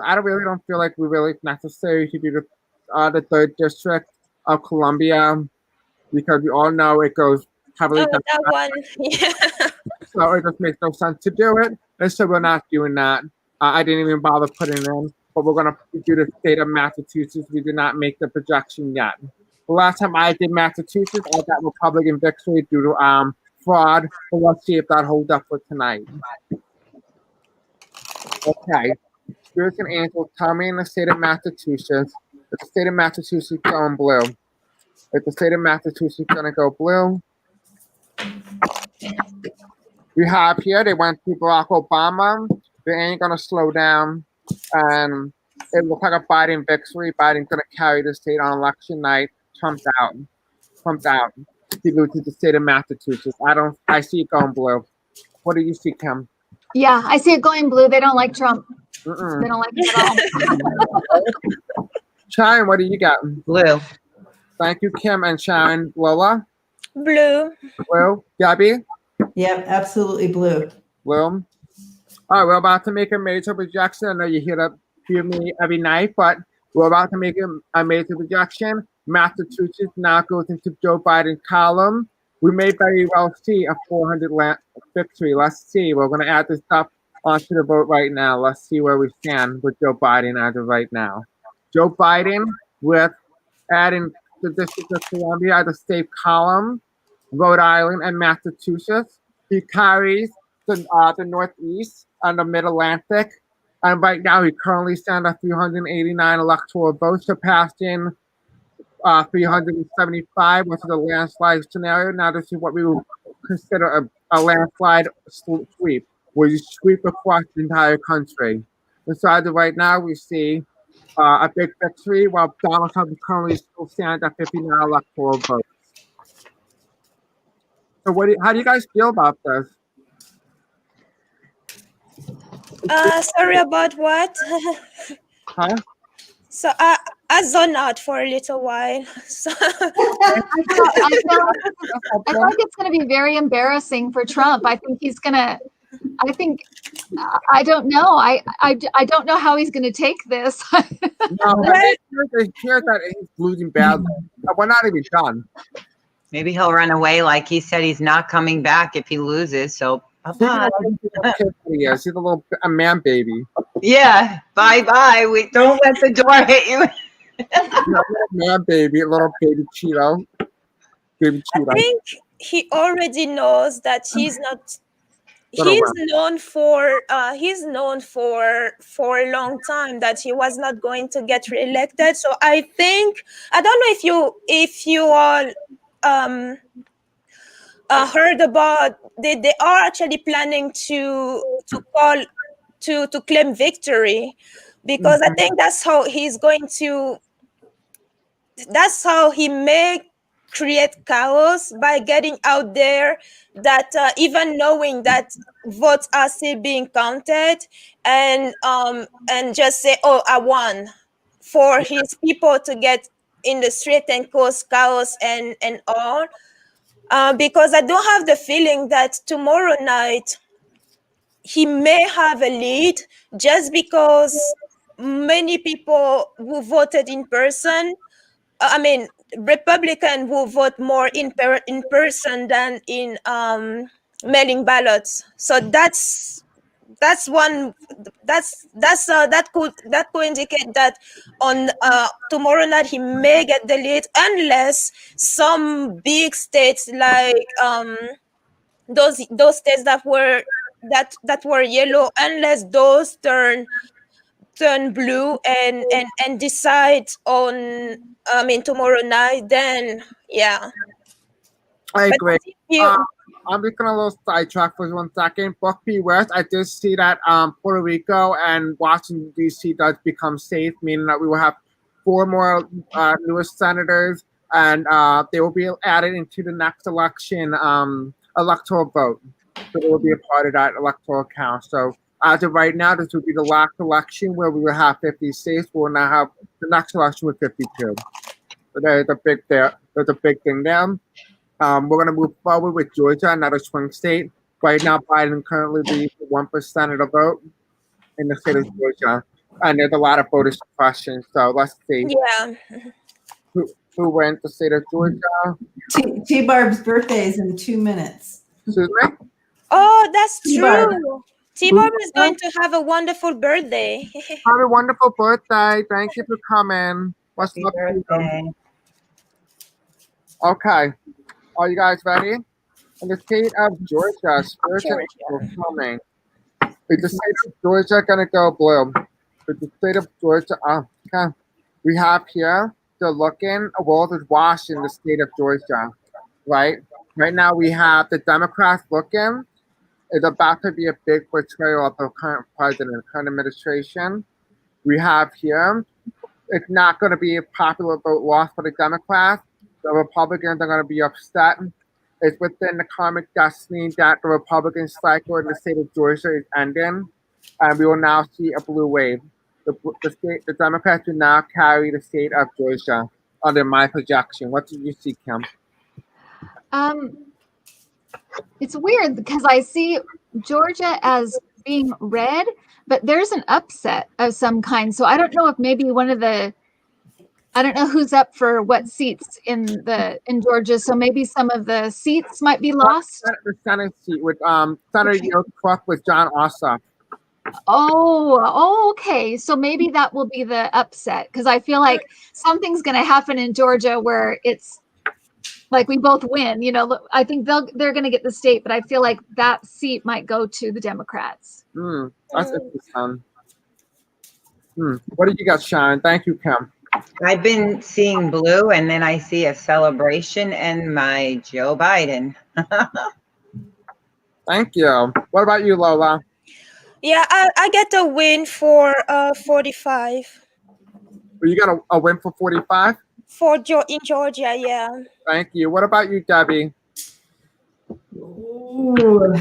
I don't feel like we really necessary to do the third district of Columbia because we all know it goes heavily. Oh, that one. Yeah. So it just makes no sense to do it. And so we're not doing that. I didn't even bother putting it in. But we're going to do the state of Massachusetts. We did not make the projection yet. The last time I did Massachusetts, I got Republican victory due to fraud. But let's see if that holds up for tonight. Okay. Spirits and angels, tell me in the state of Massachusetts. If the state of Massachusetts going blue. If the state of Massachusetts going to go blue. We have here, they went to Barack Obama. They ain't going to slow down. And it looks like a Biden victory. Biden's going to carry the state on election night. Trump's out. Trump's out. He loses the state of Massachusetts. I see it going blue. What do you see, Kim? Yeah, I see it going blue. They don't like Trump. Mm-mm. They don't like him at all. Sharon, what do you got? Blue. Thank you, Kim and Sharon. Lola? Blue. Blue. Gabby? Yep, absolutely blue. Blue. All right, we're about to make a major projection. I know you hear me every night, but we're about to make a major projection. Massachusetts now goes into Joe Biden's column. We may very well see a 400 victory. Let's see. We're going to add this up onto the vote right now. Let's see where we stand with Joe Biden as of right now. Joe Biden with adding the District of Columbia as a state column, Rhode Island and Massachusetts. He carries the Northeast and the Mid-Atlantic. And right now, he currently stands at 389 electoral votes, surpassing 375, which is a landslide scenario. Now, this is what we would consider a landslide sweep, where you sweep across the entire country. And so as of right now, we see a big victory, while Donald Trump currently still stands at 59 electoral votes. So how do you guys feel about this? Sorry about what? Huh? So I zoned out for a little while. So I feel like it's going to be very embarrassing for Trump. I think he's going to. I don't know. I don't know how he's going to take this. No, they hear that he's losing badly. We're not even done. Maybe he'll run away like he said he's not coming back if he loses. So bye-bye. He's a man baby. Yeah, bye-bye. We don't let the door hit you. Man baby, a little baby Cheeto. Baby Cheeto. I think he already knows that he's not. He's known for a long time that he was not going to get reelected. So I think I don't know if you all heard about they are actually planning to claim victory, because I think that's how he may create chaos by getting out there that even knowing that votes are still being counted, and just say, oh, I won, for his people to get in the street and cause chaos and all. Because I do have the feeling that tomorrow night he may have a lead, just because many people who voted in person, Republican who vote more in person than in mailing ballots. So that could indicate that on tomorrow night he may get the lead, unless some big states like those states that were yellow, unless those turn blue and decide on tomorrow night, then yeah. I agree. You, I'm just gonna a little sidetrack for 1 second. Buck P. West, I did see that Puerto Rico and Washington D.C. does become safe, meaning that we will have 4 more newest senators and they will be added into the next election electoral vote. So they will be a part of that electoral count. So as of right now, this will be the last election where we will have 50 states. We will now have the next election with 52. So there's a big there. There's a big thing there. We're going to move forward with Georgia, another swing state. Right now, Biden currently leads 1% of the vote in the state of Georgia. And there's a lot of voter suppression. So let's see Yeah. who went the state of Georgia. T-Barb's birthday is in 2 minutes. Excuse me? Oh, that's T-Barb. true. T-Barb is going to have a wonderful birthday. Have a wonderful birthday. Thank you for coming. What's Happy up to you? birthday. Okay. Are you guys ready? In the state of Georgia, spiritual Georgia. angels coming. Is the state of Georgia gonna go blue? Is the state of Georgia? Okay. We have here the looking. A world is washed in the state of Georgia, right? Right now we have the Democrats looking. It's about to be a big betrayal of the current president, current administration. We have here. It's not going to be a popular vote loss for the Democrats. The Republicans are going to be upset. It's within the karmic destiny that the Republican cycle in the state of Georgia is ending, and we will now see a blue wave. The Democrats will now carry the state of Georgia under my projection. What do you see, Kim? It's weird because I see Georgia as being red, but there's an upset of some kind. So I don't know if maybe I don't know who's up for what seats in Georgia. So maybe some of the seats might be lost. The Senate seat with Senator Yoke Truck with John Ossoff. Oh, okay. So maybe that will be the upset because I feel like something's going to happen in Georgia where it's like we both win. You know, I think they're going to get the state, but I feel like that seat might go to the Democrats. That's interesting. What did you got, Sharon? Thank you, Kim. I've been seeing blue, and then I see a celebration and my Joe Biden. Thank you. What about you, Lola? Yeah, I get a win for 45 You got a win for 45? in Georgia. Yeah. Thank you. What about you, Debbie? Ooh.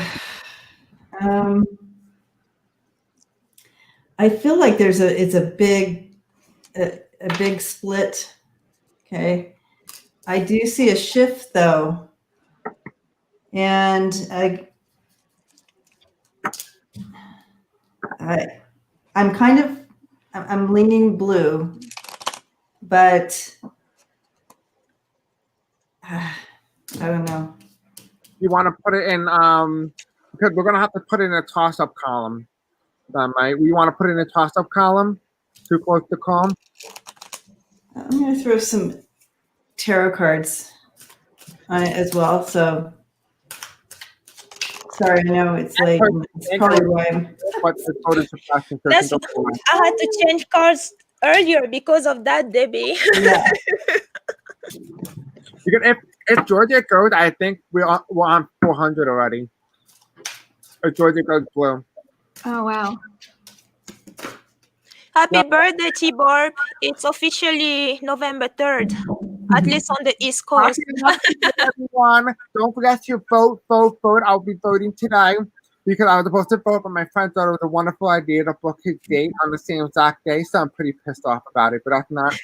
I feel like it's a big split. Okay. I do see a shift though. And I'm leaning blue, but I don't know. You want to put it in, because we're going to have to put it in a toss-up column. Right? We want to put it in a toss-up column? Too close to call? I'm going to throw some tarot cards on it as well. So, sorry, I know it's late. It's probably why I'm... I had to change cards earlier because of that, Debbie. Yeah. Because if Georgia goes, I think we're on 400 already. If Georgia goes blue. Oh, wow. Happy birthday, T-Barb. It's officially November 3rd, at least on the East Coast. Everyone, don't forget to vote. I'll be voting today because I was supposed to vote, but my friend thought it was a wonderful idea to book his date on the same exact day, so I'm pretty pissed off about it, but that's not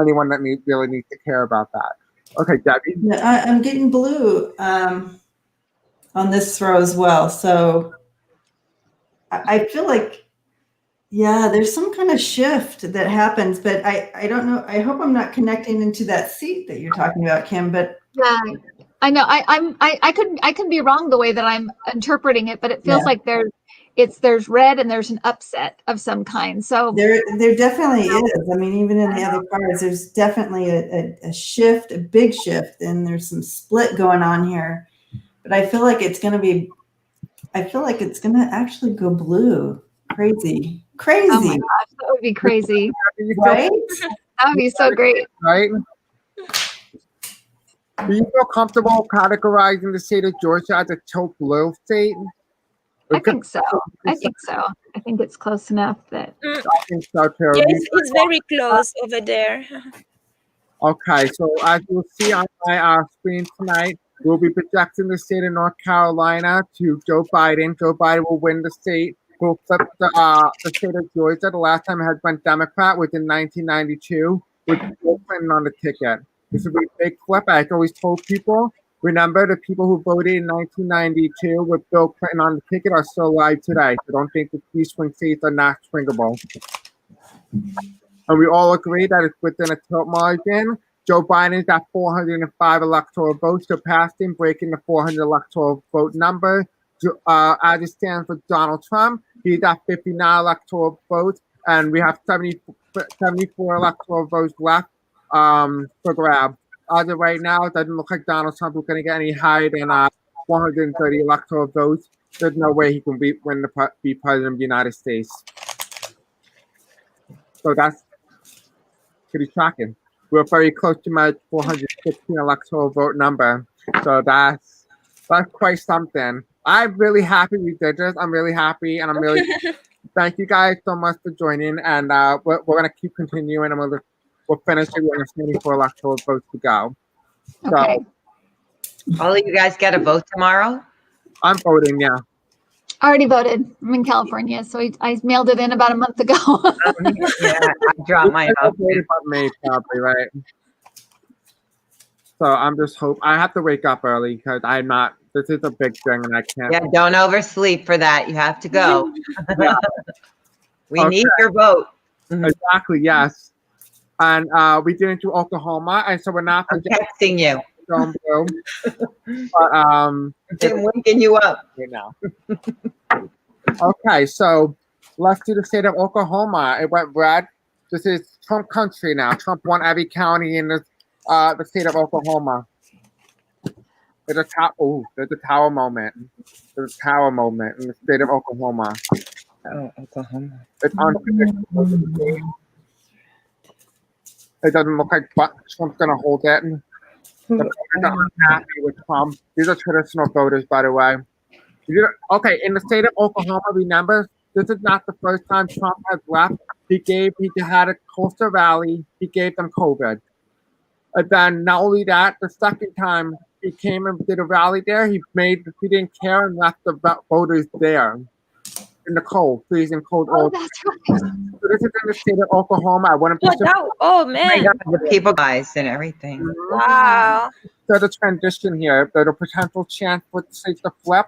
anyone that really needs to care about that. Okay, Debbie. Yeah, I'm getting blue on this throw as well. So I feel like, yeah, there's some kind of shift that happens, but I don't know. I hope I'm not connecting into that seat that you're talking about, Kim. But yeah, I know. I could be wrong the way that I'm interpreting it, but it feels like there's red and there's an upset of some kind. So there definitely is. I mean, even in the other cards, there's definitely a shift, a big shift, and there's some split going on here. But I feel like it's going to actually go blue. Crazy. Oh my gosh, that would be crazy. Right? That would be so great. Right? Do you feel comfortable categorizing the state of Georgia as a tilt blue state? I think so. I think it's close enough that. I think so too. Yes, it's very close over there. Okay, so as you'll see on my screen tonight, we'll be projecting the state of North Carolina to Joe Biden. Joe Biden will win the state. We'll flip the state of Georgia. The last time it had been Democrat was in 1992 with Bill Clinton on the ticket. This will be a big flip. I always told people, remember the people who voted in 1992 with Bill Clinton on the ticket are still alive today. So don't think that these swing states are not swingable. And we all agree that it's within a tilt margin. Joe Biden's got 405 electoral votes, surpassed him, breaking the 400 electoral vote number. As it stands for Donald Trump, he's got 59 electoral votes, and we have 74 electoral votes left for grab. As of right now, it doesn't look like Donald Trump is going to get any higher than 130 electoral votes. There's no way he can be president of the United States. So that's pretty shocking. We're very close to my 416 electoral vote number. So that's quite something. I'm really happy we did this. I'm really happy, and I'm really thank you guys so much for joining. And we're gonna keep continuing, and we'll finish it with 74 electoral votes to go. Okay. So All of you guys get a vote tomorrow? I'm voting, yeah. I already voted. I'm in California, so I mailed it in about a month ago. Yeah, I dropped mine off. Voted by May, probably, right? So I'm just I have to wake up early because I'm not. This is a big thing, and I can't. Yeah, don't oversleep for that. You have to go. Yeah. We need your vote. Exactly, yes. And we didn't do Oklahoma, and so we're not I'm texting you. But I'm waking you up right now. Okay, so let's do the state of Oklahoma. It went red. This is Trump country now. Trump won every county in the state of Oklahoma. There's a tower moment. There's a tower moment in the state of Oklahoma. Oh, Oklahoma. It's unpredictable. It doesn't look like Trump's gonna hold it. The voters are unhappy with Trump. These are traditional voters, by the way. Okay, in the state of Oklahoma, remember, this is not the first time Trump has left. He had a coastal rally. He gave them COVID. And then not only that, the second time he came and did a rally there, he didn't care and left the voters there in the cold, freezing cold. Oh, that's right. So this is in the state of Oklahoma. I wouldn't be surprised. Oh Oh my man! God, the people guys and everything. Wow. So the transition here, there's a potential chance for the state to flip.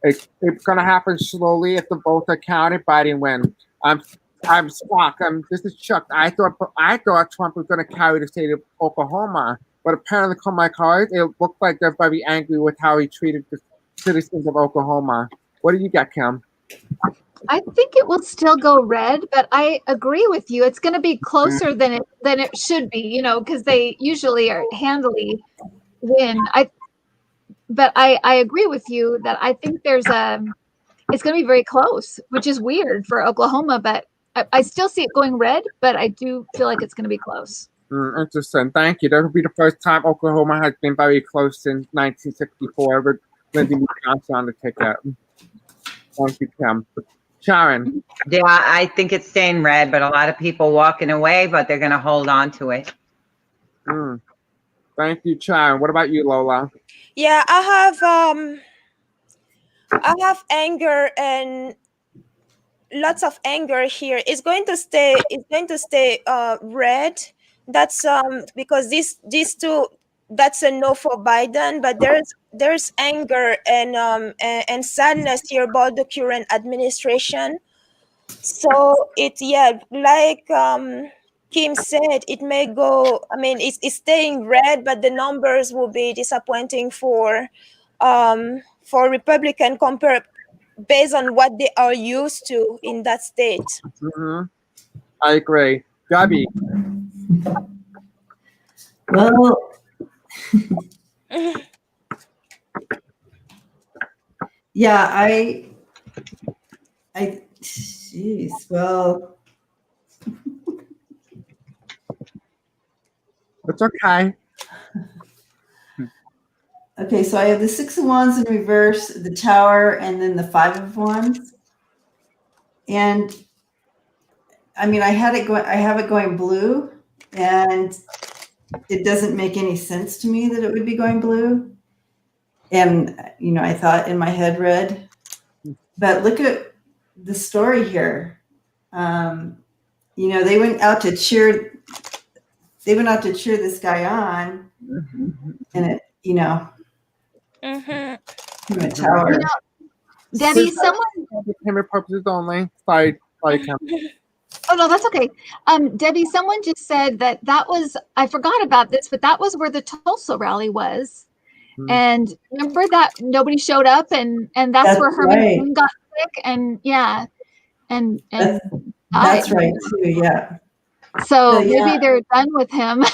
It's going to happen slowly if the votes are counted. Biden wins. I'm shocked. This is shocked. I thought Trump was going to carry the state of Oklahoma, but apparently, from my cards, it looked like they're very angry with how he treated the citizens of Oklahoma. What do you get, Kim? I think it will still go red, but I agree with you. It's going to be closer than it should be, because they usually are handily win. But I agree with you that I think it's going to be very close, which is weird for Oklahoma, but I still see it going red, but I do feel like it's going to be close. Interesting. Thank you. That will be the first time Oklahoma has been very close since 1964 with Lyndon B. Johnson on the ticket. Thank you, Kim. Sharon. Yeah, I think it's staying red, but a lot of people walking away, but they're going to hold on to it. Thank you, Sharon. What about you, Lola? Yeah, I have anger and lots of anger here. It's going to stay red. That's because these two, that's a no for Biden, but there's anger and sadness here about the current administration. So like Kim said, it may go. I mean, it's staying red, but the numbers will be disappointing for Republican based on what they are used to in that state. I agree. Gabby. Well, yeah, jeez, well. It's okay. Okay, so I have the 6 of Wands in reverse, the Tower, and then the 5 of Wands. And I mean, I have it going blue, and it doesn't make any sense to me that it would be going blue. And, I thought in my head red. But look at the story here. They went out to cheer this guy on, and it, Mhm. from a tower. Debbie, someone. Entertainment purposes only. Sorry, Kim. Oh no, that's okay. Debbie, someone just said that was. I forgot about this, but that was where the Tulsa rally was. And remember that nobody showed up, and that's where Herman right. got sick, and yeah, and That's died. right too. Yeah. So maybe they're done with him.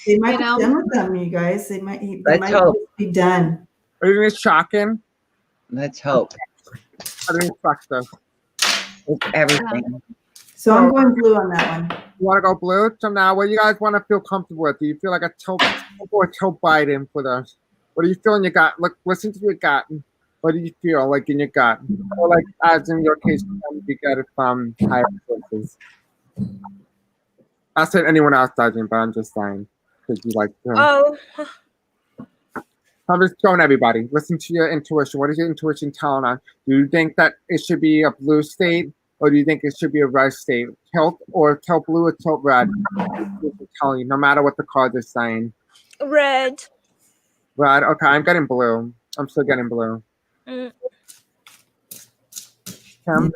They might be done with them, you guys. They might Let's hope. just be done. Isn't it shocking? Let's hope. I didn't expect this. It's everything. So I'm going blue on that one. You want to go blue? So now, what do you guys want to feel comfortable with? Do you feel like a tilt or tilt Biden for this? What do you feel in your gut? Look, listen to your gut. What do you feel like in your gut? Or like, as in your case, you get it from higher sources. I said anyone else doesn't, but I'm just saying because you like to. Oh, I'm just showing everybody. Listen to your intuition. What is your intuition telling us? Do you think that it should be a blue state, or do you think it should be a red state? Tilt or tilt blue or tilt red? I'm telling you, no matter what the cards are saying. red. Red. Okay, I'm getting blue. I'm still getting blue. Mm. Kim?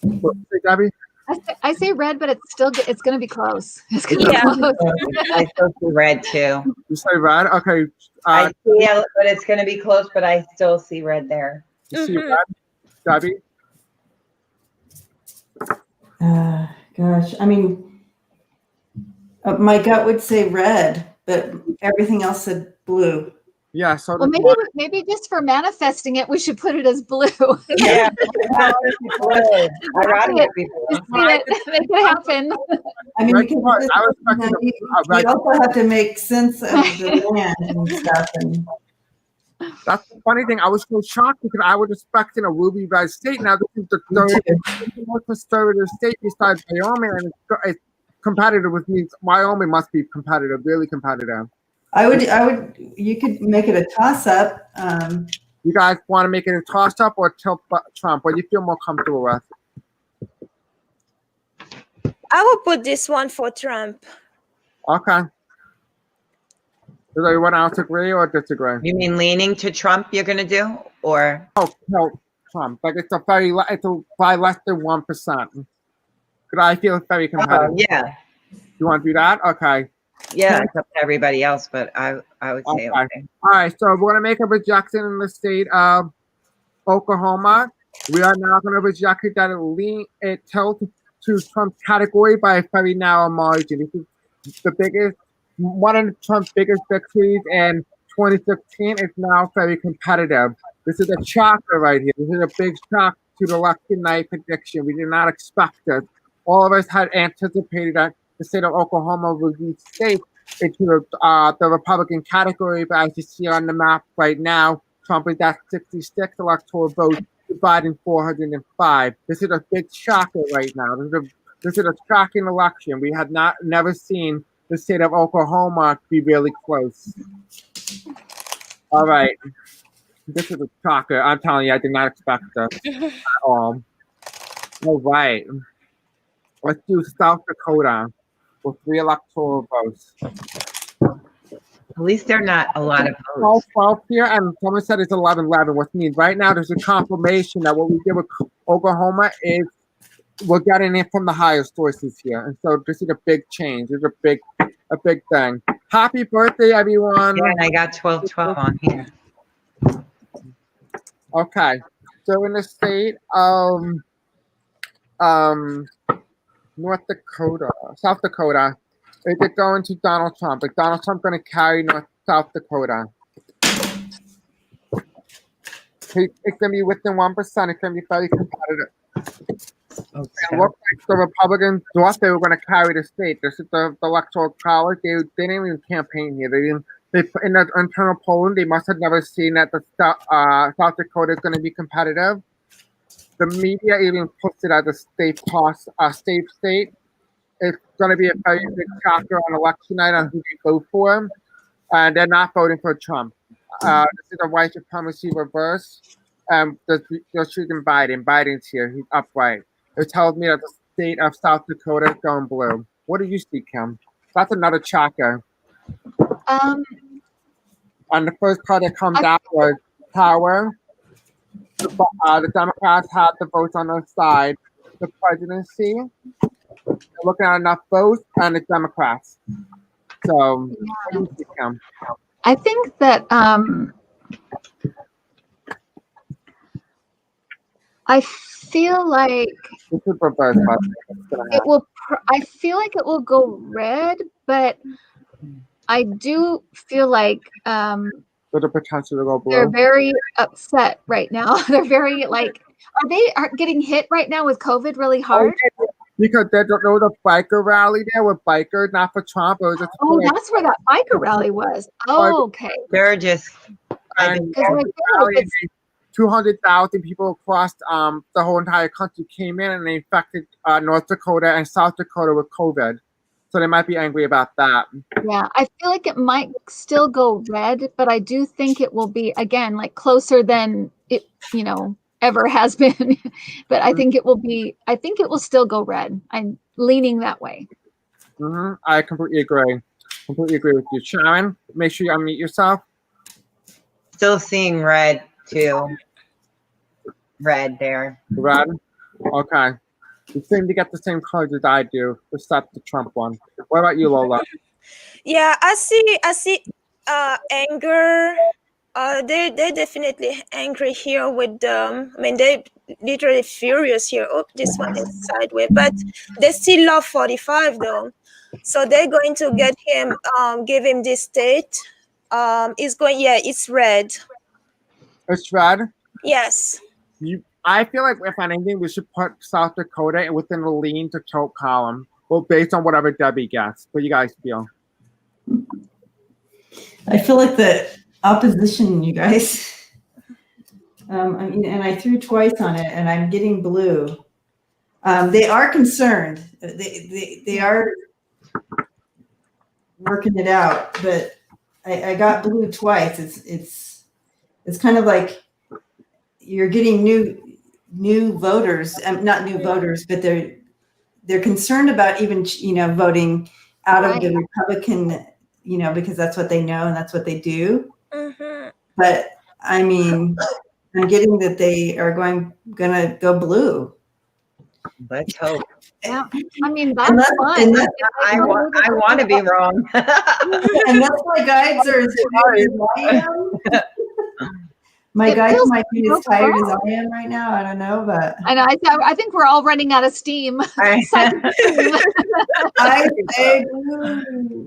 What do you say, Gabby? I say red, but it's going to be close. It's going to Yeah. be close. I still see red too. You say red? Okay. I see it, but it's going to be close, but I still see red there. You see red? Gabby? Gosh, I mean, my gut would say red, but everything else said blue. Yeah, so Well, maybe just for manifesting it, we should put it as blue. Yeah. I'd rather it be blue. Just see it, make it happen. I mean, Red because card. I was you expecting you also have to make sense of the land and stuff. And that's the funny thing. I was so shocked because I was expecting a ruby red state. Now this is the most conservative state besides Wyoming, and it's competitive, which means Wyoming must be competitive, really competitive. you could make it a toss up. You guys want to make it a toss up or tilt Trump? What do you feel more comfortable with? I will put this one for Trump. Okay. Does anyone else agree or disagree? You mean leaning to Trump you're going to do? Or? Oh, tilt Trump. Like it's by less than 1%. Because I feel it's very competitive. Yeah. You want to do that? Okay. Yeah, it's up to everybody else, but I would say okay. All right, so we're going to make a projection in the state of Oklahoma. We are now going to project it that it tilts to Trump's category by a very narrow margin. This is the biggest, one of Trump's biggest victories in 2016. It's now very competitive. This is a shocker right here. This is a big shock to the election night prediction. We did not expect this. All of us had anticipated that the state of Oklahoma would be safe into the Republican category, but as you see on the map right now, Trump is at 66 electoral votes, Biden 405. This is a big shocker right now. This is a shocking election. We had never seen the state of Oklahoma be really close. All right, this is a shocker. I'm telling you, I did not expect this at all. All right, let's do South Dakota. With 3 electoral votes. At least they're not a lot of votes. 12 here, and someone said it's 11-11, which means right now there's a confirmation that what we did with Oklahoma is we're getting it from the higher sources here. And so this is a big change. It's a big thing. Happy birthday, everyone. Yeah, and I got 12-12 on here. Okay. So in the state of South Dakota, is it going to Donald Trump? Is Donald Trump going to carry South Dakota? It's going to be within 1%. It's going to be very competitive. Okay. It looked like the Republicans thought they were going to carry the state. This is the Electoral College. They didn't even campaign here. They put in the internal polling. They must have never seen that the South Dakota is going to be competitive. The media even puts it as a state. If going to be a very big chapter on election night on who you vote for, and they're not voting for Trump. This is a white supremacy reverse. They're shooting Biden. Biden's here. He's upright. It tells me that the state of South Dakota is going blue. What do you see, Kim? That's another chakra. And the first card that comes out was Tower. The Democrats had the votes on their side. The presidency, they're looking at enough votes, and the Democrats. So, what do you see, Kim? I think that I feel like This is reverse, but it will. I feel like it will go red, but I do feel like with the potential to go blue. they're very upset right now. They're very like, are getting hit right now with COVID really hard? Because they don't know the biker rally there with bikers, not for Trump. It was just That's where that biker rally was. Oh, okay. They're just, I and think, 200,000 people across the whole entire country came in and they infected North Dakota and South Dakota with COVID. So they might be angry about that. Yeah, I feel like it might still go red, but I do think it will be, again, like closer than it, ever has been. But I think it will still go red. I'm leaning that way. I completely agree. Completely agree with you. Sharon, make sure you unmute yourself. still seeing red too. Red there. Red? Okay. You seem to get the same cards as I do, except the Trump one. What about you, Lola? Yeah, I see anger. They're definitely angry here with them. I mean, they're literally furious here. Oh, this one is sideways, but they still love 45 though. So they're going to get him, give him this state. It's red. It's red? Yes. I feel like if anything, we should put South Dakota within the lean to choke column. Well, based on whatever Debbie gets. What you guys feel? I feel like the opposition, you guys. And I threw twice on it, and I'm getting blue. They are concerned. They are working it out, but I got blue twice. It's kind of like you're getting new voters, not new voters, but they're concerned about even voting out of the Republican, because that's what they know and that's what they do. Mm-hmm. But I mean, I'm getting that they are gonna go blue. Let's hope. Yeah, I mean that's And fun. I want to be wrong. And that's my guides are as tired as I am. My guides might be as tired as I am right now. I don't know, but I think we're all running out of steam. I say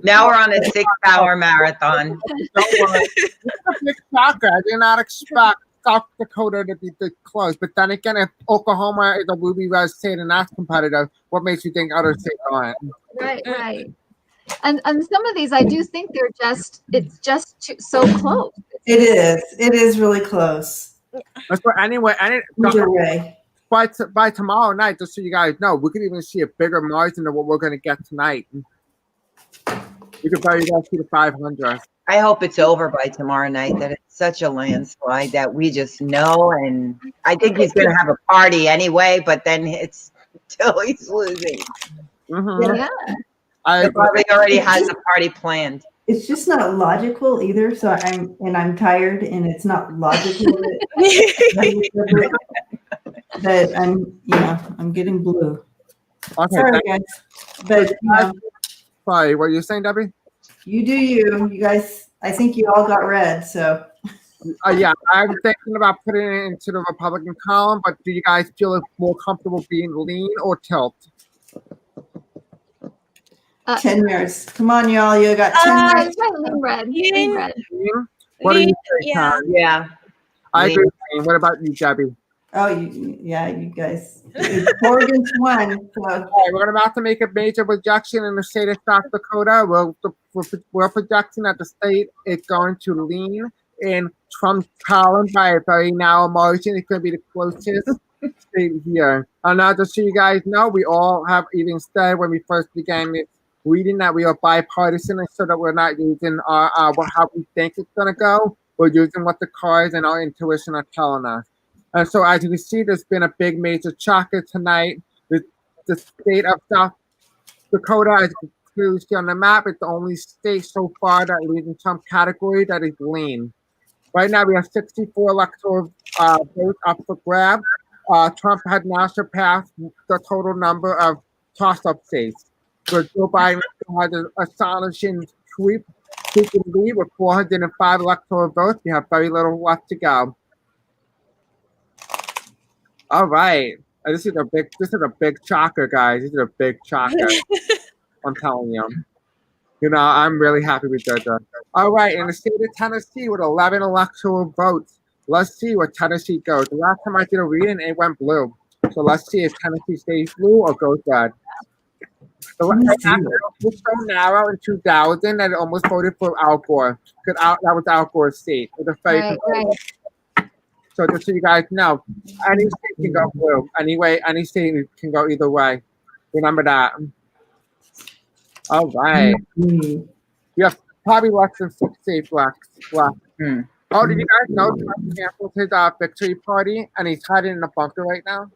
Now we're on a 6-hour marathon. Don't worry. It's a big shocker. I did not expect South Dakota to be this close. But then again, if Oklahoma is a ruby red state and that's competitive, what makes you think other states aren't? Right. And some of these, I do think it's just so close. It is really close. That's what anyway. Either way. By tomorrow night, just so you guys know, we could even see a bigger margin than what we're going to get tonight. We could very well see the 500. I hope it's over by tomorrow night, that it's such a landslide that we just know. And I think he's going to have a party anyway, but then it's till he's losing. Mm-hmm. Yeah. He probably already has a party planned. It's just not logical either. So I'm tired, and it's not logical that I'm getting blue. Okay, sorry, guys. But sorry, what are you saying, Debbie? You do you guys. I think you all got red. So yeah, I'm thinking about putting it into the Republican column. But do you guys feel more comfortable being lean or tilt? 10 yards. Come on, y'all. You got 10 yards. Lean red. What do you think? Yeah. I agree. What about you, Debbie? Oh, you guys. It's 4 against 1. So. All right, we're about to make a major projection in the state of South Dakota. We're projecting that the state is going to lean in Trump's column by a very narrow margin. It's going to be the closest. state here. And now just so you guys know, we all have even said when we first began this reading that we are bipartisan, and so that we're not using our how we think it's gonna go. We're using what the cards and our intuition are telling us. And so as you can see, there's been a big major shocker tonight. The state of South Dakota, as you can see on the map, it's the only state so far that leads in some category that is lean. Right now, we have 64 electoral votes up for grabs. Trump had now surpassed the total number of toss-up states. So Joe Biden has an astonishing sweep lead with 405 electoral votes. We have very little left to go. All right. This is a big shocker, guys. This is a big shocker. I'm telling you. You know, I'm really happy with that. All right, in the state of Tennessee with 11 electoral votes. Let's see where Tennessee goes. The last time I did a reading, it went blue. So let's see if Tennessee stays blue or goes red. It was so narrow in 2000 that it almost voted for Al Gore. Because that was Al Gore's state. It was very So just so you guys know, any state can go blue. Anyway, any state can go either way. Remember that. All right. We have probably less than 6 states left. Oh, did you guys know Trump canceled his victory party and he's hiding in a bunker right now?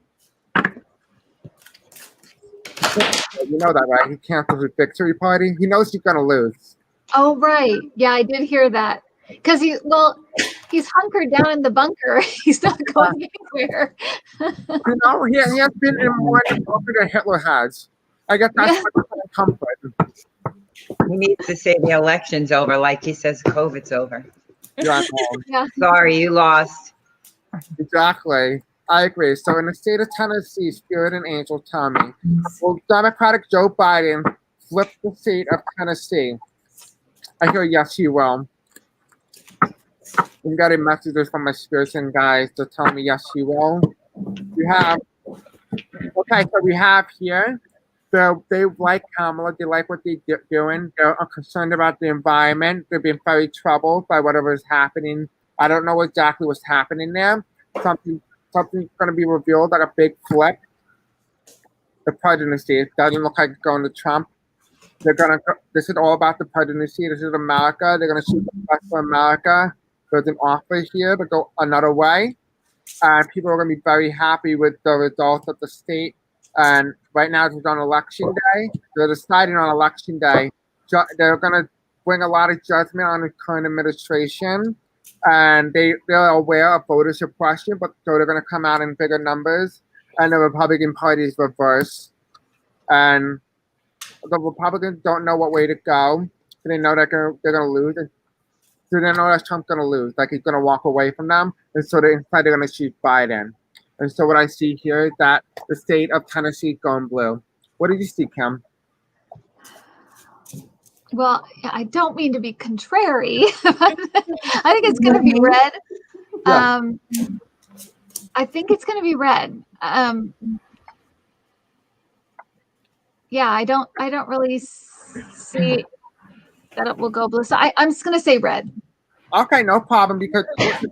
You know that, right? He canceled his victory party. He knows he's gonna lose. Oh, right. Yeah, I did hear that. Because he's hunkered down in the bunker. He's not going anywhere. You know, he has been in more in the bunker than Hitler has. I guess that's what comfort. He needs to say the election's over, like he says COVID's over. Yeah. Sorry, you lost. Exactly. I agree. So in the state of Tennessee, Spirit and Angel tell me, will Democratic Joe Biden flip the state of Tennessee? I hear yes, he will. I'm getting messages from my spirits and guys to tell me yes, he will. We have, okay, so we have here, they like Kamala, they like what they're doing. They're concerned about the environment. They're being very troubled by whatever is happening. I don't know exactly what's happening there. Something's going to be revealed, like a big flip. The presidency, it doesn't look like it's going to Trump. This is all about the presidency. This is America. They're going to shoot the best for America. There's an offer here to go another way. And people are going to be very happy with the results of the state. And right now, it's on election day. They're deciding on election day. They're going to bring a lot of judgment on the current administration. And they're aware of voter suppression, but so they're going to come out in bigger numbers. And the Republican Party is reversed. And the Republicans don't know what way to go. They know that they're going to lose. So they know that Trump's going to lose. Like, he's going to walk away from them. And so they're going to shoot Biden. And so what I see here is that the state of Tennessee is going blue. What did you see, Kim? Well, I don't mean to be contrary. I think it's going to be red. Yeah. I think it's going to be red. Yeah, I don't really see that it will go blue. So I'm just going to say red. Okay, no problem, because if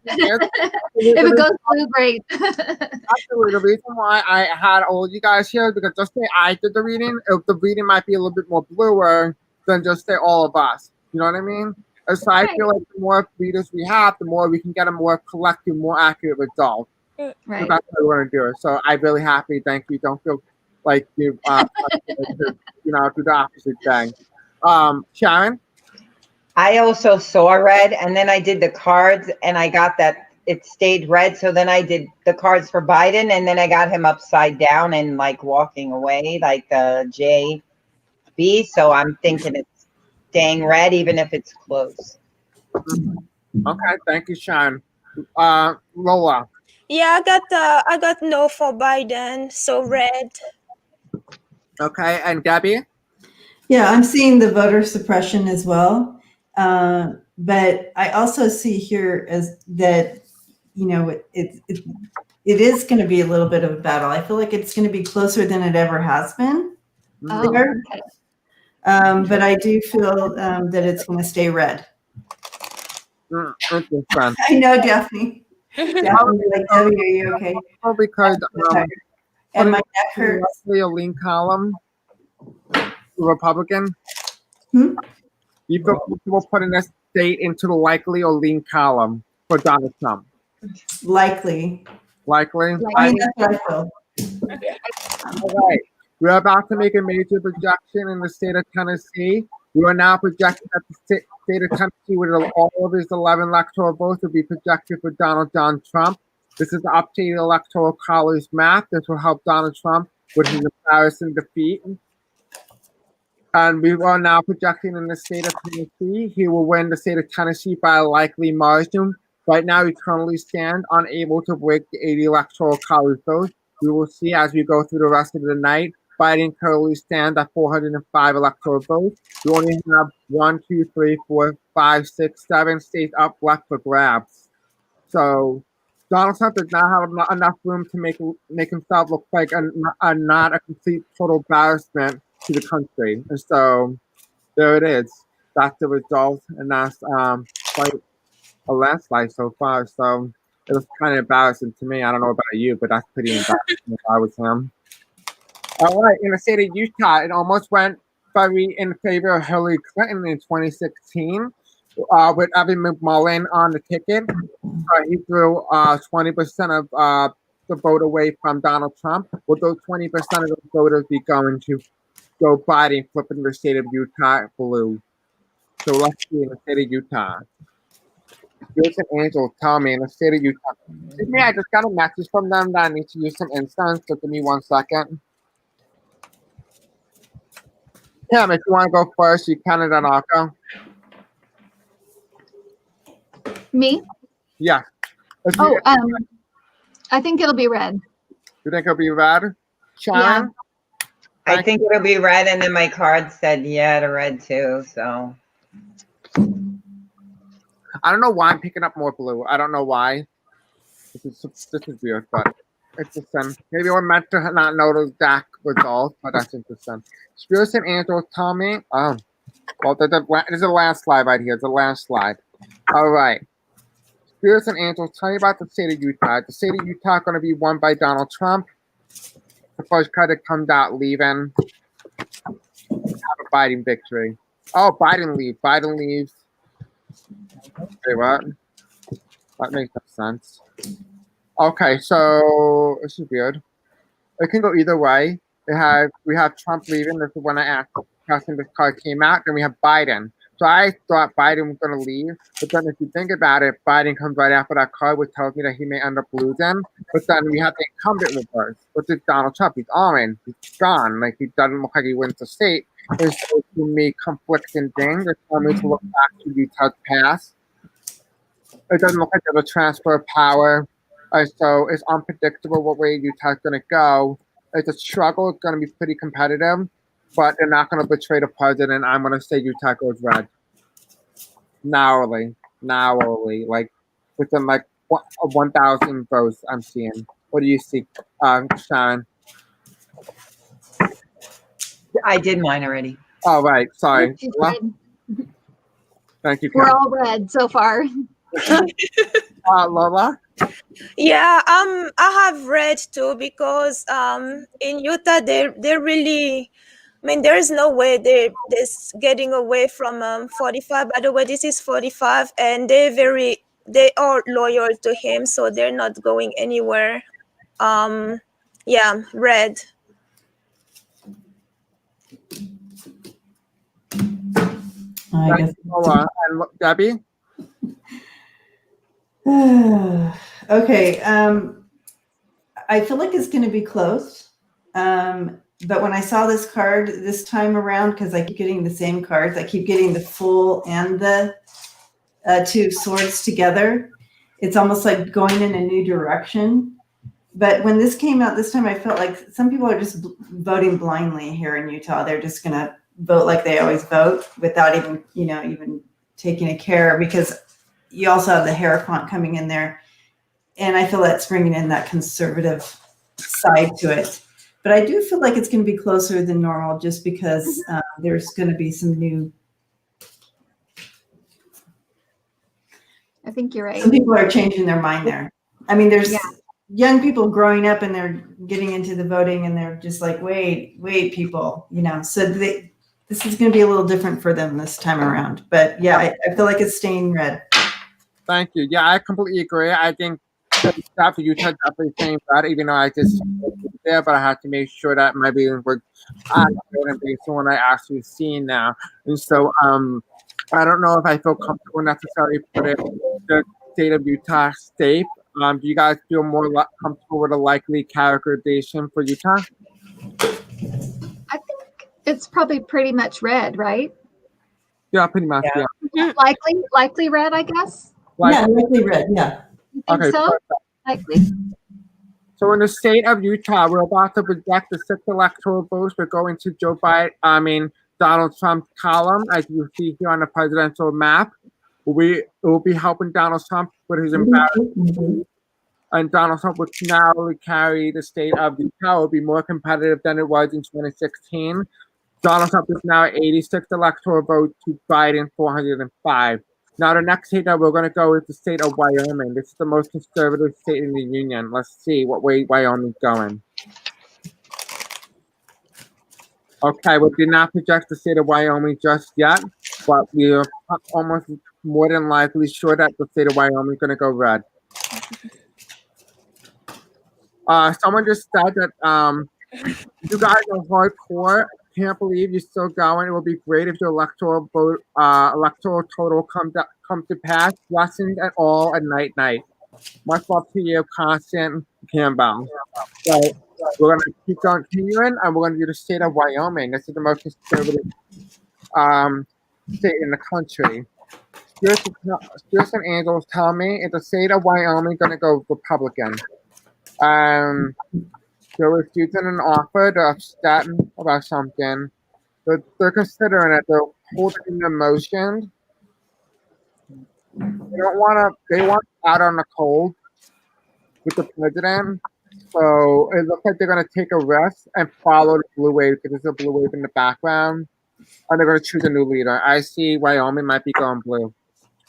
it goes blue, great. Absolutely. The reason why I had all of you guys here is because just say I did the reading, if the reading might be a little bit more bluer than just say all of us. You know what I mean? And so I feel like the more readers we have, the more we can get a more collective, more accurate result. Right. So that's what we're going to do. So I'm really happy. Thank you. Don't feel like you, do the opposite thing. Sharon? I also saw red, and then I did the cards, and I got that it stayed red. So then I did the cards for Biden, and then I got him upside down and like walking away, like JB. So I'm thinking it's staying red, even if it's close. Okay, thank you, Sharon. Lola. Yeah, I got no for Biden, so red. Okay, and Gabby? Yeah, I'm seeing the voter suppression as well. But I also see here as that, it is going to be a little bit of a battle. I feel like it's going to be closer than it ever has been. Okay. But I do feel that it's going to stay red. Interesting. I know, Daphne. Definitely, like Debbie, are you okay? Oh, because And my putting neck hurts. directly a lean column, Republican. Hmm? You feel comfortable putting a state into the likely or lean column for Donald Trump? Likely. Likely. I mean, that's what I feel. All right. We're about to make a major projection in the state of Tennessee. We are now projecting that the state of Tennessee, with all of his 11 electoral votes, will be projected for Donald John Trump. This is the updated Electoral College map. This will help Donald Trump with his embarrassing defeat. And we are now projecting in the state of Tennessee. He will win the state of Tennessee by a likely margin. Right now, he currently stands unable to break the 80 Electoral College votes. We will see as we go through the rest of the night. Biden currently stands at 405 electoral votes. We only have 1, 2, 3, 4, 5, 6, 7 states up left for grabs. So Donald Trump does not have enough room to make himself look like not a complete total embarrassment to the country. And so there it is. That's the result, and that's quite a landslide so far. So it was kind of embarrassing to me. I don't know about you, but that's pretty embarrassing if I was him. All right, in the state of Utah, it almost went very in favor of Hillary Clinton in 2016 with Evan McMullin on the ticket. He threw 20% of the vote away from Donald Trump. Will those 20% of the voters be going to Joe Biden, flipping the state of Utah blue? So let's see in the state of Utah. Here's an angel tell me in the state of Utah. Excuse me, I just got a message from them that I need to use some incense. So give me 1 second. Kim, if you want to go first, you can, and then I'll go. Me? Yeah. Oh, I think it'll be red. You think it'll be red? Yeah. Sean? I think it'll be red, and then my card said, yeah, to red too, so. I don't know why I'm picking up more blue. I don't know why. This is weird, but it's interesting. Maybe we're meant to not know those DAC results, but that's interesting. Spirits and angels tell me. Oh, well, there's a landslide right here. There's a landslide. All right. Spirits and angels tell me about the state of Utah. The state of Utah going to be won by Donald Trump. The first card that comes out leaving. Have a Biden victory. Oh, Biden leaves. Biden leaves. Wait, what? That makes no sense. Okay, so this is weird. It can go either way. We have Trump leaving. This is when I asked casting this card came out. Then we have Biden. So I thought Biden was going to leave. But then if you think about it, Biden comes right after that card, which tells me that he may end up losing. But then we have the incumbent reverse, which is Donald Trump. He's orange. He's gone. Like, he doesn't look like he wins the state. And so to me, conflicting things. It's telling me to look back to Utah's past. It doesn't look like there's a transfer of power. So it's unpredictable what way Utah's going to go. It's a struggle. It's going to be pretty competitive, but they're not going to betray the president. I'm going to say Utah goes red. Narrowly, like within like 1,000 votes I'm seeing. What do you see, Sharon? I did mine already. Oh, right. Sorry. Thank you, We're Karen. all red so far. Lola? Yeah, I have read too because in Utah they're really, I mean, there is no way they're getting away from 45. By the way, this is 45, and they are loyal to him, so they're not going anywhere. Yeah, red. I guess. Lola. And Debbie? Okay. I feel like it's going to be close. But when I saw this card this time around, because I keep getting the same cards, I keep getting the Fool and the Two of Swords together. It's almost like going in a new direction. But when this came out this time, I felt like some people are just voting blindly here in Utah. They're just going to vote like they always vote without even taking a care, because you also have the Hierophant coming in there. And I feel that's bringing in that conservative side to it. But I do feel like it's going to be closer than normal just because there's going to be some new. I think you're right. Some people are changing their mind there. I mean, there's Yeah. young people growing up and they're getting into the voting and they're just like, wait, people, so this is going to be a little different for them this time around. But yeah, I feel like it's staying red. Thank you. Yeah, I completely agree. I think the staff of Utah definitely saying that, even though I just there, but I have to make sure that my readings were accurate based on what I actually seen now. And so, I don't know if I feel comfortable necessarily putting the state of Utah state. Do you guys feel more comfortable with a likely characterization for Utah? I think it's probably pretty much red, right? Yeah, pretty much. Yeah. Yeah. Likely red, I guess. Yeah, likely red. Yeah. You think Okay, so? perfect. Likely. So in the state of Utah, we're about to project the 6 electoral votes. We're going to Donald Trump's column, as you see here on the presidential map. We will be helping Donald Trump with his embarrassment. And Donald Trump would narrowly carry the state of Utah. It will be more competitive than it was in 2016. Donald Trump is now 86 electoral votes to Biden 405. Now, the next state that we're going to go is the state of Wyoming. This is the most conservative state in the union. Let's see what way Wyoming's going. Okay, we did not project the state of Wyoming just yet, but we are almost more than likely sure that the state of Wyoming is going to go red. Someone just said that you guys are hardcore. Can't believe you're still going. It would be great if your electoral total come to pass. Blessings at all at night. Much love to you, Constant Campbell. So we're gonna keep continuing, and we're gonna do the state of Wyoming. This is the most conservative state in the country. Spirits and angels tell me if the state of Wyoming gonna go Republican. There was using an offer to upset about something. They're considering it. They're holding the motion. They want out on the cold with the president. So it looks like they're going to take a risk and follow the blue wave because there's a blue wave in the background. And they're going to choose a new leader. I see Wyoming might be going blue.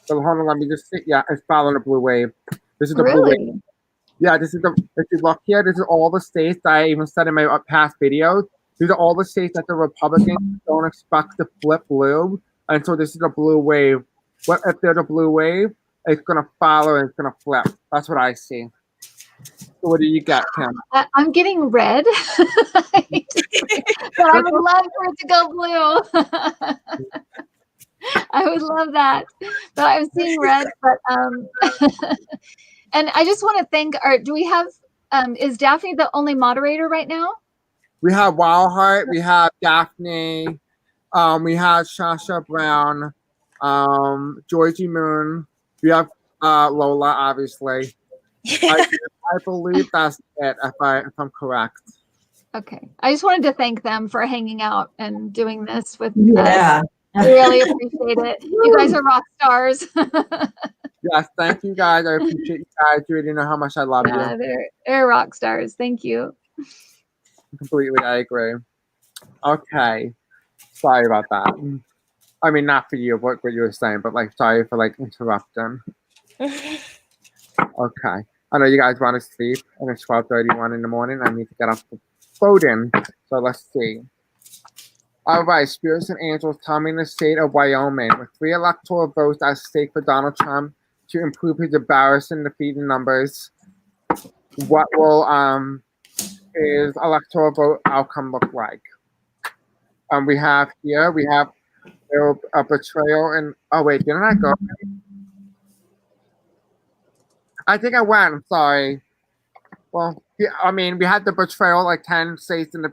So hold on, let me just see. Yeah, it's following the blue wave. This is the blue wave. Yeah, if you look here, this is all the states that I even said in my past videos. These are all the states that the Republicans don't expect to flip blue. And so this is a blue wave. What if there's a blue wave? It's going to follow and it's going to flip. That's what I see. So what do you got, Kim? I'm getting red. But I would love for it to go blue. I would love that. But I'm seeing red. But and I just want to thank do we have is Daphne the only moderator right now? We have Wildheart, we have Daphne, we have Shasha Brown, Georgie Moon, we have Lola, obviously. I believe that's it, if I'm correct. Okay. I just wanted to thank them for hanging out and doing this with us. I really appreciate it. You guys are rock stars. Yes, thank you guys. I appreciate you guys. You already know how much I love you. They're rock stars. Thank you. Completely, I agree. Okay. Sorry about that. I mean, not for you, what you were saying, but sorry for interrupting. Okay. I know you guys want to sleep, and it's 12:31 in the morning. I need to get up for voting. So let's see. All right, spirits and angels tell me in the state of Wyoming, with 3 electoral votes at stake for Donald Trump to improve his embarrassing defeating numbers, what will his electoral vote outcome look like? We have a betrayal and didn't I go? I think I went. I'm sorry. Well, yeah, I mean, we had the betrayal, 10 states in the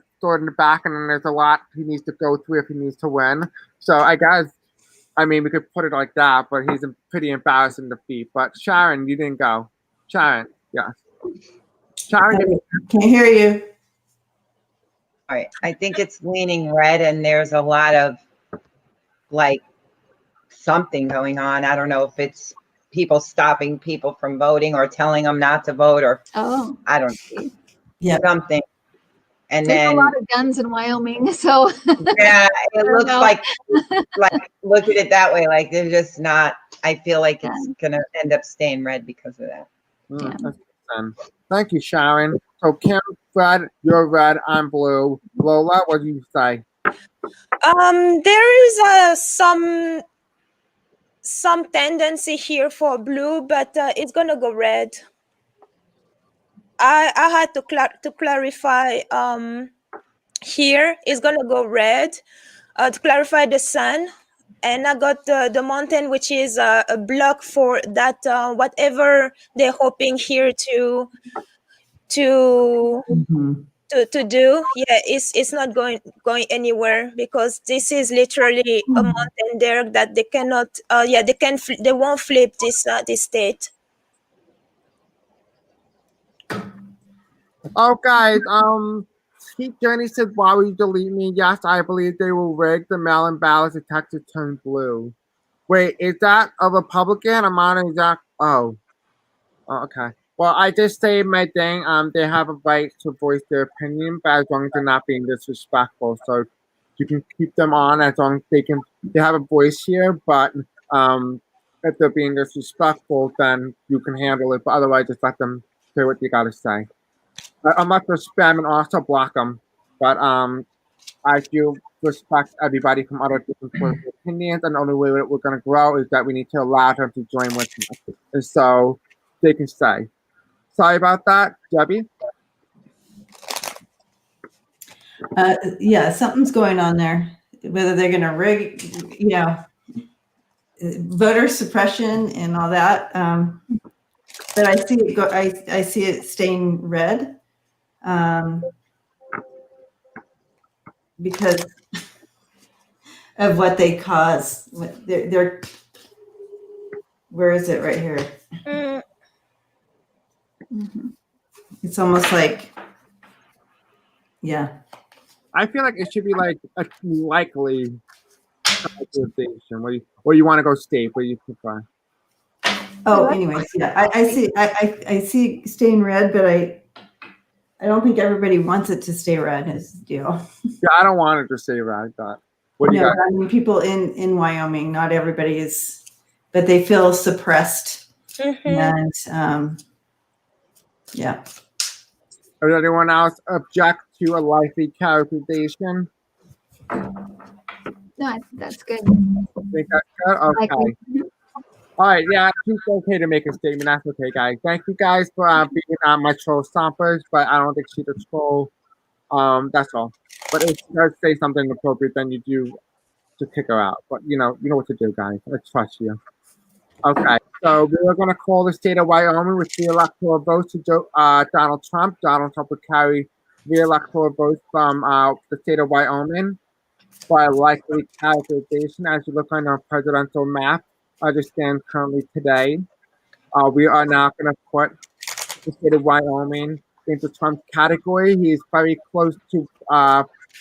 back, and then there's a lot he needs to go through if he needs to win. So I guess, we could put it like that, but he's a pretty embarrassing defeat. But Sharon, you didn't go. Sharon, yes. Sharon, can't hear you. All right, I think it's leaning red, and there's a lot of something going on. I don't know if it's people stopping people from voting or telling them not to vote, or I don't know. Yeah, something. And there's then a lot of guns in Wyoming, so yeah, it looks like look at it that way. They're just not. I feel like it's gonna end up staying red because of that. Yeah. then. Thank you, Sharon. So Kim, red, you're red, I'm blue. Lola, what do you say? There is some tendency here for blue, but it's gonna go red. I had to clarify. Here it's gonna go red. To clarify the sun, and I got the mountain, which is a block for that. Whatever they're hoping here to Mhm. to do, yeah, it's not going anywhere, because this is literally a mountain there that they cannot they won't flip this state. Oh, guys, Keith Jenny said, why would you delete me? Yes, I believe they will rig the mail-in ballots to Texas turn blue. Wait, is that a Republican? I'm on exact. Oh, okay. Well, I just say my thing. They have a right to voice their opinion, but as long as they're not being disrespectful, so you can keep them on as long as they have a voice here. But if they're being disrespectful, then you can handle it. But otherwise, just let them say what they gotta say. I'm not for spam and also block them, but I do respect everybody from other different political opinions, and the only way we're going to grow is that we need to allow them to join with us, and so they can stay. Sorry about that, Debbie. Yeah, something's going on there. Whether they're going to rig, voter suppression and all that. But I see it go. I see it staying red, because of what they cause. They're where is it? Right here. Mm, It's almost like, yeah. I feel like it should be like a likely categorization. Where you want to go state? Where you prefer? Oh, anyways, yeah. I see it staying red, but I don't think everybody wants it to stay red. Is the deal. Yeah, I don't want it to stay right. But what do you No, got? I mean, people in Wyoming, not everybody is, but they feel suppressed. mhm. And yeah. Does anyone else object to a likely characterization? No, that's good. Think that's good? Okay. Likely. All right, yeah, it's okay to make a statement. That's okay, guys. Thank you guys for being my troll stompers, but I don't think she's a troll. That's all. But if she does say something inappropriate, then you do to kick her out. But you know what to do, guys. I trust you. Okay, so we're gonna call the state of Wyoming with the electoral votes to Donald Trump. Donald Trump would carry the electoral votes from the state of Wyoming by likely categorization. As you look on our presidential map, as it stands currently today, we are now going to put the state of Wyoming into Trump's category. He is very close to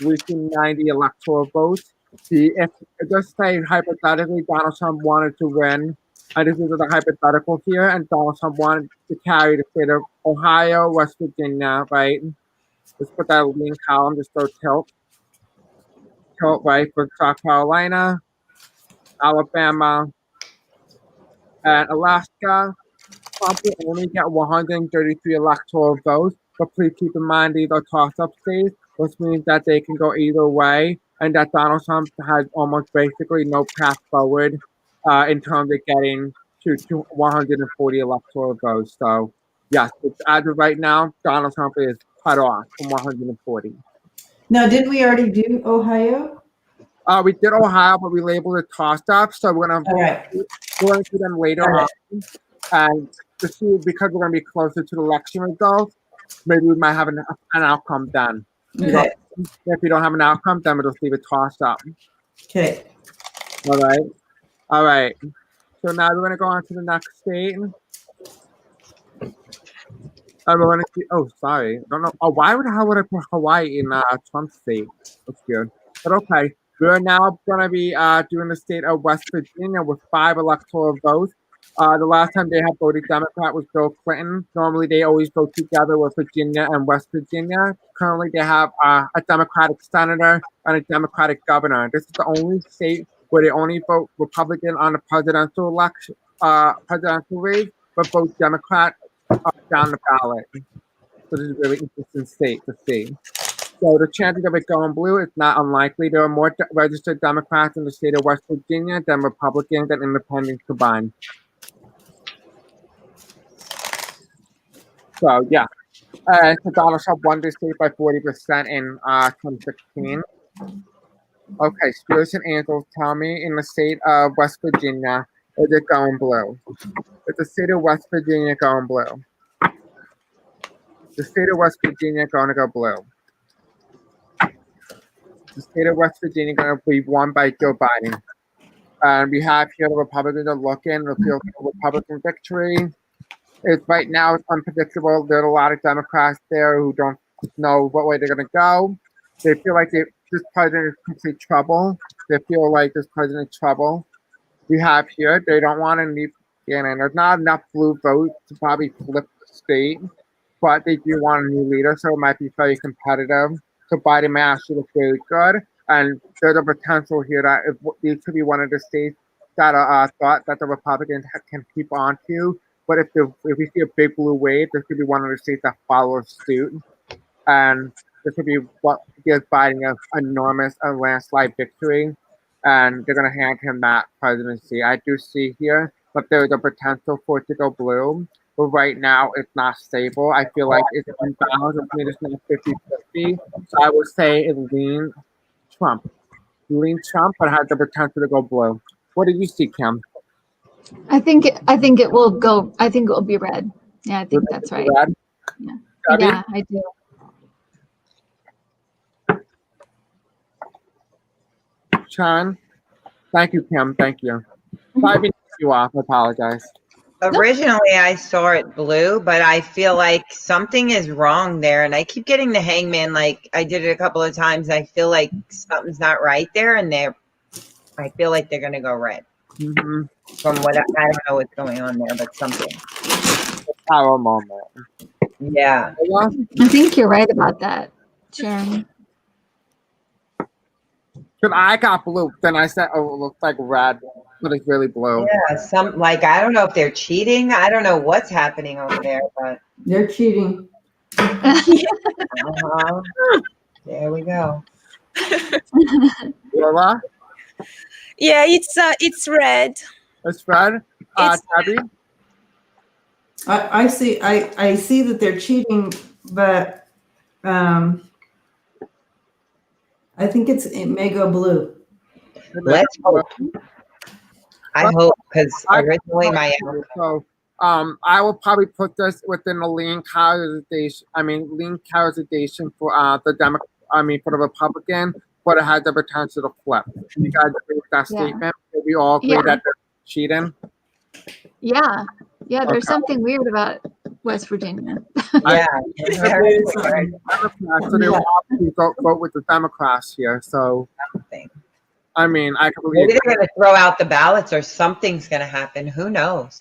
reaching 90 electoral votes. If just say hypothetically Donald Trump wanted to win, and this is a hypothetical here, and Donald Trump wanted to carry the state of Ohio, West Virginia, right? Let's put that link column just so tilt, right, for South Carolina, Alabama, and Alaska. Trump will only get 133 electoral votes, but please keep in mind these are toss-up states, which means that they can go either way, and that Donald Trump has almost basically no path forward in terms of getting to 140 electoral votes. So, yes, as of right now, Donald Trump is cut off from 140. Now, didn't we already do Ohio? We did Ohio, but we labeled it toss-up, so we're gonna do them later on. And to see, because we're going to be closer to the election results, maybe we might have an outcome then. Okay. If we don't have an outcome, then we'll just leave it tossed up. Okay. All right. So now we're going to go on to the next state. We're going to see. Oh, sorry. I don't know. Oh, how would I put Hawaii in Trump's state? That's good. But okay. We're now going to be doing the state of West Virginia with 5 electoral votes. The last time they had voted Democrat was Bill Clinton. Normally, they always vote together with Virginia and West Virginia. Currently, they have a Democratic senator and a Democratic governor. This is the only state where they only vote Republican on the presidential election, presidential race, but vote Democrat down the ballot. So this is a really interesting state to see. So the chances of it going blue is not unlikely. There are more registered Democrats in the state of West Virginia than Republicans and independents combined. So yeah, so Donald Trump won the state by 40% in 2016. Okay, spirits and angels tell me in the state of West Virginia, is it going blue? Is the state of West Virginia going blue? The state of West Virginia going to go blue. The state of West Virginia going to be won by Joe Biden. And we have here the Republicans are looking, the field of Republican victory. It's right now it's unpredictable. There are a lot of Democrats there who don't know what way they're going to go. They feel like this president is complete trouble. They feel like this president is trouble. We have here, they don't want to need, and there's not enough blue votes to probably flip the state, but they do want a new leader, so it might be very competitive. So Biden may actually look really good, and there's a potential here that these could be one of the states that are thought that the Republicans can keep on to. But if we see a big blue wave, this could be one of the states that follows suit, and this could be what gives Biden an enormous landslide victory, and they're going to hand him that presidency. I do see here that there is a potential for it to go blue, but right now it's not stable. I feel like it's unbalanced. It's not 50-50. So I would say it lean Trump. Lean Trump, but has the potential to go blue. What did you see, Kim? I think it will go. I think it will be red. Yeah, I think that's right. Red? Yeah, Debbie? yeah, I do. Sean? Thank you, Kim. Thank you. Sorry to cut you off. I apologize. Originally, I saw it blue, but I feel like something is wrong there. And I keep getting the hangman, like I did it a couple of times. I feel like something's not right there. And I feel like they're going to go red. Mm-hmm. From what I don't know what's going on there, but something. Power moment. Yeah. I think you're right about that, Sharon. Because I got blue, then I said, oh, it looks like red, but it's really blue. Yeah, I don't know if they're cheating. I don't know what's happening over there, but They're cheating. there we go. Lola? Yeah, it's red. It's red? It's Debbie? I see that they're cheating, but I think it may go blue. Let's hope. I hope, because originally So I will probably put this within the lean calorization for for the Republican, but it has the potential to flip. You guys agree with that statement? We all agree that they're cheating? Yeah, there's something weird about West Virginia. Yeah. So they will obviously vote with the Democrats here. So I mean, I can believe maybe they're going to throw out the ballots or something's going to happen. Who knows?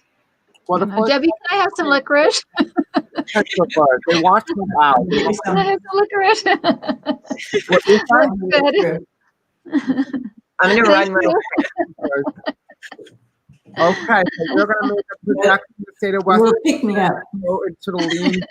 Well, Debbie, can I have some licorice? They watch them out. Can I have some licorice? Good. I'm going to run real quick. Okay, so we're going to make a projection to the state of West Virginia into the lean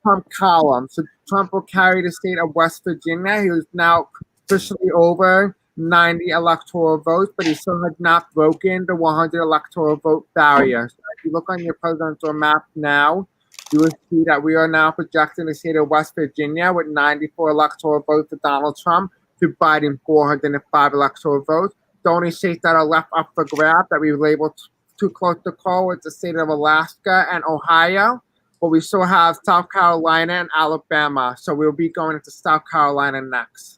Trump column. So Trump will carry the state of West Virginia. He is now officially over 90 electoral votes, but he still has not broken the 100 electoral vote barrier. So if you look on your presidential map now, you will see that we are now projecting the state of West Virginia with 94 electoral votes for Donald Trump to Biden 405 electoral votes. The only states that are left up for grab that we labeled too close to call is the state of Alaska and Ohio, but we still have South Carolina and Alabama. So we'll be going into South Carolina next.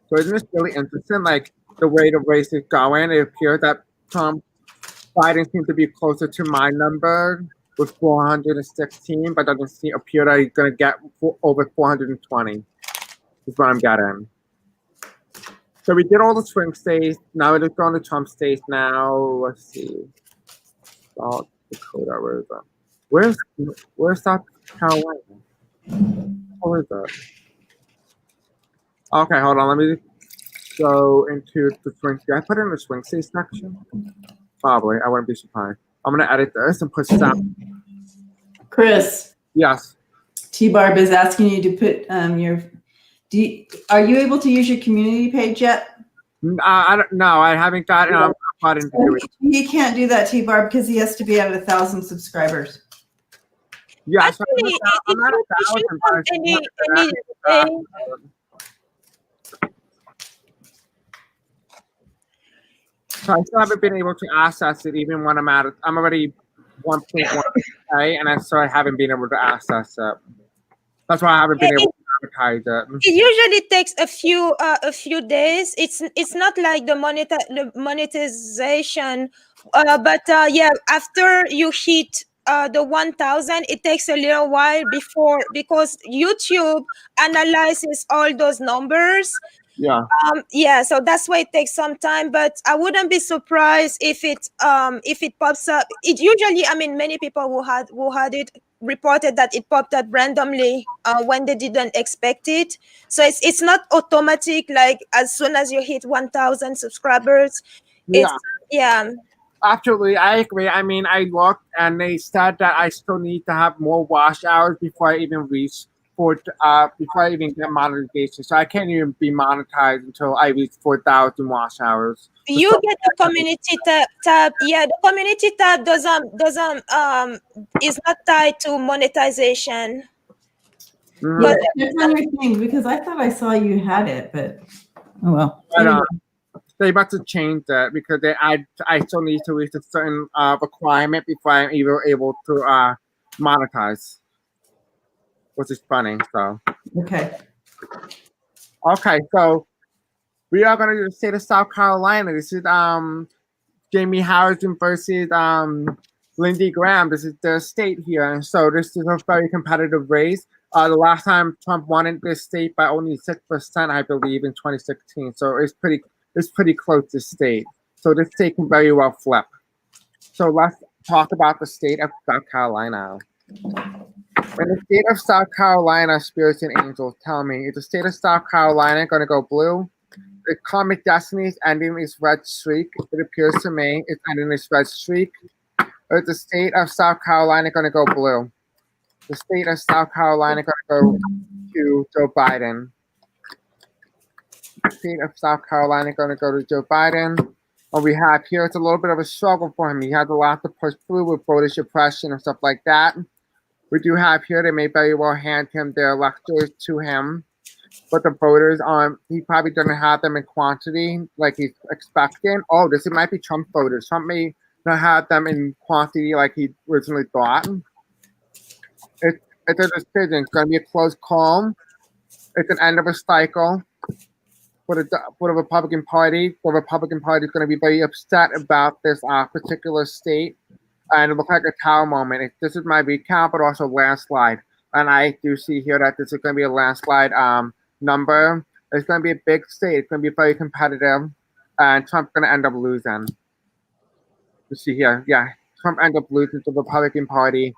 So isn't this really interesting? Like the way the race is going, it appears that Biden seems to be closer to my number with 416, but doesn't appear that he's going to get over 420. Is what I'm getting. So we did all the swing states. Now we're just going to Trump states now. Let's see. South Dakota, where is that? Where's South Carolina? Where is that? Okay, hold on. Let me go into the swing state. I put it in the swing state section. Probably. I wouldn't be surprised. I'm gonna edit this and put sound. Chris, Yes. T-Barb is asking you to put are you able to use your community page yet? I don't know. I haven't gotten button to do it. He can't do that, T-Barb, because he has to be at 1,000 subscribers. Yeah, so Actually, I'm not it should 1,000, come but any day. so I still haven't been able to access it even when I'm already 1.1K, and so I haven't been able to access it. That's why I haven't been able to advertise it. It usually takes a few days. It's not like the monetization, but yeah, after you hit the 1,000, it takes a little while because YouTube analyzes all those numbers. Yeah. So that's why it takes some time, but I wouldn't be surprised if it pops up. It usually, I mean, many people who had it reported that it popped up randomly when they didn't expect it. So it's not automatic, like as soon as you hit 1,000 subscribers. Yeah. Actually, I agree. I mean, I looked and they said that I still need to have more watch hours before I even reach before I even get monetization. So I can't even be monetized until I reach 4,000 watch hours. You get the community tab. Yeah, the community tab doesn't is not tied to monetization. Mm-hmm. Yeah, that's on your thing because I thought I saw you had it, but oh well. But, they about to change that because I still need to reach a certain requirement before I'm even able to monetize, which is funny. So okay, so we are gonna do the state of South Carolina. This is Jamie Harrison versus Lindsey Graham. This is the state here, and so this is a very competitive race. The last time Trump won in this state by only 6%, I believe, in 2016. So it's pretty close to state. So this state can very well flip. So let's talk about the state of South Carolina. In the state of South Carolina, spirits and angels tell me, is the state of South Carolina going to go blue? The karmic destiny is ending its red streak. It appears to me it's ending its red streak. Or is the state of South Carolina going to go blue? The state of South Carolina going to go to Joe Biden. The state of South Carolina going to go to Joe Biden. What we have here, it's a little bit of a struggle for him. He has a lot to push through with voter suppression and stuff like that. We do have here, they may very well hand him their electors to him. But the voters, he probably doesn't have them in quantity like he's expecting. Oh, this might be Trump voters. Trump may not have them in quantity like he originally thought. It's a decision. It's going to be a close call. It's an end of a cycle for the Republican Party. The Republican Party is going to be very upset about this particular state. And it looks like a tower moment. This is my recount, but also landslide. And I do see here that this is going to be a landslide number. It's going to be a big state. It's going to be very competitive. And Trump's going to end up losing. You see here. Yeah, Trump ends up losing to the Republican Party.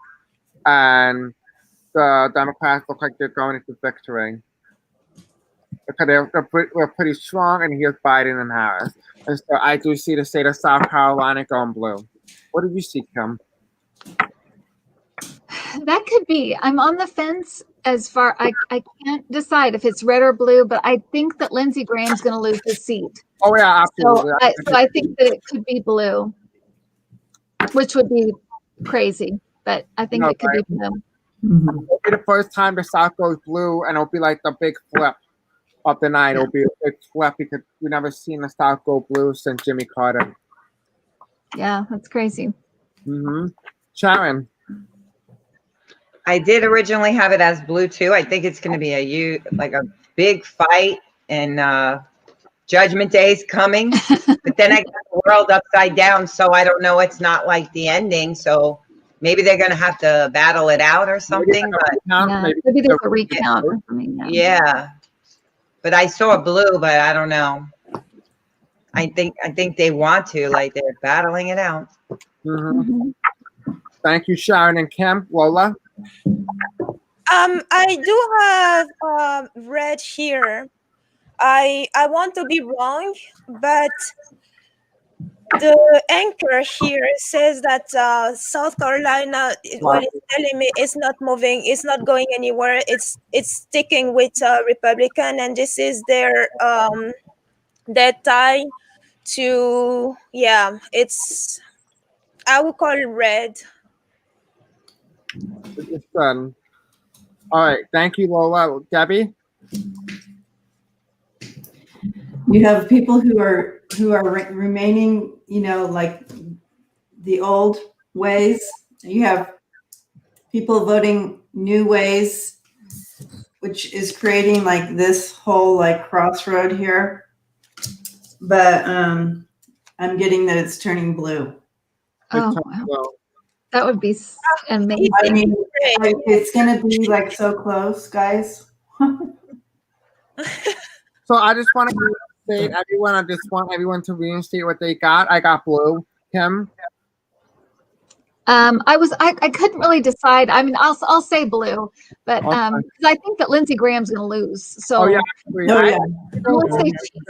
And the Democrats look like they're going into victory. Because they're pretty strong, and here's Biden and Harris. And so I do see the state of South Carolina going blue. What did you see, Kim? That could be. I'm on the fence as far. I can't decide if it's red or blue, but I think that Lindsey Graham's going to lose his seat. Oh yeah, absolutely. So I think that it could be blue, which would be crazy. But I think it could be blue. Mm-hmm. It'll be the first time the South goes blue, and it'll be like the big flip of the night. It'll be a big flip because we've never seen the South go blue since Jimmy Carter. Yeah, that's crazy. Mm-hmm. Sharon. I did originally have it as blue too. I think it's going to be a big fight, and Judgment Day is coming. But then I got the world upside down, so I don't know. It's not like the ending, so maybe they're going to have to battle it out or something. Maybe there's a recount or something. Yeah, but I saw blue, but I don't know. I think they want to, like they're battling it out. Mm-hmm. Thank you, Sharon and Kim. Lola. I do have red here. I want to be wrong, but the anchor here says that South Carolina, well, it's telling me it's not moving, it's not going anywhere. It's sticking with Republican, and this is their tie to, yeah. It's, I would call it red. It's done. All right. Thank you, Lola. Debbie? You have people who are remaining, you know, like the old ways. You have people voting new ways, which is creating like this whole like crossroad here. But I'm getting that it's turning blue. Oh, wow. That would be amazing. I mean, it's gonna be like so close, guys. So I just want to reinstate everyone. I just want everyone to reinstate what they got. I got blue. Kim? I couldn't really decide. I mean, I'll say blue, but Okay. 'cause I think that Lindsey Graham's going to lose. So Oh, yeah. let's say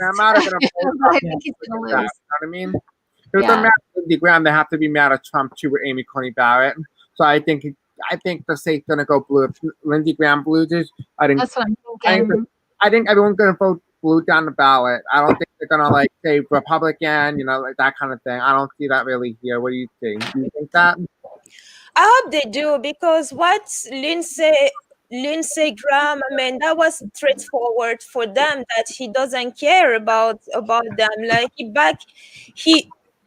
I'm not gonna vote but I think he's going to that, you know lose. what I mean? If it Yeah. doesn't matter Lindsey Graham, they have to be mad at Trump too with Amy Coney Barrett. So I think the state's gonna go blue. If Lindsey Graham loses, That's what I'm thinking. I think everyone's gonna vote blue down the ballot. I don't think they're gonna like say Republican, you know, like that kind of thing. I don't see that really here. What do you think? Do you think that? I hope they do, because what Lindsey Graham, I mean, that was straightforward for them, that he doesn't care about them. Like he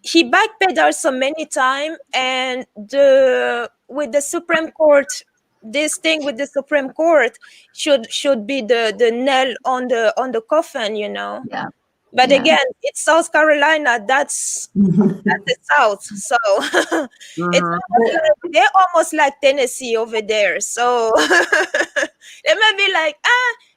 backpedaled so many times, and with the Supreme Court, this thing with the Supreme Court should be the nail on the coffin, you know. Yeah. But Yeah. again, it's South Carolina. That's the South. So they're almost like Tennessee over there. So they may be like,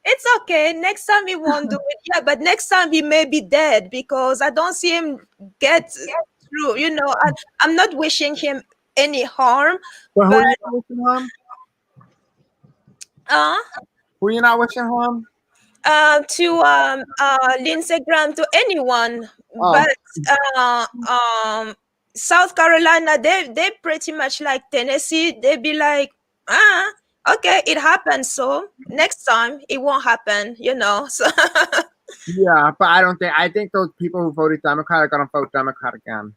it's okay. Next time he won't do it. Yeah, but next time he may be dead, because I don't see him get through. You know, I'm not wishing him any harm. Well, but who are you not wishing harm? Who are you not wishing harm? To Lindsey Graham, to anyone, but South Carolina, they pretty much like Tennessee. They be like, okay, it happened, so next time it won't happen, you know. So Yeah, but I think those people who voted Democrat are gonna vote Democrat again.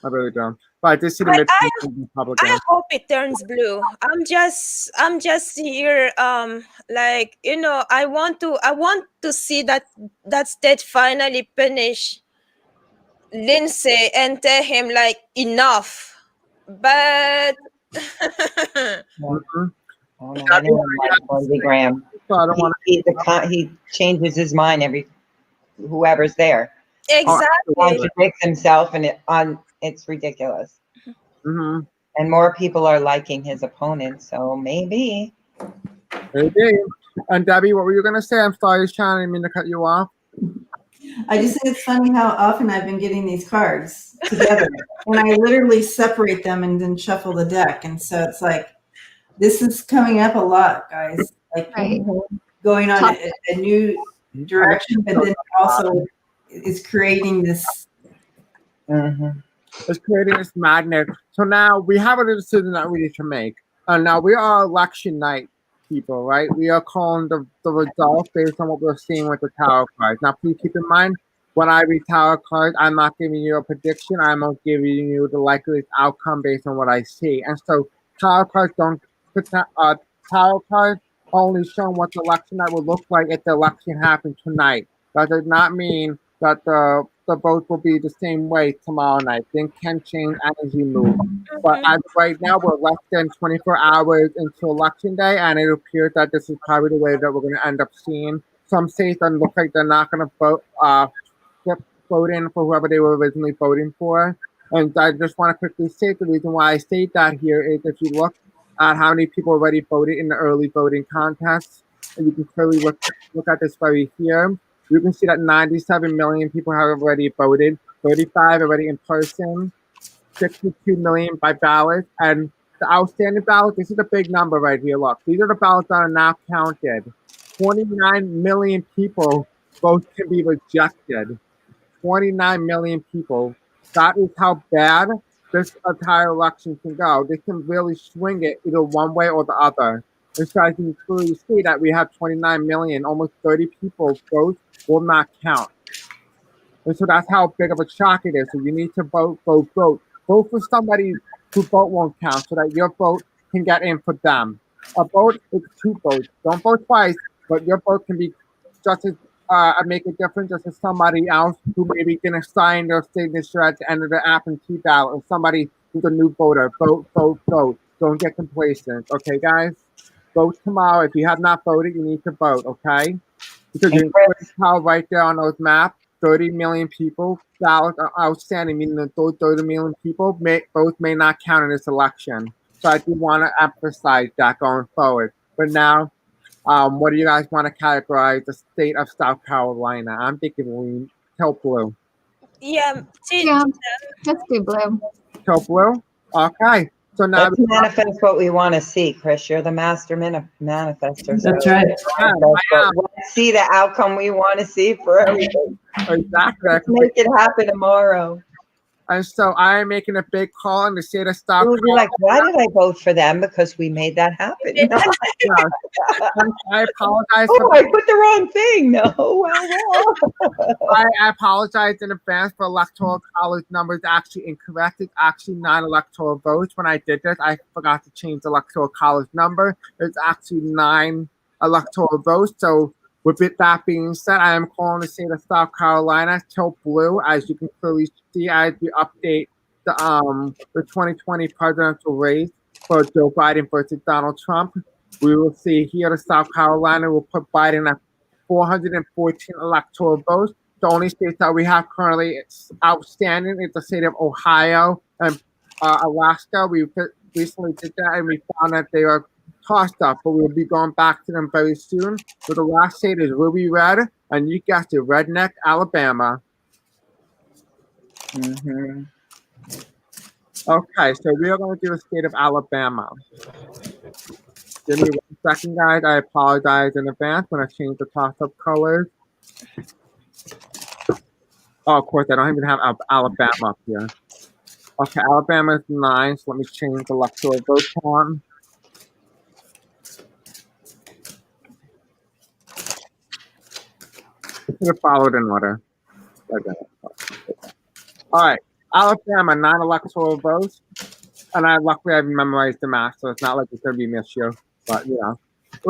I really don't. But I just see the Republican. I hope it turns blue. I'm just here, like, you know, I want to see that state finally punish Lindsay and tell him like enough. But Mhm. I don't like Lindsey Graham. So I don't want He changes his mind whoever's there. exactly. He contradicts himself, and it's ridiculous. Mm-hmm. And more people are liking his opponent, so maybe. Maybe. And Debbie, what were you gonna say? I'm sorry, Sean, I didn't mean to cut you off. I just think it's funny how often I've been getting these cards together, and I literally separate them and then shuffle the deck. And so it's like, this is coming up a lot, guys. Like going on a new direction, but then also is creating this. It's creating this magnet. So now we have a decision that we need to make. And now we are election night people, right? We are calling the results based on what we're seeing with the tarot cards. Now, please keep in mind, when I read tarot cards, I'm not giving you a prediction. I'm not giving you the likeliest outcome based on what I see. And so tarot cards tarot cards only show what the election night will look like if the election happened tonight. That does not mean that the votes will be the same way tomorrow night. Things can change as you move. But as of right now, we're less than 24 hours into election day, and it appears that this is probably the way that we're going to end up seeing. Some states that look like they're not going to vote in for whoever they were originally voting for. And I just want to quickly state the reason why I state that here is if you look at how many people already voted in the early voting contests, and you can clearly look at this right here. You can see that 97 million people have already voted, 35 already in person, 62 million by ballot, and the outstanding ballots, this is a big number right here. Look, these are the ballots that are now counted. 29 million people votes can be rejected. 29 million people That is how bad this entire election can go. They can really swing it either one way or the other. And so I can clearly see that we have 29 million, almost 30 people vote will not count. And so that's how big of a shock it is. So you need to vote, vote, vote. Vote for somebody whose vote won't count so that your vote can get in for them. A vote is 2 votes. Don't vote twice, but your vote can be just as make a difference just as somebody else who maybe didn't sign their signature at the end of the absentee ballot, or somebody who's a new voter. Vote, vote, vote. Don't get complacent. Okay, guys? Vote tomorrow. If you have not voted, you need to vote, okay? Because you can tell right there on those maps, 30 million people ballots are outstanding, meaning that those 30 million people votes may not count in this election. So I do want to emphasize that going forward. But now, what do you guys want to categorize the state of South Carolina? I'm thinking we tell blue. Yeah. Yeah, let's do blue. Tell blue? Okay. So now Let's manifest what we want to see, Chris. You're the master manifester. So That's right. let's see the outcome we want to see for everything. Exactly. Let's make it happen tomorrow. And so I am making a big call in the state of South Carolina. You're like, why did I vote for them? Because we made that happen. I apologize. Oh, I put the wrong thing. No, well. I apologize in advance for electoral college numbers actually incorrect. It's actually 9 electoral votes. When I did this, I forgot to change the electoral college number. It's actually 9 electoral votes. So with that being said, I am calling the state of South Carolina till blue. As you can clearly see, as we update the 2020 presidential race for Joe Biden versus Donald Trump, we will see here the South Carolina will put Biden at 414 electoral votes. The only states that we have currently outstanding is the state of Ohio and Alaska. We recently did that, and we found that they are tossed up, but we'll be going back to them very soon. So the last state is Ruby Red, and you guessed it, Redneck, Alabama. Mm-hmm. Okay, so we are going to do the state of Alabama. Give me 1 second, guys. I apologize in advance when I change the toss-up colors. Oh, of course, I don't even have Alabama up here. Okay, Alabama is 9, so let me change the electoral vote count. Should have followed in order. Okay. All right, Alabama, 9 electoral votes, and luckily I've memorized the math, so it's not like it's gonna be an issue. But you know,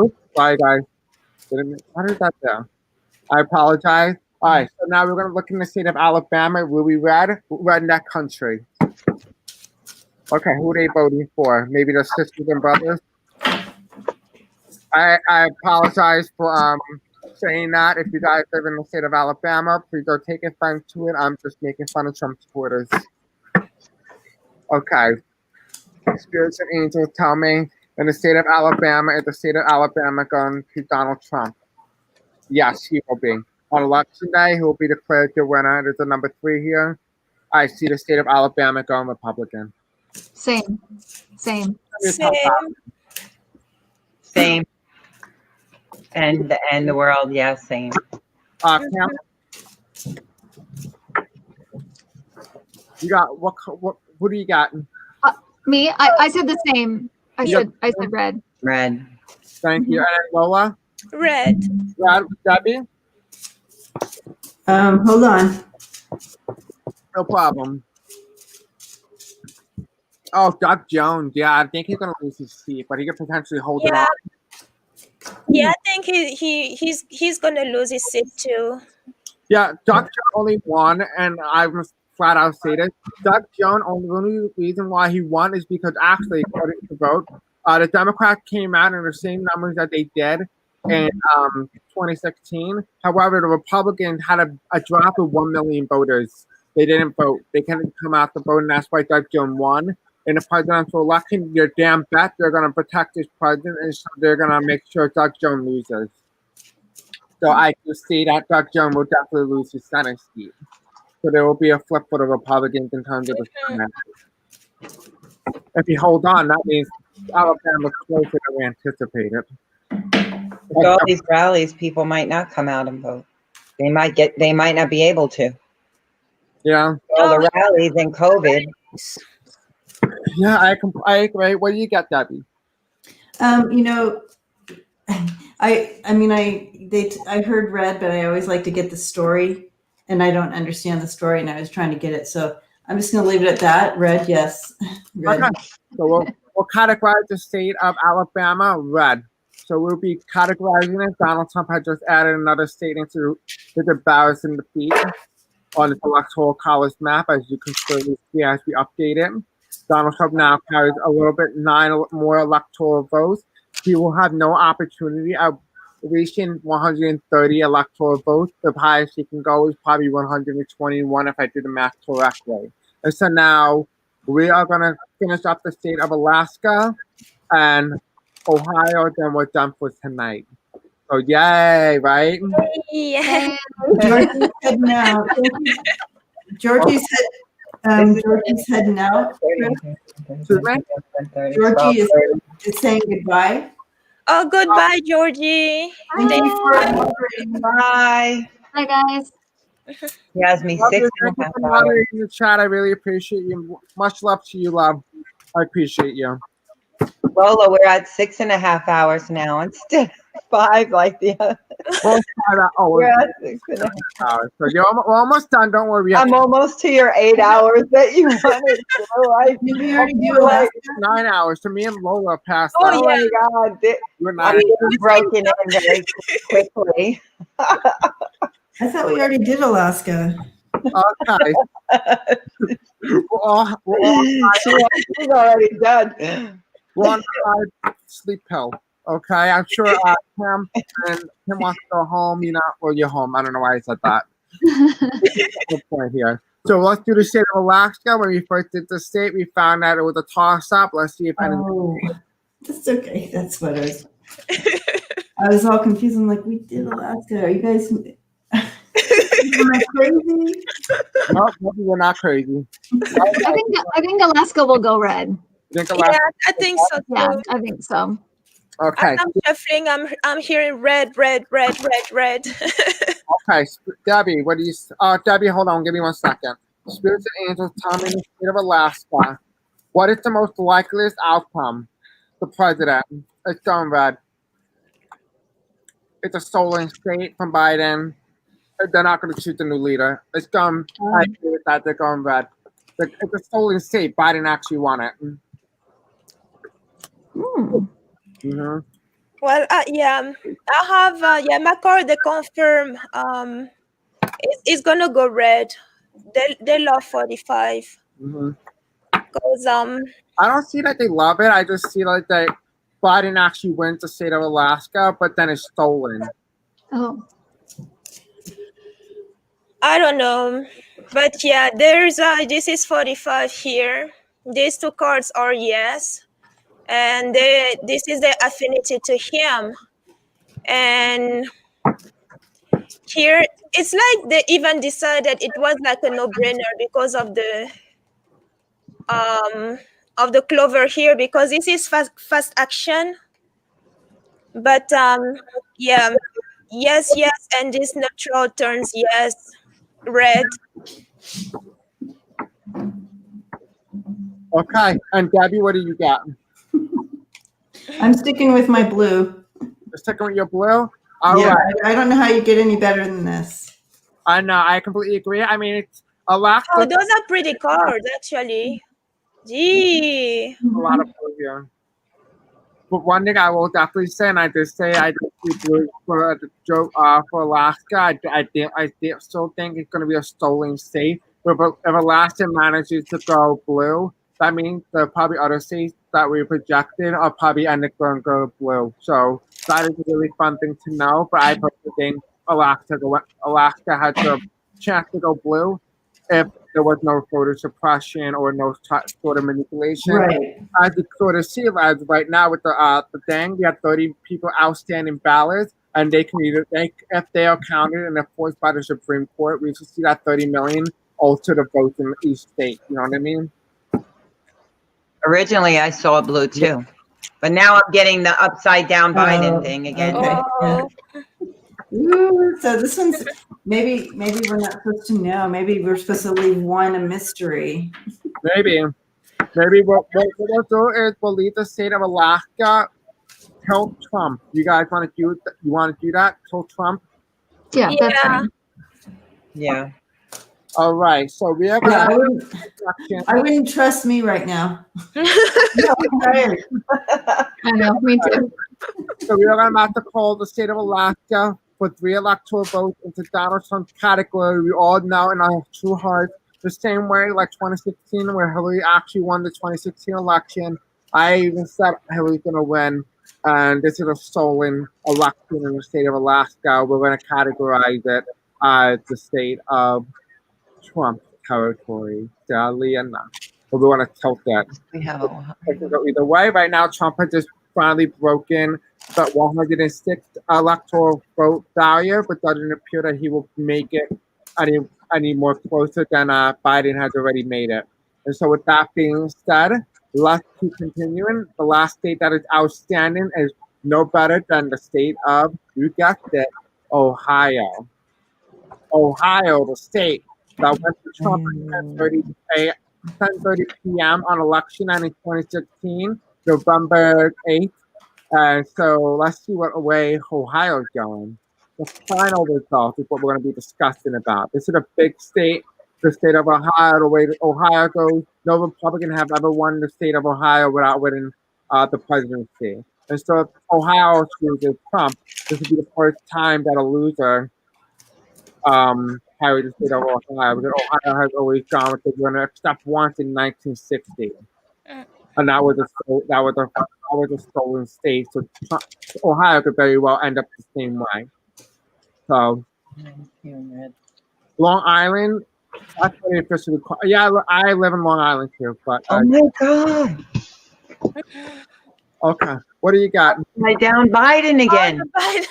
oops, sorry guys. How did that go? I apologize. All right, so now we're gonna look in the state of Alabama. Ruby Red, Redneck Country. Okay, who are they voting for? Maybe their sisters and brothers. I apologize for saying that. If you guys live in the state of Alabama, please don't take offense to it. I'm just making fun of Trump supporters. Okay. Spirits and angels tell me in the state of Alabama, is the state of Alabama going to Donald Trump? Yes, he will be. On election day, he will be declared the winner. There's a number 3 here. I see the state of Alabama going Republican. Same. Same. And the world, yeah, same. Cam, you got what do you got? Me, I said the same. I said red. Red. Thank you. And Lola? Red. Debbie? Hold on. No problem. Oh, Doug Jones. Yeah, I think he's gonna lose his seat, but he could potentially hold it on. Yeah, I think he's gonna lose his seat too. Yeah, Doug Jones only won, and I must flat out say this. Doug Jones, only reason why he won is because actually, according to the vote, the Democrats came out in the same numbers that they did in 2016. However, the Republicans had a drop of 1 million voters. They didn't vote. They couldn't come out to vote, and that's why Doug Jones won. In the presidential election, you're damn bet they're going to protect this president, and so they're going to make sure Doug Jones loses. So I can see that Doug Jones will definitely lose his Senate seat. So there will be a flip for the Republicans in terms of the Senate. If you hold on, that means Alabama's closer than we anticipated. With all these rallies, people might not come out and vote. They might not be able to. Yeah. All the rallies and COVID. Yeah, I agree. What do you get, Debbie? You know, I heard Red, but I always like to get the story, and I don't understand the story, and I was trying to get it, so I'm just going to leave it at that. Red, yes. Red. Okay. So we'll categorize the state of Alabama red. So we'll be categorizing it. Donald Trump had just added another state into his embarrassing defeat on his electoral college map, as you can clearly see as we update it. Donald Trump now carries a little bit 9 more electoral votes. He will have no opportunity of reaching 130 electoral votes. The highest he can go is probably 121 if I do the math correctly. And so now we are going to finish up the state of Alaska and Ohio, then we're done for tonight. So yay, right? Yeah. Georgie's heading out. Georgie's heading out. Georgie is saying goodbye. Oh, goodbye, Georgie. Thank you for moderating. Bye. Hi, guys. He has me Love 6 you. and Thank you a half for hours. moderating the chat. I really appreciate you. Much love to you, love. I appreciate you. Lola, we're at 6.5 hours now instead of 5 like the other. We'll try that. Oh, We're we're at 6.5. hours. So we're almost done. Don't worry. I'm almost to your 8 hours that you wanted to. Did we already do feel like- Alaska? 9 hours. To me and Lola passed. Oh, out. Oh my God. We're I'm 9. getting broken in very quickly. I thought we already did Alaska. Okay. we're all She's already done. we're on a sleep pill. Okay. I'm sure Kim wants to go home. You know, well, you're home. I don't know why I said that. Good point here. So let's do the state of Alaska. When we first did the state, we found out it was a toss-up. Let's see if anyone. Oh, that's okay. That's what I was all confused. I'm like, we did Alaska. Are you guys am I crazy? No, we're not crazy. I think Alaska will go red. Think Yeah, Alaska. I think so too. Yeah, I think so. Okay. As I'm shuffling, I'm hearing red. Okay. Debbie, what do you? Debbie, hold on. Give me 1 second. Spirits and angels tell me in the state of Alaska, what is the most likeliest outcome? The president. It's going red. It's a stolen state from Biden. They're not going to choose the new leader. It's going. I agree with that. They're going red. It's a stolen state. Biden actually won it. Mm-hmm. Well, yeah, I have my card. They confirm it's gonna go red. They love 45 Mm-hmm. because I don't see that they love it. I just see like that Biden actually wins the state of Alaska, but then it's stolen. Oh, I don't know, but yeah, there's this is 45 here. These two cards are yes, and this is the affinity to him, and here it's like they even decided it was like a no-brainer because of the clover here, because this is fast action, but yeah, yes, and this neutral turns yes, red. Okay, and Debbie, what do you got? I'm sticking with my blue. You're sticking with your blue? All Yeah, right. I don't know how you get any better than this. I know. I completely agree. I mean, it's Alaska. Oh, those are pretty cards, actually. Gee. A lot of blue here. But one thing I will definitely say, and I did say I did see blue for the joke for Alaska. I still think it's going to be a stolen state. But if Alaska manages to go blue, that means the probably other states that we projected are probably going to go blue. So that is a really fun thing to know. But I personally think Alaska has the chance to go blue if there was no voter suppression or no sort of manipulation. Right. As you sort of see, as right now with the thing, we have 30 people outstanding ballots, and they can either if they are counted and enforced by the Supreme Court, we should see that 30 million alter the votes in each state. You know what I mean? Originally, I saw blue too, but now I'm getting the upside down Biden thing again. Okay. Oh, Ooh, so this one's Maybe we're not supposed to know. Maybe we're supposed to leave one a mystery. Maybe what we'll do is we'll leave the state of Alaska till Trump. You guys want to do? You want to do that till Trump? Yeah, that's Yeah. fine. Yeah. All right. So we are gonna Yeah, have I an wouldn't, introduction. I wouldn't trust me right now. No, right. I know, me too. So we are about to call the state of Alaska for 3 electoral votes into Donald Trump's category. We all know in our true hearts the same way like 2016 where Hillary actually won the 2016 election. I even said Hillary's going to win. And this is a stolen election in the state of Alaska. We're going to categorize it as the state of Trump territory. Sadly enough. But we want to tilt that. We have It can go either way. Right now, Trump has just finally broken the 106 electoral vote barrier, but doesn't appear that he will make it any more closer than Biden has already made it. And so, with that being said, let's keep continuing. The last state that is outstanding is no better than the state of, you guessed it, Ohio. Ohio, the state that went to Trump at 10:30 p.m. on election night in 2016, November 8th. So let's see what way Ohio's going. The final result is what we're going to be discussing about. This is a big state, the state of Ohio. The way that Ohio goes, no Republican have ever won the state of Ohio without winning the presidency. And so if Ohio chooses Trump, this will be the first time that a loser carried the state of Ohio, because Ohio has always gone with the winner except once in 1960. And that was a stolen state. So Ohio could very well end up the same way. So Long Island, that's what it officially called. Yeah, I live in Long Island too. But Oh my God. okay, what do you got? I down Biden again. I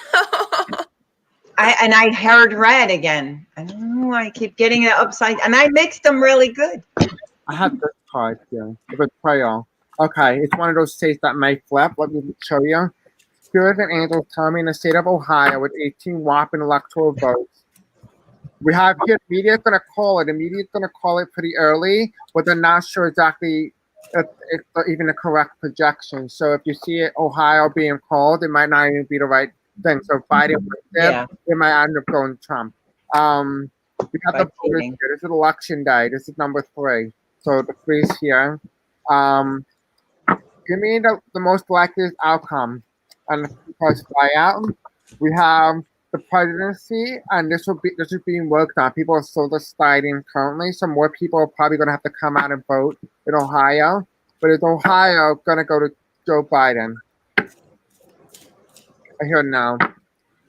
know. I heard red again. I don't know. I keep getting it upside, and I mixed them really good. I have this card here, the betrayal. Okay, it's one of those states that may flip. Let me show you. Spirit and angels tell me in the state of Ohio with 18 whopping electoral votes. We have here, the media is going to call it. The media is going to call it pretty early, but they're not sure exactly if it's even the correct projection. So if you see it, Ohio being called, it might not even be the right thing. So if Biden wins it, it might end up going Trump. We have the voters here. This is election day. This is number 3. So the 3's here. Give me the most likeliest outcome. And because out, we have the presidency, and this is being worked on. People are still deciding currently, so more people are probably going to have to come out and vote in Ohio. But is Ohio going to go to Joe Biden? I hear no.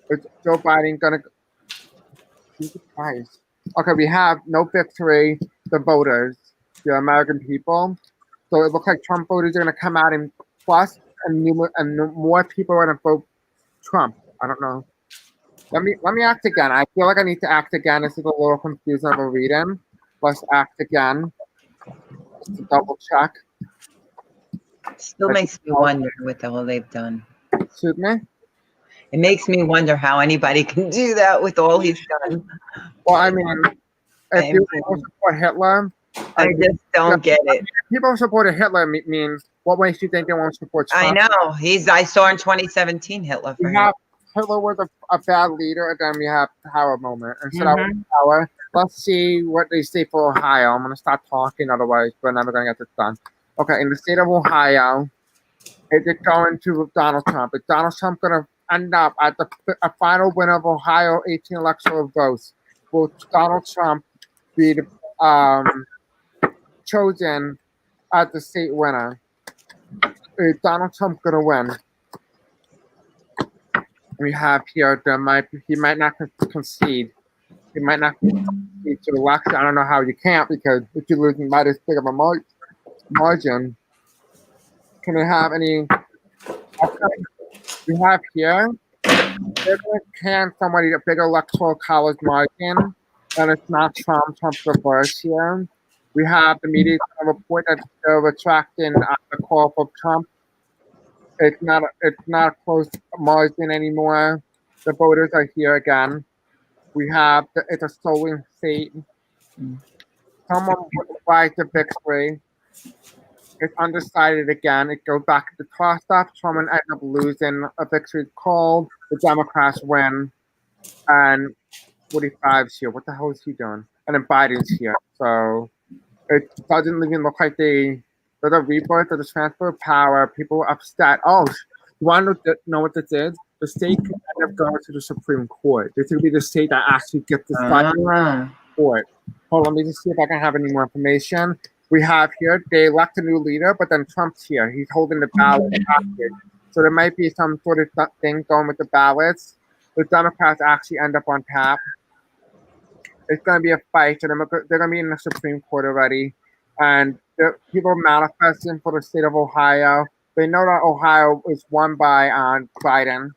Is Joe Biden going to? Jesus Christ. Okay, we have no victory. The voters, the American people. So it looks like Trump voters are going to come out in plus, and more people are going to vote Trump. I don't know. Let me act again. I feel like I need to act again. This is a little confusing of a reading. Let's act again. Just to double check. Still makes me wonder what the hell they've done. Excuse me? It makes me wonder how anybody can do that with all he's done. Well, I mean, if you support Hitler, I just don't get it. People who supported Hitler means what makes you think they won't support Trump? I know. I saw in 2017 Hitler for him. Hitler was a bad leader, and then we have power moment. And so that was power. Let's see what they say for Ohio. I'm going to stop talking, otherwise we're never going to get this done. Okay, in the state of Ohio, is it going to Donald Trump? Is Donald Trump going to end up at a final winner of Ohio 18 electoral votes? Will Donald Trump be chosen as the state winner? Is Donald Trump going to win? We have here he might not concede. He might not concede to the election. I don't know how you can't, because if you're losing by this big of a margin. Can we have any? We have here. Can somebody a big electoral college margin, and it's not Trump. Trump's reverse here. We have the media report that they're retracting the call for Trump. It's not a close margin anymore. The voters are here again. We have it's a stolen state. Someone buys the victory. It's undecided again. It goes back to toss-up. Someone ends up losing. A victory called. The Democrats win. And 45's here. What the hell is he doing? And then Biden's here. So it doesn't even look like there's a rebirth or the transfer of power. People are upset. Oh, you want to know what this is? The state can end up going to the Supreme Court. This will be the state that actually gets this court. Hold on, let me just see if I can have any more information. We have here, they elect a new leader, but then Trump's here. He's holding the ballot package. So there might be some sort of thing going with the ballots. The Democrats actually end up on top. It's going to be a fight. So they're going to be in the Supreme Court already. And the people manifesting for the state of Ohio. They know that Ohio is won by Biden.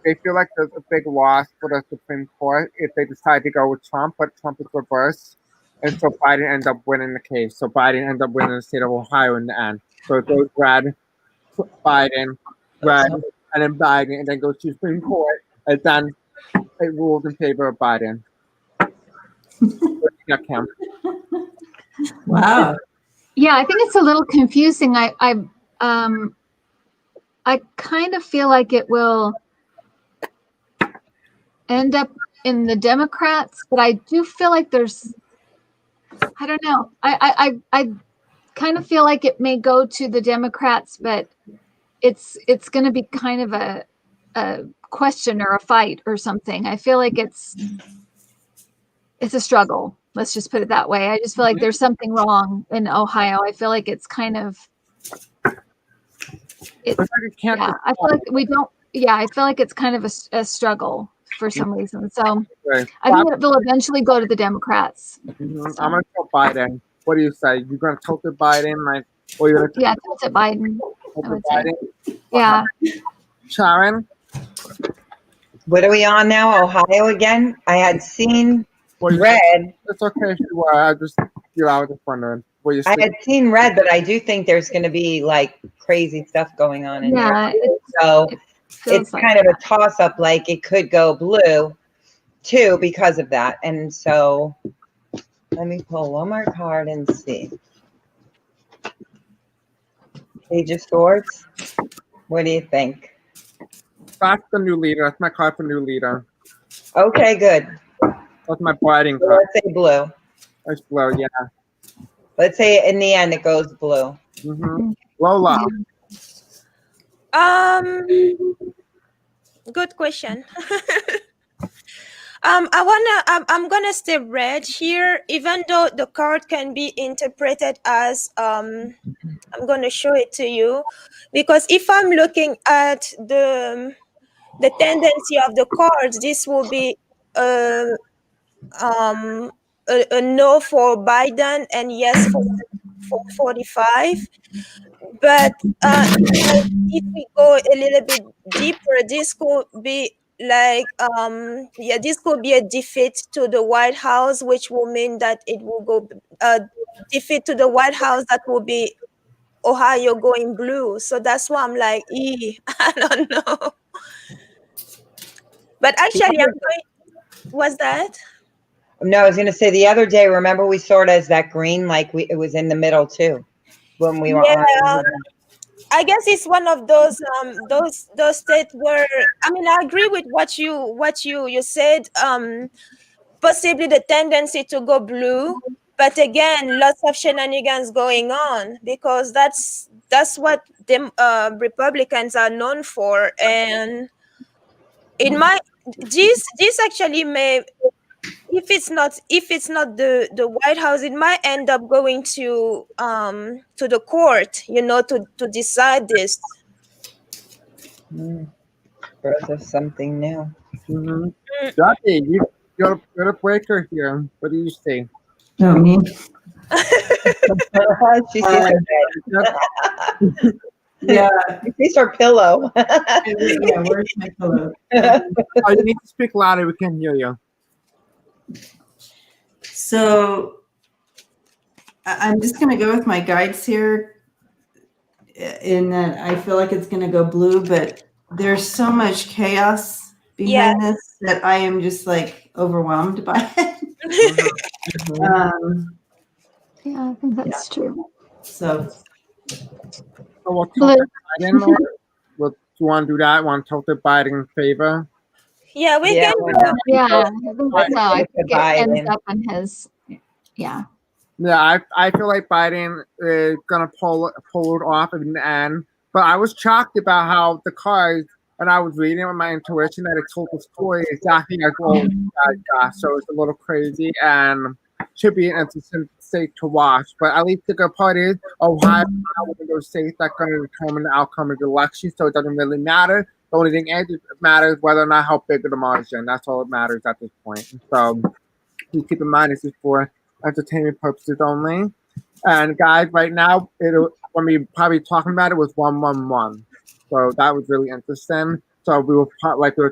They feel like there's a big loss for the Supreme Court if they decide to go with Trump, but Trump is reversed. And so Biden ends up winning the case. So Biden ends up winning the state of Ohio in the end. So it goes red, Biden, red, and then Biden, and then goes to Supreme Court, and then it rules in favor of Biden. Yeah, Kim. Wow. Yeah, I think it's a little confusing. I kind of feel like it will end up in the Democrats, but I do feel like I don't know. I kind of feel like it may go to the Democrats, but it's going to be kind of a question or a fight or something. I feel like it's a struggle. Let's just put it that way. I just feel like there's something wrong in Ohio. I feel like it's kind of yeah, I feel like we don't. Yeah, I feel like it's kind of a struggle for some reason. So Right. I think it will eventually go to the Democrats. I'm gonna tell Biden. What do you say? You're gonna tilt at Biden, like, or you're gonna Yeah, tilt at Biden. tilt I at would say. Biden? Yeah. What Sharon, are we on now? Ohio again? I had seen what do you red. say? It's okay if you are. I was just wondering. What you I say? had seen red, but I do think there's going to be like crazy stuff going on in Yeah. there. So Feels it's like kind of a toss up. Like it could go blue too because of that. And so let me pull one more card and see. Page of Swords. What do you think? That's the new leader. That's my card for new leader. Okay, good. That's my Biden So card. let's say blue. It's blue, yeah. Let's say in the end it goes blue. Lola. Good question. I'm gonna stay red here, even though the card can be interpreted as I'm gonna show it to you, because if I'm looking at the tendency of the cards, this will be a no for Biden and yes for 45. But if we go a little bit deeper, this could be like this could be a defeat to the White House, which will mean that it will go defeat to the White House. That will be Ohio going blue. So that's why I'm like, I don't know. But actually, I'm going. What's that? No, I was going to say the other day, remember we saw it as that green, like it was in the middle too when we were on. I guess it's one of those states where, I mean, I agree with what you said. Possibly the tendency to go blue, but again, lots of shenanigans going on, because that's what the Republicans are known for, and it might this actually may, if it's not the White House, it might end up going to the court, to decide this. Birth of something new. Jackie, you're a breaker here. What do you say? No, me. She sees her bed. Yeah. She sees her pillow. Yeah, where's my pillow? Oh, you need to speak louder. We can't hear you. So I'm just going to go with my guides here in that I feel like it's going to go blue, but there's so much chaos behind this that I am just like overwhelmed by it. Yeah, I think that's true. So So we'll Blue. tilt Biden, or do you want to do that? Want to tilt the Biden in favor? Yeah, we Yeah, can why go. not? Yeah, I think so. I With the think it ends Biden. up in his. Yeah. Yeah, I feel like Biden is gonna pull it off in the end. But I was shocked about how the cards, and I was reading with my intuition that it told the story exactly as well as I got. So it's a little crazy and should be an interesting state to watch. But at least the good part is Ohio is not one of those states that's going to determine the outcome of the election, so it doesn't really matter. The only thing is, it matters whether or not how big of the margin. That's all that matters at this point. So please keep in mind this is for entertainment purposes only. And guys, right now, when we probably talking about it was 111. So that was really interesting. So we were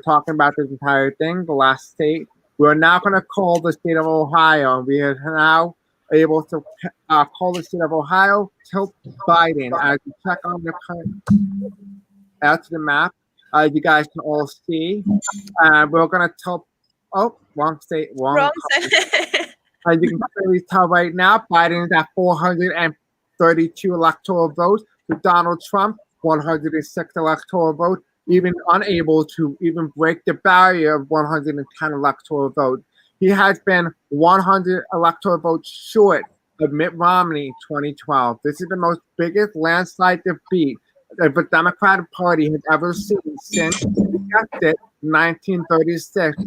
talking about this entire thing, the last state. We are now going to call the state of Ohio. We are now able to call the state of Ohio, tilt Biden. As you check on the out to the map, you guys can all see. We're going to tilt. Oh, wrong state, Wrong. As you can clearly tell right now, Biden is at 432 electoral votes, with Donald Trump 106 electoral votes, even unable to even break the barrier of 110 electoral votes. He has been 100 electoral votes short of Mitt Romney 2012. This is the most biggest landslide defeat that the Democratic Party has ever seen since elected 1936.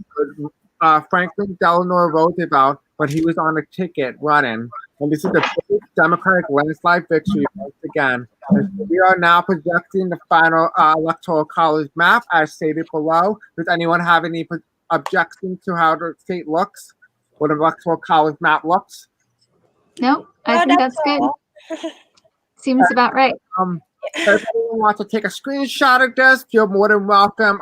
Franklin Delano Roosevelt when he was on a ticket running. And this is the biggest Democratic landslide victory once again. And so we are now projecting the final Electoral College map as stated below. Does anyone have any objections to how the state looks? What the Electoral College map looks? No, I think that's good. Seems about right. If anyone wants to take a screenshot of this, you're more than welcome.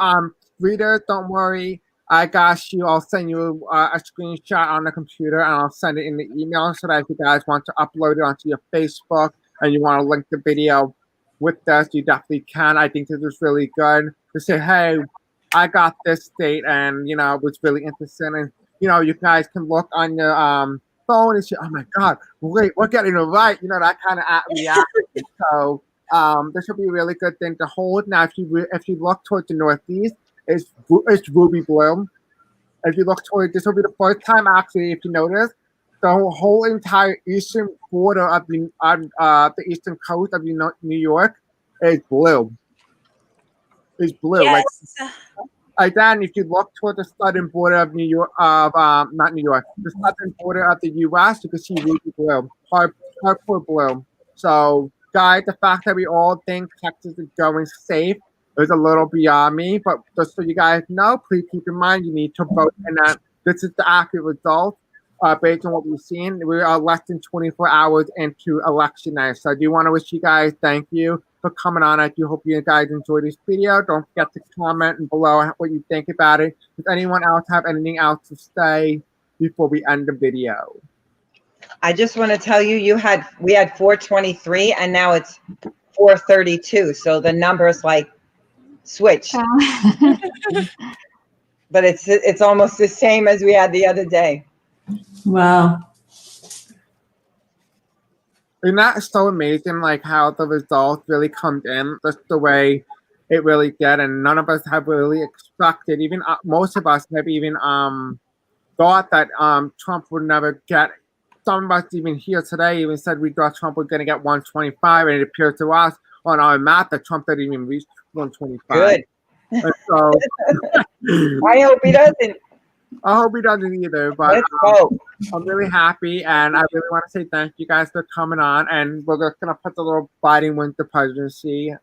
Readers, don't worry. I got you. I'll send you a screenshot on the computer and I'll send it in the email so that if you guys want to upload it onto your Facebook and you want to link the video with this, you definitely can. I think this is really good to say, hey, I got this state and, it was really interesting. And, you guys can look on your phone and say, oh my God, wait, we're getting it right. That kind of reaction. So this will be a really good thing to hold. Now, if you look towards the Northeast, it's ruby blue. If you look toward, this will be the first time actually, if you notice, the whole entire eastern border of the eastern coast of New York is blue. It's blue. Yes. Like then, if you look toward the southern border of New York, not New York, the southern border of the U.S., you can see ruby blue, hardcore blue. So, guys, the fact that we all think Texas is going safe is a little beyond me, but just so you guys know, please keep in mind you need to vote, and that this is the accurate result based on what we've seen. We are less than 24 hours into election night, so I do want to wish you guys thank you for coming on. I do hope you guys enjoyed this video. Don't forget to comment below what you think about it. Does anyone else have anything else to say before we end the video? I just want to tell you, we had 423 and now it's 432. So the numbers like switched, but it's almost the same as we had the other day. wow. And that's so amazing, like how the results really come in just the way it really did, and none of us have really expected. Even most of us have even thought that Trump would never get. Some of us even here today even said we thought Trump was going to get 125, and it appears to us on our map that Trump didn't even reach 125. Good. And so I hope he doesn't. I hope he doesn't either. But Let's hope. I'm really happy, and I really want to say thank you guys for coming on. And we're just gonna put the little Biden wins the presidency.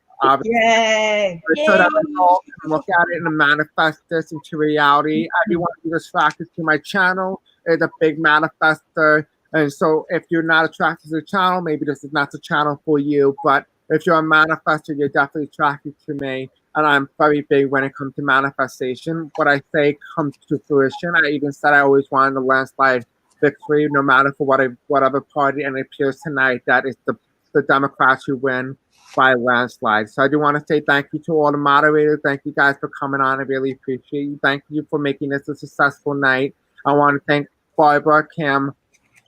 Yay! So that we all can look at it and manifest this into reality. Everyone who's attracted to my channel is a big manifester. And so if you're not attracted to the channel, maybe this is not the channel for you. But if you're a manifester, you're definitely attracted to me. And I'm very big when it comes to manifestation. What I say comes to fruition. I even said I always wanted a landslide victory, no matter for whatever party. And it appears tonight that it's the Democrats who win. by a landslide. So I do want to say thank you to all the moderators. Thank you guys for coming on. I really appreciate you. Thank you for making this a successful night. I want to thank Barbara, Kim,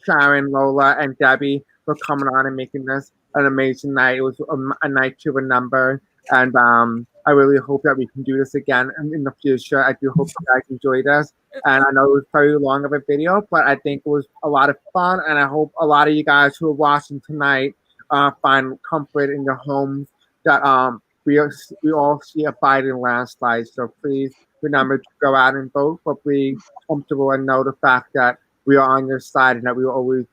Sharon, Lola, and Debbie for coming on and making this an amazing night. It was a night to remember. And I really hope that we can do this again in the future. I do hope you guys enjoyed this. And I know it was very long of a video, but I think it was a lot of fun. And I hope a lot of you guys who are watching tonight find comfort in your homes. That we all see a Biden landslide. So please remember to go out and vote, but be comfortable and know the fact that we are on your side and that we always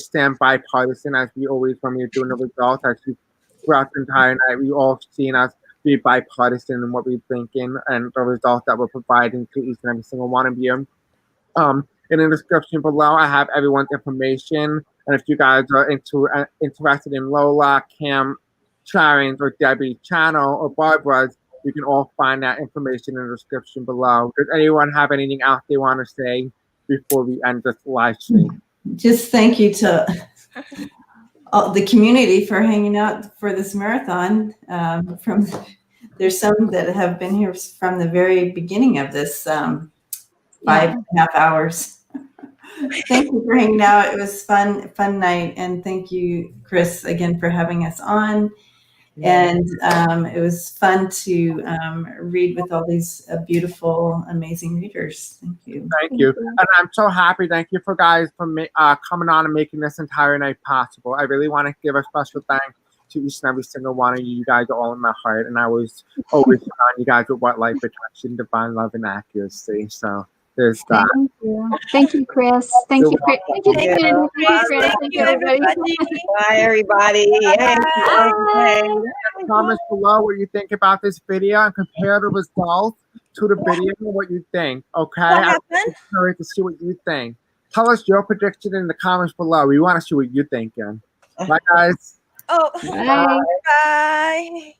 stand bipartisan, as we always, when we're doing the results, actually throughout the entire night, we all seen us be bipartisan in what we're thinking and the results that we're providing to each and every single one of you. In the description below, I have everyone's information. And if you guys are interested in Lola, Kim, Sharon's, or Debbie's channel, or Barbara's, you can all find that information in the description below. Does anyone have anything else they want to say before we end this live stream? Just thank you to the community for hanging out for this marathon. There's some that have been here from the very beginning of this 5.5 hours. Thank you for hanging out. It was fun night, and thank you, Chris, again for having us on. And it was fun to read with all these beautiful, amazing readers. Thank you. Thank you. And I'm so happy. Thank you for guys for coming on and making this entire night possible. I really want to give a special thanks to each and every single one of you. You guys are all in my heart. And I was always on you guys with what life protection, divine love, and accuracy. So there's that. Thank you. Thank you, Chris. Thank you, Chris. Thank you, Thank Chris. you. Thank you, Chris. Thank Thank you, you, everybody. Bye, everybody. Bye. Comments below what you think about this video and compare the results to the video and what you think. Okay, What I'm happened? curious to see what you think. Tell us your prediction in the comments below. We want to see what you're thinking. Bye, guys. Oh, Bye. bye.